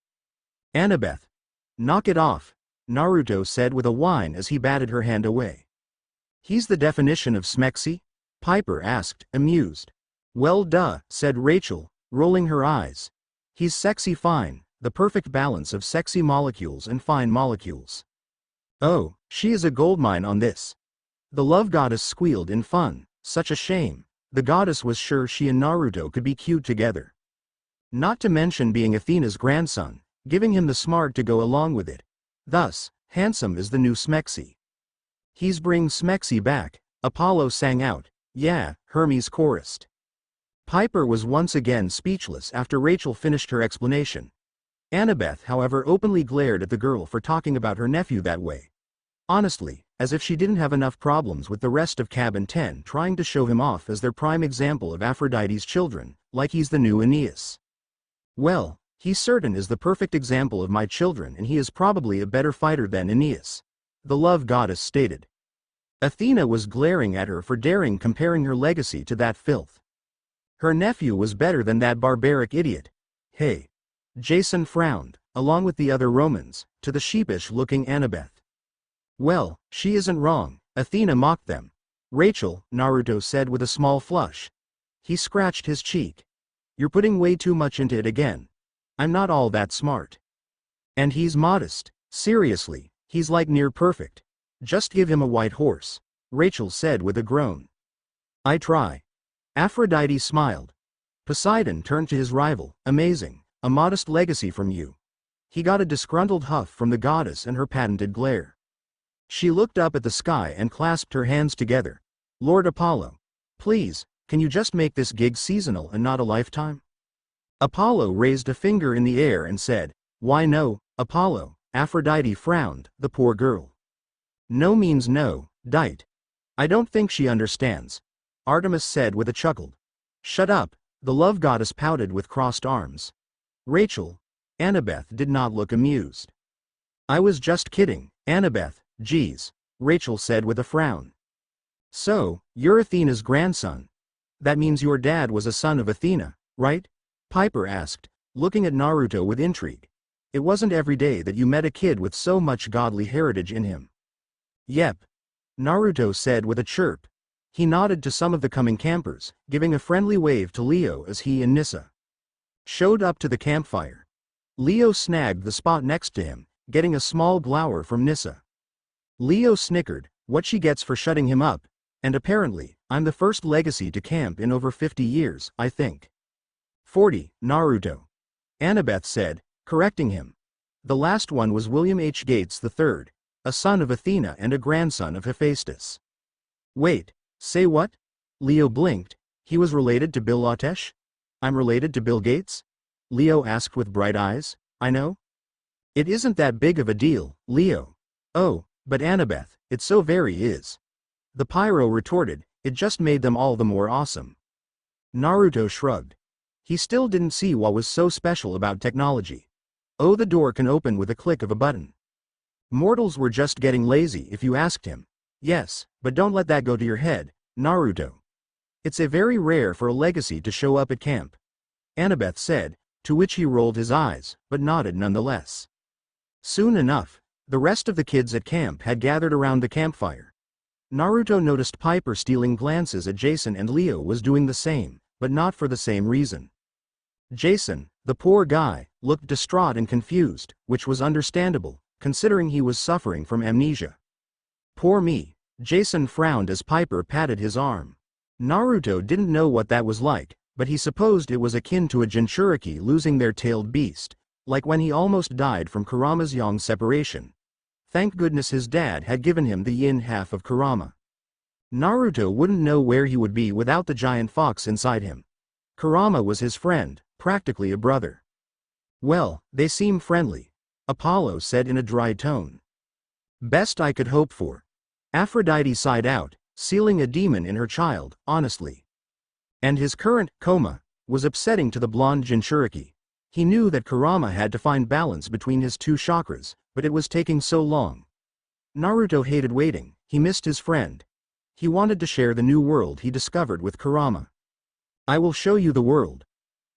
Speaker 1: Annabeth. Knock it off, Naruto said with a whine as he batted her hand away. He's the definition of smexy? Piper asked, amused. Well duh, said Rachel, rolling her eyes. He's sexy fine, the perfect balance of sexy molecules and fine molecules. Oh, she is a goldmine on this. The love goddess squealed in fun. Such a shame. The goddess was sure she and Naruto could be cute together. Not to mention being Athena's grandson, giving him the smart to go along with it. Thus, handsome is the new smexy. He's bring smexy back, Apollo sang out. Yeah, Hermes chorused. Piper was once again speechless after Rachel finished her explanation. Annabeth, however, openly glared at the girl for talking about her nephew that way. Honestly, as if she didn't have enough problems with the rest of Cabin 10 trying to show him off as their prime example of Aphrodite's children, like he's the new Aeneas. Well, he certain is the perfect example of my children and he is probably a better fighter than Aeneas. The love goddess stated. Athena was glaring at her for daring comparing her legacy to that filth. Her nephew was better than that barbaric idiot. Hey. Jason frowned, along with the other Romans, to the sheepish-looking Annabeth. Well, she isn't wrong, Athena mocked them. Rachel, Naruto said with a small flush. He scratched his cheek. You're putting way too much into it again. I'm not all that smart. And he's modest. Seriously, he's like near perfect. Just give him a white horse, Rachel said with a groan. I try. Aphrodite smiled. Poseidon turned to his rival. Amazing, a modest legacy from you. He got a disgruntled huff from the goddess and her patented glare. She looked up at the sky and clasped her hands together. Lord Apollo. Please, can you just make this gig seasonal and not a lifetime? Apollo raised a finger in the air and said, Why no, Apollo? Aphrodite frowned, the poor girl. No means no, Dite. I don't think she understands, Artemis said with a chuckle. Shut up, the love goddess pouted with crossed arms. Rachel. Annabeth did not look amused. I was just kidding, Annabeth, geez, Rachel said with a frown. So, you're Athena's grandson. That means your dad was a son of Athena, right? Piper asked, looking at Naruto with intrigue. It wasn't every day that you met a kid with so much godly heritage in him. Yep. Naruto said with a chirp. He nodded to some of the coming campers, giving a friendly wave to Leo as he and Nissa showed up to the campfire. Leo snagged the spot next to him, getting a small glower from Nissa. Leo snickered, what she gets for shutting him up, and apparently, I'm the first legacy to camp in over 50 years, I think. 40, Naruto. Annabeth said, correcting him. The last one was William H. Gates III, a son of Athena and a grandson of Hephaestus. Wait, say what? Leo blinked. He was related to Bill Latesh? I'm related to Bill Gates? Leo asked with bright eyes. I know. It isn't that big of a deal, Leo. Oh, but Annabeth, it so very is. The Pyro retorted, it just made them all the more awesome. Naruto shrugged. He still didn't see what was so special about technology. Oh, the door can open with a click of a button. Mortals were just getting lazy if you asked him. Yes, but don't let that go to your head, Naruto. It's a very rare for a legacy to show up at camp. Annabeth said, to which he rolled his eyes, but nodded nonetheless. Soon enough, the rest of the kids at camp had gathered around the campfire. Naruto noticed Piper stealing glances at Jason and Leo was doing the same, but not for the same reason. Jason, the poor guy, looked distraught and confused, which was understandable, considering he was suffering from amnesia. Poor me, Jason frowned as Piper patted his arm. Naruto didn't know what that was like, but he supposed it was akin to a Jinchuriki losing their tailed beast, like when he almost died from Kurama's yang separation. Thank goodness his dad had given him the yin half of Kurama. Naruto wouldn't know where he would be without the giant fox inside him. Kurama was his friend, practically a brother. Well, they seem friendly, Apollo said in a dry tone. Best I could hope for. Aphrodite sighed out, sealing a demon in her child, honestly. And his current coma was upsetting to the blonde Jinchuriki. He knew that Kurama had to find balance between his two chakras, but it was taking so long. Naruto hated waiting, he missed his friend. He wanted to share the new world he discovered with Kurama. I will show you the world.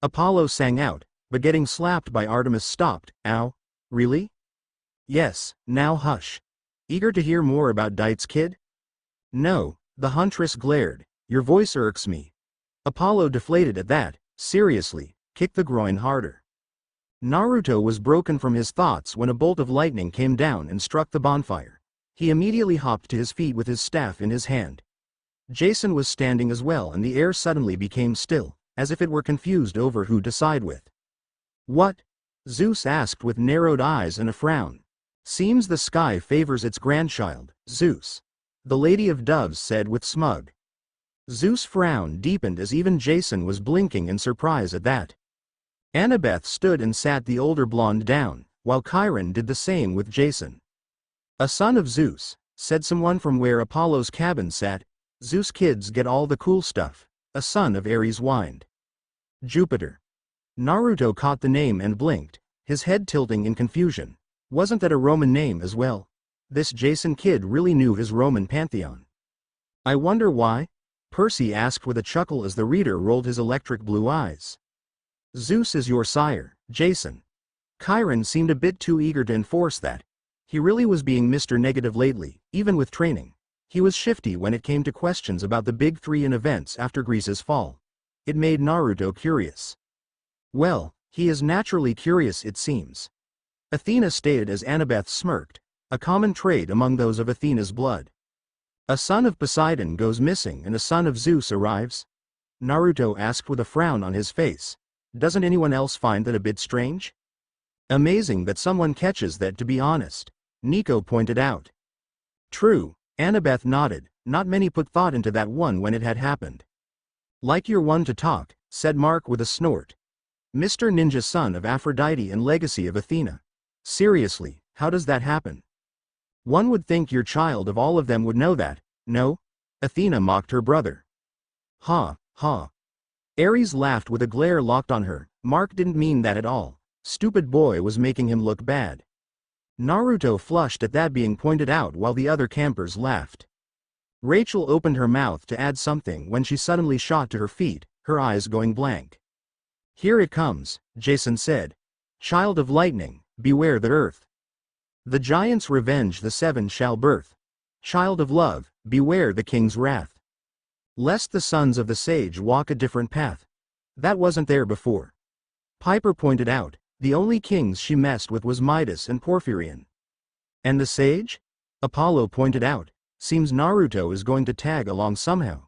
Speaker 1: Apollo sang out, but getting slapped by Artemis stopped. Ow. Really? Yes, now hush. Eager to hear more about Dite's kid? No, the huntress glared. Your voice irks me. Apollo deflated at that. Seriously, kick the groin harder. Naruto was broken from his thoughts when a bolt of lightning came down and struck the bonfire. He immediately hopped to his feet with his staff in his hand. Jason was standing as well and the air suddenly became still, as if it were confused over who to side with. What? Zeus asked with narrowed eyes and a frown. Seems the sky favors its grandchild, Zeus. The Lady of Doves said with smug. Zeus' frown deepened as even Jason was blinking in surprise at that. Annabeth stood and sat the older blonde down, while Chiron did the same with Jason. A son of Zeus, said someone from where Apollo's cabin sat. Zeus kids get all the cool stuff, a son of Ares whined. Jupiter. Naruto caught the name and blinked, his head tilting in confusion. Wasn't that a Roman name as well? This Jason kid really knew his Roman pantheon. I wonder why? Percy asked with a chuckle as the reader rolled his electric blue eyes. Zeus is your sire, Jason. Chiron seemed a bit too eager to enforce that. He really was being Mr. Negative lately, even with training. He was shifty when it came to questions about the big three in events after Greece's fall. It made Naruto curious. Well, he is naturally curious it seems. Athena stated as Annabeth smirked, a common trait among those of Athena's blood. A son of Poseidon goes missing and a son of Zeus arrives? Naruto asked with a frown on his face. Doesn't anyone else find that a bit strange? Amazing that someone catches that, to be honest, Nico pointed out. True, Annabeth nodded, not many put thought into that one when it had happened. Like you're one to talk, said Mark with a snort. Mr. Ninja, son of Aphrodite and legacy of Athena. Seriously, how does that happen? One would think your child of all of them would know that, no? Athena mocked her brother. Ha, ha. Ares laughed with a glare locked on her. Mark didn't mean that at all. Stupid boy was making him look bad. Naruto flushed at that being pointed out while the other campers laughed. Rachel opened her mouth to add something when she suddenly shot to her feet, her eyes going blank. Here it comes, Jason said. Child of lightning, beware the earth. The giant's revenge the seven shall birth. Child of love, beware the king's wrath. Lest the sons of the sage walk a different path. That wasn't there before. Piper pointed out, the only kings she messed with was Midas and Porphyrion. And the sage? Apollo pointed out, seems Naruto is going to tag along somehow.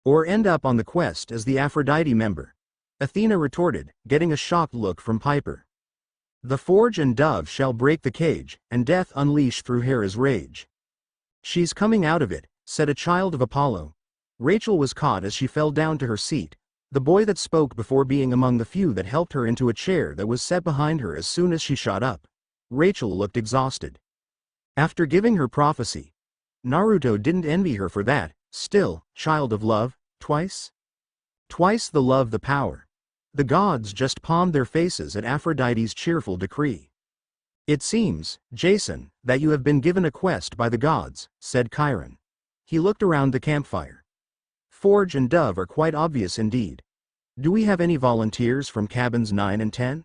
Speaker 1: Or end up on the quest as the Aphrodite member. Athena retorted, getting a shocked look from Piper. The forge and dove shall break the cage, and death unleash through Hera's rage. She's coming out of it, said a child of Apollo. Rachel was caught as she fell down to her seat, the boy that spoke before being among the few that helped her into a chair that was set behind her as soon as she shot up. Rachel looked exhausted. After giving her prophecy, Naruto didn't envy her for that. Still, child of love, twice? Twice the love, the power. The gods just palmed their faces at Aphrodite's cheerful decree. It seems, Jason, that you have been given a quest by the gods, said Chiron. He looked around the campfire. Forge and dove are quite obvious indeed. Do we have any volunteers from cabins 9 and 10?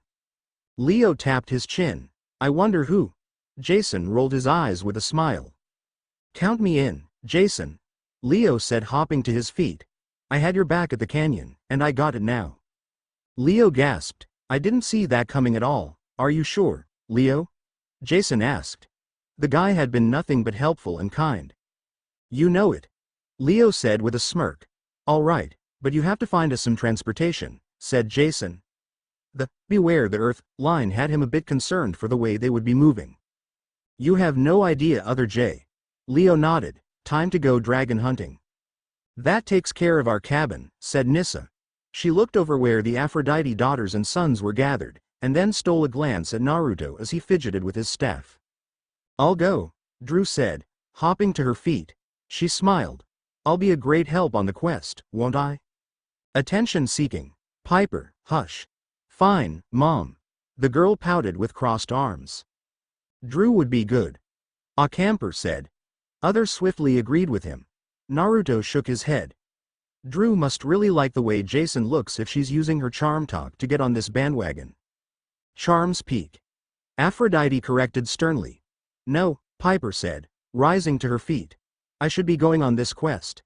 Speaker 1: Leo tapped his chin. I wonder who? Jason rolled his eyes with a smile. Count me in, Jason. Leo said, hopping to his feet. I had your back at the canyon, and I got it now. Leo gasped. I didn't see that coming at all. Are you sure, Leo? Jason asked. The guy had been nothing but helpful and kind. You know it. Leo said with a smirk. All right, but you have to find us some transportation, said Jason. The beware the earth line had him a bit concerned for the way they would be moving. You have no idea, other J. Leo nodded. Time to go dragon hunting. That takes care of our cabin, said Nissa. She looked over where the Aphrodite daughters and sons were gathered, and then stole a glance at Naruto as he fidgeted with his staff. I'll go, Drew said, hopping to her feet. She smiled. I'll be a great help on the quest, won't I? Attention-seeking. Piper, hush. Fine, Mom. The girl pouted with crossed arms. Drew would be good. A camper said. Others swiftly agreed with him. Naruto shook his head. Drew must really like the way Jason looks if she's using her charm talk to get on this bandwagon. Charms peak. Aphrodite corrected sternly. No, Piper said, rising to her feet. I should be going on this quest.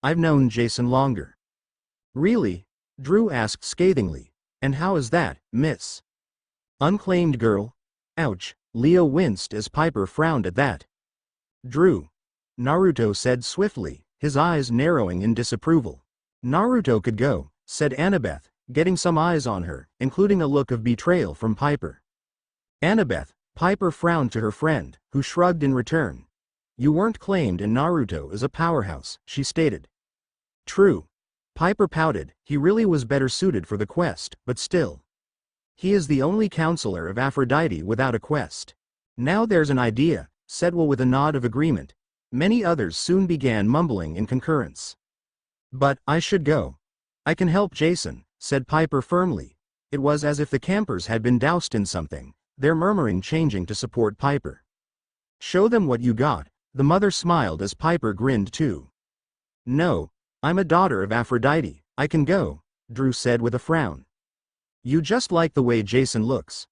Speaker 1: I've known Jason longer. Really? Drew asked scathingly. And how is that, miss? Unclaimed girl? Ouch, Leo winced as Piper frowned at that. Drew. Naruto said swiftly, his eyes narrowing in disapproval. Naruto could go, said Annabeth, getting some eyes on her, including a look of betrayal from Piper. Annabeth, Piper frowned to her friend, who shrugged in return. You weren't claimed and Naruto is a powerhouse, she stated. True. Piper pouted, he really was better suited for the quest, but still. He is the only counselor of Aphrodite without a quest. Now there's an idea, said Will with a nod of agreement. Many others soon began mumbling in concurrence. But, I should go. I can help Jason, said Piper firmly. It was as if the campers had been doused in something, their murmuring changing to support Piper. Show them what you got, the mother smiled as Piper grinned too. No, I'm a daughter of Aphrodite, I can go, Drew said with a frown. You just like the way Jason looks.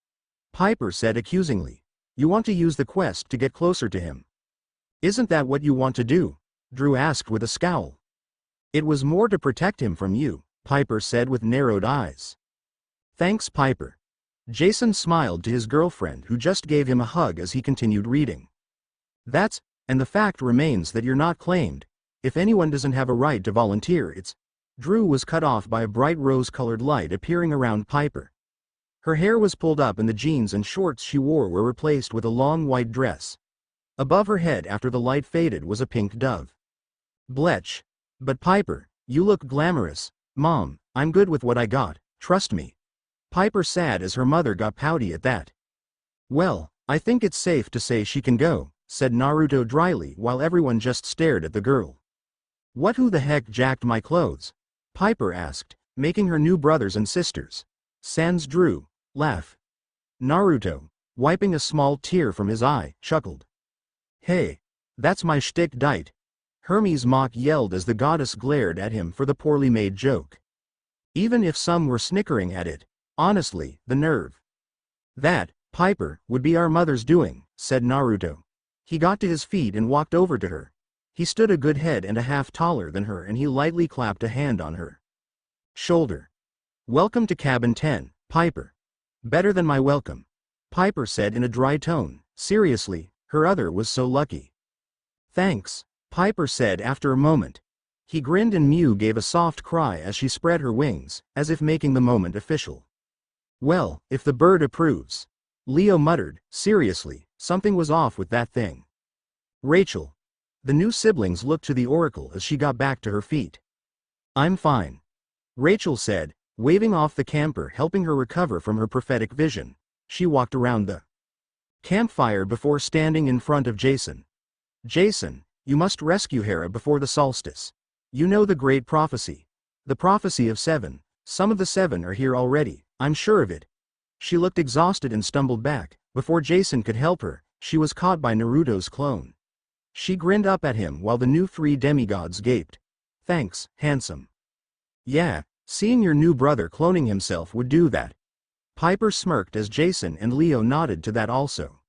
Speaker 1: Piper said accusingly. You want to use the quest to get closer to him. Isn't that what you want to do? Drew asked with a scowl. It was more to protect him from you, Piper said with narrowed eyes. Thanks, Piper. Jason smiled to his girlfriend, who just gave him a hug as he continued reading. And the fact remains that you're not claimed. If anyone doesn't have a right to volunteer, it's... Drew was cut off by a bright rose-colored light appearing around Piper. Her hair was pulled up and the jeans and shorts she wore were replaced with a long white dress. Above her head after the light faded was a pink dove. Bletch. But Piper, you look glamorous. Mom, I'm good with what I got, trust me. Piper said as her mother got pouty at that. Well, I think it's safe to say she can go, said Naruto dryly while everyone just stared at the girl. Who the heck jacked my clothes? Piper asked, making her new brothers and sisters. Sans Drew. Laugh. Naruto, wiping a small tear from his eye, chuckled. Hey, that's my shtick dite. Hermes Mock yelled as the goddess glared at him for the poorly made joke. Even if some were snickering at it, honestly, the nerve. That, Piper, would be our mother's doing, said Naruto. He got to his feet and walked over to her. He stood a good head and a half taller than her and he lightly clapped a hand on her shoulder. Welcome to Cabin 10, Piper. Better than my welcome. Piper said in a dry tone. Seriously, her other was so lucky. Thanks, Piper said after a moment. He grinned and Mew gave a soft cry as she spread her wings, as if making the moment official. Well, if the bird approves. Leo muttered, seriously, something was off with that thing. Rachel. The new siblings looked to the oracle as she got back to her feet. I'm fine. Rachel said, waving off the camper helping her recover from her prophetic vision. She walked around the campfire before standing in front of Jason. Jason, you must rescue Hera before the solstice. You know the great prophecy. The prophecy of 7. Some of the 7 are here already, I'm sure of it. She looked exhausted and stumbled back. Before Jason could help her, she was caught by Naruto's clone. She grinned up at him while the new 3 demigods gaped. Thanks, handsome. Yeah, seeing your new brother cloning himself would do that. Piper smirked as Jason and Leo nodded to that also.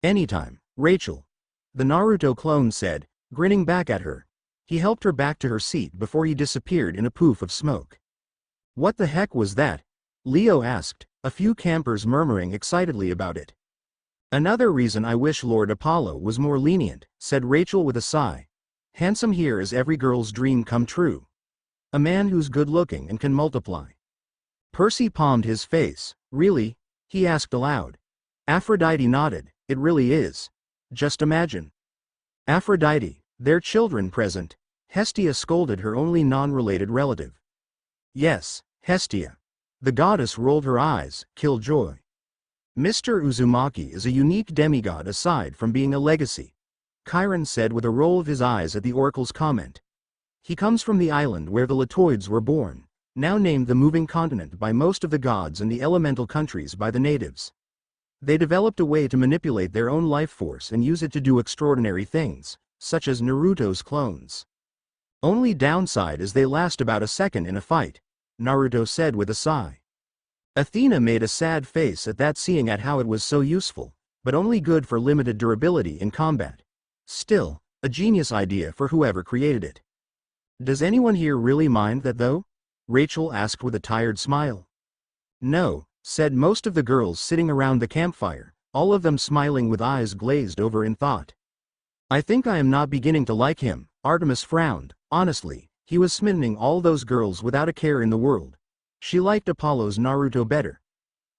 Speaker 1: Anytime, Rachel. The Naruto clone said, grinning back at her. He helped her back to her seat before he disappeared in a poof of smoke. What the heck was that? Leo asked, a few campers murmuring excitedly about it. Another reason I wish Lord Apollo was more lenient, said Rachel with a sigh. Handsome here is every girl's dream come true. A man who's good-looking and can multiply. Percy palmed his face. Really? He asked aloud. Aphrodite nodded. It really is. Just imagine. Aphrodite, their children present. Hestia scolded her only non-related relative. Yes, Hestia. The goddess rolled her eyes, killjoy. Mr. Uzumaki is a unique demigod aside from being a legacy. Chiron said with a roll of his eyes at the oracle's comment. He comes from the island where the Latoids were born, now named the moving continent by most of the gods and the elemental countries by the natives. They developed a way to manipulate their own life force and use it to do extraordinary things, such as Naruto's clones. Only downside is they last about a second in a fight, Naruto said with a sigh. Athena made a sad face at that, seeing at how it was so useful, but only good for limited durability in combat. Still, a genius idea for whoever created it. Does anyone here really mind that though? Rachel asked with a tired smile. No, said most of the girls sitting around the campfire, all of them smiling with eyes glazed over in thought. I think I am not beginning to like him, Artemis frowned. Honestly, he was smitten all those girls without a care in the world. She liked Apollo's Naruto better.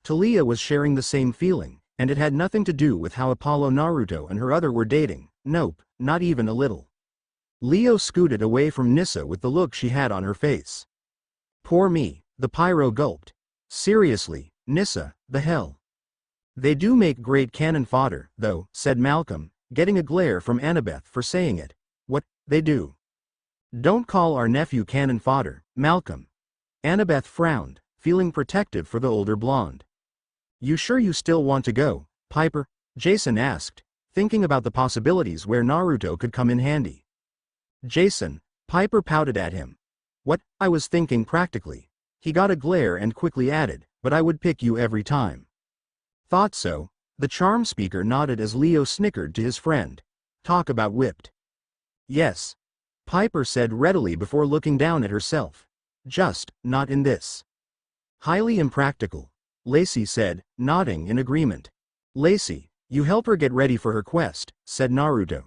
Speaker 1: Talia was sharing the same feeling, and it had nothing to do with how Apollo Naruto and her other were dating. Nope, not even a little. Leo scooted away from Nissa with the look she had on her face. Poor me, the pyro gulped. Seriously, Nissa, the hell. They do make great cannon fodder, though, said Malcolm, getting a glare from Annabeth for saying it. What, they do? Don't call our nephew cannon fodder, Malcolm. Annabeth frowned, feeling protective for the older blonde. You sure you still want to go, Piper? Jason asked, thinking about the possibilities where Naruto could come in handy. Jason, Piper pouted at him. What? I was thinking practically. He got a glare and quickly added, but I would pick you every time. Thought so. The charm speaker nodded as Leo snickered to his friend. Talk about whipped. Yes. Piper said readily before looking down at herself. Just, not in this. Highly impractical. Lacey said, nodding in agreement. Lacey, you help her get ready for her quest, said Naruto.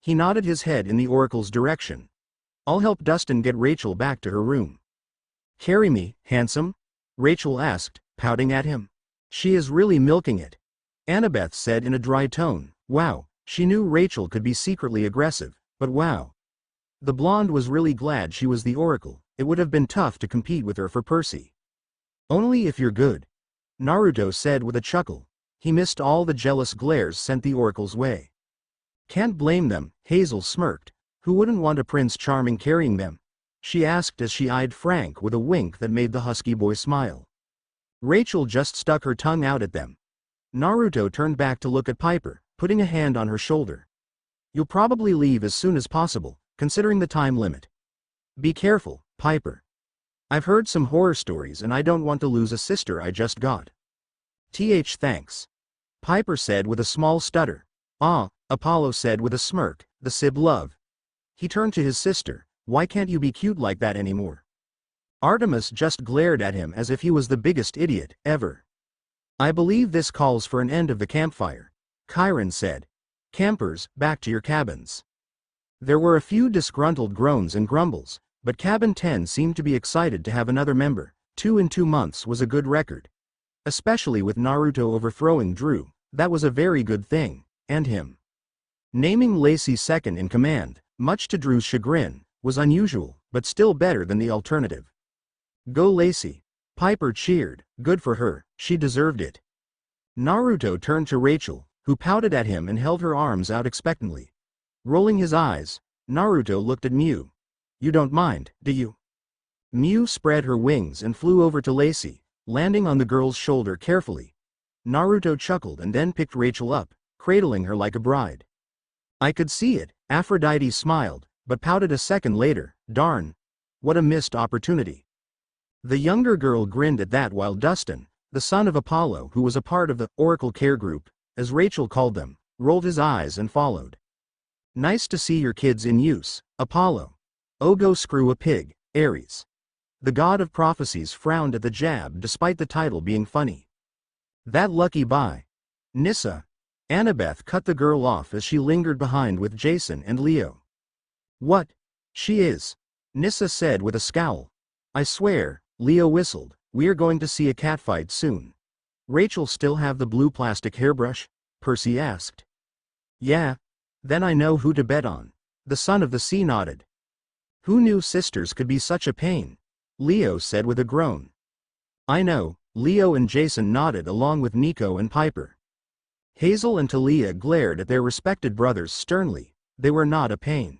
Speaker 1: He nodded his head in the oracle's direction. I'll help Dustin get Rachel back to her room. Carry me, handsome? Rachel asked, pouting at him. She is really milking it. Annabeth said in a dry tone. Wow, she knew Rachel could be secretly aggressive, but wow. The blonde was really glad she was the oracle. It would have been tough to compete with her for Percy. Only if you're good. Naruto said with a chuckle. He missed all the jealous glares sent the oracle's way. Can't blame them, Hazel smirked. Who wouldn't want a Prince Charming carrying them? She asked as she eyed Frank with a wink that made the husky boy smile. Rachel just stuck her tongue out at them. Naruto turned back to look at Piper, putting a hand on her shoulder. You'll probably leave as soon as possible, considering the time limit. Be careful, Piper. I've heard some horror stories and I don't want to lose a sister I just got. Thanks. Piper said with a small stutter. Ah, Apollo said with a smirk, the sib love. He turned to his sister. Why can't you be cute like that anymore? Artemis just glared at him as if he was the biggest idiot ever. I believe this calls for an end of the campfire. Chiron said. Campers, back to your cabins. There were a few disgruntled groans and grumbles, but Cabin 10 seemed to be excited to have another member. 2 in 2 months was a good record. Especially with Naruto overthrowing Drew, that was a very good thing, and him. Naming Lacey second in command, much to Drew's chagrin, was unusual, but still better than the alternative. Go Lacey. Piper cheered, good for her, she deserved it. Naruto turned to Rachel, who pouted at him and held her arms out expectantly. Rolling his eyes, Naruto looked at Mew. You don't mind, do you? Mew spread her wings and flew over to Lacey, landing on the girl's shoulder carefully. Naruto chuckled and then picked Rachel up, cradling her like a bride. I could see it, Aphrodite smiled, but pouted a second later. Darn. What a missed opportunity. The younger girl grinned at that while Dustin, the son of Apollo who was a part of the Oracle Care Group, as Rachel called them, rolled his eyes and followed. Nice to see your kids in use, Apollo. Oh go screw a pig, Ares. The god of prophecies frowned at the jab despite the title being funny. That lucky bye. Nissa. Annabeth cut the girl off as she lingered behind with Jason and Leo. What? She is. Nissa said with a scowl. I swear, Leo whistled, we're going to see a catfight soon. Rachel still have the blue plastic hairbrush? Percy asked. Yeah. Then I know who to bet on. The son of the sea nodded. Who knew sisters could be such a pain? Leo said with a groan. I know, Leo and Jason nodded along with Nico and Piper. Hazel and Talia glared at their respected brothers sternly. They were not a pain.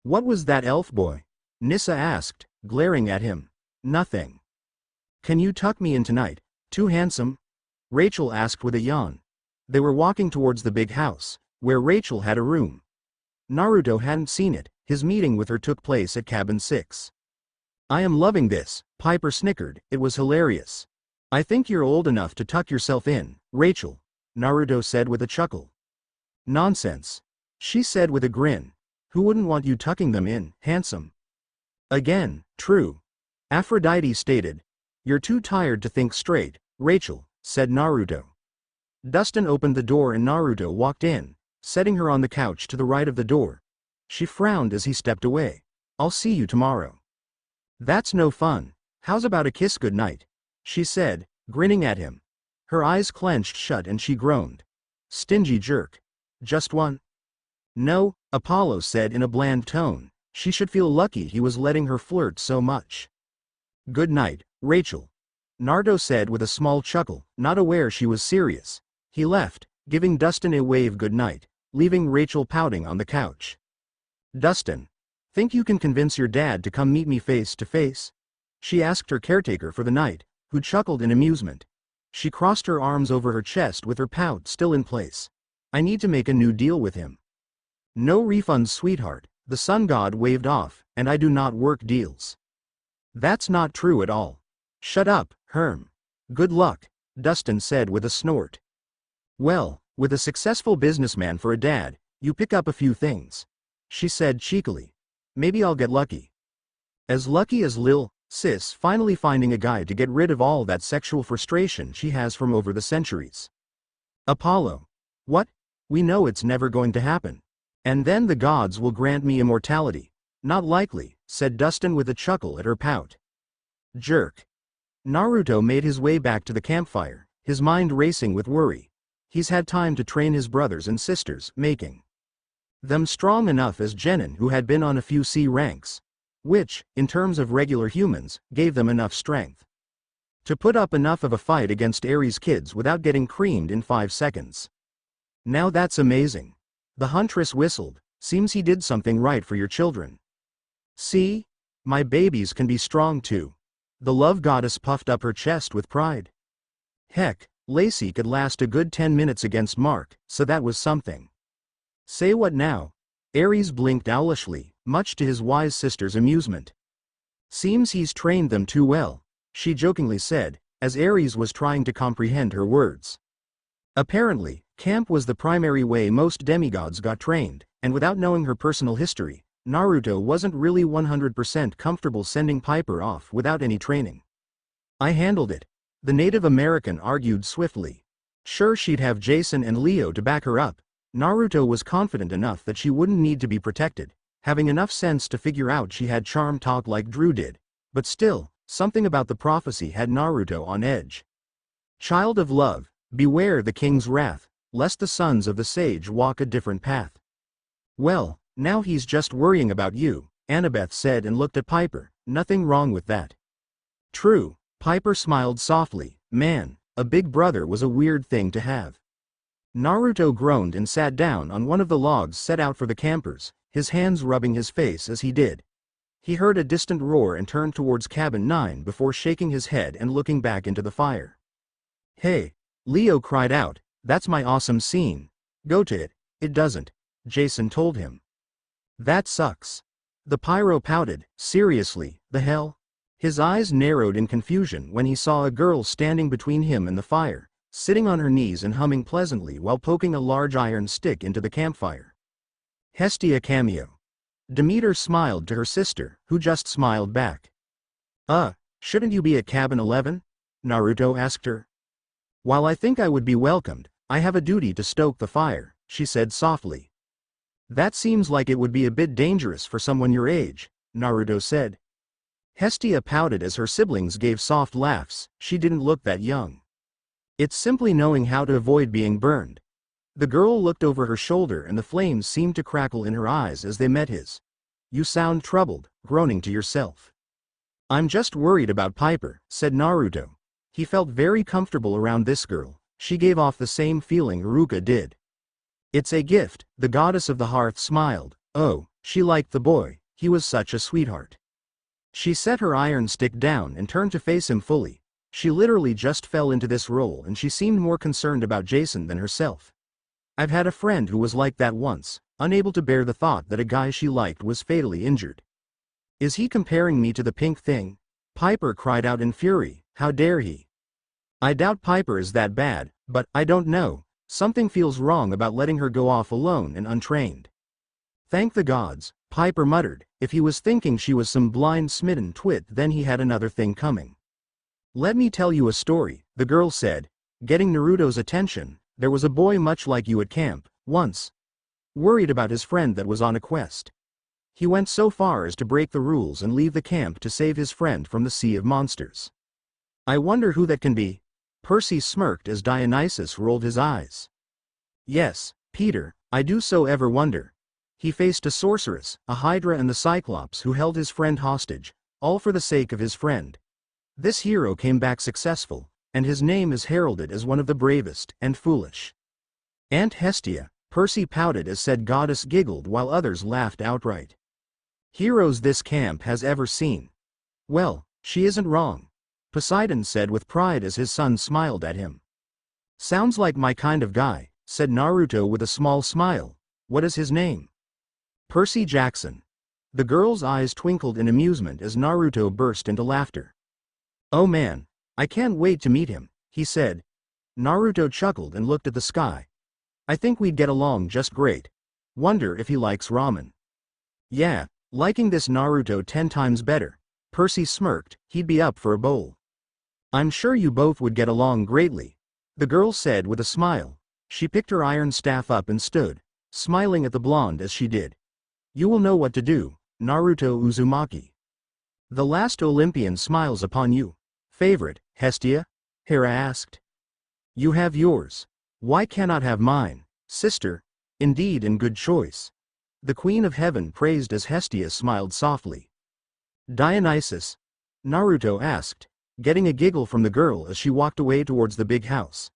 Speaker 1: What was that elf boy? Nissa asked, glaring at him. Nothing. Can you tuck me in tonight? Too handsome? Rachel asked with a yawn. They were walking towards the big house, where Rachel had a room. Naruto hadn't seen it. His meeting with her took place at cabin 6. I am loving this, Piper snickered, it was hilarious. I think you're old enough to tuck yourself in, Rachel, Naruto said with a chuckle. Nonsense. She said with a grin. Who wouldn't want you tucking them in, handsome? Again, true. Aphrodite stated. You're too tired to think straight, Rachel, said Naruto. Dustin opened the door and Naruto walked in, setting her on the couch to the right of the door. She frowned as he stepped away. I'll see you tomorrow. That's no fun. How's about a kiss goodnight? She said, grinning at him. Her eyes clenched shut and she groaned. Stingy jerk. Just one? No, Apollo said in a bland tone. She should feel lucky he was letting her flirt so much. Good night, Rachel. Naruto said with a small chuckle, not aware she was serious. He left, giving Dustin a wave goodnight, leaving Rachel pouting on the couch. Dustin. Think you can convince your dad to come meet me face to face? She asked her caretaker for the night, who chuckled in amusement. She crossed her arms over her chest with her pout still in place. I need to make a new deal with him. No refunds, sweetheart. The sun god waved off, and I do not work deals. That's not true at all. Shut up, Herm. Good luck, Dustin said with a snort. Well, with a successful businessman for a dad, you pick up a few things, she said cheekily. Maybe I'll get lucky. As lucky as Lil Sis finally finding a guy to get rid of all that sexual frustration she has from over the centuries. Apollo. What? We know it's never going to happen. And then the gods will grant me immortality. Not likely, said Dustin with a chuckle at her pout. Jerk. Naruto made his way back to the campfire, his mind racing with worry. He's had time to train his brothers and sisters, making them strong enough as genin who had been on a few C ranks, which, in terms of regular humans, gave them enough strength to put up enough of a fight against Ares' kids without getting creamed in 5 seconds. Now that's amazing. The huntress whistled. Seems he did something right for your children. See? My babies can be strong too. The love goddess puffed up her chest with pride. Heck, Lacey could last a good 10 minutes against Mark, so that was something. Say what now? Ares blinked owlishly, much to his wise sister's amusement. Seems he's trained them too well, she jokingly said, as Ares was trying to comprehend her words. Apparently, camp was the primary way most demigods got trained, and without knowing her personal history, Naruto wasn't really 100% comfortable sending Piper off without any training. I handled it, the Native American argued swiftly. Sure, she'd have Jason and Leo to back her up. Naruto was confident enough that she wouldn't need to be protected, having enough sense to figure out she had charm talk like Drew did. But still, something about the prophecy had Naruto on edge. Child of love, beware the king's wrath, lest the sons of the sage walk a different path. Well, now he's just worrying about you, Annabeth said and looked at Piper. Nothing wrong with that. True, Piper smiled softly. Man, a big brother was a weird thing to have. Naruto groaned and sat down on one of the logs set out for the campers, his hands rubbing his face as he did. He heard a distant roar and turned towards cabin 9 before shaking his head and looking back into the fire. Hey, Leo cried out, that's my awesome scene. Go to it. It doesn't, Jason told him. That sucks. The pyro pouted. Seriously, the hell? His eyes narrowed in confusion when he saw a girl standing between him and the fire, sitting on her knees and humming pleasantly while poking a large iron stick into the campfire. Hestia cameo. Demeter smiled to her sister, who just smiled back. Shouldn't you be at cabin 11? Naruto asked her. While I think I would be welcomed, I have a duty to stoke the fire, she said softly. That seems like it would be a bit dangerous for someone your age, Naruto said. Hestia pouted as her siblings gave soft laughs. She didn't look that young. It's simply knowing how to avoid being burned. The girl looked over her shoulder and the flames seemed to crackle in her eyes as they met his. You sound troubled, groaning to yourself. I'm just worried about Piper, said Naruto. He felt very comfortable around this girl. She gave off the same feeling Ruka did. It's a gift, the goddess of the hearth smiled. Oh, she liked the boy, he was such a sweetheart. She set her iron stick down and turned to face him fully. She literally just fell into this role and she seemed more concerned about Jason than herself. I've had a friend who was like that once, unable to bear the thought that a guy she liked was fatally injured. Is he comparing me to the pink thing? Piper cried out in fury. How dare he? I doubt Piper is that bad, but I don't know. Something feels wrong about letting her go off alone and untrained. Thank the gods, Piper muttered. If he was thinking she was some blind smitten twit, then he had another thing coming. Let me tell you a story, the girl said, getting Naruto's attention. There was a boy much like you at camp, once. Worried about his friend that was on a quest. He went so far as to break the rules and leave the camp to save his friend from the sea of monsters. I wonder who that can be? Percy smirked as Dionysus rolled his eyes. Yes, Peter, I do so ever wonder. He faced a sorceress, a hydra and the Cyclops who held his friend hostage, all for the sake of his friend. This hero came back successful, and his name is heralded as one of the bravest and foolish. Aunt Hestia, Percy pouted as said goddess giggled while others laughed outright. Heroes this camp has ever seen. Well, she isn't wrong, Poseidon said with pride as his son smiled at him. Sounds like my kind of guy, said Naruto with a small smile. What is his name? Percy Jackson. The girl's eyes twinkled in amusement as Naruto burst into laughter. Oh man, I can't wait to meet him, he said. Naruto chuckled and looked at the sky. I think we'd get along just great. Wonder if he likes ramen. Yeah, liking this Naruto 10 times better. Percy smirked, he'd be up for a bowl. I'm sure you both would get along greatly, the girl said with a smile. She picked her iron staff up and stood, smiling at the blonde as she did. You will know what to do, Naruto Uzumaki. The last Olympian smiles upon you. Favorite, Hestia? Hera asked. You have yours. Why cannot have mine, sister? Indeed, and good choice. The Queen of Heaven praised as Hestia smiled softly. Dionysus? Naruto asked, getting a giggle from the girl as she walked away towards the big house.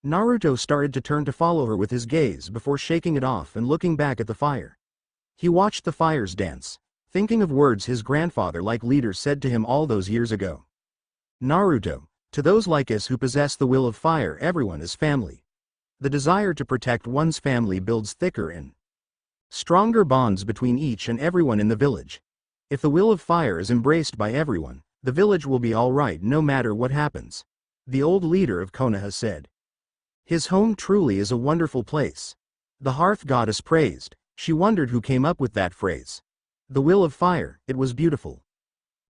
Speaker 1: Naruto started to turn to follow her with his gaze before shaking it off and looking back at the fire. He watched the fires dance, thinking of words his grandfather-like leader said to him all those years ago. Naruto, to those like us who possess the will of fire, everyone is family. The desire to protect one's family builds thicker and stronger bonds between each and everyone in the village. If the will of fire is embraced by everyone, the village will be all right no matter what happens, the old leader of Konoha said. His home truly is a wonderful place. The hearth goddess praised. She wondered who came up with that phrase. The will of fire, it was beautiful.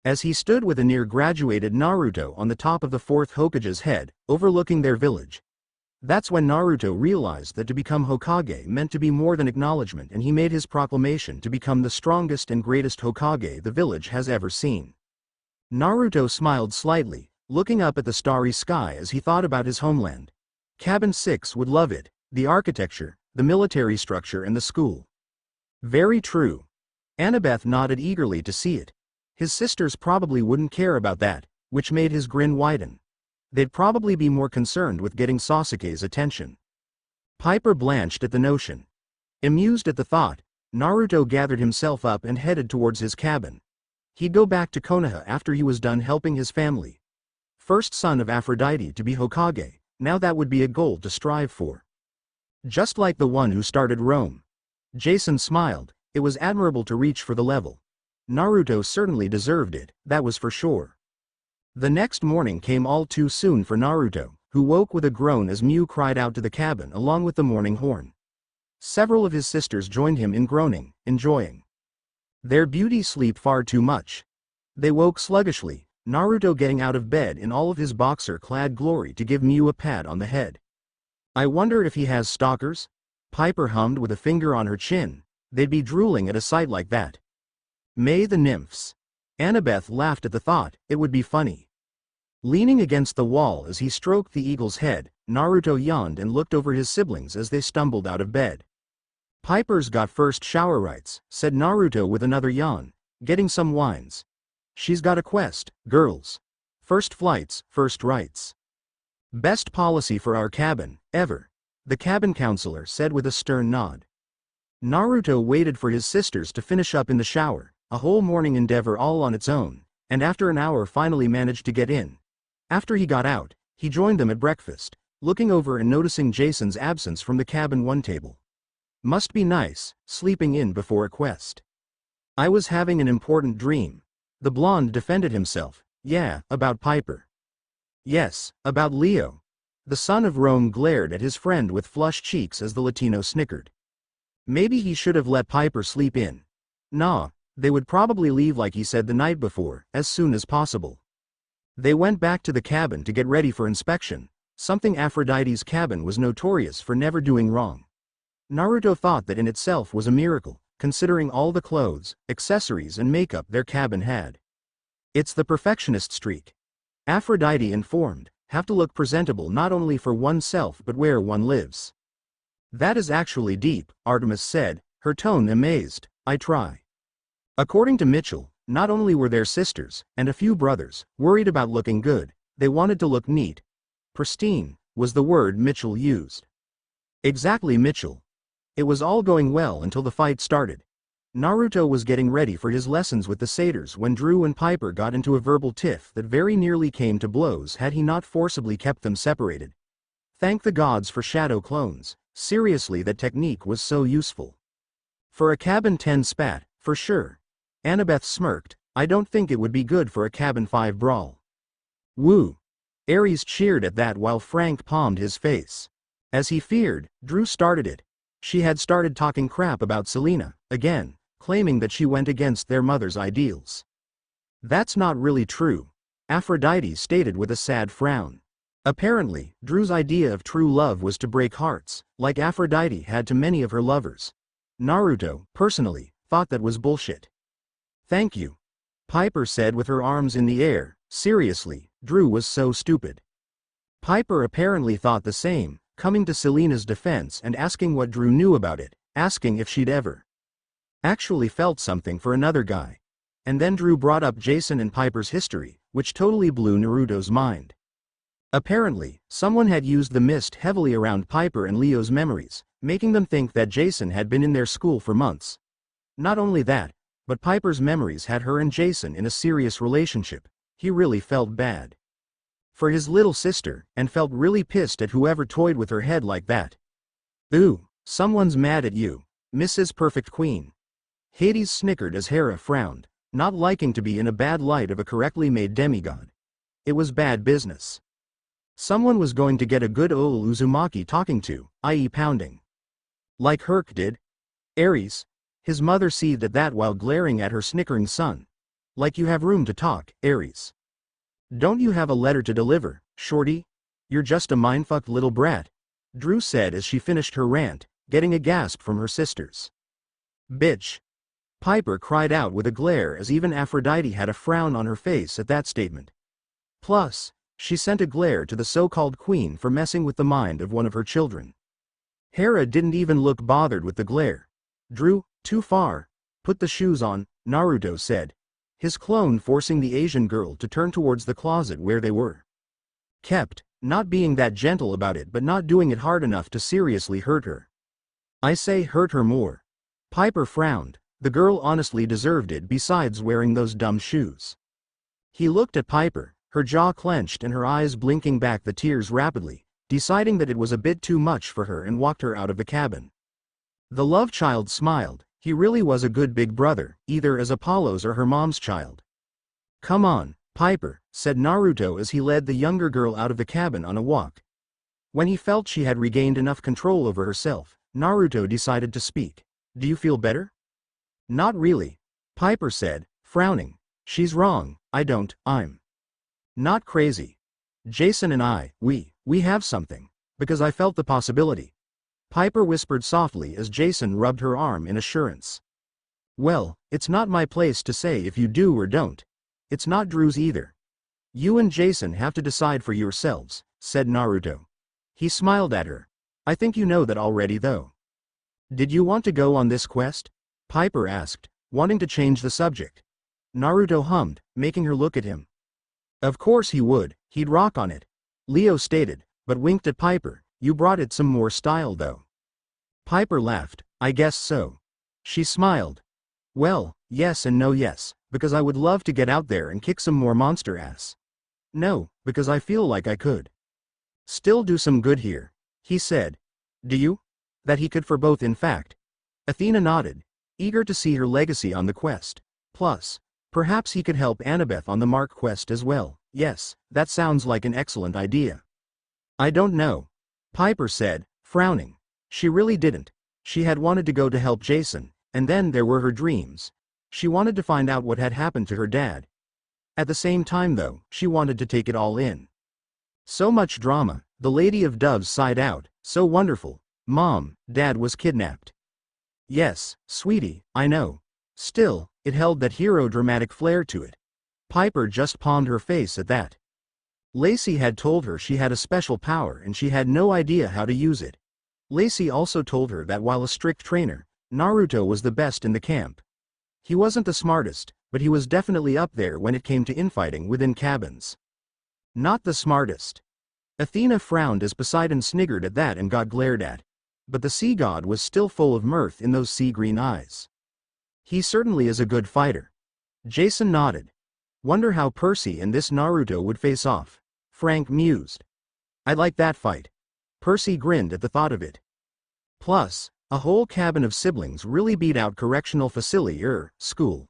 Speaker 1: As he stood with a near-graduated Naruto on the top of the 4th Hokage's head, overlooking their village. That's when Naruto realized that to become Hokage meant to be more than acknowledgement, and he made his proclamation to become the strongest and greatest Hokage the village has ever seen. Naruto smiled slightly, looking up at the starry sky as he thought about his homeland. Cabin 6 would love it, the architecture, the military structure and the school. Very true. Annabeth nodded eagerly to see it. His sisters probably wouldn't care about that, which made his grin widen. They'd probably be more concerned with getting Sasuke's attention. Piper blanched at the notion. Amused at the thought, Naruto gathered himself up and headed towards his cabin. He'd go back to Konoha after he was done helping his family. First son of Aphrodite to be Hokage, now that would be a goal to strive for. Just like the one who started Rome. Jason smiled. It was admirable to reach for the level. Naruto certainly deserved it, that was for sure. The next morning came all too soon for Naruto, who woke with a groan as Mew cried out to the cabin along with the morning horn. Several of his sisters joined him in groaning, enjoying their beauty sleep far too much. They woke sluggishly, Naruto getting out of bed in all of his boxer-clad glory to give Mew a pat on the head. I wonder if he has stalkers? Piper hummed with a finger on her chin. They'd be drooling at a sight like that. May the nymphs. Annabeth laughed at the thought, it would be funny. Leaning against the wall as he stroked the eagle's head, Naruto yawned and looked over his siblings as they stumbled out of bed. Piper's got first shower rights, said Naruto with another yawn, getting some wines. She's got a quest, girls. First flights, first rights. Best policy for our cabin, ever. The cabin counselor said with a stern nod. Naruto waited for his sisters to finish up in the shower, a whole morning endeavor all on its own, and after an hour finally managed to get in. After he got out, he joined them at breakfast, looking over and noticing Jason's absence from the cabin 1 table. Must be nice, sleeping in before a quest. I was having an important dream. The blonde defended himself. Yeah, about Piper. Yes, about Leo. The son of Rome glared at his friend with flushed cheeks as the Latino snickered. Maybe he should have let Piper sleep in. Nah, they would probably leave like he said the night before, as soon as possible. They went back to the cabin to get ready for inspection, something Aphrodite's cabin was notorious for never doing wrong. Naruto thought that in itself was a miracle, considering all the clothes, accessories and makeup their cabin had. It's the perfectionist streak. Aphrodite informed. Have to look presentable not only for oneself but where one lives. That is actually deep, Artemis said, her tone amazed. I try. According to Mitchell, not only were their sisters, and a few brothers, worried about looking good, they wanted to look neat. Pristine, was the word Mitchell used. Exactly, Mitchell. It was all going well until the fight started. Naruto was getting ready for his lessons with the satyrs when Drew and Piper got into a verbal tiff that very nearly came to blows had he not forcibly kept them separated. Thank the gods for shadow clones. Seriously, that technique was so useful. For a cabin 10 spat, for sure. Annabeth smirked. I don't think it would be good for a cabin 5 brawl. Woo. Ares cheered at that while Frank palmed his face. As he feared, Drew started it. She had started talking crap about Selena, again, claiming that she went against their mother's ideals. That's not really true, Aphrodite stated with a sad frown. Apparently, Drew's idea of true love was to break hearts, like Aphrodite had to many of her lovers. Naruto, personally, thought that was bullshit. Thank you, Piper said with her arms in the air. Seriously, Drew was so stupid. Piper apparently thought the same, coming to Selena's defense and asking what Drew knew about it, asking if she'd ever actually felt something for another guy. And then Drew brought up Jason and Piper's history, which totally blew Naruto's mind. Apparently, someone had used the mist heavily around Piper and Leo's memories, making them think that Jason had been in their school for months. Not only that, but Piper's memories had her and Jason in a serious relationship. He really felt bad for his little sister, and felt really pissed at whoever toyed with her head like that. Ooh, someone's mad at you, Mrs. Perfect Queen. Hades snickered as Hera frowned, not liking to be in a bad light of a correctly made demigod. It was bad business. Someone was going to get a good ol' Uzumaki talking to, i.e. pounding. Like Herc did. Ares. His mother seethed at that while glaring at her snickering son. Like you have room to talk, Ares. Don't you have a letter to deliver, shorty? You're just a mindfucked little brat, Drew said as she finished her rant, getting a gasp from her sisters. Bitch. Piper cried out with a glare as even Aphrodite had a frown on her face at that statement. Plus, she sent a glare to the so-called queen for messing with the mind of one of her children. Hera didn't even look bothered with the glare. Drew, too far. Put the shoes on, Naruto said, his clone forcing the Asian girl to turn towards the closet where they were kept, not being that gentle about it but not doing it hard enough to seriously hurt her. I say hurt her more. Piper frowned. The girl honestly deserved it besides wearing those dumb shoes. He looked at Piper, her jaw clenched and her eyes blinking back the tears rapidly, deciding that it was a bit too much for her and walked her out of the cabin. The love child smiled. He really was a good big brother, either as Apollo's or her mom's child. Come on, Piper, said Naruto as he led the younger girl out of the cabin on a walk. When he felt she had regained enough control over herself, Naruto decided to speak. Do you feel better? Not really, Piper said, frowning. She's wrong, I'm not crazy. Jason and I, we have something. Because I felt the possibility. Piper whispered softly as Jason rubbed her arm in assurance. Well, it's not my place to say if you do or don't. It's not Drew's either. You and Jason have to decide for yourselves, said Naruto. He smiled at her. I think you know that already though. Did you want to go on this quest? Piper asked, wanting to change the subject. Naruto hummed, making her look at him. Of course he would, he'd rock on it. Leo stated, but winked at Piper. You brought it some more style though. Piper laughed, I guess so. She smiled. Well, yes and no yes, because I would love to get out there and kick some more monster ass. No, because I feel like I could still do some good here, he said. Do you? That he could for both in fact. Athena nodded, eager to see her legacy on the quest. Plus, perhaps he could help Annabeth on the Mark quest as well. Yes, that sounds like an excellent idea. I don't know, Piper said, frowning. She really didn't. She had wanted to go to help Jason, and then there were her dreams. She wanted to find out what had happened to her dad. At the same time though, she wanted to take it all in. So much drama, the Lady of Doves sighed out, so wonderful. Mom, Dad was kidnapped. Yes, sweetie, I know. Still, it held that hero dramatic flair to it. Piper just palmed her face at that. Lacey had told her she had a special power and she had no idea how to use it. Lacey also told her that while a strict trainer, Naruto was the best in the camp. He wasn't the smartest, but he was definitely up there when it came to infighting within cabins. Not the smartest. Athena frowned as Poseidon sniggered at that and got glared at. But the sea god was still full of mirth in those sea-green eyes. He certainly is a good fighter. Jason nodded. Wonder how Percy and this Naruto would face off. Frank mused. I'd like that fight. Percy grinned at the thought of it. Plus, A whole cabin of siblings really beat out correctional facility school.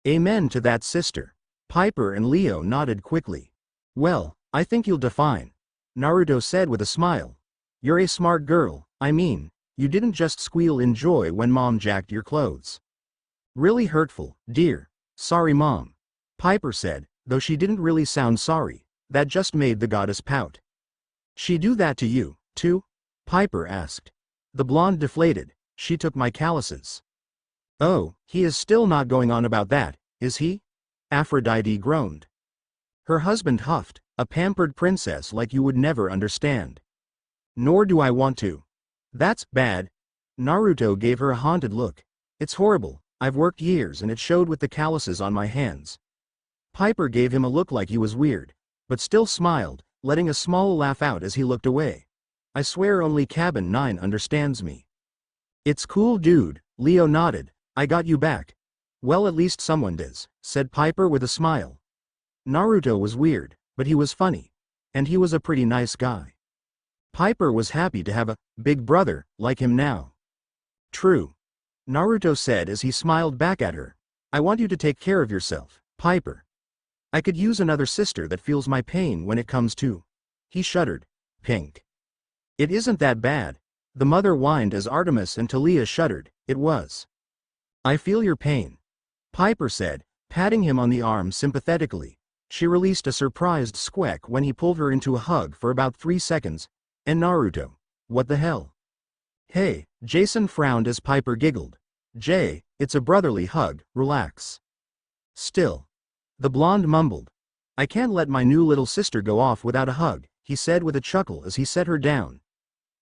Speaker 1: Amen to that, sister. Piper and Leo nodded quickly. Well, I think you'll do fine, Naruto said with a smile. You're a smart girl, I mean, you didn't just squeal in joy when mom jacked your clothes. Really hurtful, dear. Sorry mom. Piper said, though she didn't really sound sorry. That just made the goddess pout. She do that to you, too? Piper asked. The blonde deflated. She took my calluses. Oh, he is still not going on about that, is he? Aphrodite groaned. Her husband huffed, a pampered princess like you would never understand. Nor do I want to. That's bad. Naruto gave her a haunted look. It's horrible, I've worked years and it showed with the calluses on my hands. Piper gave him a look like he was weird, but still smiled, letting a small laugh out as he looked away. I swear only Cabin 9 understands me. It's cool, dude, Leo nodded. I got you back. Well, at least someone does, said Piper with a smile. Naruto was weird, but he was funny. And he was a pretty nice guy. Piper was happy to have a big brother like him now. True. Naruto said as he smiled back at her. I want you to take care of yourself, Piper. I could use another sister that feels my pain when it comes to. He shuddered. Pink. It isn't that bad. The mother whined as Artemis and Talia shuddered. It was. I feel your pain, Piper said, patting him on the arm sympathetically. She released a surprised squeak when he pulled her into a hug for about 3 seconds. And Naruto. What the hell? Hey, Jason frowned as Piper giggled. Jay, it's a brotherly hug, relax. Still. The blonde mumbled. I can't let my new little sister go off without a hug, he said with a chuckle as he set her down.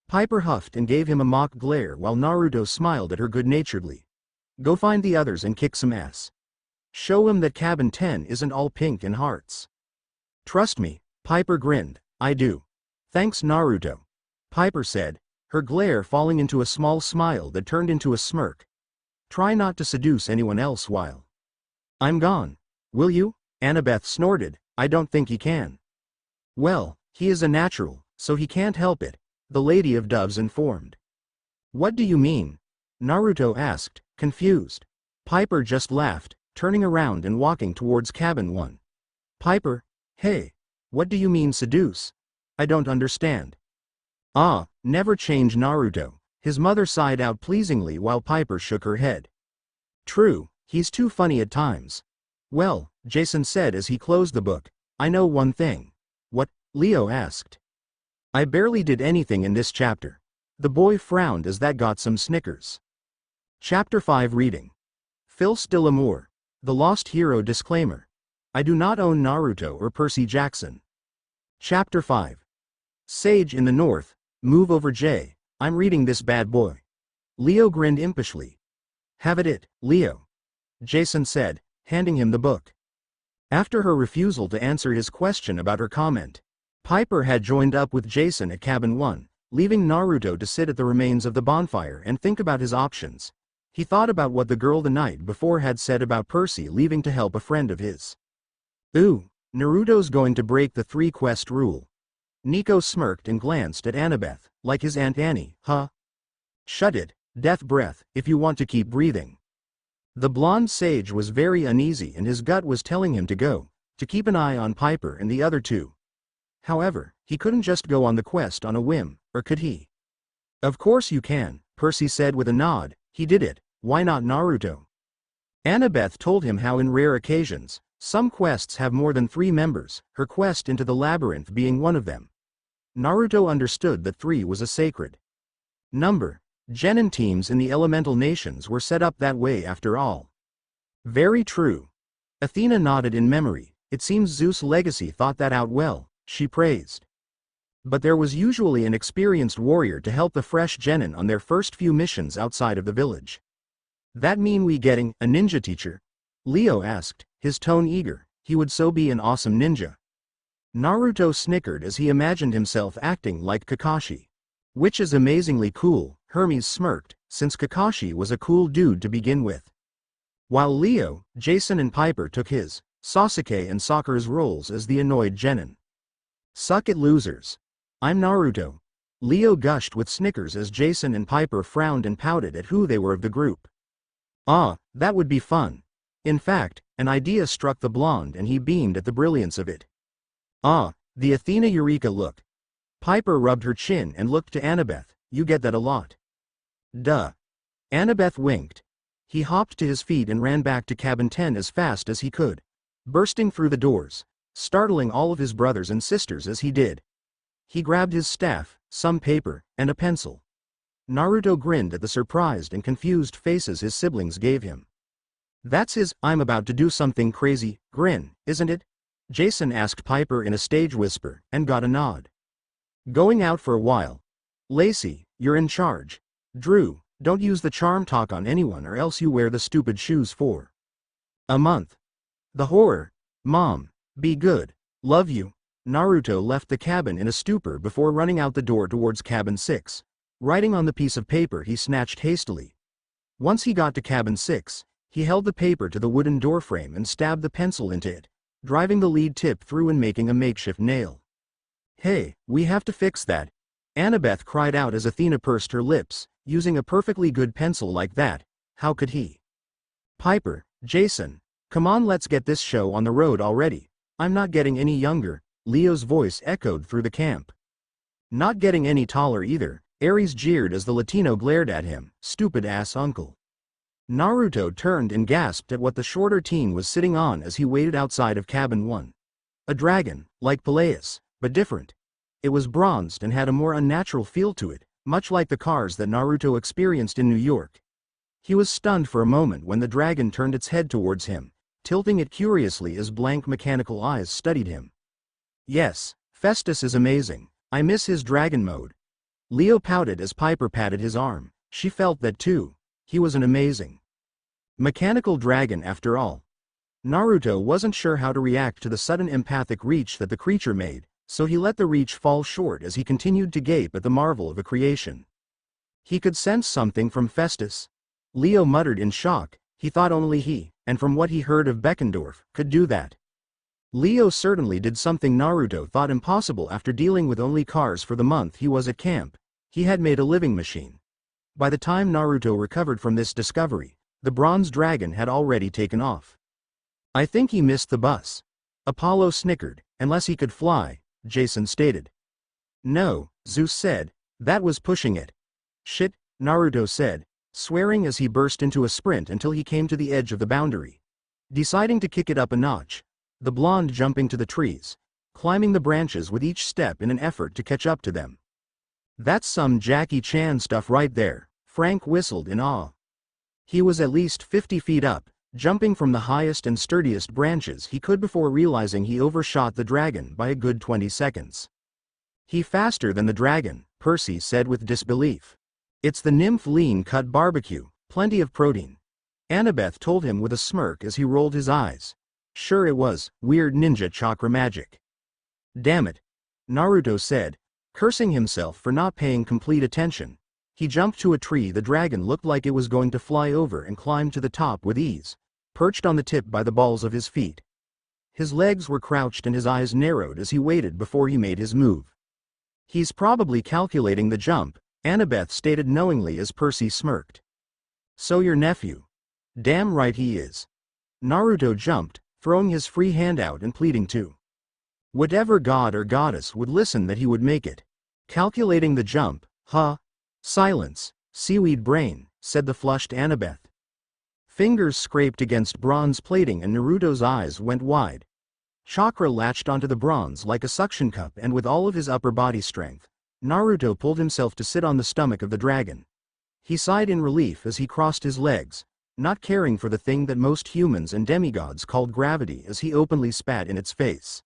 Speaker 1: Piper huffed and gave him a mock glare while Naruto smiled at her good-naturedly. Go find the others and kick some ass. Show him that Cabin 10 isn't all pink and hearts. Trust me, Piper grinned, I do. Thanks Naruto. Piper said, her glare falling into a small smile that turned into a smirk. Try not to seduce anyone else while I'm gone. Will you? Annabeth snorted, I don't think he can. Well, he is a natural, so he can't help it, the Lady of Doves informed. What do you mean? Naruto asked, confused. Piper just laughed, turning around and walking towards Cabin 1. Piper, hey, what do you mean seduce? I don't understand. Ah, never change Naruto, his mother sighed out pleasingly while Piper shook her head. True, he's too funny at times. Well, Jason said as he closed the book, I know one thing. What? Leo asked. I barely did anything in this chapter. The boy frowned as that got some snickers. Chapter 5 Reading. Fils de l'amour. The Lost Hero Disclaimer. I do not own Naruto or Percy Jackson. Chapter 5. Sage in the North, move over Jay, I'm reading this bad boy. Leo grinned impishly. Have it, Leo. Jason said, handing him the book. After her refusal to answer his question about her comment, Piper had joined up with Jason at Cabin 1, leaving Naruto to sit at the remains of the bonfire and think about his options. He thought about what the girl the night before had said about Percy leaving to help a friend of his. Ooh, Naruto's going to break the 3-quest rule. Nico smirked and glanced at Annabeth, like his Aunt Annie, huh? Shut it, death breath, if you want to keep breathing. The blonde sage was very uneasy and his gut was telling him to go, to keep an eye on Piper and the other two. However, he couldn't just go on the quest on a whim, or could he? Of course you can, Percy said with a nod, he did it, why not Naruto? Annabeth told him how in rare occasions, some quests have more than 3 members, her quest into the labyrinth being one of them. Naruto understood that 3 was a sacred number. Genin teams in the elemental nations were set up that way after all. Very true. Athena nodded in memory, it seems Zeus' legacy thought that out well, she praised. But there was usually an experienced warrior to help the fresh Genin on their first few missions outside of the village. That mean we getting a ninja teacher? Leo asked, his tone eager, he would so be an awesome ninja. Naruto snickered as he imagined himself acting like Kakashi. Which is amazingly cool, Hermes smirked, since Kakashi was a cool dude to begin with. While Leo, Jason and Piper took his, Sasuke and Sakura's roles as the annoyed Genin. Suck it losers. I'm Naruto. Leo gushed with snickers as Jason and Piper frowned and pouted at who they were of the group. Ah, that would be fun. In fact, an idea struck the blonde and he beamed at the brilliance of it. Ah, the Athena Eureka look. Piper rubbed her chin and looked to Annabeth. You get that a lot. Duh. Annabeth winked. He hopped to his feet and ran back to cabin 10 as fast as he could, bursting through the doors, startling all of his brothers and sisters as he did. He grabbed his staff, some paper, and a pencil. Naruto grinned at the surprised and confused faces his siblings gave him. That's his "I'm about to do something crazy" grin, isn't it? Jason asked Piper in a stage whisper, and got a nod. Going out for a while. Lacey, you're in charge. Drew, don't use the charm talk on anyone or else you wear the stupid shoes for a month. The horror. Mom, be good. Love you. Naruto left the cabin in a stupor before running out the door towards cabin 6. Writing on the piece of paper he snatched hastily. Once he got to cabin 6, he held the paper to the wooden doorframe and stabbed the pencil into it, driving the lead tip through and making a makeshift nail. Hey, we have to fix that. Annabeth cried out as Athena pursed her lips. Using a perfectly good pencil like that, how could he? Piper, Jason, come on, let's get this show on the road already. I'm not getting any younger, Leo's voice echoed through the camp. Not getting any taller either, Ares jeered as the Latino glared at him, stupid ass uncle. Naruto turned and gasped at what the shorter teen was sitting on as he waited outside of cabin 1. A dragon, like Peleus, but different. It was bronzed and had a more unnatural feel to it, much like the cars that Naruto experienced in New York. He was stunned for a moment when the dragon turned its head towards him, tilting it curiously as blank mechanical eyes studied him. Yes, Festus is amazing. I miss his dragon mode. Leo pouted as Piper patted his arm. She felt that too. He was an amazing mechanical dragon after all. Naruto wasn't sure how to react to the sudden empathic reach that the creature made, so he let the reach fall short as he continued to gape at the marvel of a creation. He could sense something from Festus. Leo muttered in shock. He thought only he, and from what he heard of Beckendorf, could do that. Leo certainly did something Naruto thought impossible after dealing with only cars for the month he was at camp. He had made a living machine. By the time Naruto recovered from this discovery, the bronze dragon had already taken off. I think he missed the bus. Apollo snickered. Unless he could fly, Jason stated. No, Zeus said. That was pushing it. Shit, Naruto said, swearing as he burst into a sprint until he came to the edge of the boundary. Deciding to kick it up a notch, the blonde jumping to the trees, climbing the branches with each step in an effort to catch up to them. That's some Jackie Chan stuff right there, Frank whistled in awe. He was at least 50 feet up, jumping from the highest and sturdiest branches he could before realizing he overshot the dragon by a good 20 seconds. He faster than the dragon, Percy said with disbelief. It's the nymph lean-cut barbecue, plenty of protein. Annabeth told him with a smirk as he rolled his eyes. Sure it was, weird ninja chakra magic. Damn it, Naruto said, cursing himself for not paying complete attention. He jumped to a tree the dragon looked like it was going to fly over and climbed to the top with ease, perched on the tip by the balls of his feet. His legs were crouched and his eyes narrowed as he waited before he made his move. He's probably calculating the jump, Annabeth stated knowingly as Percy smirked. So your nephew. Damn right he is. Naruto jumped, throwing his free hand out and pleading to whatever god or goddess would listen that he would make it. Calculating the jump, huh? Silence, seaweed brain, said the flushed Annabeth. Fingers scraped against bronze plating and Naruto's eyes went wide. Chakra latched onto the bronze like a suction cup and with all of his upper body strength, Naruto pulled himself to sit on the stomach of the dragon. He sighed in relief as he crossed his legs, not caring for the thing that most humans and demigods called gravity as he openly spat in its face.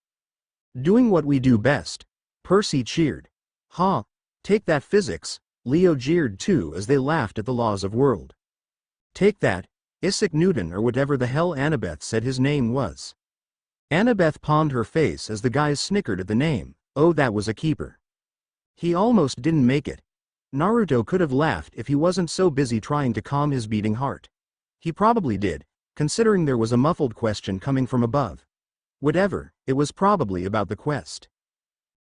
Speaker 1: Doing what we do best, Percy cheered. Huh, take that physics, Leo jeered too as they laughed at the laws of world. Take that, Isaac Newton or whatever the hell Annabeth said his name was. Annabeth palmed her face as the guys snickered at the name. Oh, that was a keeper. He almost didn't make it. Naruto could have laughed if he wasn't so busy trying to calm his beating heart. He probably did, considering there was a muffled question coming from above. Whatever, it was probably about the quest.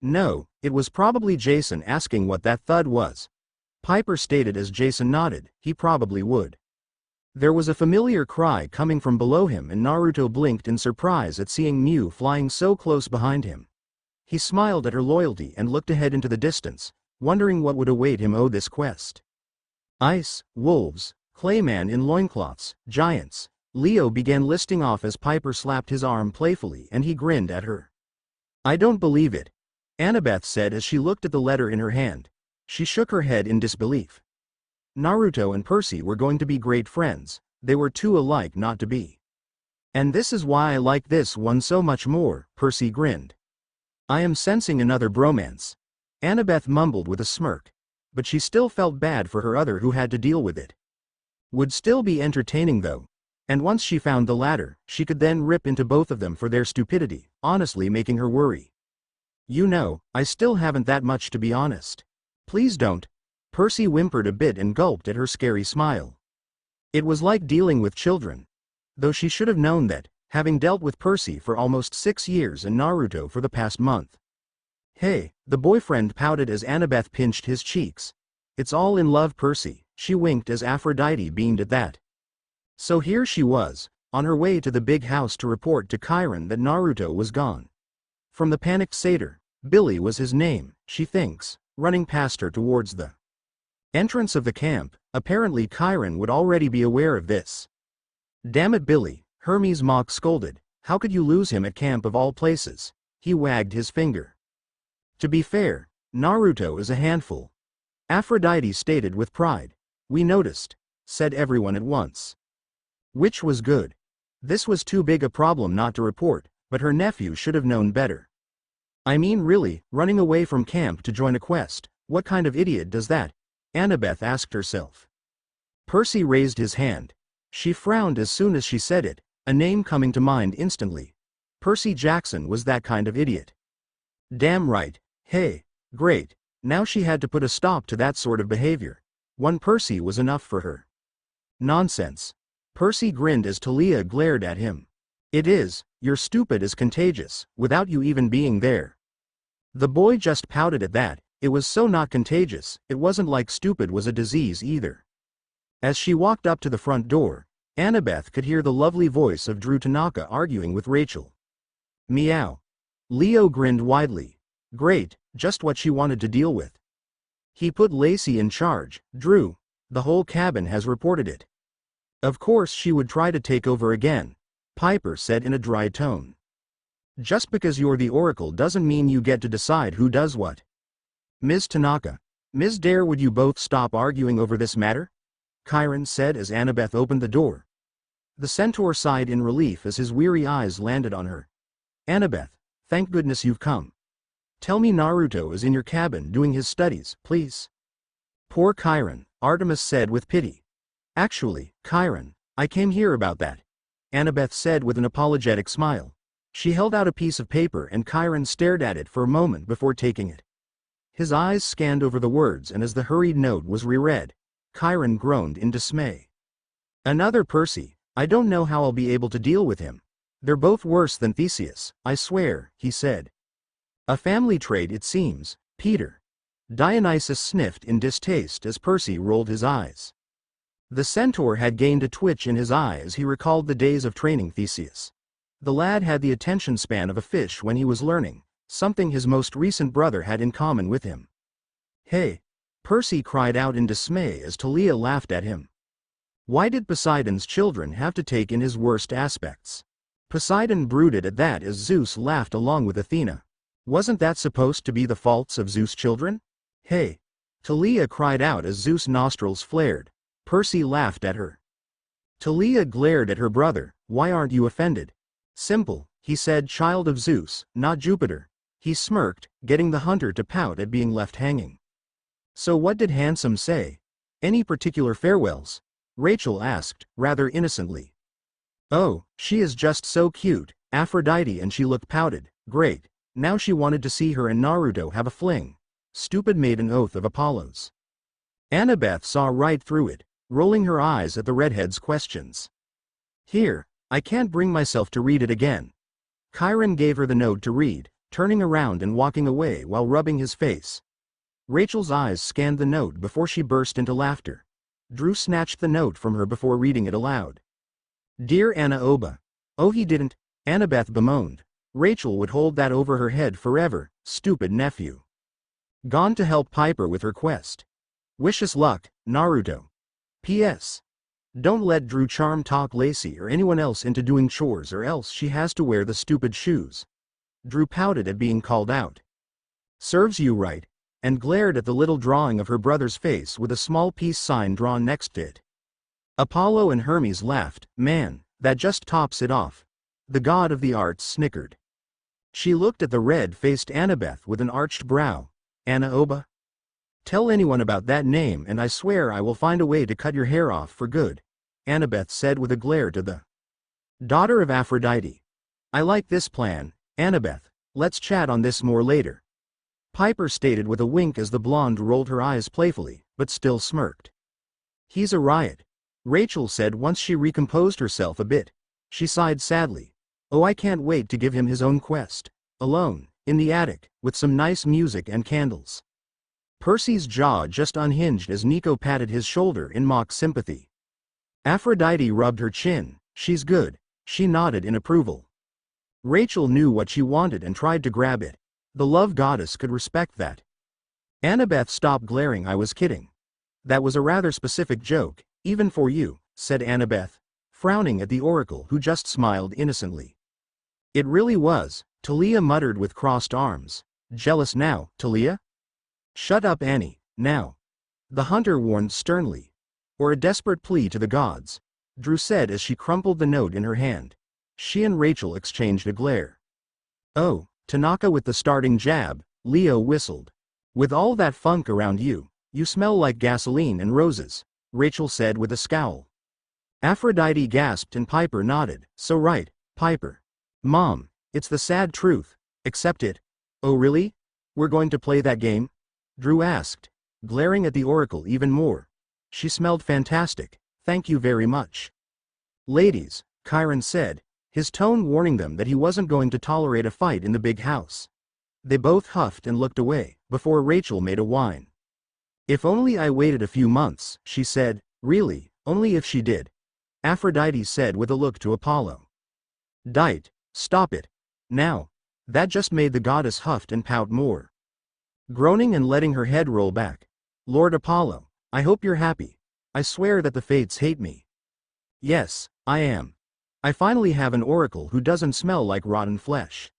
Speaker 1: No, it was probably Jason asking what that thud was. Piper stated as Jason nodded, he probably would. There was a familiar cry coming from below him and Naruto blinked in surprise at seeing Mew flying so close behind him. He smiled at her loyalty and looked ahead into the distance, wondering what would await him this quest. Ice, wolves, clayman in loincloths, giants. Leo began listing off as Piper slapped his arm playfully and he grinned at her. I don't believe it, Annabeth said as she looked at the letter in her hand. She shook her head in disbelief. Naruto and Percy were going to be great friends, they were too alike not to be. And this is why I like this one so much more, Percy grinned. I am sensing another bromance, Annabeth mumbled with a smirk, but she still felt bad for her other who had to deal with it. Would still be entertaining though, and once she found the latter, she could then rip into both of them for their stupidity, honestly making her worry. You know, I still haven't that much to be honest. Please don't. Percy whimpered a bit and gulped at her scary smile. It was like dealing with children. Though she should have known that, having dealt with Percy for almost 6 years and Naruto for the past month. Hey, the boyfriend pouted as Annabeth pinched his cheeks. It's all in love Percy, she winked as Aphrodite beamed at that. So here she was, on her way to the big house to report to Chiron that Naruto was gone. From the panicked satyr, Billy was his name, she thinks, running past her towards the entrance of the camp. Apparently Chiron would already be aware of this. Damn it Billy, Hermes mock scolded, how could you lose him at camp of all places? He wagged his finger. To be fair, Naruto is a handful, Aphrodite stated with pride. We noticed, said everyone at once. Which was good. This was too big a problem not to report, but her nephew should have known better. I mean really, running away from camp to join a quest, what kind of idiot does that? Annabeth asked herself. Percy raised his hand. She frowned as soon as she said it, a name coming to mind instantly. Percy Jackson was that kind of idiot. Damn right, hey, great, now she had to put a stop to that sort of behavior. One Percy was enough for her. Nonsense. Percy grinned as Talia glared at him. It is, you're stupid is contagious, without you even being there. The boy just pouted at that, it was so not contagious, it wasn't like stupid was a disease either. As she walked up to the front door, Annabeth could hear the lovely voice of Drew Tanaka arguing with Rachel. Meow. Leo grinned widely. Great, just what she wanted to deal with. He put Lacey in charge. Drew, the whole cabin has reported it. Of course she would try to take over again, Piper said in a dry tone. Just because you're the Oracle doesn't mean you get to decide who does what. Ms. Tanaka, Ms. Dare, would you both stop arguing over this matter? Chiron said as Annabeth opened the door. The centaur sighed in relief as his weary eyes landed on her. Annabeth, thank goodness you've come. Tell me Naruto is in your cabin doing his studies, please. Poor Chiron, Artemis said with pity. Actually, Chiron, I came here about that, Annabeth said with an apologetic smile. She held out a piece of paper and Chiron stared at it for a moment before taking it. His eyes scanned over the words and as the hurried note was reread, Chiron groaned in dismay. Another Percy, I don't know how I'll be able to deal with him. They're both worse than Theseus, I swear, he said. A family trait it seems, Peter. Dionysus sniffed in distaste as Percy rolled his eyes. The centaur had gained a twitch in his eye as he recalled the days of training Theseus. The lad had the attention span of a fish when he was learning, something his most recent brother had in common with him. Hey! Percy cried out in dismay as Talia laughed at him. Why did Poseidon's children have to take in his worst aspects? Poseidon brooded at that as Zeus laughed along with Athena. Wasn't that supposed to be the faults of Zeus' children? Hey! Talia cried out as Zeus' nostrils flared. Percy laughed at her. Talia glared at her brother. Why aren't you offended? Simple, he said, child of Zeus, not Jupiter. He smirked, getting the hunter to pout at being left hanging. So what did Handsome say? Any particular farewells? Rachel asked, rather innocently. Oh, she is just so cute, Aphrodite, and she looked pouted. Great, now she wanted to see her and Naruto have a fling. Stupid maiden oath of Apollo's. Annabeth saw right through it, rolling her eyes at the redhead's questions. Here, I can't bring myself to read it again. Chiron gave her the note to read, turning around and walking away while rubbing his face. Rachel's eyes scanned the note before she burst into laughter. Drew snatched the note from her before reading it aloud. Dear Anna Oba. Oh, he didn't, Annabeth bemoaned. Rachel would hold that over her head forever, stupid nephew. Gone to help Piper with her quest. Wish us luck, Naruto. P.S. Don't let Drew charm talk Lacey or anyone else into doing chores or else she has to wear the stupid shoes. Drew pouted at being called out. Serves you right, and glared at the little drawing of her brother's face with a small peace sign drawn next to it. Apollo and Hermes laughed. Man, that just tops it off. The god of the arts snickered. She looked at the red-faced Annabeth with an arched brow. Anna Oba? Tell anyone about that name and I swear I will find a way to cut your hair off for good, Annabeth said with a glare to the daughter of Aphrodite. I like this plan, Annabeth, let's chat on this more later. Piper stated with a wink as the blonde rolled her eyes playfully, but still smirked. He's a riot, Rachel said once she recomposed herself a bit. She sighed sadly. Oh, I can't wait to give him his own quest. Alone, in the attic, with some nice music and candles. Percy's jaw just unhinged as Nico patted his shoulder in mock sympathy. Aphrodite rubbed her chin. She's good, she nodded in approval. Rachel knew what she wanted and tried to grab it. The love goddess could respect that. Annabeth stopped glaring. I was kidding. That was a rather specific joke, even for you, said Annabeth, frowning at the oracle who just smiled innocently. It really was, Talia muttered with crossed arms. Jealous now, Talia? Shut up, Annie, now. The hunter warned sternly. Or a desperate plea to the gods, Drew said as she crumpled the note in her hand. She and Rachel exchanged a glare. Oh, Tanaka with the starting jab, Leo whistled. With all that funk around you, you smell like gasoline and roses, Rachel said with a scowl. Aphrodite gasped and Piper nodded. So right, Piper. Mom, it's the sad truth, accept it. Oh really? We're going to play that game? Drew asked, glaring at the oracle even more. She smelled fantastic, thank you very much. Ladies, Chiron said, his tone warning them that he wasn't going to tolerate a fight in the big house. They both huffed and looked away, before Rachel made a whine. If only I waited a few months, she said. Really, only if she did. Aphrodite said with a look to Apollo. Dite, stop it. Now. That just made the goddess huffed and pout more. Groaning and letting her head roll back. Lord Apollo, I hope you're happy. I swear that the fates hate me. Yes, I am. I finally have an oracle who doesn't smell like rotten flesh.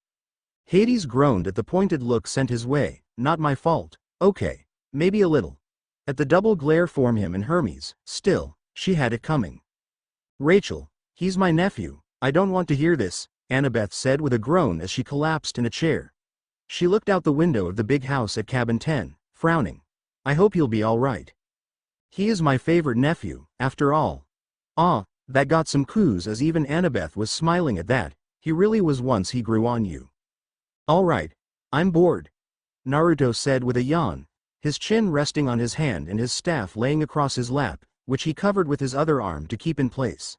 Speaker 1: Hades groaned at the pointed look sent his way. Not my fault. Okay, maybe a little. At the double glare from him and Hermes, still, she had it coming. Rachel, he's my nephew. I don't want to hear this, Annabeth said with a groan as she collapsed in a chair. She looked out the window of the big house at cabin 10, frowning. I hope he'll be all right. He is my favorite nephew, after all. Ah, that got some coos as even Annabeth was smiling at that. He really was once he grew on you. All right, I'm bored, Naruto said with a yawn, his chin resting on his hand and his staff laying across his lap, which he covered with his other arm to keep in place.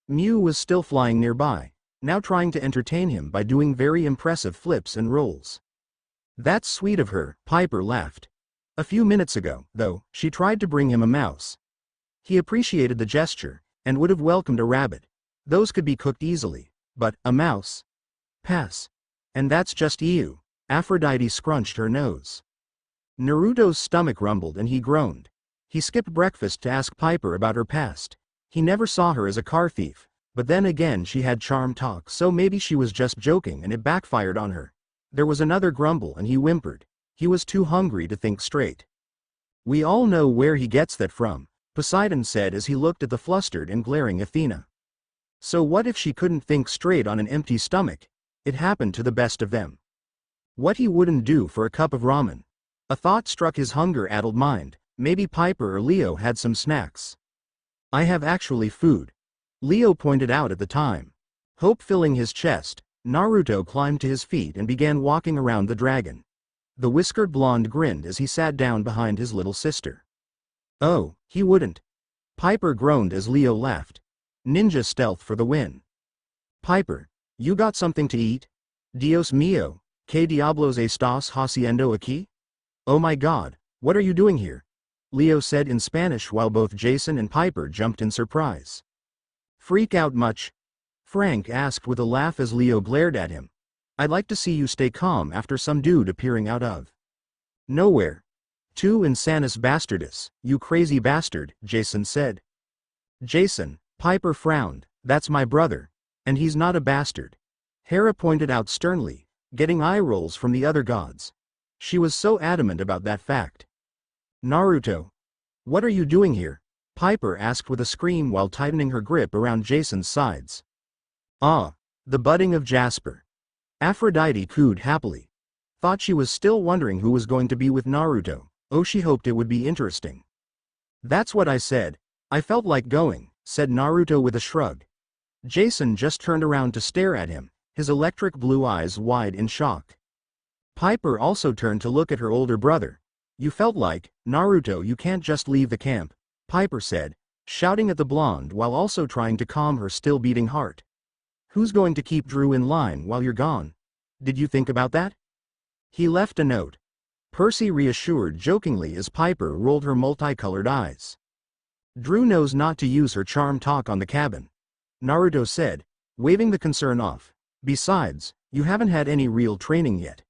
Speaker 1: Mew was still flying nearby, now trying to entertain him by doing very impressive flips and rolls. That's sweet of her, Piper laughed. A few minutes ago, though, she tried to bring him a mouse. He appreciated the gesture, and would have welcomed a rabbit. Those could be cooked easily, but, a mouse? Pass. And that's just you. Aphrodite scrunched her nose. Naruto's stomach rumbled and he groaned. He skipped breakfast to ask Piper about her past. He never saw her as a car thief, but then again she had charm talk, so maybe she was just joking and it backfired on her. There was another grumble and he whimpered. He was too hungry to think straight. We all know where he gets that from, Poseidon said as he looked at the flustered and glaring Athena. So what if she couldn't think straight on an empty stomach? It happened to the best of them. What he wouldn't do for a cup of ramen. A thought struck his hunger-addled mind. Maybe Piper or Leo had some snacks. I have actually food, Leo pointed out at the time. Hope filling his chest, Naruto climbed to his feet and began walking around the dragon. The whiskered blonde grinned as he sat down behind his little sister. Oh, he wouldn't. Piper groaned as Leo laughed. Ninja stealth for the win. Piper, you got something to eat? Dios mío, ¿Qué diablos estás haciendo aquí? Oh my god, what are you doing here? Leo said in Spanish while both Jason and Piper jumped in surprise. Freak out much? Frank asked with a laugh as Leo glared at him. I'd like to see you stay calm after some dude appearing out of nowhere. Tu insanus bastardus, you crazy bastard, Jason said. Jason, Piper frowned, that's my brother. And he's not a bastard. Hera pointed out sternly, getting eye rolls from the other gods. She was so adamant about that fact. Naruto. What are you doing here? Piper asked with a scream while tightening her grip around Jason's sides. Ah, the budding of Jasper. Aphrodite cooed happily. Thought she was still wondering who was going to be with Naruto. Oh, she hoped it would be interesting. That's what I said. I felt like going, said Naruto with a shrug. Jason just turned around to stare at him, his electric blue eyes wide in shock. Piper also turned to look at her older brother. You felt like, Naruto, you can't just leave the camp, Piper said, shouting at the blonde while also trying to calm her still beating heart. Who's going to keep Drew in line while you're gone? Did you think about that? He left a note. Percy reassured jokingly as Piper rolled her multicolored eyes. Drew knows not to use her charm talk on the cabin, Naruto said, waving the concern off. Besides, you haven't had any real training yet.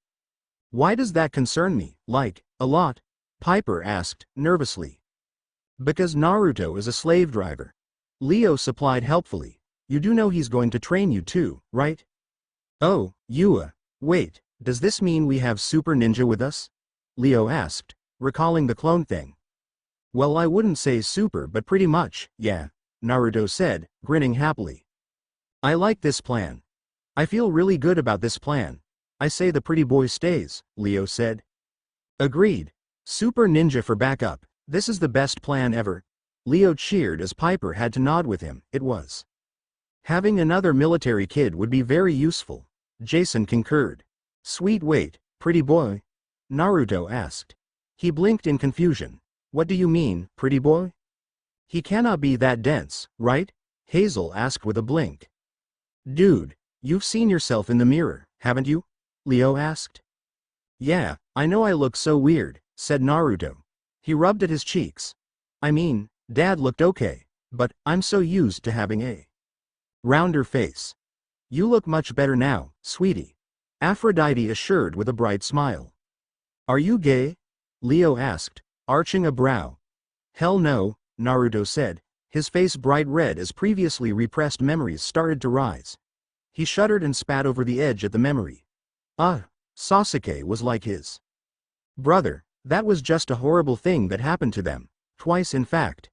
Speaker 1: Why does that concern me, like, a lot? Piper asked, nervously. Because Naruto is a slave driver. Leo supplied helpfully. You do know he's going to train you too, right? Oh, wait, does this mean we have Super Ninja with us? Leo asked, recalling the clone thing. Well, I wouldn't say super, but pretty much, yeah, Naruto said, grinning happily. I like this plan. I feel really good about this plan. I say the pretty boy stays, Leo said. Agreed. Super Ninja for backup. This is the best plan ever. Leo cheered as Piper had to nod with him. It was. Having another military kid would be very useful. Jason concurred. Sweet wait, pretty boy? Naruto asked. He blinked in confusion. What do you mean, pretty boy? He cannot be that dense, right? Hazel asked with a blink. Dude, you've seen yourself in the mirror, haven't you? Leo asked. Yeah, I know I look so weird, said Naruto. He rubbed at his cheeks. I mean, Dad looked okay, but I'm so used to having a rounder face. You look much better now, sweetie. Aphrodite assured with a bright smile. Are you gay? Leo asked, arching a brow. Hell no, Naruto said, his face bright red as previously repressed memories started to rise. He shuddered and spat over the edge at the memory. Sasuke was like his brother. That was just a horrible thing that happened to them. Twice in fact.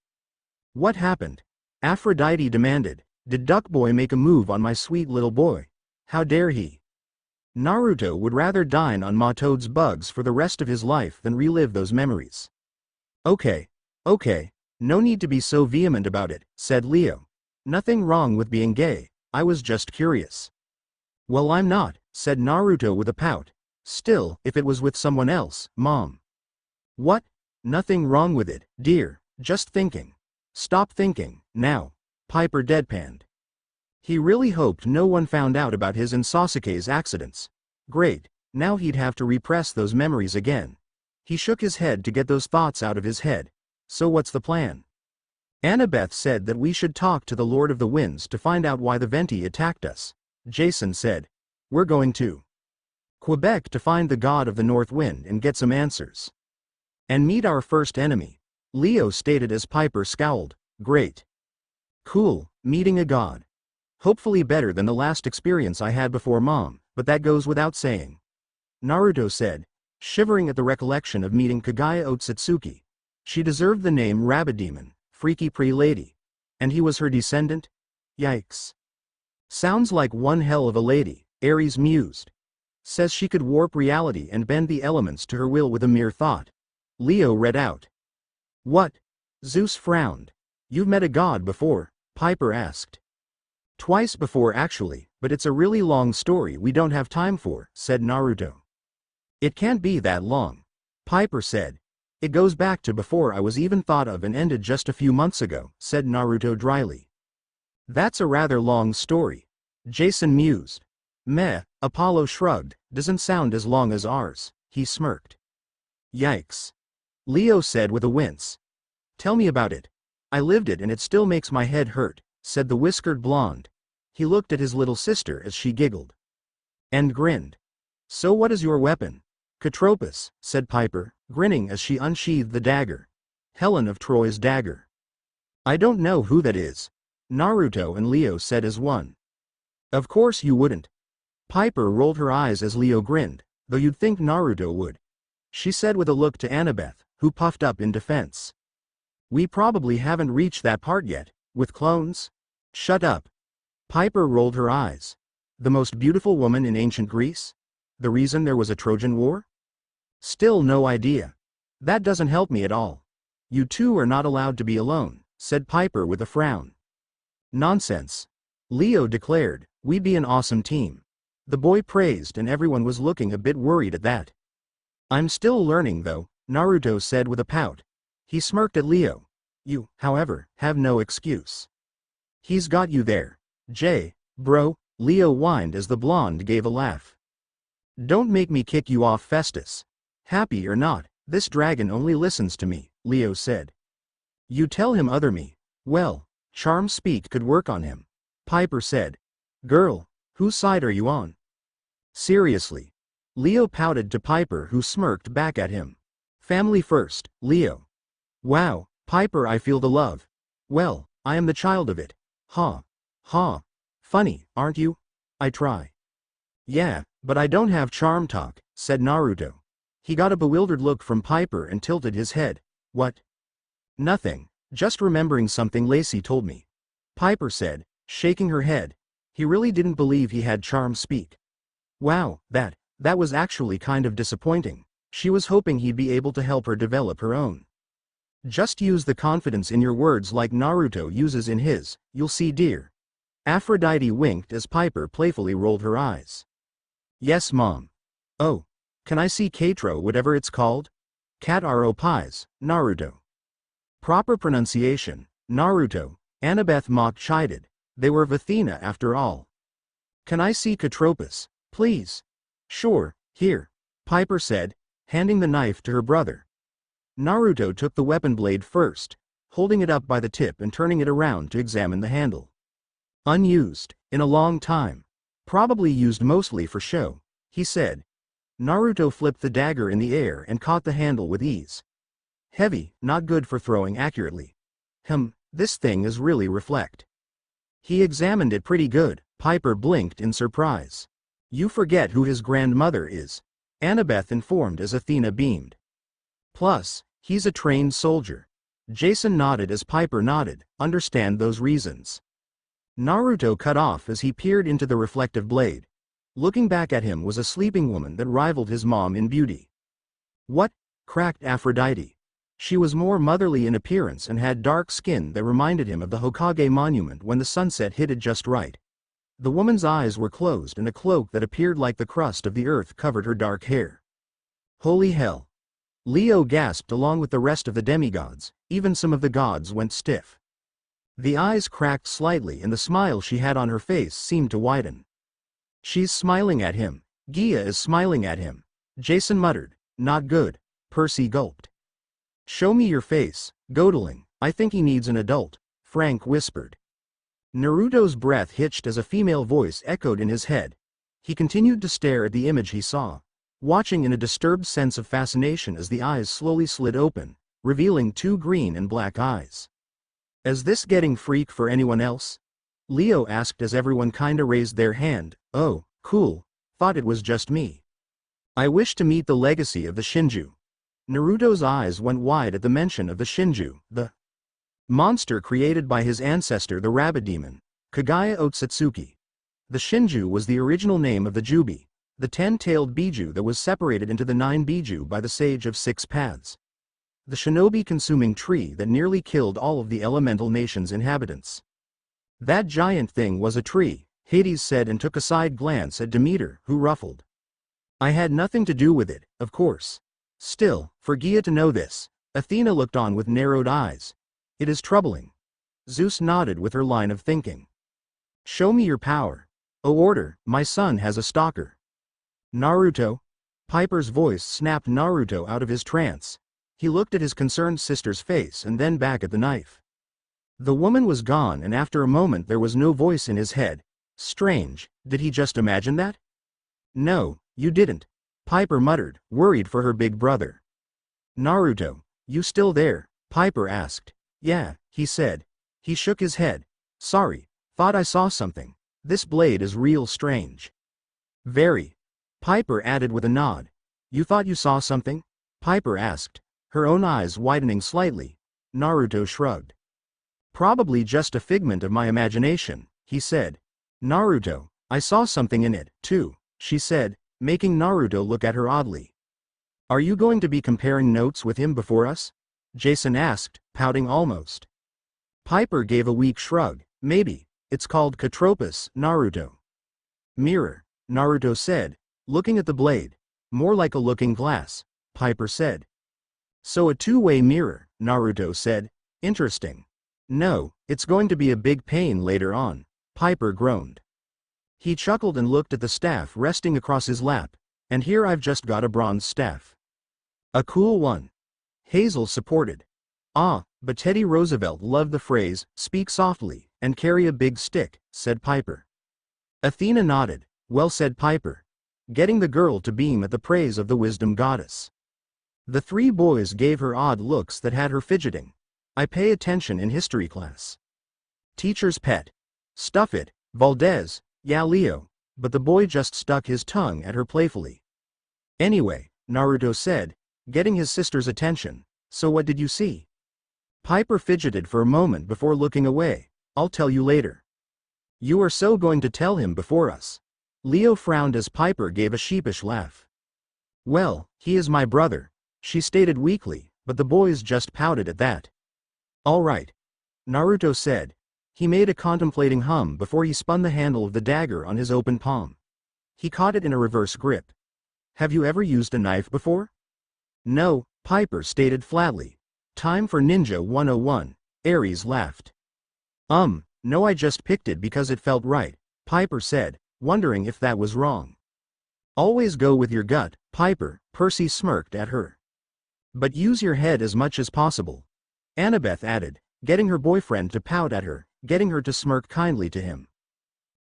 Speaker 1: What happened? Aphrodite demanded. Did Duck Boy make a move on my sweet little boy? How dare he? Naruto would rather dine on Matoad's bugs for the rest of his life than relive those memories. Okay, no need to be so vehement about it, said Leo. Nothing wrong with being gay, I was just curious. Well, I'm not, said Naruto with a pout. Still, if it was with someone else, Mom. What? Nothing wrong with it, dear, just thinking. Stop thinking, now. Piper deadpanned. He really hoped no one found out about his and Sasuke's accidents. Great, now he'd have to repress those memories again. He shook his head to get those thoughts out of his head. So what's the plan? Annabeth said that we should talk to the Lord of the Winds to find out why the Venti attacked us. Jason said. We're going to Quebec to find the god of the North Wind and get some answers. And meet our first enemy. Leo stated as Piper scowled. Great. Cool, meeting a god. Hopefully better than the last experience I had before Mom, but that goes without saying. Naruto said, shivering at the recollection of meeting Kagaya Otsutsuki. She deserved the name Rabbit Demon, freaky pre-lady. And he was her descendant? Yikes. Sounds like one hell of a lady, Ares mused. Says she could warp reality and bend the elements to her will with a mere thought. Leo read out. What? Zeus frowned. You've met a god before? Piper asked. Twice before actually, but it's a really long story we don't have time for, said Naruto. It can't be that long. Piper said. It goes back to before I was even thought of and ended just a few months ago, said Naruto dryly. That's a rather long story. Jason mused. Meh, Apollo shrugged. Doesn't sound as long as ours, he smirked. Yikes. Leo said with a wince. Tell me about it. I lived it and it still makes my head hurt, said the whiskered blonde. He looked at his little sister as she giggled. And grinned. So what is your weapon? Katropus, said Piper, grinning as she unsheathed the dagger. Helen of Troy's dagger. I don't know who that is. Naruto and Leo said as one. Of course you wouldn't. Piper rolled her eyes as Leo grinned, though you'd think Naruto would. She said with a look to Annabeth, who puffed up in defense. We probably haven't reached that part yet, with clones? Shut up. Piper rolled her eyes. The most beautiful woman in ancient Greece? The reason there was a Trojan War? Still no idea. That doesn't help me at all. You two are not allowed to be alone, said Piper with a frown. Nonsense. Leo declared, we'd be an awesome team. The boy praised and everyone was looking a bit worried at that. I'm still learning though, Naruto said with a pout. He smirked at Leo. You, however, have no excuse. He's got you there. Bro, Leo whined as the blonde gave a laugh. Don't make me kick you off Festus. Happy or not, this dragon only listens to me, Leo said. You tell him other me. Well, charm speak could work on him. Piper said. Girl, whose side are you on? Seriously. Leo pouted to Piper who smirked back at him. Family first, Leo. Wow, Piper, I feel the love. Well, I am the child of it. Ha. Ha. Funny, aren't you? I try. Yeah, but I don't have charm talk, said Naruto. He got a bewildered look from Piper and tilted his head. What? Nothing, just remembering something Lacey told me. Piper said, shaking her head. He really didn't believe he had charm speak. Wow, that was actually kind of disappointing. She was hoping he'd be able to help her develop her own. Just use the confidence in your words like Naruto uses in his, you'll see dear. Aphrodite winked as Piper playfully rolled her eyes. Yes mom. Oh. Can I see Katro whatever it's called? Kat-ro pies, Naruto. Proper pronunciation, Naruto, Annabeth mock chided. They were of Athena after all. Can I see Katropus, please? Sure, here, Piper said, handing the knife to her brother. Naruto took the weapon blade first, holding it up by the tip and turning it around to examine the handle. Unused, in a long time. Probably used mostly for show, he said. Naruto flipped the dagger in the air and caught the handle with ease. Heavy, not good for throwing accurately. This thing is really reflect. He examined it pretty good, Piper blinked in surprise. You forget who his grandmother is, Annabeth informed as Athena beamed. Plus, he's a trained soldier. Jason nodded as Piper nodded, understand those reasons. Naruto cut off as he peered into the reflective blade. Looking back at him was a sleeping woman that rivaled his mom in beauty. What? Cracked Aphrodite. She was more motherly in appearance and had dark skin that reminded him of the Hokage monument when the sunset hit it just right. The woman's eyes were closed and a cloak that appeared like the crust of the earth covered her dark hair. Holy hell. Leo gasped along with the rest of the demigods, even some of the gods went stiff. The eyes cracked slightly and the smile she had on her face seemed to widen. She's smiling at him. Gia is smiling at him. Jason muttered. Not good. Percy gulped. Show me your face, Godeling. I think he needs an adult, Frank whispered. Naruto's breath hitched as a female voice echoed in his head. He continued to stare at the image he saw, watching in a disturbed sense of fascination as the eyes slowly slid open, revealing two green and black eyes. Is this getting freak for anyone else? Leo asked as everyone kinda raised their hand. Oh, cool, thought it was just me. I wish to meet the legacy of the Shinju. Naruto's eyes went wide at the mention of the Shinju, the monster created by his ancestor the rabbit demon, Kagaya Otsutsuki. The Shinju was the original name of the Jubi, the 10-tailed Biju that was separated into the 9 Biju by the Sage of 6 Paths. The shinobi-consuming tree that nearly killed all of the elemental nation's inhabitants. That giant thing was a tree, Hades said and took a side glance at Demeter, who ruffled. I had nothing to do with it, of course. Still, for Gia to know this, Athena looked on with narrowed eyes. It is troubling. Zeus nodded with her line of thinking. Show me your power. Oh order, my son has a stalker. Naruto? Piper's voice snapped Naruto out of his trance. He looked at his concerned sister's face and then back at the knife. The woman was gone, and after a moment there was no voice in his head. Strange, did he just imagine that? No, you didn't, Piper muttered, worried for her big brother. Naruto, you still there? Piper asked. Yeah, he said. He shook his head. Sorry, thought I saw something. This blade is real strange. Very. Piper added with a nod. You thought you saw something? Piper asked, her own eyes widening slightly. Naruto shrugged. Probably just a figment of my imagination, he said. Naruto, I saw something in it, too, she said, making Naruto look at her oddly. Are you going to be comparing notes with him before us? Jason asked, pouting almost. Piper gave a weak shrug. Maybe. It's called Katropus, Naruto. Mirror, Naruto said, looking at the blade. More like a looking glass, Piper said. So a two-way mirror, Naruto said. Interesting. No, it's going to be a big pain later on, Piper groaned. He chuckled and looked at the staff resting across his lap. And here I've just got a bronze staff. A cool one. Hazel supported. Ah, but Teddy Roosevelt loved the phrase, speak softly, and carry a big stick, said Piper. Athena nodded. Well said, Piper. Getting the girl to beam at the praise of the wisdom goddess. The three boys gave her odd looks that had her fidgeting. I pay attention in history class. Teacher's pet. Stuff it, Valdez, yeah Leo, but the boy just stuck his tongue at her playfully. Anyway, Naruto said, getting his sister's attention, so what did you see? Piper fidgeted for a moment before looking away. I'll tell you later. You are so going to tell him before us? Leo frowned as Piper gave a sheepish laugh. Well, he is my brother, she stated weakly, but the boys just pouted at that. All right, Naruto said. He made a contemplating hum before he spun the handle of the dagger on his open palm. He caught it in a reverse grip. Have you ever used a knife before? No, Piper stated flatly. Time for Ninja 101, Ares laughed. No, I just picked it because it felt right, Piper said, wondering if that was wrong. Always go with your gut, Piper, Percy smirked at her. But use your head as much as possible, Annabeth added, getting her boyfriend to pout at her, getting her to smirk kindly to him.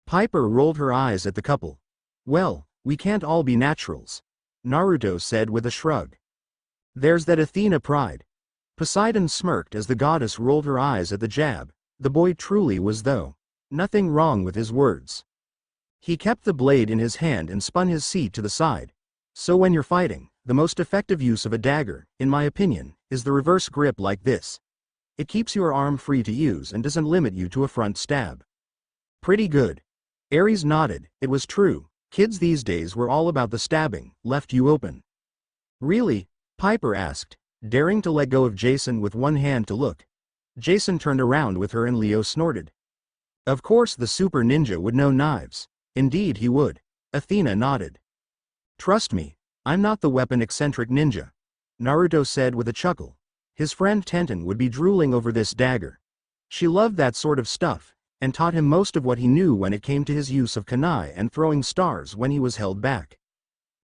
Speaker 1: Piper rolled her eyes at the couple. Well, we can't all be naturals, Naruto said with a shrug. There's that Athena pride. Poseidon smirked as the goddess rolled her eyes at the jab. The boy truly was though. Nothing wrong with his words. He kept the blade in his hand and spun his seat to the side. So when you're fighting, the most effective use of a dagger, in my opinion, is the reverse grip like this. It keeps your arm free to use and doesn't limit you to a front stab. Pretty good. Ares nodded. It was true. Kids these days were all about the stabbing, left you open. Really? Piper asked, daring to let go of Jason with one hand to look. Jason turned around with her and Leo snorted. Of course the super ninja would know knives. Indeed he would. Athena nodded. Trust me, I'm not the weapon-eccentric ninja, Naruto said with a chuckle. His friend Tenten would be drooling over this dagger. She loved that sort of stuff, and taught him most of what he knew when it came to his use of kunai and throwing stars when he was held back.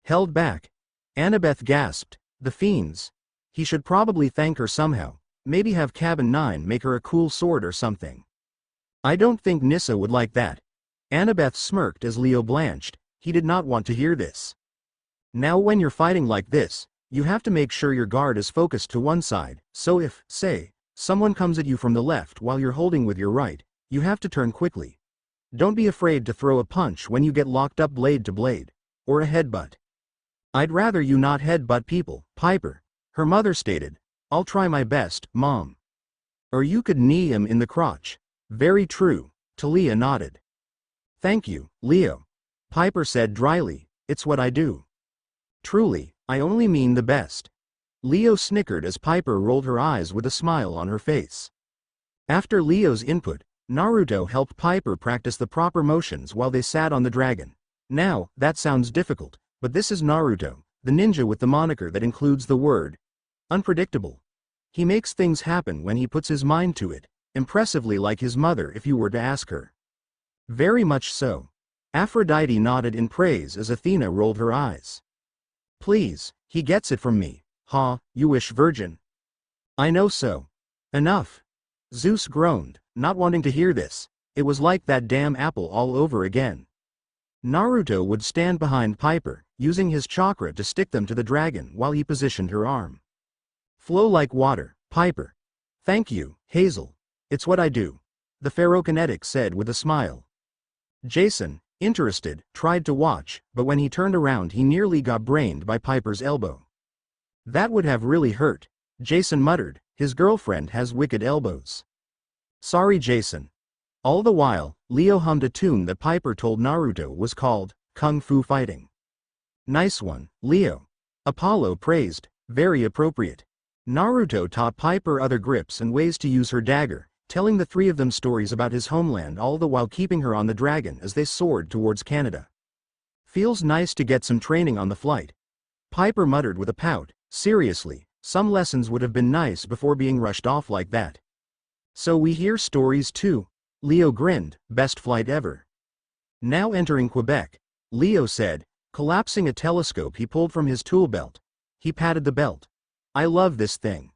Speaker 1: Held back? Annabeth gasped. The fiends. He should probably thank her somehow, maybe have Cabin 9 make her a cool sword or something. I don't think Nissa would like that. Annabeth smirked as Leo blanched. He did not want to hear this. Now when you're fighting like this, you have to make sure your guard is focused to one side, so if, say, someone comes at you from the left while you're holding with your right, you have to turn quickly. Don't be afraid to throw a punch when you get locked up blade to blade, or a headbutt. I'd rather you not headbutt people, Piper, her mother stated. I'll try my best, Mom. Or you could knee him in the crotch. Very true, Talia nodded. Thank you, Leo. Piper said dryly, it's what I do. Truly, I only mean the best. Leo snickered as Piper rolled her eyes with a smile on her face. After Leo's input, Naruto helped Piper practice the proper motions while they sat on the dragon. Now, that sounds difficult, but this is Naruto, the ninja with the moniker that includes the word unpredictable. He makes things happen when he puts his mind to it, impressively like his mother if you were to ask her. Very much so. Aphrodite nodded in praise as Athena rolled her eyes. Please, he gets it from me. Ha, you wish virgin. I know so. Enough. Zeus groaned, not wanting to hear this. It was like that damn apple all over again. Naruto would stand behind Piper, using his chakra to stick them to the dragon while he positioned her arm. Flow like water, Piper. Thank you, Hazel. It's what I do. The ferrokinetic said with a smile. Jason, interested, tried to watch, but when he turned around he nearly got brained by Piper's elbow. That would have really hurt, Jason muttered, his girlfriend has wicked elbows. Sorry Jason. All the while, Leo hummed a tune that Piper told Naruto was called Kung Fu Fighting. Nice one, Leo. Apollo praised, very appropriate. Naruto taught Piper other grips and ways to use her dagger, telling the three of them stories about his homeland all the while keeping her on the dragon as they soared towards Canada. Feels nice to get some training on the flight. Piper muttered with a pout, seriously, some lessons would have been nice before being rushed off like that. So we hear stories too. Leo grinned, best flight ever. Now entering Quebec, Leo said, collapsing a telescope he pulled from his tool belt. He patted the belt. I love this thing.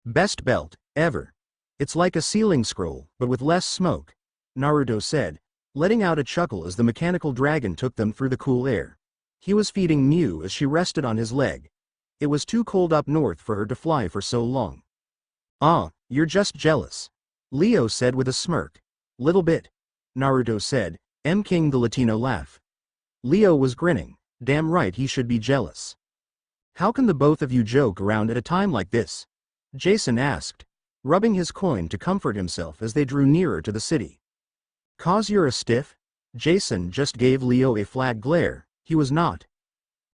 Speaker 1: Best belt, ever. It's like a sealing scroll, but with less smoke, Naruto said, letting out a chuckle as the mechanical dragon took them through the cool air. He was feeding Mew as she rested on his leg. It was too cold up north for her to fly for so long. Ah, you're just jealous. Leo said with a smirk. Little bit. Naruto said, King the Latino laugh. Leo was grinning, damn right he should be jealous. How can the both of you joke around at a time like this? Jason asked, rubbing his coin to comfort himself as they drew nearer to the city. Cause you're a stiff? Jason just gave Leo a flat glare, he was not.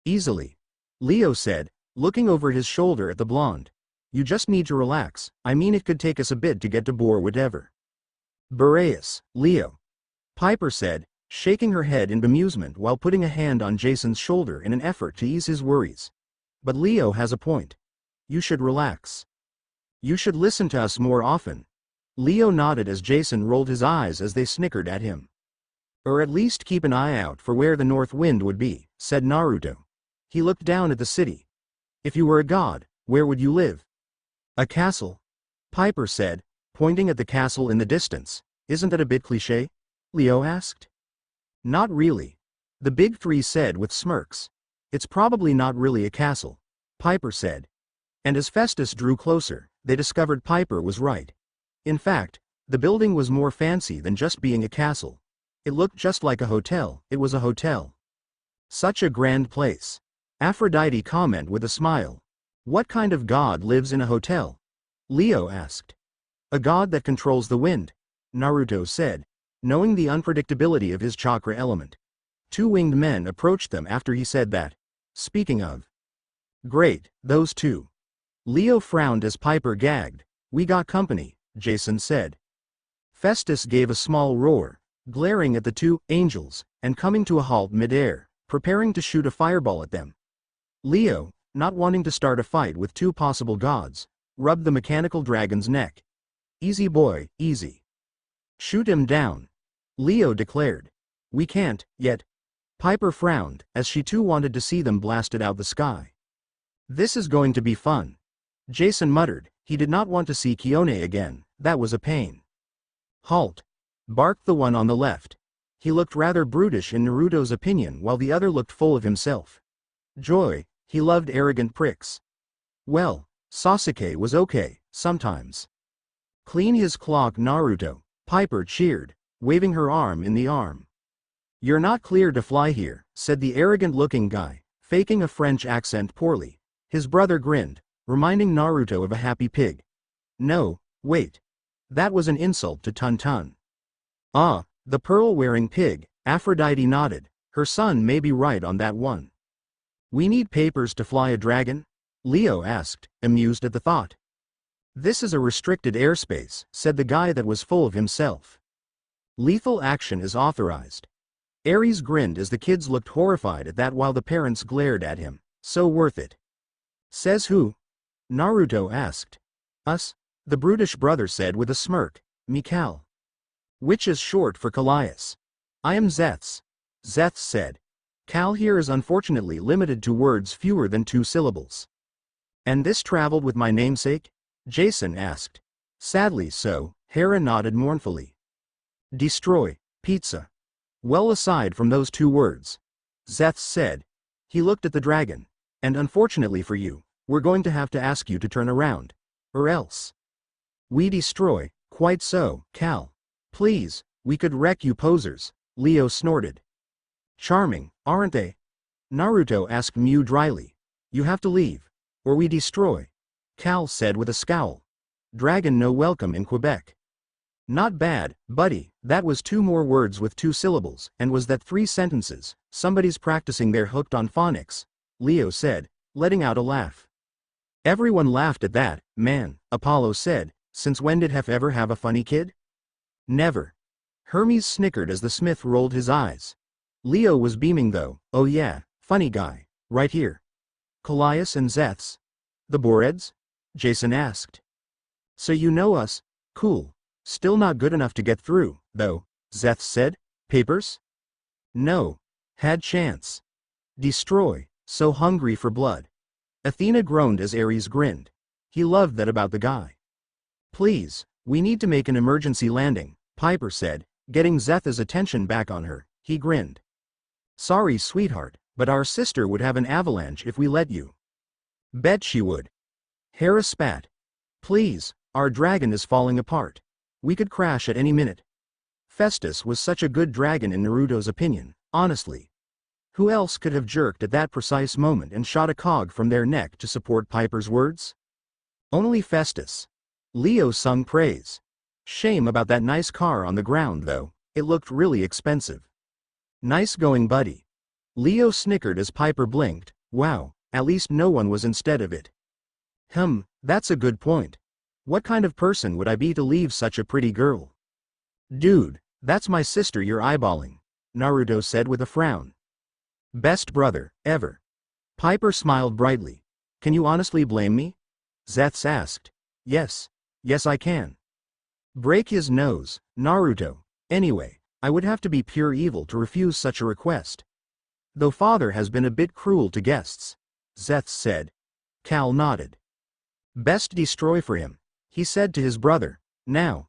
Speaker 1: Easily. Leo said, looking over his shoulder at the blonde. You just need to relax, I mean it could take us a bit to get to Bor whatever. Boreas, Leo. Piper said, shaking her head in bemusement while putting a hand on Jason's shoulder in an effort to ease his worries. But Leo has a point. You should relax. You should listen to us more often. Leo nodded as Jason rolled his eyes as they snickered at him. Or at least keep an eye out for where the north wind would be, said Naruto. He looked down at the city. If you were a god, where would you live? A castle? Piper said, pointing at the castle in the distance. Isn't that a bit cliché? Leo asked. Not really. The big three said with smirks. It's probably not really a castle, Piper said. And as Festus drew closer, they discovered Piper was right. In fact, the building was more fancy than just being a castle. It looked just like a hotel, it was a hotel. Such a grand place. Aphrodite commented with a smile. What kind of god lives in a hotel? Leo asked. A god that controls the wind, Naruto said, knowing the unpredictability of his chakra element. Two winged men approached them after he said that. Speaking of. Great, those two. Leo frowned as Piper gagged. We got company, Jason said. Festus gave a small roar, glaring at the two angels, and coming to a halt midair, preparing to shoot a fireball at them. Leo, not wanting to start a fight with two possible gods, rubbed the mechanical dragon's neck. Easy boy, easy. Shoot him down. Leo declared. We can't, yet. Piper frowned, as she too wanted to see them blasted out the sky. This is going to be fun. Jason muttered, he did not want to see Kione again, that was a pain. Halt. Barked the one on the left. He looked rather brutish in Naruto's opinion while the other looked full of himself. Joy, he loved arrogant pricks. Well, Sasuke was okay, sometimes. Clean his clock Naruto, Piper cheered, waving her arm in the arm. You're not cleared to fly here, said the arrogant-looking guy, faking a French accent poorly. His brother grinned, reminding Naruto of a happy pig. No, wait. That was an insult to Tun-Tun. Ah, the pearl-wearing pig, Aphrodite nodded, her son may be right on that one. We need papers to fly a dragon? Leo asked, amused at the thought. This is a restricted airspace, said the guy that was full of himself. Lethal action is authorized. Ares grinned as the kids looked horrified at that while the parents glared at him. So worth it. Says who? Naruto asked. Us? The brutish brother said with a smirk. Mikal. Which is short for Callias. I am Zeths, Zeth said. Cal here is unfortunately limited to words fewer than 2 syllables. And this traveled with my namesake? Jason asked. Sadly so, Hera nodded mournfully. Destroy, pizza. Well, aside from those 2 words. Zeth said. He looked at the dragon. And unfortunately for you, we're going to have to ask you to turn around. Or else. We destroy, quite so, Cal. Please, we could wreck you posers, Leo snorted. Charming, aren't they? Naruto asked Mew dryly. You have to leave. Or we destroy. Cal said with a scowl. Dragon no welcome in Quebec. Not bad, buddy, that was 2 more words with 2 syllables, and was that 3 sentences? Somebody's practicing their hooked on phonics, Leo said, letting out a laugh. Everyone laughed at that, man, Apollo said, since when did Hef ever have a funny kid? Never. Hermes snickered as the smith rolled his eyes. Leo was beaming though. Oh yeah, funny guy, right here. Callias and Zeths? The Boreds? Jason asked. So you know us, cool. Still not good enough to get through, though, Zeth said. Papers? No. Had chance. Destroy, so hungry for blood. Athena groaned as Ares grinned. He loved that about the guy. Please, we need to make an emergency landing, Piper said, getting Zeth's attention back on her. He grinned. Sorry sweetheart, but our sister would have an avalanche if we let you. Bet she would. Hera spat. Please, our dragon is falling apart. We could crash at any minute. Festus was such a good dragon in Naruto's opinion, honestly. Who else could have jerked at that precise moment and shot a cog from their neck to support Piper's words? Only Festus. Leo sung praise. Shame about that nice car on the ground though, it looked really expensive. Nice going buddy. Leo snickered as Piper blinked. Wow, at least no one was instead of it. That's a good point. What kind of person would I be to leave such a pretty girl? Dude, that's my sister you're eyeballing, Naruto said with a frown. Best brother, ever. Piper smiled brightly. Can you honestly blame me? Zeths asked. Yes I can. Break his nose, Naruto. Anyway, I would have to be pure evil to refuse such a request. Though father has been a bit cruel to guests, Zeths said. Cal nodded. Best destroy for him, he said to his brother. Now,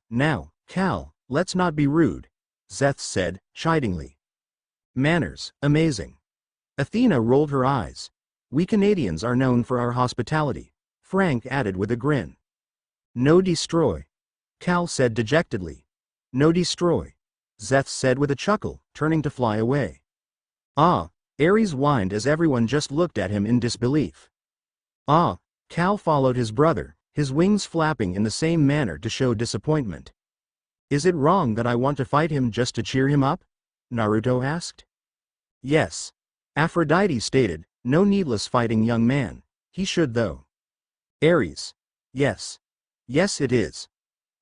Speaker 1: Cal, let's not be rude, Zeths said, chidingly. Manners, amazing. Athena rolled her eyes. We Canadians are known for our hospitality, Frank added with a grin. No destroy, Cal said dejectedly. No destroy, Zeth said with a chuckle, turning to fly away. Ah, Ares whined as everyone just looked at him in disbelief. Ah, Cal followed his brother, his wings flapping in the same manner to show disappointment. Is it wrong that I want to fight him just to cheer him up? Naruto asked. Yes. Aphrodite stated, no needless fighting young man. He should though. Ares. Yes. Yes it is.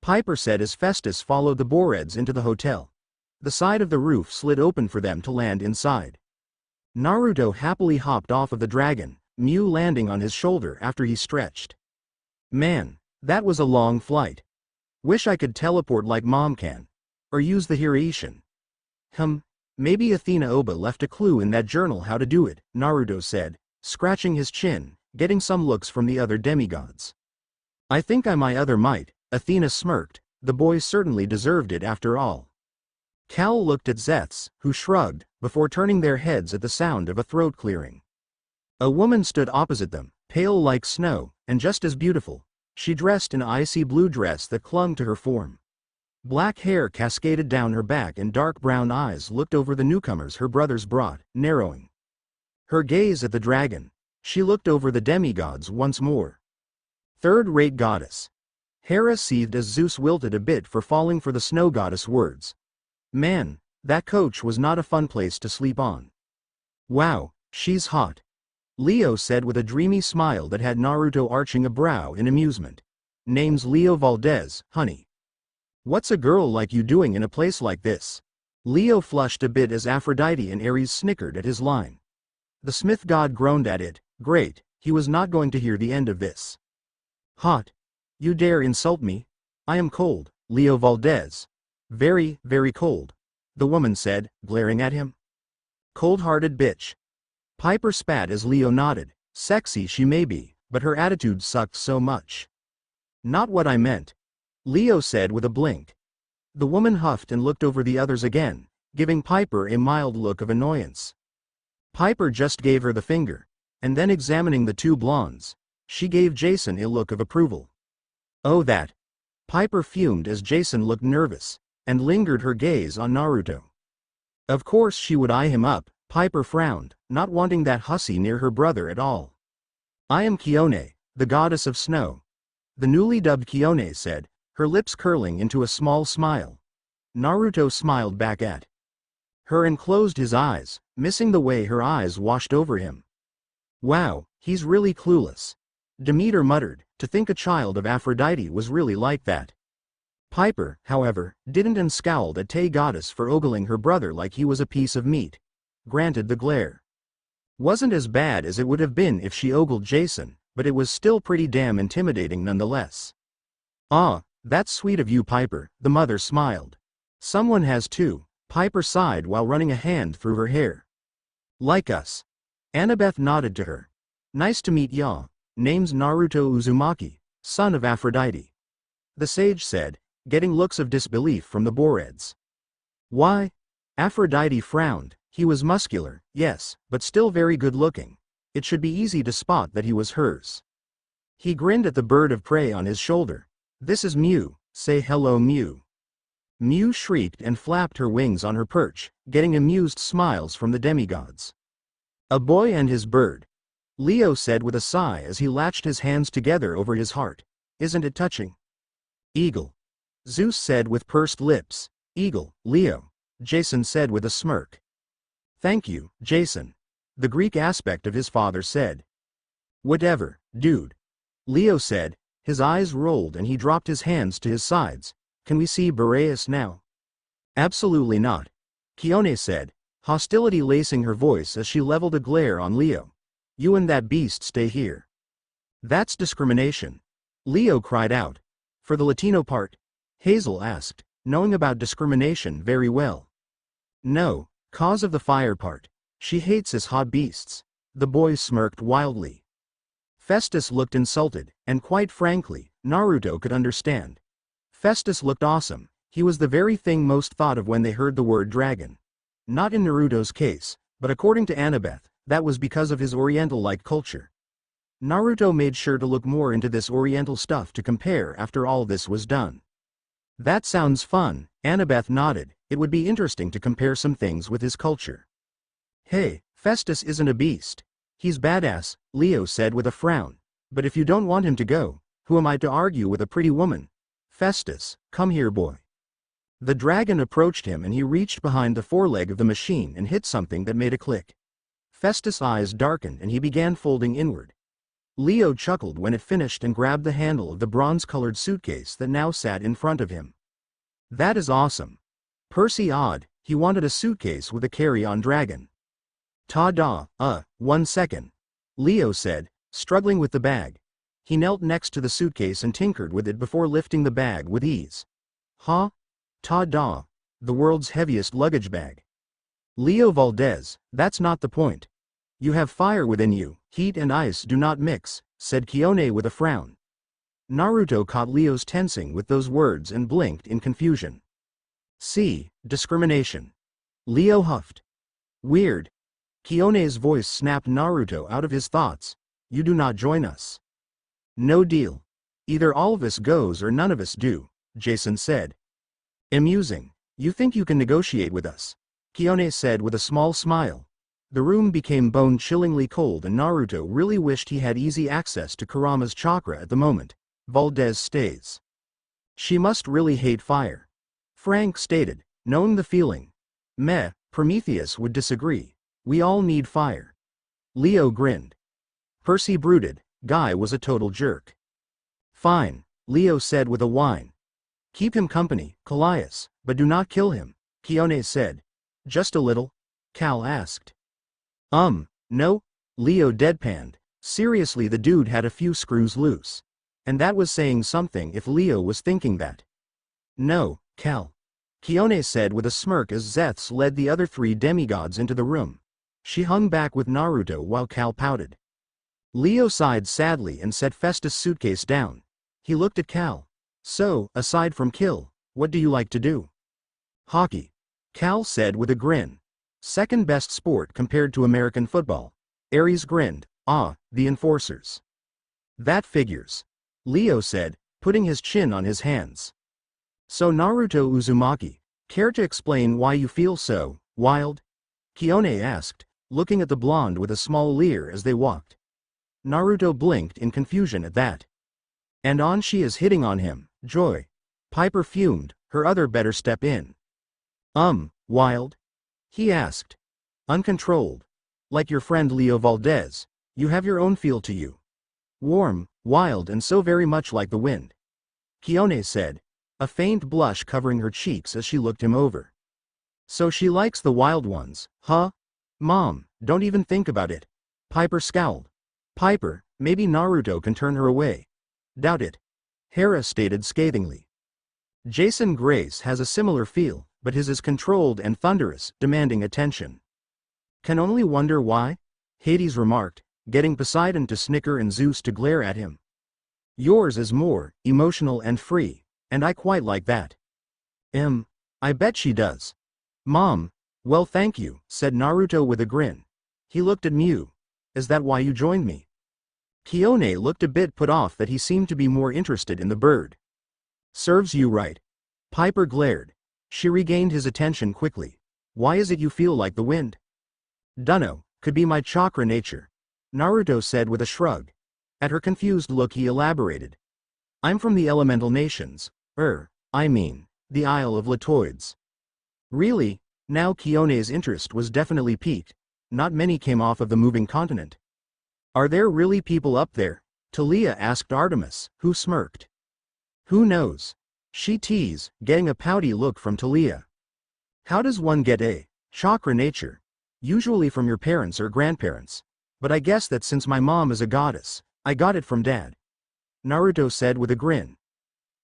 Speaker 1: Piper said as Festus followed the Boreds into the hotel. The side of the roof slid open for them to land inside. Naruto happily hopped off of the dragon, Mew landing on his shoulder after he stretched. Man, that was a long flight. Wish I could teleport like mom can. Or use the Hiraishin. Maybe Athena Oba left a clue in that journal how to do it, Naruto said, scratching his chin, getting some looks from the other demigods. I think I might, Athena smirked, the boys certainly deserved it after all. Cal looked at Zeths, who shrugged, before turning their heads at the sound of a throat clearing. A woman stood opposite them, pale like snow, and just as beautiful. She dressed in an icy blue dress that clung to her form. Black hair cascaded down her back and dark brown eyes looked over the newcomers her brothers brought, narrowing. Her gaze at the dragon. She looked over the demigods once more. Third-rate goddess. Hera seethed as Zeus wilted a bit for falling for the snow goddess words. Man, that coach was not a fun place to sleep on. Wow, she's hot. Leo said with a dreamy smile that had Naruto arching a brow in amusement. Name's Leo Valdez, honey. What's a girl like you doing in a place like this? Leo flushed a bit as Aphrodite and Ares snickered at his line. The smith god groaned at it. Great, he was not going to hear the end of this. Hot. You dare insult me? I am cold, Leo Valdez. Very, very cold, the woman said, glaring at him. Cold-hearted bitch. Piper spat as Leo nodded. Sexy she may be, but her attitude sucked so much. Not what I meant. Leo said with a blink. The woman huffed and looked over the others again, giving Piper a mild look of annoyance. Piper just gave her the finger, and then examining the two blondes, she gave Jason a look of approval. Oh that. Piper fumed as Jason looked nervous, and lingered her gaze on Naruto. Of course she would eye him up. Piper frowned, not wanting that hussy near her brother at all. I am Kione, the goddess of snow. The newly dubbed Kione said, her lips curling into a small smile. Naruto smiled back at her and closed his eyes, missing the way her eyes washed over him. Wow, he's really clueless. Demeter muttered, to think a child of Aphrodite was really like that. Piper, however, didn't and scowled at Tay Goddess for ogling her brother like he was a piece of meat. Granted the glare wasn't as bad as it would have been if she ogled Jason, but it was still pretty damn intimidating nonetheless. Ah, that's sweet of you Piper, the mother smiled. Someone has too, Piper sighed while running a hand through her hair. Like us. Annabeth nodded to her. Nice to meet ya. Name's Naruto Uzumaki, son of Aphrodite. The sage said, getting looks of disbelief from the Boreds. Why? Aphrodite frowned. He was muscular, yes, but still very good-looking. It should be easy to spot that he was hers. He grinned at the bird of prey on his shoulder. This is Mew, say hello Mew. Mew shrieked and flapped her wings on her perch, getting amused smiles from the demigods. A boy and his bird. Leo said with a sigh as he latched his hands together over his heart. Isn't it touching? Eagle. Zeus said with pursed lips. Eagle, Leo. Jason said with a smirk. Thank you, Jason. The Greek aspect of his father said. Whatever, dude. Leo said, his eyes rolled and he dropped his hands to his sides. Can we see Boreas now? Absolutely not. Kione said, hostility lacing her voice as she leveled a glare on Leo. You and that beast stay here. That's discrimination. Leo cried out. For the Latino part? Hazel asked, knowing about discrimination very well. No. Cause of the fire part. She hates his hot beasts. The boy smirked wildly. Festus looked insulted, and quite frankly, Naruto could understand. Festus looked awesome. He was the very thing most thought of when they heard the word dragon. Not in Naruto's case, but according to Annabeth, that was because of his Oriental-like culture. Naruto made sure to look more into this Oriental stuff to compare after all this was done. That sounds fun, Annabeth nodded. It would be interesting to compare some things with his culture. Hey, Festus isn't a beast. He's badass, Leo said with a frown. But if you don't want him to go, who am I to argue with a pretty woman? Festus, come here boy. The dragon approached him and he reached behind the foreleg of the machine and hit something that made a click. Festus' eyes darkened and he began folding inward. Leo chuckled when it finished and grabbed the handle of the bronze-colored suitcase that now sat in front of him. That is awesome. Percy odd, he wanted a suitcase with a carry-on dragon. Ta-da, 1 second. Leo said, struggling with the bag. He knelt next to the suitcase and tinkered with it before lifting the bag with ease. Huh? Ta-da, the world's heaviest luggage bag. Leo Valdez, that's not the point. You have fire within you, heat and ice do not mix, said Kione with a frown. Naruto caught Leo's tensing with those words and blinked in confusion. See, discrimination. Leo huffed. Weird. Kione's voice snapped Naruto out of his thoughts. You do not join us. No deal. Either all of us goes or none of us do, Jason said. Amusing. You think you can negotiate with us? Kione said with a small smile. The room became bone-chillingly cold and Naruto really wished he had easy access to Kurama's chakra at the moment. Valdez stays. She must really hate fire. Frank stated, knowing the feeling. Meh, Prometheus would disagree. We all need fire. Leo grinned. Percy brooded, Guy was a total jerk. Fine, Leo said with a whine. Keep him company, Callias, but do not kill him, Kione said. Just a little? Cal asked. No, Leo deadpanned. Seriously, the dude had a few screws loose. And that was saying something if Leo was thinking that. No, Cal. Kione said with a smirk as Zeths led the other 3 demigods into the room. She hung back with Naruto while Cal pouted. Leo sighed sadly and set Festus' suitcase down. He looked at Cal. So, aside from kill, what do you like to do? Hockey. Cal said with a grin. Second best sport compared to American football. Ares grinned. Ah, the enforcers. That figures. Leo said, putting his chin on his hands. So Naruto Uzumaki, care to explain why you feel so wild? Kione asked, looking at the blonde with a small leer as they walked. Naruto blinked in confusion at that. And on she is hitting on him, joy. Piper fumed, her other better step in. Wild? He asked. Uncontrolled. Like your friend Leo Valdez, you have your own feel to you. Warm, wild and so very much like the wind. Kione said, a faint blush covering her cheeks as she looked him over. So she likes the wild ones, huh? Mom, don't even think about it. Piper scowled. Piper, maybe Naruto can turn her away. Doubt it. Hera stated scathingly. Jason Grace has a similar feel, but his is controlled and thunderous, demanding attention. Can only wonder why? Hades remarked, getting Poseidon to snicker and Zeus to glare at him. Yours is more emotional and free, and I quite like that. I bet she does. Mom, well thank you, said Naruto with a grin. He looked at Mew. Is that why you joined me? Kione looked a bit put off that he seemed to be more interested in the bird. Serves you right. Piper glared. She regained his attention quickly. Why is it you feel like the wind? Dunno, could be my chakra nature. Naruto said with a shrug. At her confused look he elaborated. I'm from the elemental nations, the Isle of Latoids. Really? Now Kione's interest was definitely piqued. Not many came off of the moving continent. Are there really people up there? Talia asked Artemis, who smirked. Who knows? She teased, getting a pouty look from Talia. How does one get a chakra nature? Usually from your parents or grandparents. But I guess that since my mom is a goddess, I got it from dad. Naruto said with a grin.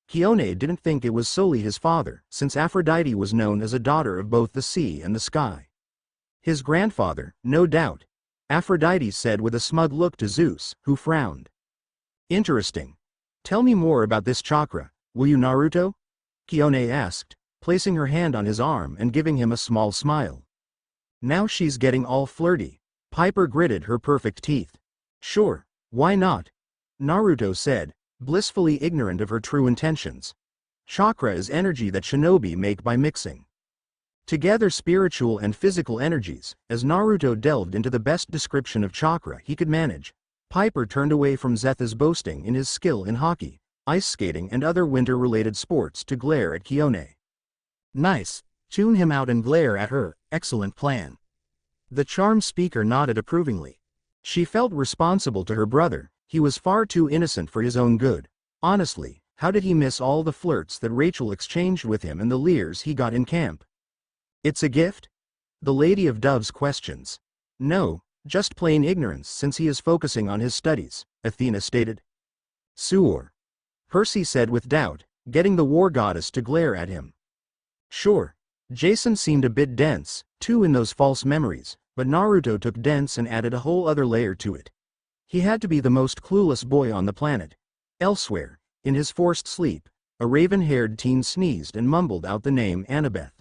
Speaker 1: Kione didn't think it was solely his father, since Aphrodite was known as a daughter of both the sea and the sky. His grandfather, no doubt. Aphrodite said with a smug look to Zeus, who frowned. Interesting. Tell me more about this chakra, will you, Naruto? Kione asked, placing her hand on his arm and giving him a small smile. Now she's getting all flirty. Piper gritted her perfect teeth. Sure, why not? Naruto said, blissfully ignorant of her true intentions. Chakra is energy that shinobi make by mixing together spiritual and physical energies. As Naruto delved into the best description of chakra he could manage, Piper turned away from Zeth's boasting in his skill in hockey, ice skating and other winter-related sports to glare at Kione. Nice. Tune him out and glare at her. Excellent plan. The charm speaker nodded approvingly. She felt responsible to her brother. He was far too innocent for his own good. Honestly, how did he miss all the flirts that Rachel exchanged with him and the leers he got in camp? It's a gift? The Lady of Doves questions. No, just plain ignorance since he is focusing on his studies, Athena stated. Suor. Percy said with doubt, getting the war goddess to glare at him. Sure. Jason seemed a bit dense, too, in those false memories, but Naruto took dense and added a whole other layer to it. He had to be the most clueless boy on the planet. Elsewhere, in his forced sleep, a raven-haired teen sneezed and mumbled out the name Annabeth.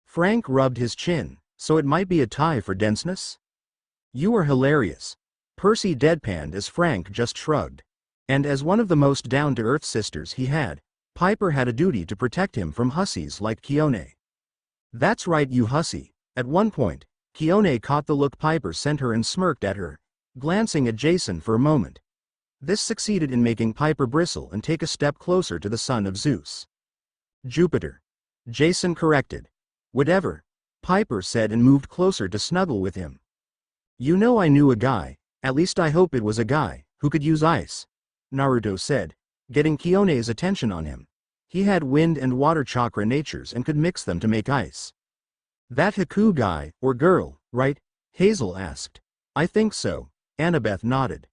Speaker 1: Frank rubbed his chin, so it might be a tie for denseness? You are hilarious. Percy deadpanned as Frank just shrugged. And as one of the most down-to-earth sisters he had, Piper had a duty to protect him from hussies like Kione. That's right, you hussy. At one point, Kione caught the look Piper sent her and smirked at her, glancing at Jason for a moment. This succeeded in making Piper bristle and take a step closer to the son of Zeus. Jupiter. Jason corrected. Whatever. Piper said and moved closer to snuggle with him. You know, I knew a guy, at least I hope it was a guy, who could use ice. Naruto said, getting Kione's attention on him. He had wind and water chakra natures and could mix them to make ice. That Haku guy, or girl, right? Hazel asked. I think so. Annabeth nodded.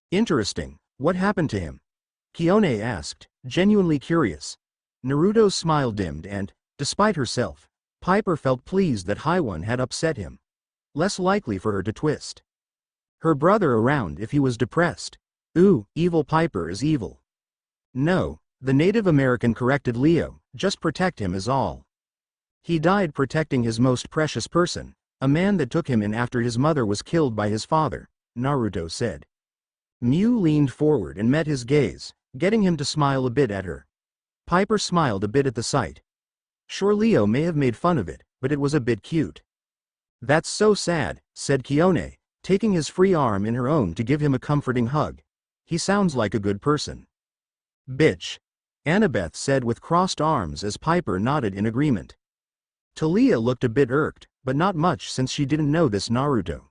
Speaker 1: Interesting. What happened to him? Kione asked, genuinely curious. Naruto's smile dimmed and, Despite herself, Piper felt pleased that Haiwan had upset him. Less likely for her to twist her brother around if he was depressed. Ooh, evil Piper is evil. No, the Native American corrected Leo, just protect him is all. He died protecting his most precious person, a man that took him in after his mother was killed by his father, Naruto said. Mew leaned forward and met his gaze, getting him to smile a bit at her. Piper smiled a bit at the sight. Sure, Leo may have made fun of it, but it was a bit cute. That's so sad, said Kione, taking his free arm in her own to give him a comforting hug. He sounds like a good person. Bitch, Annabeth said with crossed arms as Piper nodded in agreement. Talia looked a bit irked, but not much since she didn't know this Naruto.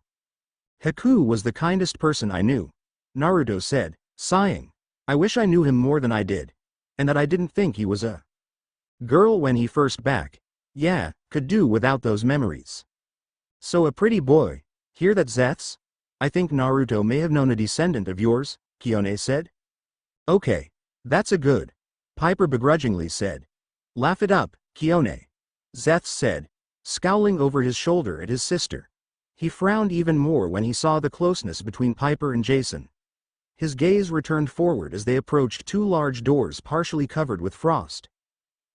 Speaker 1: Haku was the kindest person I knew, Naruto said, sighing. I wish I knew him more than I did, and that I didn't think he was a girl when he first back. Yeah, could do without those memories. So a pretty boy. Hear that, Zeths? I think Naruto may have known a descendant of yours, Kione said. Okay, that's a good, Piper begrudgingly said. Laugh it up, Kione, Zeths said, scowling over his shoulder at his sister. He frowned even more when he saw the closeness between Piper and Jason. His gaze returned forward as they approached two large doors partially covered with frost.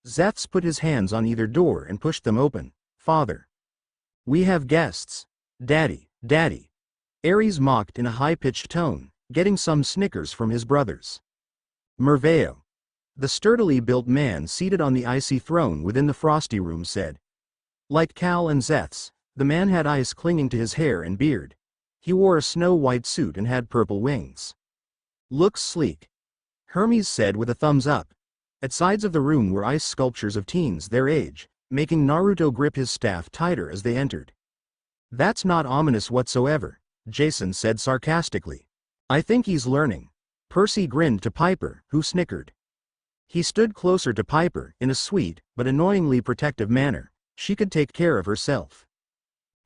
Speaker 1: Zeths put his hands on either door and pushed them open. Father. We have guests. Daddy, Daddy. Ares mocked in a high-pitched tone, getting some snickers from his brothers. Merveo. The sturdily built man seated on the icy throne within the frosty room said. Like Cal and Zeths, the man had ice clinging to his hair and beard. He wore a snow-white suit and had purple wings. Looks sleek. Hermes said with a thumbs up. At sides of the room were ice sculptures of teens their age, making Naruto grip his staff tighter as they entered. That's not ominous whatsoever, Jason said sarcastically. I think he's learning. Percy grinned to Piper, who snickered. He stood closer to Piper, in a sweet, but annoyingly protective manner. She could take care of herself.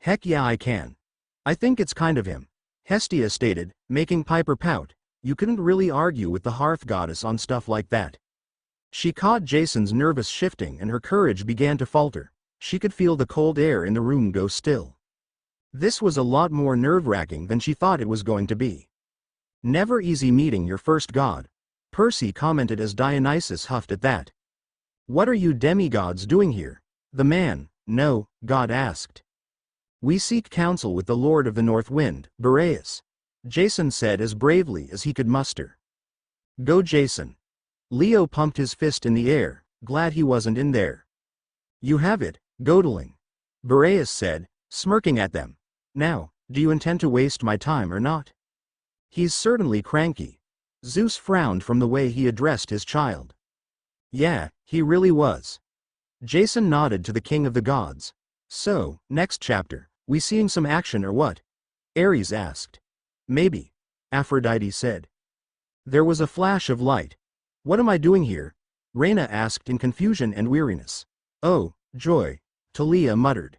Speaker 1: Heck yeah, I can. I think it's kind of him, Hestia stated, making Piper pout. You couldn't really argue with the hearth goddess on stuff like that. She caught Jason's nervous shifting and her courage began to falter. She could feel the cold air in the room go still. This was a lot more nerve-wracking than she thought it was going to be. Never easy meeting your first god, Percy commented as Dionysus huffed at that. What are you demigods doing here? The man, no, god asked. We seek counsel with the Lord of the North Wind, Boreas, Jason said as bravely as he could muster. Go Jason. Leo pumped his fist in the air, glad he wasn't in there. You have it, Godling, Boreas said, smirking at them. Now, do you intend to waste my time or not? He's certainly cranky. Zeus frowned from the way he addressed his child. Yeah, he really was. Jason nodded to the king of the gods. So, next chapter, we seeing some action or what? Ares asked. Maybe, Aphrodite said. There was a flash of light. What am I doing here? Reyna asked in confusion and weariness. Oh, joy, Talia muttered.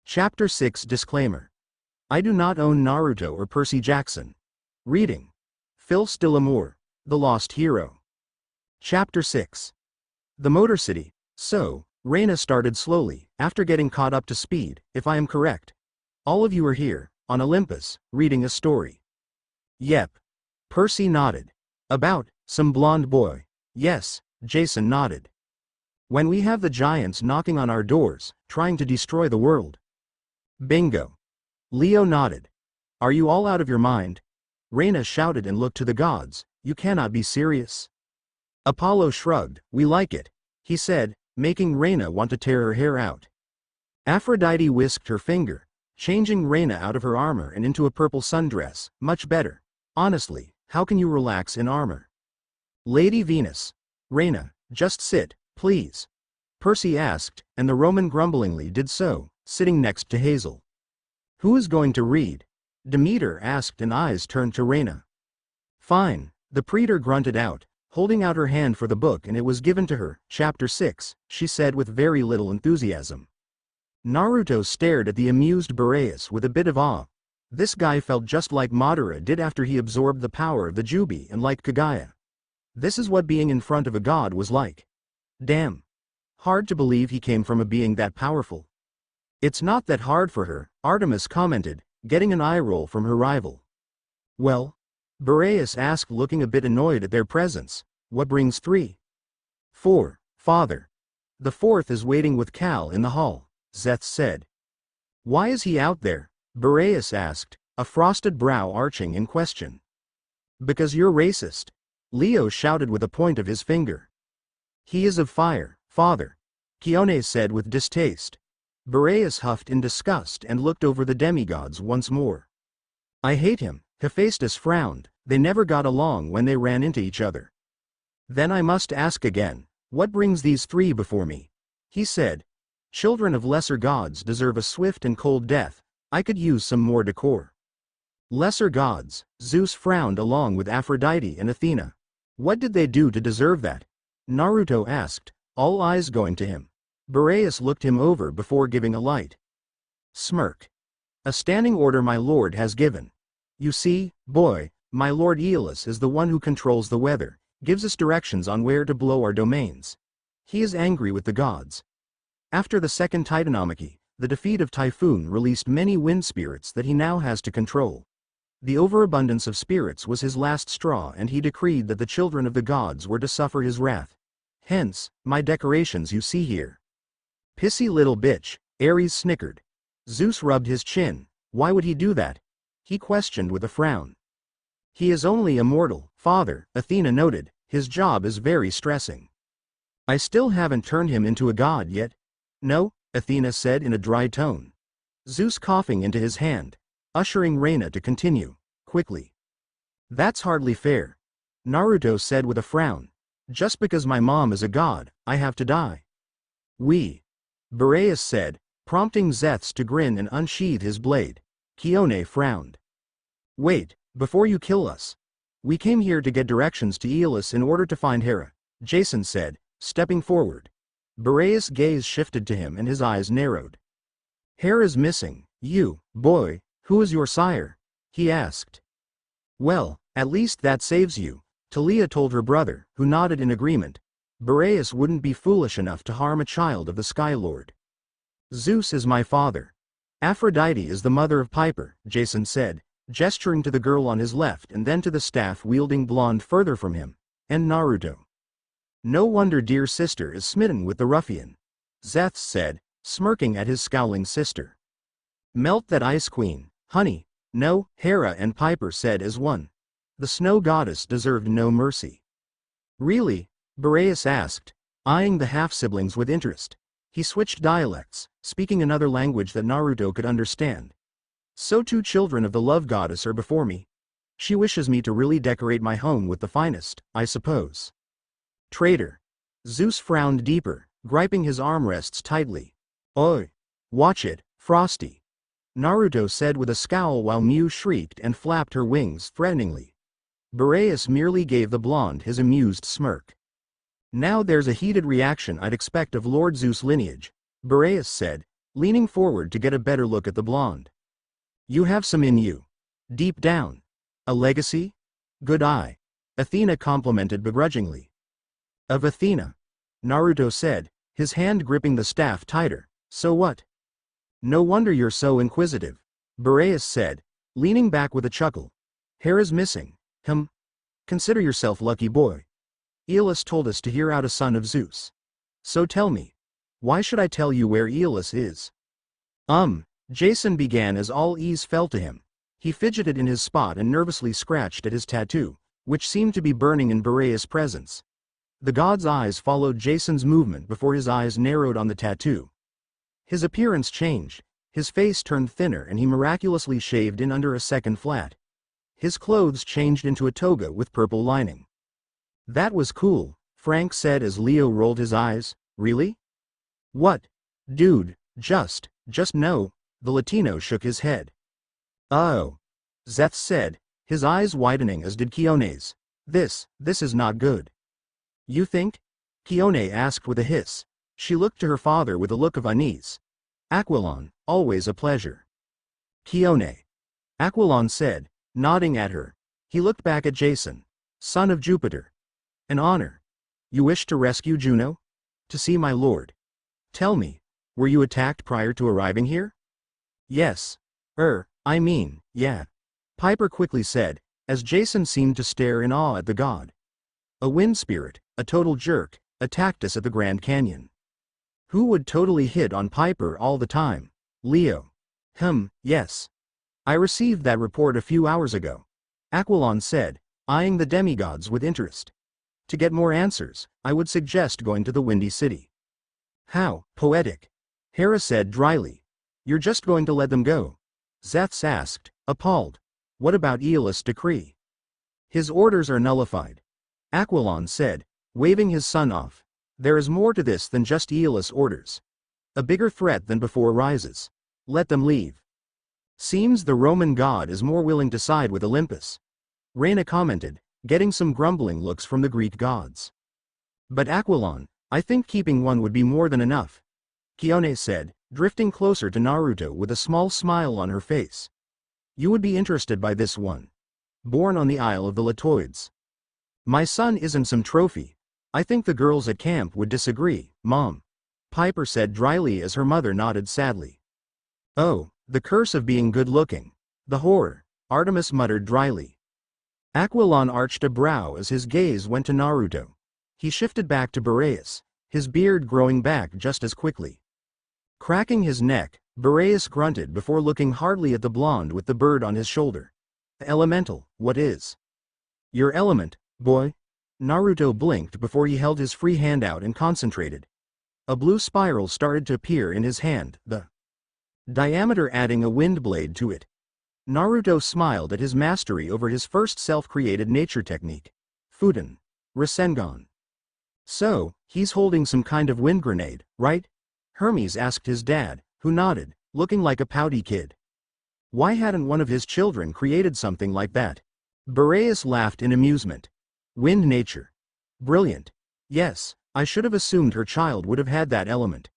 Speaker 1: Chapter 6 Disclaimer. I do not own Naruto or Percy Jackson. Reading. Phil Stillamour, The Lost Hero. Chapter 6. The Motor City. So, Reyna started slowly, after getting caught up to speed, if I am correct. All of you are here, on Olympus, reading a story. Yep. Percy nodded. About, some blonde boy. Yes, Jason nodded. When we have the giants knocking on our doors, trying to destroy the world. Bingo. Leo nodded. Are you all out of your mind? Reyna shouted and looked to the gods. You cannot be serious. Apollo shrugged. We like it, he said, making Reyna want to tear her hair out. Aphrodite whisked her finger, changing Reyna out of her armor and into a purple sundress. Much better. Honestly, how can you relax in armor? Lady Venus. Reyna, just sit, please. Percy asked, and the Roman grumblingly did so, sitting next to Hazel. Who is going to read? Demeter asked and eyes turned to Reyna. Fine, the praetor grunted out, holding out her hand for the book and it was given to her. Chapter 6, she said with very little enthusiasm. Naruto stared at the amused Boreas with a bit of awe. This guy felt just like Madara did after he absorbed the power of the Jubi and like Kagaya. This is what being in front of a god was like. Damn. Hard to believe he came from a being that powerful. It's not that hard for her, Artemis commented, getting an eye roll from her rival. Well? Boreas asked, looking a bit annoyed at their presence. What brings 3? 4, father. The 4th is waiting with Cal in the hall, Zeth said. Why is he out there? Boreas asked, a frosted brow arching in question. Because you're racist. Leo shouted with a point of his finger. He is of fire, father, Keone said with distaste. Boreas huffed in disgust and looked over the demigods once more. I hate him, Hephaestus frowned, they never got along when they ran into each other. Then I must ask again, what brings these 3 before me? He said. Children of lesser gods deserve a swift and cold death, I could use some more decor. Lesser gods, Zeus frowned along with Aphrodite and Athena. What did they do to deserve that? Naruto asked, all eyes going to him. Boreas looked him over before giving a light smirk. A standing order my lord has given. You see, boy, my lord Aeolus is the one who controls the weather, gives us directions on where to blow our domains. He is angry with the gods. After the second Titanomachy, the defeat of Typhoon released many wind spirits that he now has to control. The overabundance of spirits was his last straw, and he decreed that the children of the gods were to suffer his wrath. Hence, my decorations you see here. Pissy little bitch, Ares snickered. Zeus rubbed his chin. Why would he do that? He questioned with a frown. He is only a mortal, father, Athena noted, his job is very stressing. I still haven't turned him into a god yet. No, Athena said in a dry tone. Zeus coughing into his hand, ushering Reyna to continue, quickly. That's hardly fair. Naruto said with a frown. Just because my mom is a god, I have to die. Boreas said, prompting Zeths to grin and unsheath his blade. Keone frowned. Wait, before you kill us. We came here to get directions to Aeolus in order to find Hera, Jason said, stepping forward. Boreas' gaze shifted to him and his eyes narrowed. Hera's missing, boy, who is your sire? He asked. Well, at least that saves you, Talia told her brother, who nodded in agreement. Boreas wouldn't be foolish enough to harm a child of the Sky Lord. Zeus is my father. Aphrodite is the mother of Piper, Jason said, gesturing to the girl on his left and then to the staff-wielding blonde further from him, and Naruto. No wonder dear sister is smitten with the ruffian, Zeths said, smirking at his scowling sister. Melt that ice queen, honey. No, Hera and Piper said as one. The snow goddess deserved no mercy. Really? Boreas asked, eyeing the half-siblings with interest. He switched dialects, speaking another language that Naruto could understand. So 2 children of the love goddess are before me. She wishes me to really decorate my home with the finest, I suppose. Traitor. Zeus frowned deeper, griping his armrests tightly. Oi! Watch it, Frosty. Naruto said with a scowl while Mew shrieked and flapped her wings threateningly. Boreas merely gave the blonde his amused smirk. Now there's a heated reaction I'd expect of Lord Zeus' lineage, Boreas said, leaning forward to get a better look at the blonde. You have some in you. Deep down. A legacy? Good eye. Athena complimented begrudgingly. Of Athena. Naruto said, his hand gripping the staff tighter. So what? No wonder you're so inquisitive, Boreas said, leaning back with a chuckle. Hera's missing. Consider yourself lucky boy. Aeolus told us to hear out a son of Zeus. So tell me, why should I tell you where Aeolus is? Jason began as all ease fell to him. He fidgeted in his spot and nervously scratched at his tattoo, which seemed to be burning in Boreas' presence. The god's eyes followed Jason's movement before his eyes narrowed on the tattoo. His appearance changed, his face turned thinner and he miraculously shaved in under a second flat. His clothes changed into a toga with purple lining. That was cool, Frank said as Leo rolled his eyes. Really? What? Dude, just no, the Latino shook his head. Oh. Zeth said, his eyes widening as did Keone's. This is not good. You think? Keone asked with a hiss. She looked to her father with a look of unease. Aquilon, always a pleasure. Keone. Aquilon said, nodding at her. He looked back at Jason. Son of Jupiter. An honor. You wish to rescue Juno? To see my lord. Tell me, were you attacked prior to arriving here? Yes. Yeah. Piper quickly said, as Jason seemed to stare in awe at the god. A wind spirit, a total jerk, attacked us at the Grand Canyon. Who would totally hit on Piper all the time? Leo. Yes. I received that report a few hours ago. Aquilon said, eyeing the demigods with interest. To get more answers, I would suggest going to the Windy City. How poetic. Hera said dryly. You're just going to let them go? Zeths asked, appalled. What about Aeolus' decree? His orders are nullified. Aquilon said, waving his son off. There is more to this than just Aeolus' orders. A bigger threat than before rises. Let them leave. Seems the Roman god is more willing to side with Olympus. Rhaena commented, getting some grumbling looks from the Greek gods. But Aquilon, I think keeping one would be more than enough. Kione said, drifting closer to Naruto with a small smile on her face. You would be interested by this one. Born on the Isle of the Latoids. My son isn't some trophy. I think the girls at camp would disagree, Mom. Piper said dryly as her mother nodded sadly. Oh, the curse of being good-looking. The horror, Artemis muttered dryly. Aquilon arched a brow as his gaze went to Naruto. He shifted back to Boreas, his beard growing back just as quickly. Cracking his neck, Boreas grunted before looking hardly at the blonde with the bird on his shoulder. Elemental, what is? Your element, boy? Naruto blinked before he held his free hand out and concentrated. A blue spiral started to appear in his hand, the diameter adding a wind blade to it. Naruto smiled at his mastery over his first self-created nature technique. Fuden. Rasengan. So, he's holding some kind of wind grenade, right? Hermes asked his dad, who nodded, looking like a pouty kid. Why hadn't one of his children created something like that? Boreas laughed in amusement. Wind nature. Brilliant. Yes, I should have assumed her child would have had that element.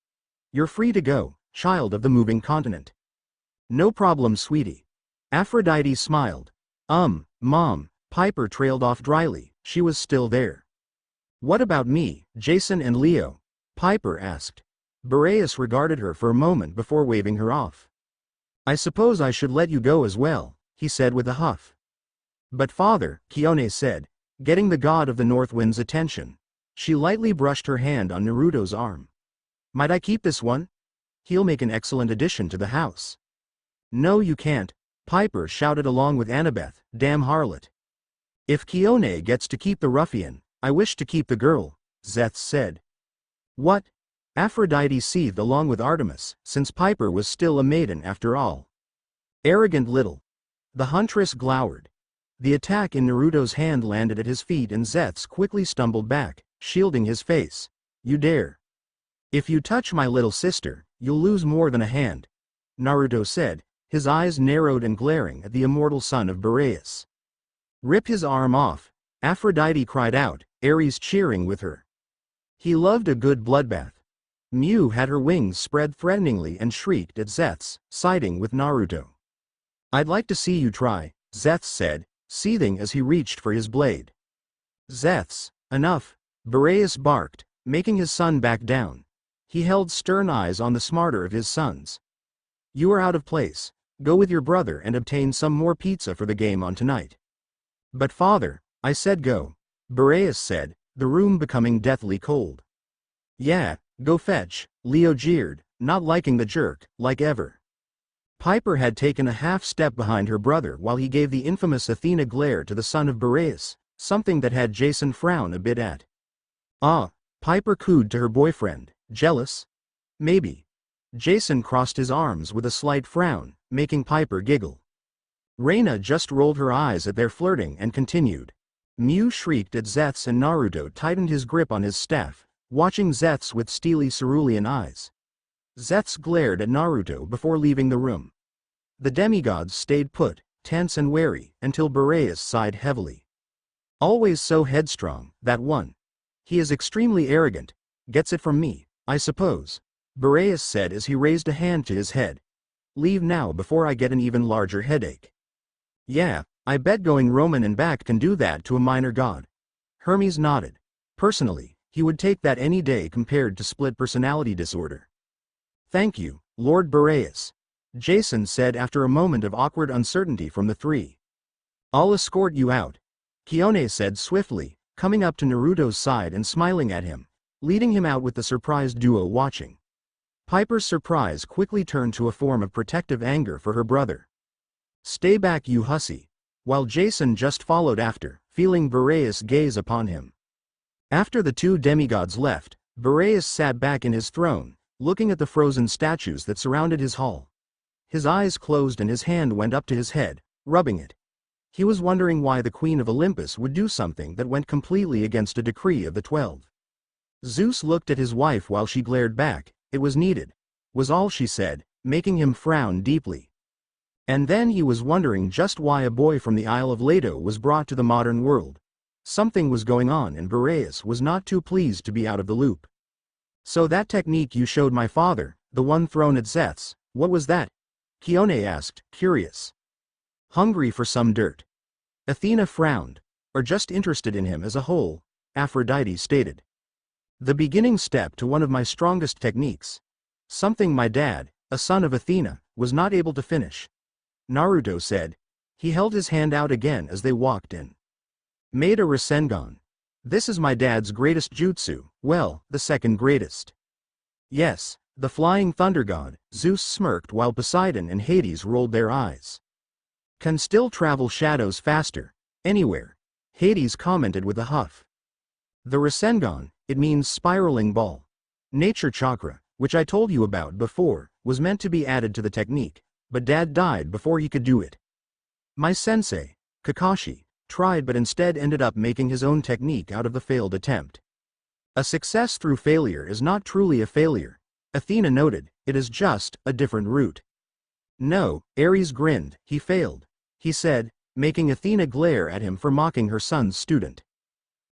Speaker 1: You're free to go, child of the moving continent. No problem, sweetie. Aphrodite smiled. Mom, Piper trailed off dryly, she was still there. What about me, Jason and Leo? Piper asked. Boreas regarded her for a moment before waving her off. I suppose I should let you go as well, he said with a huff. But father, Kione said, getting the god of the North Wind's attention. She lightly brushed her hand on Naruto's arm. Might I keep this one? He'll make an excellent addition to the house. No you can't, Piper shouted along with Annabeth, damn harlot. If Kione gets to keep the ruffian, I wish to keep the girl, Zeths said. What? Aphrodite seethed along with Artemis, since Piper was still a maiden after all. Arrogant little. The huntress glowered. The attack in Naruto's hand landed at his feet and Zeths quickly stumbled back, shielding his face. You dare. If you touch my little sister, you'll lose more than a hand, Naruto said, his eyes narrowed and glaring at the immortal son of Boreas. Rip his arm off, Aphrodite cried out, Ares cheering with her. He loved a good bloodbath. Mew had her wings spread threateningly and shrieked at Zeths, siding with Naruto. I'd like to see you try, Zeths said, seething as he reached for his blade. Zeths, enough, Boreas barked, making his son back down. He held stern eyes on the smarter of his sons. You are out of place, go with your brother and obtain some more pizza for the game on tonight. But father, I said go, Boreas said, the room becoming deathly cold. Yeah, go fetch, Leo jeered, not liking the jerk, like ever. Piper had taken a half step behind her brother while he gave the infamous Athena glare to the son of Boreas, something that had Jason frown a bit at. Ah, Piper cooed to her boyfriend, jealous? Maybe. Jason crossed his arms with a slight frown, making Piper giggle. Rhaena just rolled her eyes at their flirting and continued. Mew shrieked at Zeths and Naruto tightened his grip on his staff, watching Zeths with steely cerulean eyes. Zeths glared at Naruto before leaving the room. The demigods stayed put, tense and wary, until Boreas sighed heavily. Always so headstrong, that one. He is extremely arrogant, gets it from me, I suppose, Boreas said as he raised a hand to his head. Leave now before I get an even larger headache. Yeah, I bet going Roman and back can do that to a minor god. Hermes nodded. Personally, he would take that any day compared to split personality disorder. Thank you, Lord Boreas, Jason said after a moment of awkward uncertainty from the three. I'll escort you out, Kione said swiftly, coming up to Naruto's side and smiling at him, leading him out with the surprised duo watching. Piper's surprise quickly turned to a form of protective anger for her brother. Stay back, you hussy, while Jason just followed after, feeling Boreas' gaze upon him. After the two demigods left, Boreas sat back in his throne, looking at the frozen statues that surrounded his hall. His eyes closed and his hand went up to his head, rubbing it. He was wondering why the Queen of Olympus would do something that went completely against a decree of the 12. Zeus looked at his wife while she glared back. It was needed, was all she said, making him frown deeply. And then he was wondering just why a boy from the Isle of Leto was brought to the modern world. Something was going on and Boreas was not too pleased to be out of the loop. So that technique you showed my father, the one thrown at Zeth's, what was that? Kione asked, curious. Hungry for some dirt. Athena frowned, or just interested in him as a whole, Aphrodite stated. The beginning step to one of my strongest techniques. Something my dad, a son of Athena, was not able to finish. Naruto said. He held his hand out again as they walked in. Made a Rasengan. This is my dad's greatest jutsu, well, the second greatest. Yes, the flying thunder god, Zeus smirked while Poseidon and Hades rolled their eyes. Can still travel shadows faster, anywhere, Hades commented with a huff. The Rasengan, it means spiraling ball. Nature chakra, which I told you about before, was meant to be added to the technique, but Dad died before he could do it. My sensei, Kakashi, tried but instead ended up making his own technique out of the failed attempt. A success through failure is not truly a failure, Athena noted, it is just a different route. No, Ares grinned, he failed, he said, making Athena glare at him for mocking her son's student.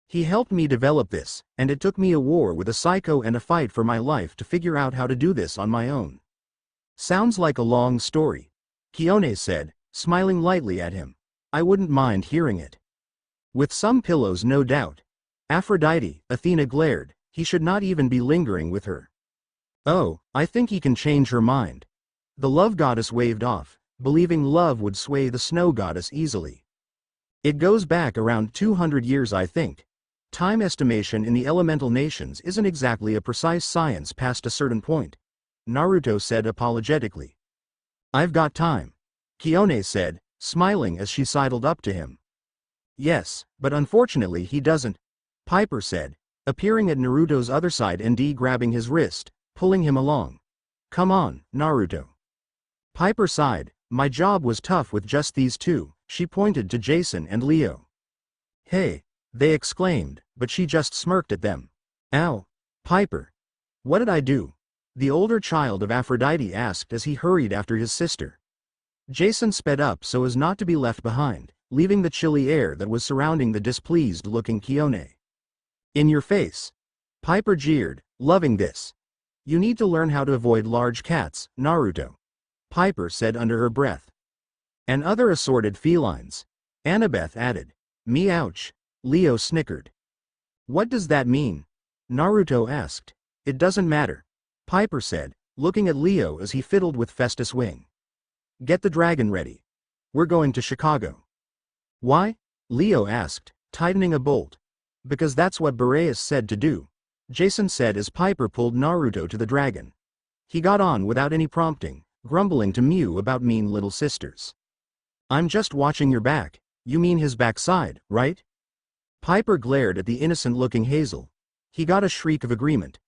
Speaker 1: He helped me develop this, and it took me a war with a psycho and a fight for my life to figure out how to do this on my own. Sounds like a long story, Kione said, smiling lightly at him. I wouldn't mind hearing it. With some pillows, no doubt. Aphrodite, Athena glared, he should not even be lingering with her. Oh, I think he can change her mind. The love goddess waved off, believing love would sway the snow goddess easily. It goes back around 200 years, I think. Time estimation in the elemental nations isn't exactly a precise science past a certain point, Naruto said apologetically. I've got time, Kione said, smiling as she sidled up to him. Yes, but unfortunately he doesn't, Piper said, appearing at Naruto's other side and grabbing his wrist, pulling him along. Come on, Naruto. Piper sighed, my job was tough with just these two, she pointed to Jason and Leo. Hey, they exclaimed, but she just smirked at them. Ow, Piper. What did I do? The older child of Aphrodite asked as he hurried after his sister. Jason sped up so as not to be left behind, leaving the chilly air that was surrounding the displeased-looking Kione. In your face. Piper jeered, loving this. You need to learn how to avoid large cats, Naruto, Piper said under her breath. And other assorted felines, Annabeth added. Me ouch, Leo snickered. What does that mean? Naruto asked. It doesn't matter, Piper said, looking at Leo as he fiddled with Festus Wing. Get the dragon ready. We're going to Chicago. Why? Leo asked, tightening a bolt. Because that's what Boreas said to do, Jason said as Piper pulled Naruto to the dragon. He got on without any prompting, grumbling to Mew about mean little sisters. I'm just watching your back, you mean his backside, right? Piper glared at the innocent-looking Hazel. He got a shriek of agreement.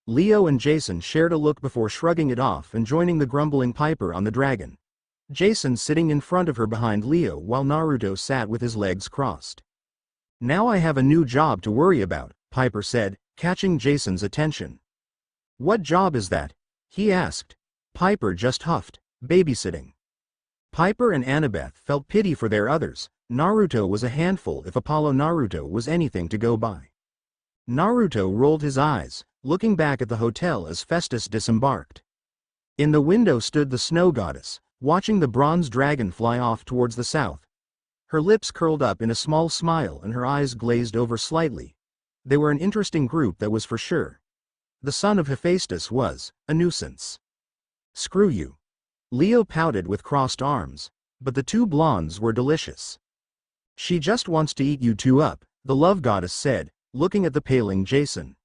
Speaker 1: Leo and Jason shared a look before shrugging it off and joining the grumbling Piper on the dragon. Jason sitting in front of her behind Leo while Naruto sat with his legs crossed. Now I have a new job to worry about, Piper said, catching Jason's attention. What job is that? He asked. Piper just huffed, babysitting. Piper and Annabeth felt pity for their others. Naruto was a handful if Apollo Naruto was anything to go by. Naruto rolled his eyes, looking back at the hotel as Festus disembarked. In the window stood the snow goddess, watching the bronze dragon fly off towards the south. Her lips curled up in a small smile and her eyes glazed over slightly. They were an interesting group, that was for sure. The son of Hephaestus was a nuisance. Screw you. Leo pouted with crossed arms, but the two blondes were delicious. She just wants to eat you two up, the love goddess said, looking at the paling Jason.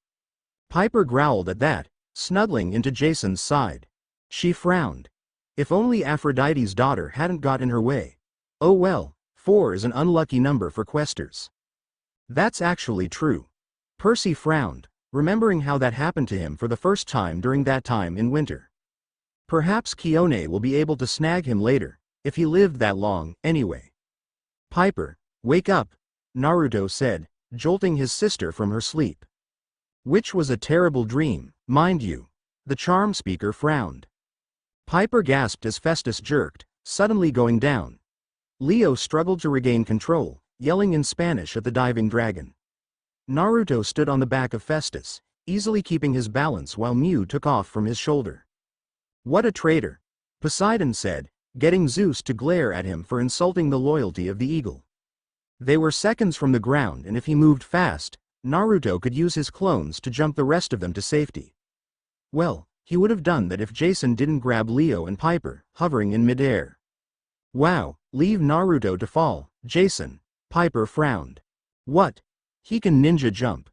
Speaker 1: Piper growled at that, snuggling into Jason's side. She frowned. If only Aphrodite's daughter hadn't got in her way. Oh well, 4 is an unlucky number for questers. That's actually true. Percy frowned, remembering how that happened to him for the first time during that time in winter. Perhaps Kione will be able to snag him later, if he lived that long, anyway. Piper, wake up, Naruto said, jolting his sister from her sleep. Which was a terrible dream, mind you. The charm speaker frowned. Piper gasped as Festus jerked, suddenly going down. Leo struggled to regain control, yelling in Spanish at the diving dragon. Naruto stood on the back of Festus, easily keeping his balance while Mew took off from his shoulder. What a traitor, Poseidon said, getting Zeus to glare at him for insulting the loyalty of the eagle. They were seconds from the ground, and if he moved fast, Naruto could use his clones to jump the rest of them to safety. Well, he would have done that if Jason didn't grab Leo and Piper, hovering in midair. Wow, leave Naruto to fall, Jason, Piper frowned. What? He can ninja jump.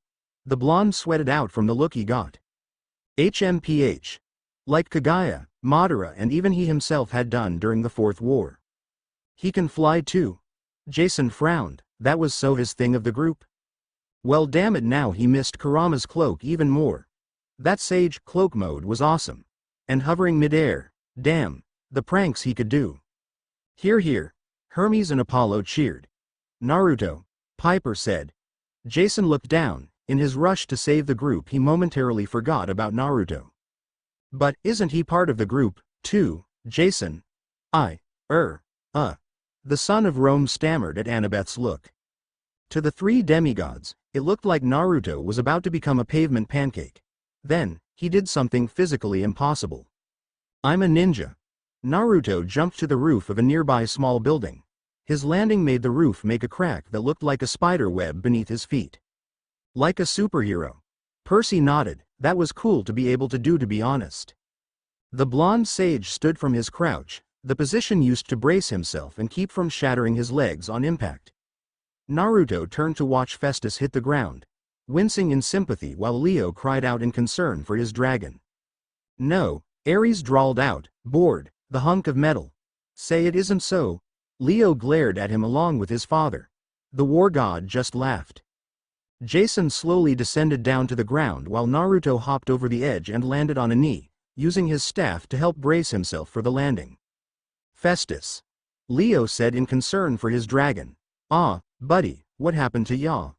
Speaker 1: The blonde sweated out from the look he got. HMPH. Like Kagaya, Madara and even he himself had done during the Fourth War. He can fly too. Jason frowned, that was so his thing of the group. Well damn it, now he missed Kurama's cloak even more. That sage cloak mode was awesome. And hovering midair, damn, the pranks he could do. Hear hear, Hermes and Apollo cheered. Naruto, Piper said. Jason looked down, in his rush to save the group he momentarily forgot about Naruto. But isn't he part of the group, too, Jason? The son of Rome stammered at Annabeth's look. To the three demigods, it looked like Naruto was about to become a pavement pancake. Then, he did something physically impossible. I'm a ninja. Naruto jumped to the roof of a nearby small building. His landing made the roof make a crack that looked like a spider web beneath his feet. Like a superhero. Percy nodded, that was cool to be able to do, to be honest. The blonde sage stood from his crouch, the position used to brace himself and keep from shattering his legs on impact. Naruto turned to watch Festus hit the ground, wincing in sympathy while Leo cried out in concern for his dragon. No, Ares drawled out, bored, the hunk of metal. Say it isn't so. Leo glared at him along with his father. The war god just laughed. Jason slowly descended down to the ground while Naruto hopped over the edge and landed on a knee, using his staff to help brace himself for the landing. Festus. Leo said in concern for his dragon. Ah, buddy, what happened to ya?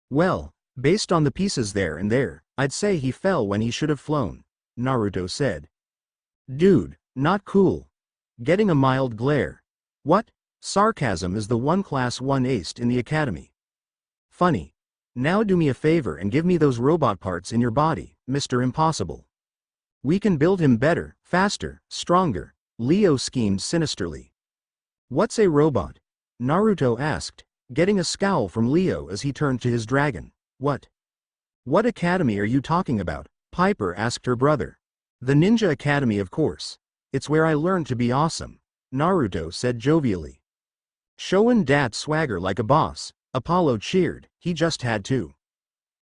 Speaker 1: Well, based on the pieces there and there, I'd say he fell when he should have flown, Naruto said. Dude, not cool. Getting a mild glare. What? Sarcasm is the one class 1 aced in the academy. Funny. Now do me a favor and give me those robot parts in your body, Mr. Impossible. We can build him better, faster, stronger, Leo schemed sinisterly. What's a robot? Naruto asked, getting a scowl from Leo as he turned to his dragon. What academy are you talking about? Piper asked her brother. The Ninja Academy, of course. It's where I learned to be awesome, Naruto said jovially. Showin' dat swagger like a boss, Apollo cheered, he just had to.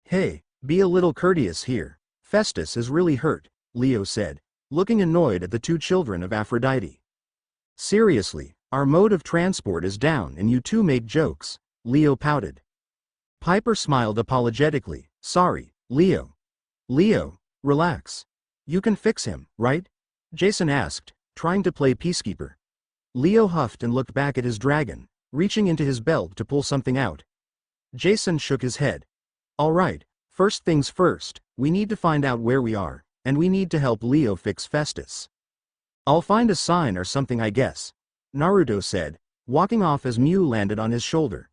Speaker 1: Hey, be a little courteous here. Festus is really hurt, Leo said, looking annoyed at the two children of Aphrodite. Seriously, our mode of transport is down and you two make jokes, Leo pouted. Piper smiled apologetically. Sorry, Leo. Leo, relax. You can fix him, right? Jason asked, trying to play peacekeeper. Leo huffed and looked back at his dragon, reaching into his belt to pull something out. Jason shook his head. All right, first things first, we need to find out where we are, and we need to help Leo fix Festus. I'll find a sign or something, I guess, Naruto said, walking off as Mew landed on his shoulder.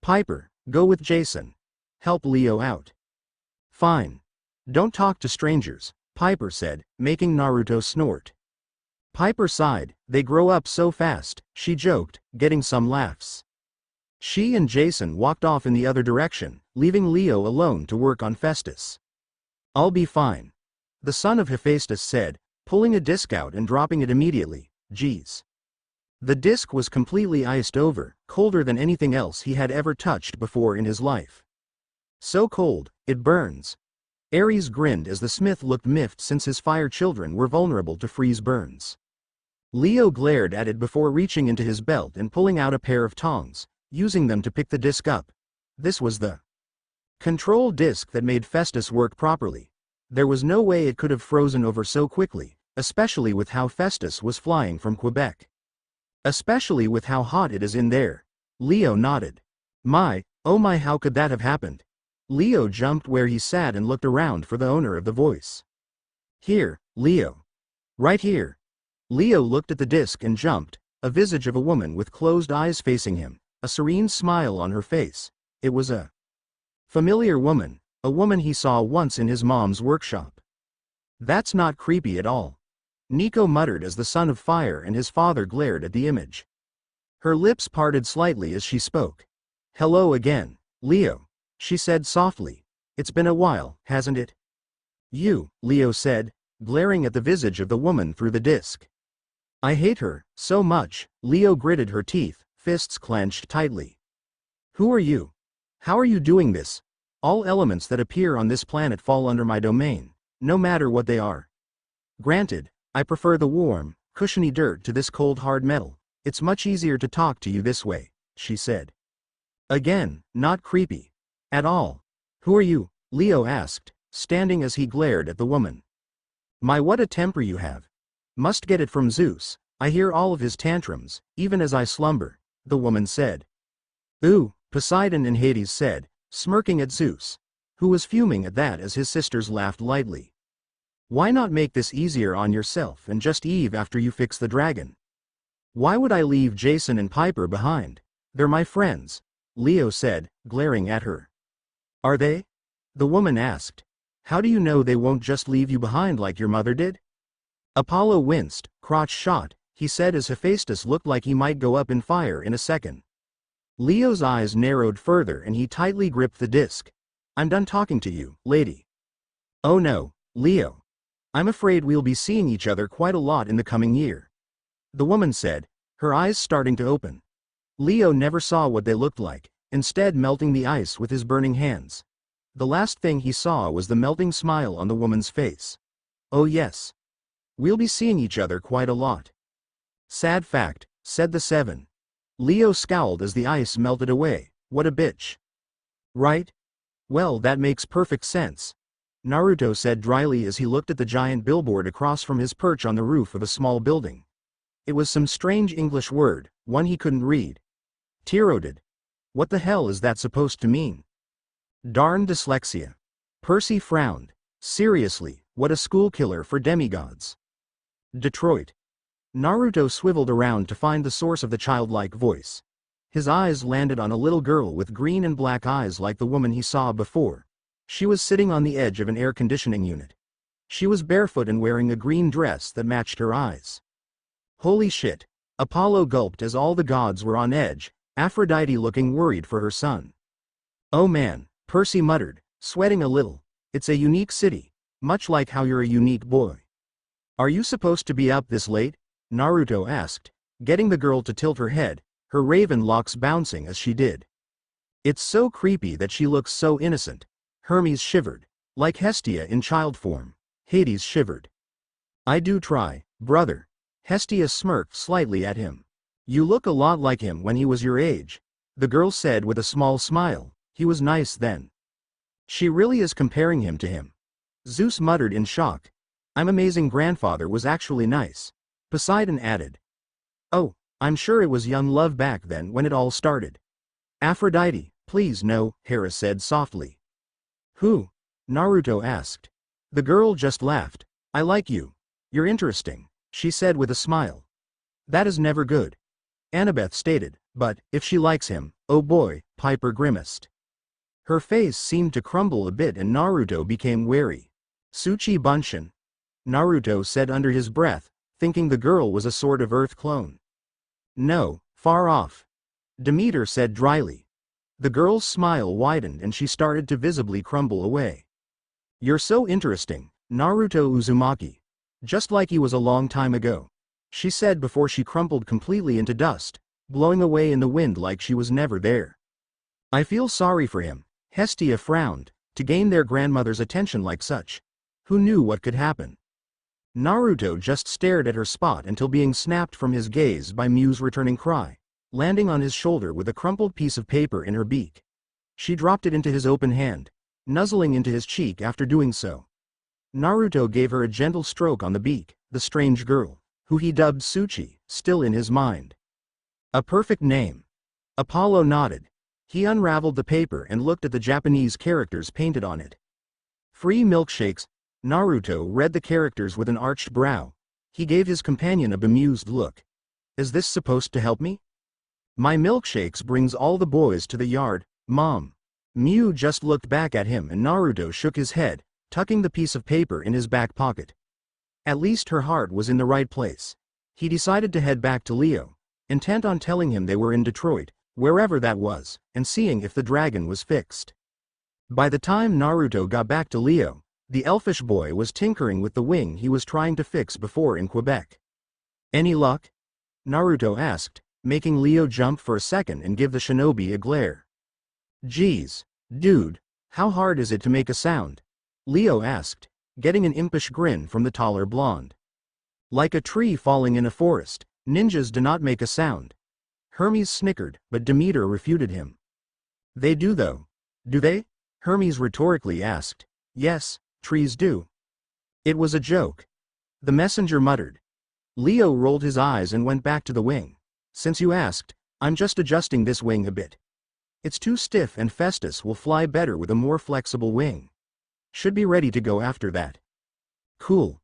Speaker 1: Piper, go with Jason. Help Leo out. Fine. Don't talk to strangers, Piper said, making Naruto snort. Piper sighed, they grow up so fast, she joked, getting some laughs. She and Jason walked off in the other direction, leaving Leo alone to work on Festus. I'll be fine. The son of Hephaestus said, pulling a disc out and dropping it immediately. Geez. The disc was completely iced over, colder than anything else he had ever touched before in his life. So cold, it burns. Ares grinned as the smith looked miffed since his fire children were vulnerable to freeze burns. Leo glared at it before reaching into his belt and pulling out a pair of tongs, using them to pick the disc up. This was the control disc that made Festus work properly. There was no way it could have frozen over so quickly, especially with how Festus was flying from Quebec. Especially with how hot it is in there. Leo nodded. Oh my, how could that have happened? Leo jumped where he sat and looked around for the owner of the voice. Here, Leo. Right here. Leo looked at the disc and jumped, a visage of a woman with closed eyes facing him, a serene smile on her face. It was a familiar woman, a woman he saw once in his mom's workshop. That's not creepy at all. Nico muttered as the son of fire and his father glared at the image. Her lips parted slightly as she spoke. Hello again, Leo, she said softly. It's been a while, hasn't it? You, Leo said, glaring at the visage of the woman through the disc. I hate her so much. Leo gritted her teeth, fists clenched tightly. Who are you? How are you doing this? All elements that appear on this planet fall under my domain, no matter what they are. Granted, I prefer the warm, cushiony dirt to this cold hard metal. It's much easier to talk to you this way, she said. Again, not creepy. At all. Who are you? Leo asked, standing as he glared at the woman. My, what a temper you have. Must get it from Zeus. I hear all of his tantrums, even as I slumber, the woman said. Ooh, Poseidon and Hades said, smirking at Zeus, who was fuming at that as his sisters laughed lightly. Why not make this easier on yourself and just Eve after you fix the dragon? Why would I leave Jason and Piper behind? They're my friends, Leo said, glaring at her. Are they? The woman asked. How do you know they won't just leave you behind like your mother did? Apollo winced, crotch shot, he said as Hephaestus looked like he might go up in fire in a second. Leo's eyes narrowed further and he tightly gripped the disc. I'm done talking to you, lady. Oh no, Leo. I'm afraid we'll be seeing each other quite a lot in the coming year. The woman said, her eyes starting to open. Leo never saw what they looked like, instead melting the ice with his burning hands. The last thing he saw was the melting smile on the woman's face. Oh yes. We'll be seeing each other quite a lot. Sad fact, said the seven. Leo scowled as the ice melted away. What a bitch. Right? Well, that makes perfect sense. Naruto said dryly as he looked at the giant billboard across from his perch on the roof of a small building. It was some strange English word, one he couldn't read. Tyroded. What the hell is that supposed to mean? Darn dyslexia. Percy frowned. Seriously, what a school killer for demigods. Detroit. Naruto swiveled around to find the source of the childlike voice. His eyes landed on a little girl with green and black eyes like the woman he saw before. She was sitting on the edge of an air conditioning unit. She was barefoot and wearing a green dress that matched her eyes. Holy shit. Apollo gulped as all the gods were on edge, Aphrodite looking worried for her son. Oh man, Percy muttered, sweating a little. It's a unique city, much like how you're a unique boy. Are you supposed to be up this late? Naruto asked, getting the girl to tilt her head, her raven locks bouncing as she did. It's so creepy that she looks so innocent. Hermes shivered. Like Hestia in child form. Hades shivered. I do try, brother. Hestia smirked slightly at him. You look a lot like him when he was your age. The girl said with a small smile. He was nice then. She really is comparing him to him. Zeus muttered in shock. I'm amazing grandfather was actually nice. Poseidon added. Oh, I'm sure it was young love back then when it all started. Aphrodite, please no, Hera said softly. Who? Naruto asked. The girl just laughed. I like you. You're interesting, she said with a smile. That is never good. Annabeth stated, but, if she likes him, oh boy, Piper grimaced. Her face seemed to crumble a bit and Naruto became wary. Tsuchi Bunshin. Naruto said under his breath, thinking the girl was a sort of Earth clone. No, far off. Demeter said dryly. The girl's smile widened and she started to visibly crumble away. You're so interesting, Naruto Uzumaki. Just like he was a long time ago, she said before she crumpled completely into dust, blowing away in the wind like she was never there. I feel sorry for him, Hestia frowned, to gain their grandmother's attention like such. Who knew what could happen? Naruto just stared at her spot until being snapped from his gaze by Miu's returning cry, landing on his shoulder with a crumpled piece of paper in her beak. She dropped it into his open hand, nuzzling into his cheek after doing so. Naruto gave her a gentle stroke on the beak, the strange girl, who he dubbed Tsuchi, still in his mind. A perfect name. Apollo nodded. He unraveled the paper and looked at the Japanese characters painted on it. Free milkshakes. Naruto read the characters with an arched brow. He gave his companion a bemused look. Is this supposed to help me? My milkshakes brings all the boys to the yard, Mom. Miu just looked back at him and Naruto shook his head, tucking the piece of paper in his back pocket. At least her heart was in the right place. He decided to head back to Leo, intent on telling him they were in Detroit, wherever that was, and seeing if the dragon was fixed. By the time Naruto got back to Leo, the elfish boy was tinkering with the wing he was trying to fix before in Quebec. Any luck? Naruto asked, making Leo jump for a second and give the shinobi a glare. Geez, dude, how hard is it to make a sound? Leo asked, getting an impish grin from the taller blonde. Like a tree falling in a forest, ninjas do not make a sound. Hermes snickered, but Demeter refuted him. They do though. Do they? Hermes rhetorically asked. Yes, trees do. It was a joke. The messenger muttered. Leo rolled his eyes and went back to the wing. Since you asked, I'm just adjusting this wing a bit. It's too stiff and Festus will fly better with a more flexible wing. Should be ready to go after that. Cool.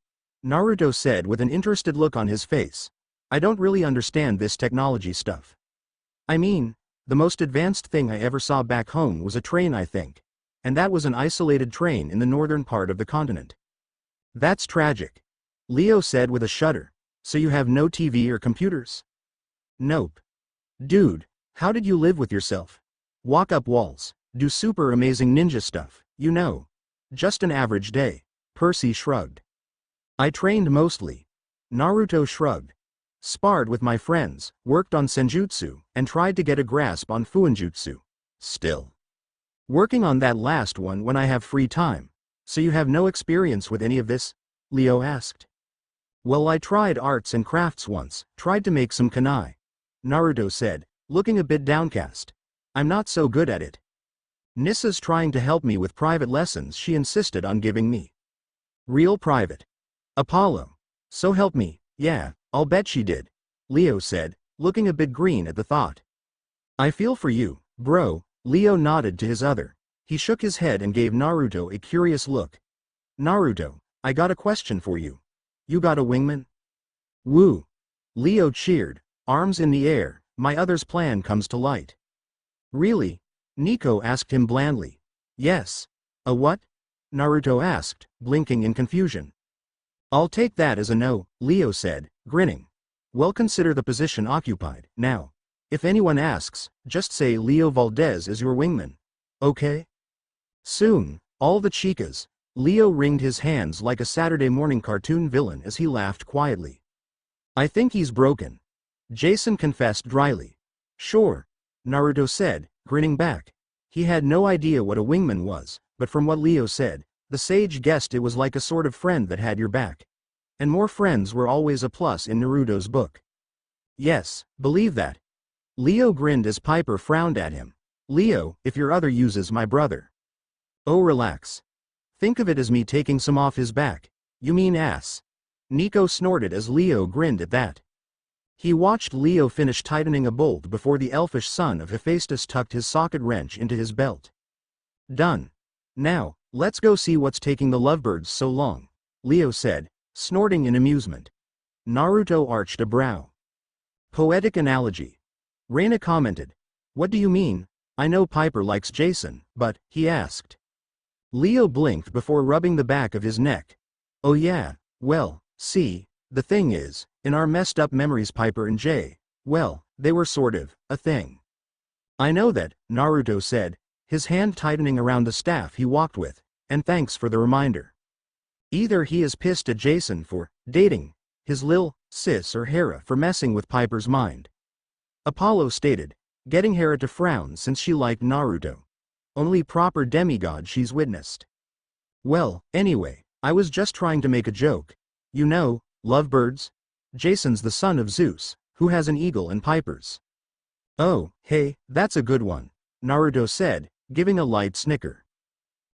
Speaker 1: Naruto said with an interested look on his face. I don't really understand this technology stuff. I mean, the most advanced thing I ever saw back home was a train, I think. And that was an isolated train in the northern part of the continent. That's tragic. Leo said with a shudder. So you have no TV or computers? Nope. Dude, how did you live with yourself? Walk up walls, do super amazing ninja stuff, you know. Just an average day. Percy shrugged. I trained mostly. Naruto shrugged. Sparred with my friends, worked on senjutsu, and tried to get a grasp on fuinjutsu. Still. Working on that last one when I have free time. So you have no experience with any of this? Leo asked. Well, I tried arts and crafts once, tried to make some kunai. Naruto said, looking a bit downcast. I'm not so good at it. Nissa's trying to help me with private lessons she insisted on giving me. Real private. Apollo. So help me, yeah, I'll bet she did. Leo said, looking a bit green at the thought. I feel for you, bro. Leo nodded to his other. He shook his head and gave Naruto a curious look. Naruto, I got a question for you. You got a wingman? Woo. Leo cheered, arms in the air, my other's plan comes to light. Really? Nico asked him blandly. Yes. A what? Naruto asked, blinking in confusion. I'll take that as a no, Leo said, grinning. Well, consider the position occupied. Now, if anyone asks, just say Leo Valdez is your wingman. Okay? Soon, all the chicas. Leo wringed his hands like a Saturday morning cartoon villain as he laughed quietly. I think he's broken. Jason confessed dryly. Sure. Naruto said, grinning back. He had no idea what a wingman was, but from what Leo said, the sage guessed it was like a sort of friend that had your back. And more friends were always a plus in Naruto's book. Yes, believe that. Leo grinned as Piper frowned at him. Leo, if your other uses my brother. Oh, relax. Think of it as me taking some off his back. You mean ass. Nico snorted as Leo grinned at that. He watched Leo finish tightening a bolt before the elfish son of Hephaestus tucked his socket wrench into his belt. Done. Now, let's go see what's taking the lovebirds so long, Leo said, snorting in amusement. Naruto arched a brow. Poetic analogy. Reina commented. What do you mean? I know Piper likes Jason, but, he asked. Leo blinked before rubbing the back of his neck. Oh yeah, well, see, the thing is, in our messed up memories Piper and Jay, well, they were sort of, a thing. I know that, Naruto said, his hand tightening around the staff he walked with, and thanks for the reminder. Either he is pissed at Jason for dating his lil sis or Hera for messing with Piper's mind. Apollo stated, getting Hera to frown since she liked Naruto. Only proper demigod she's witnessed. Well, anyway, I was just trying to make a joke. You know, lovebirds? Jason's the son of Zeus, who has an eagle and Piper's. Oh, hey, that's a good one, Naruto said, giving a light snicker.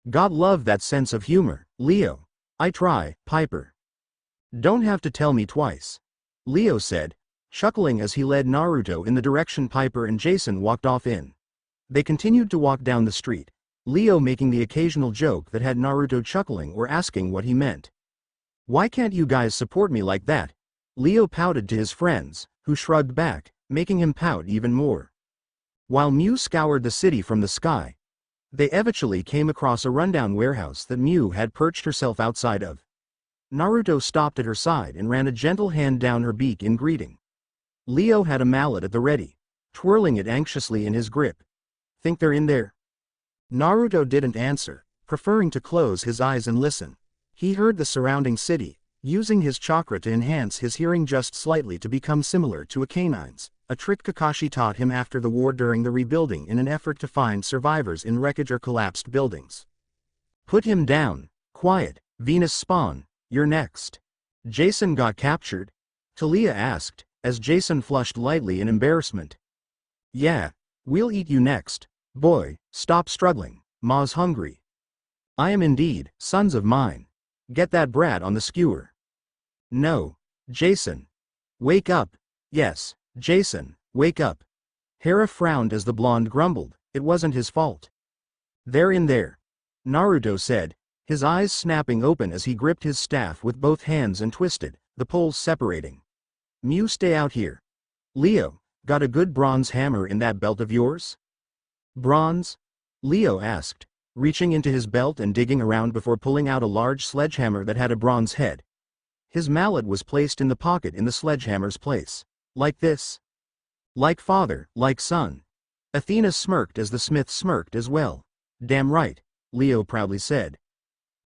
Speaker 1: God love that sense of humor, Leo. I try, Piper. Don't have to tell me twice, Leo said, chuckling as he led Naruto in the direction Piper and Jason walked off in. They continued to walk down the street, Leo making the occasional joke that had Naruto chuckling or asking what he meant. Why can't you guys support me like that? Leo pouted to his friends, who shrugged back, making him pout even more. While Mew scoured the city from the sky, they eventually came across a rundown warehouse that Mew had perched herself outside of. Naruto stopped at her side and ran a gentle hand down her beak in greeting. Leo had a mallet at the ready, twirling it anxiously in his grip. Think they're in there? Naruto didn't answer, preferring to close his eyes and listen. He heard the surrounding city, using his chakra to enhance his hearing just slightly to become similar to a canine's, a trick Kakashi taught him after the war during the rebuilding in an effort to find survivors in wreckage or collapsed buildings. Put him down. Quiet, Venus Spawn, you're next. Jason got captured? Talia asked, as Jason flushed lightly in embarrassment. Yeah, we'll eat you next. Boy, stop struggling, Ma's hungry. I am indeed, sons of mine. Get that brat on the skewer. No, Jason. Wake up. Yes, Jason, wake up. Hera frowned as the blonde grumbled, it wasn't his fault. They're in there, Naruto said, his eyes snapping open as he gripped his staff with both hands and twisted, the poles separating. Mew, stay out here. Leo, got a good bronze hammer in that belt of yours? Bronze? Leo asked, reaching into his belt and digging around before pulling out a large sledgehammer that had a bronze head. His mallet was placed in the pocket in the sledgehammer's place. Like this? Like father, like son. Athena smirked as the smith smirked as well. Damn right, Leo proudly said.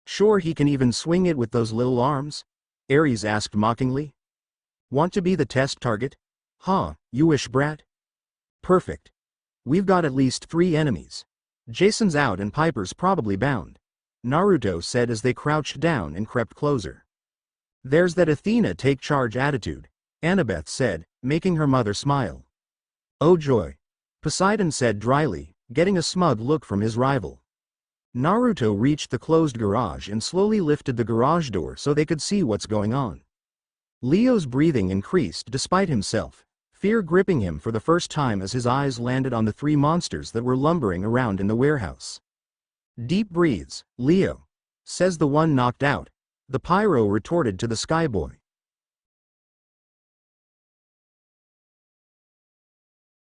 Speaker 1: Sure he can even swing it with those little arms? Ares asked mockingly. Want to be the test target? Huh, you wish, brat? Perfect. We've got at least 3 enemies. Jason's out and Piper's probably bound, Naruto said as they crouched down and crept closer. There's that Athena take charge attitude, Annabeth said, making her mother smile. Oh joy, Poseidon said dryly, getting a smug look from his rival. Naruto reached the closed garage and slowly lifted the garage door so they could see what's going on. Leo's breathing increased despite himself, fear gripping him for the first time as his eyes landed on the 3 monsters that were lumbering around in the warehouse. Deep breathes, Leo, says the one knocked out, the pyro retorted to the skyboy.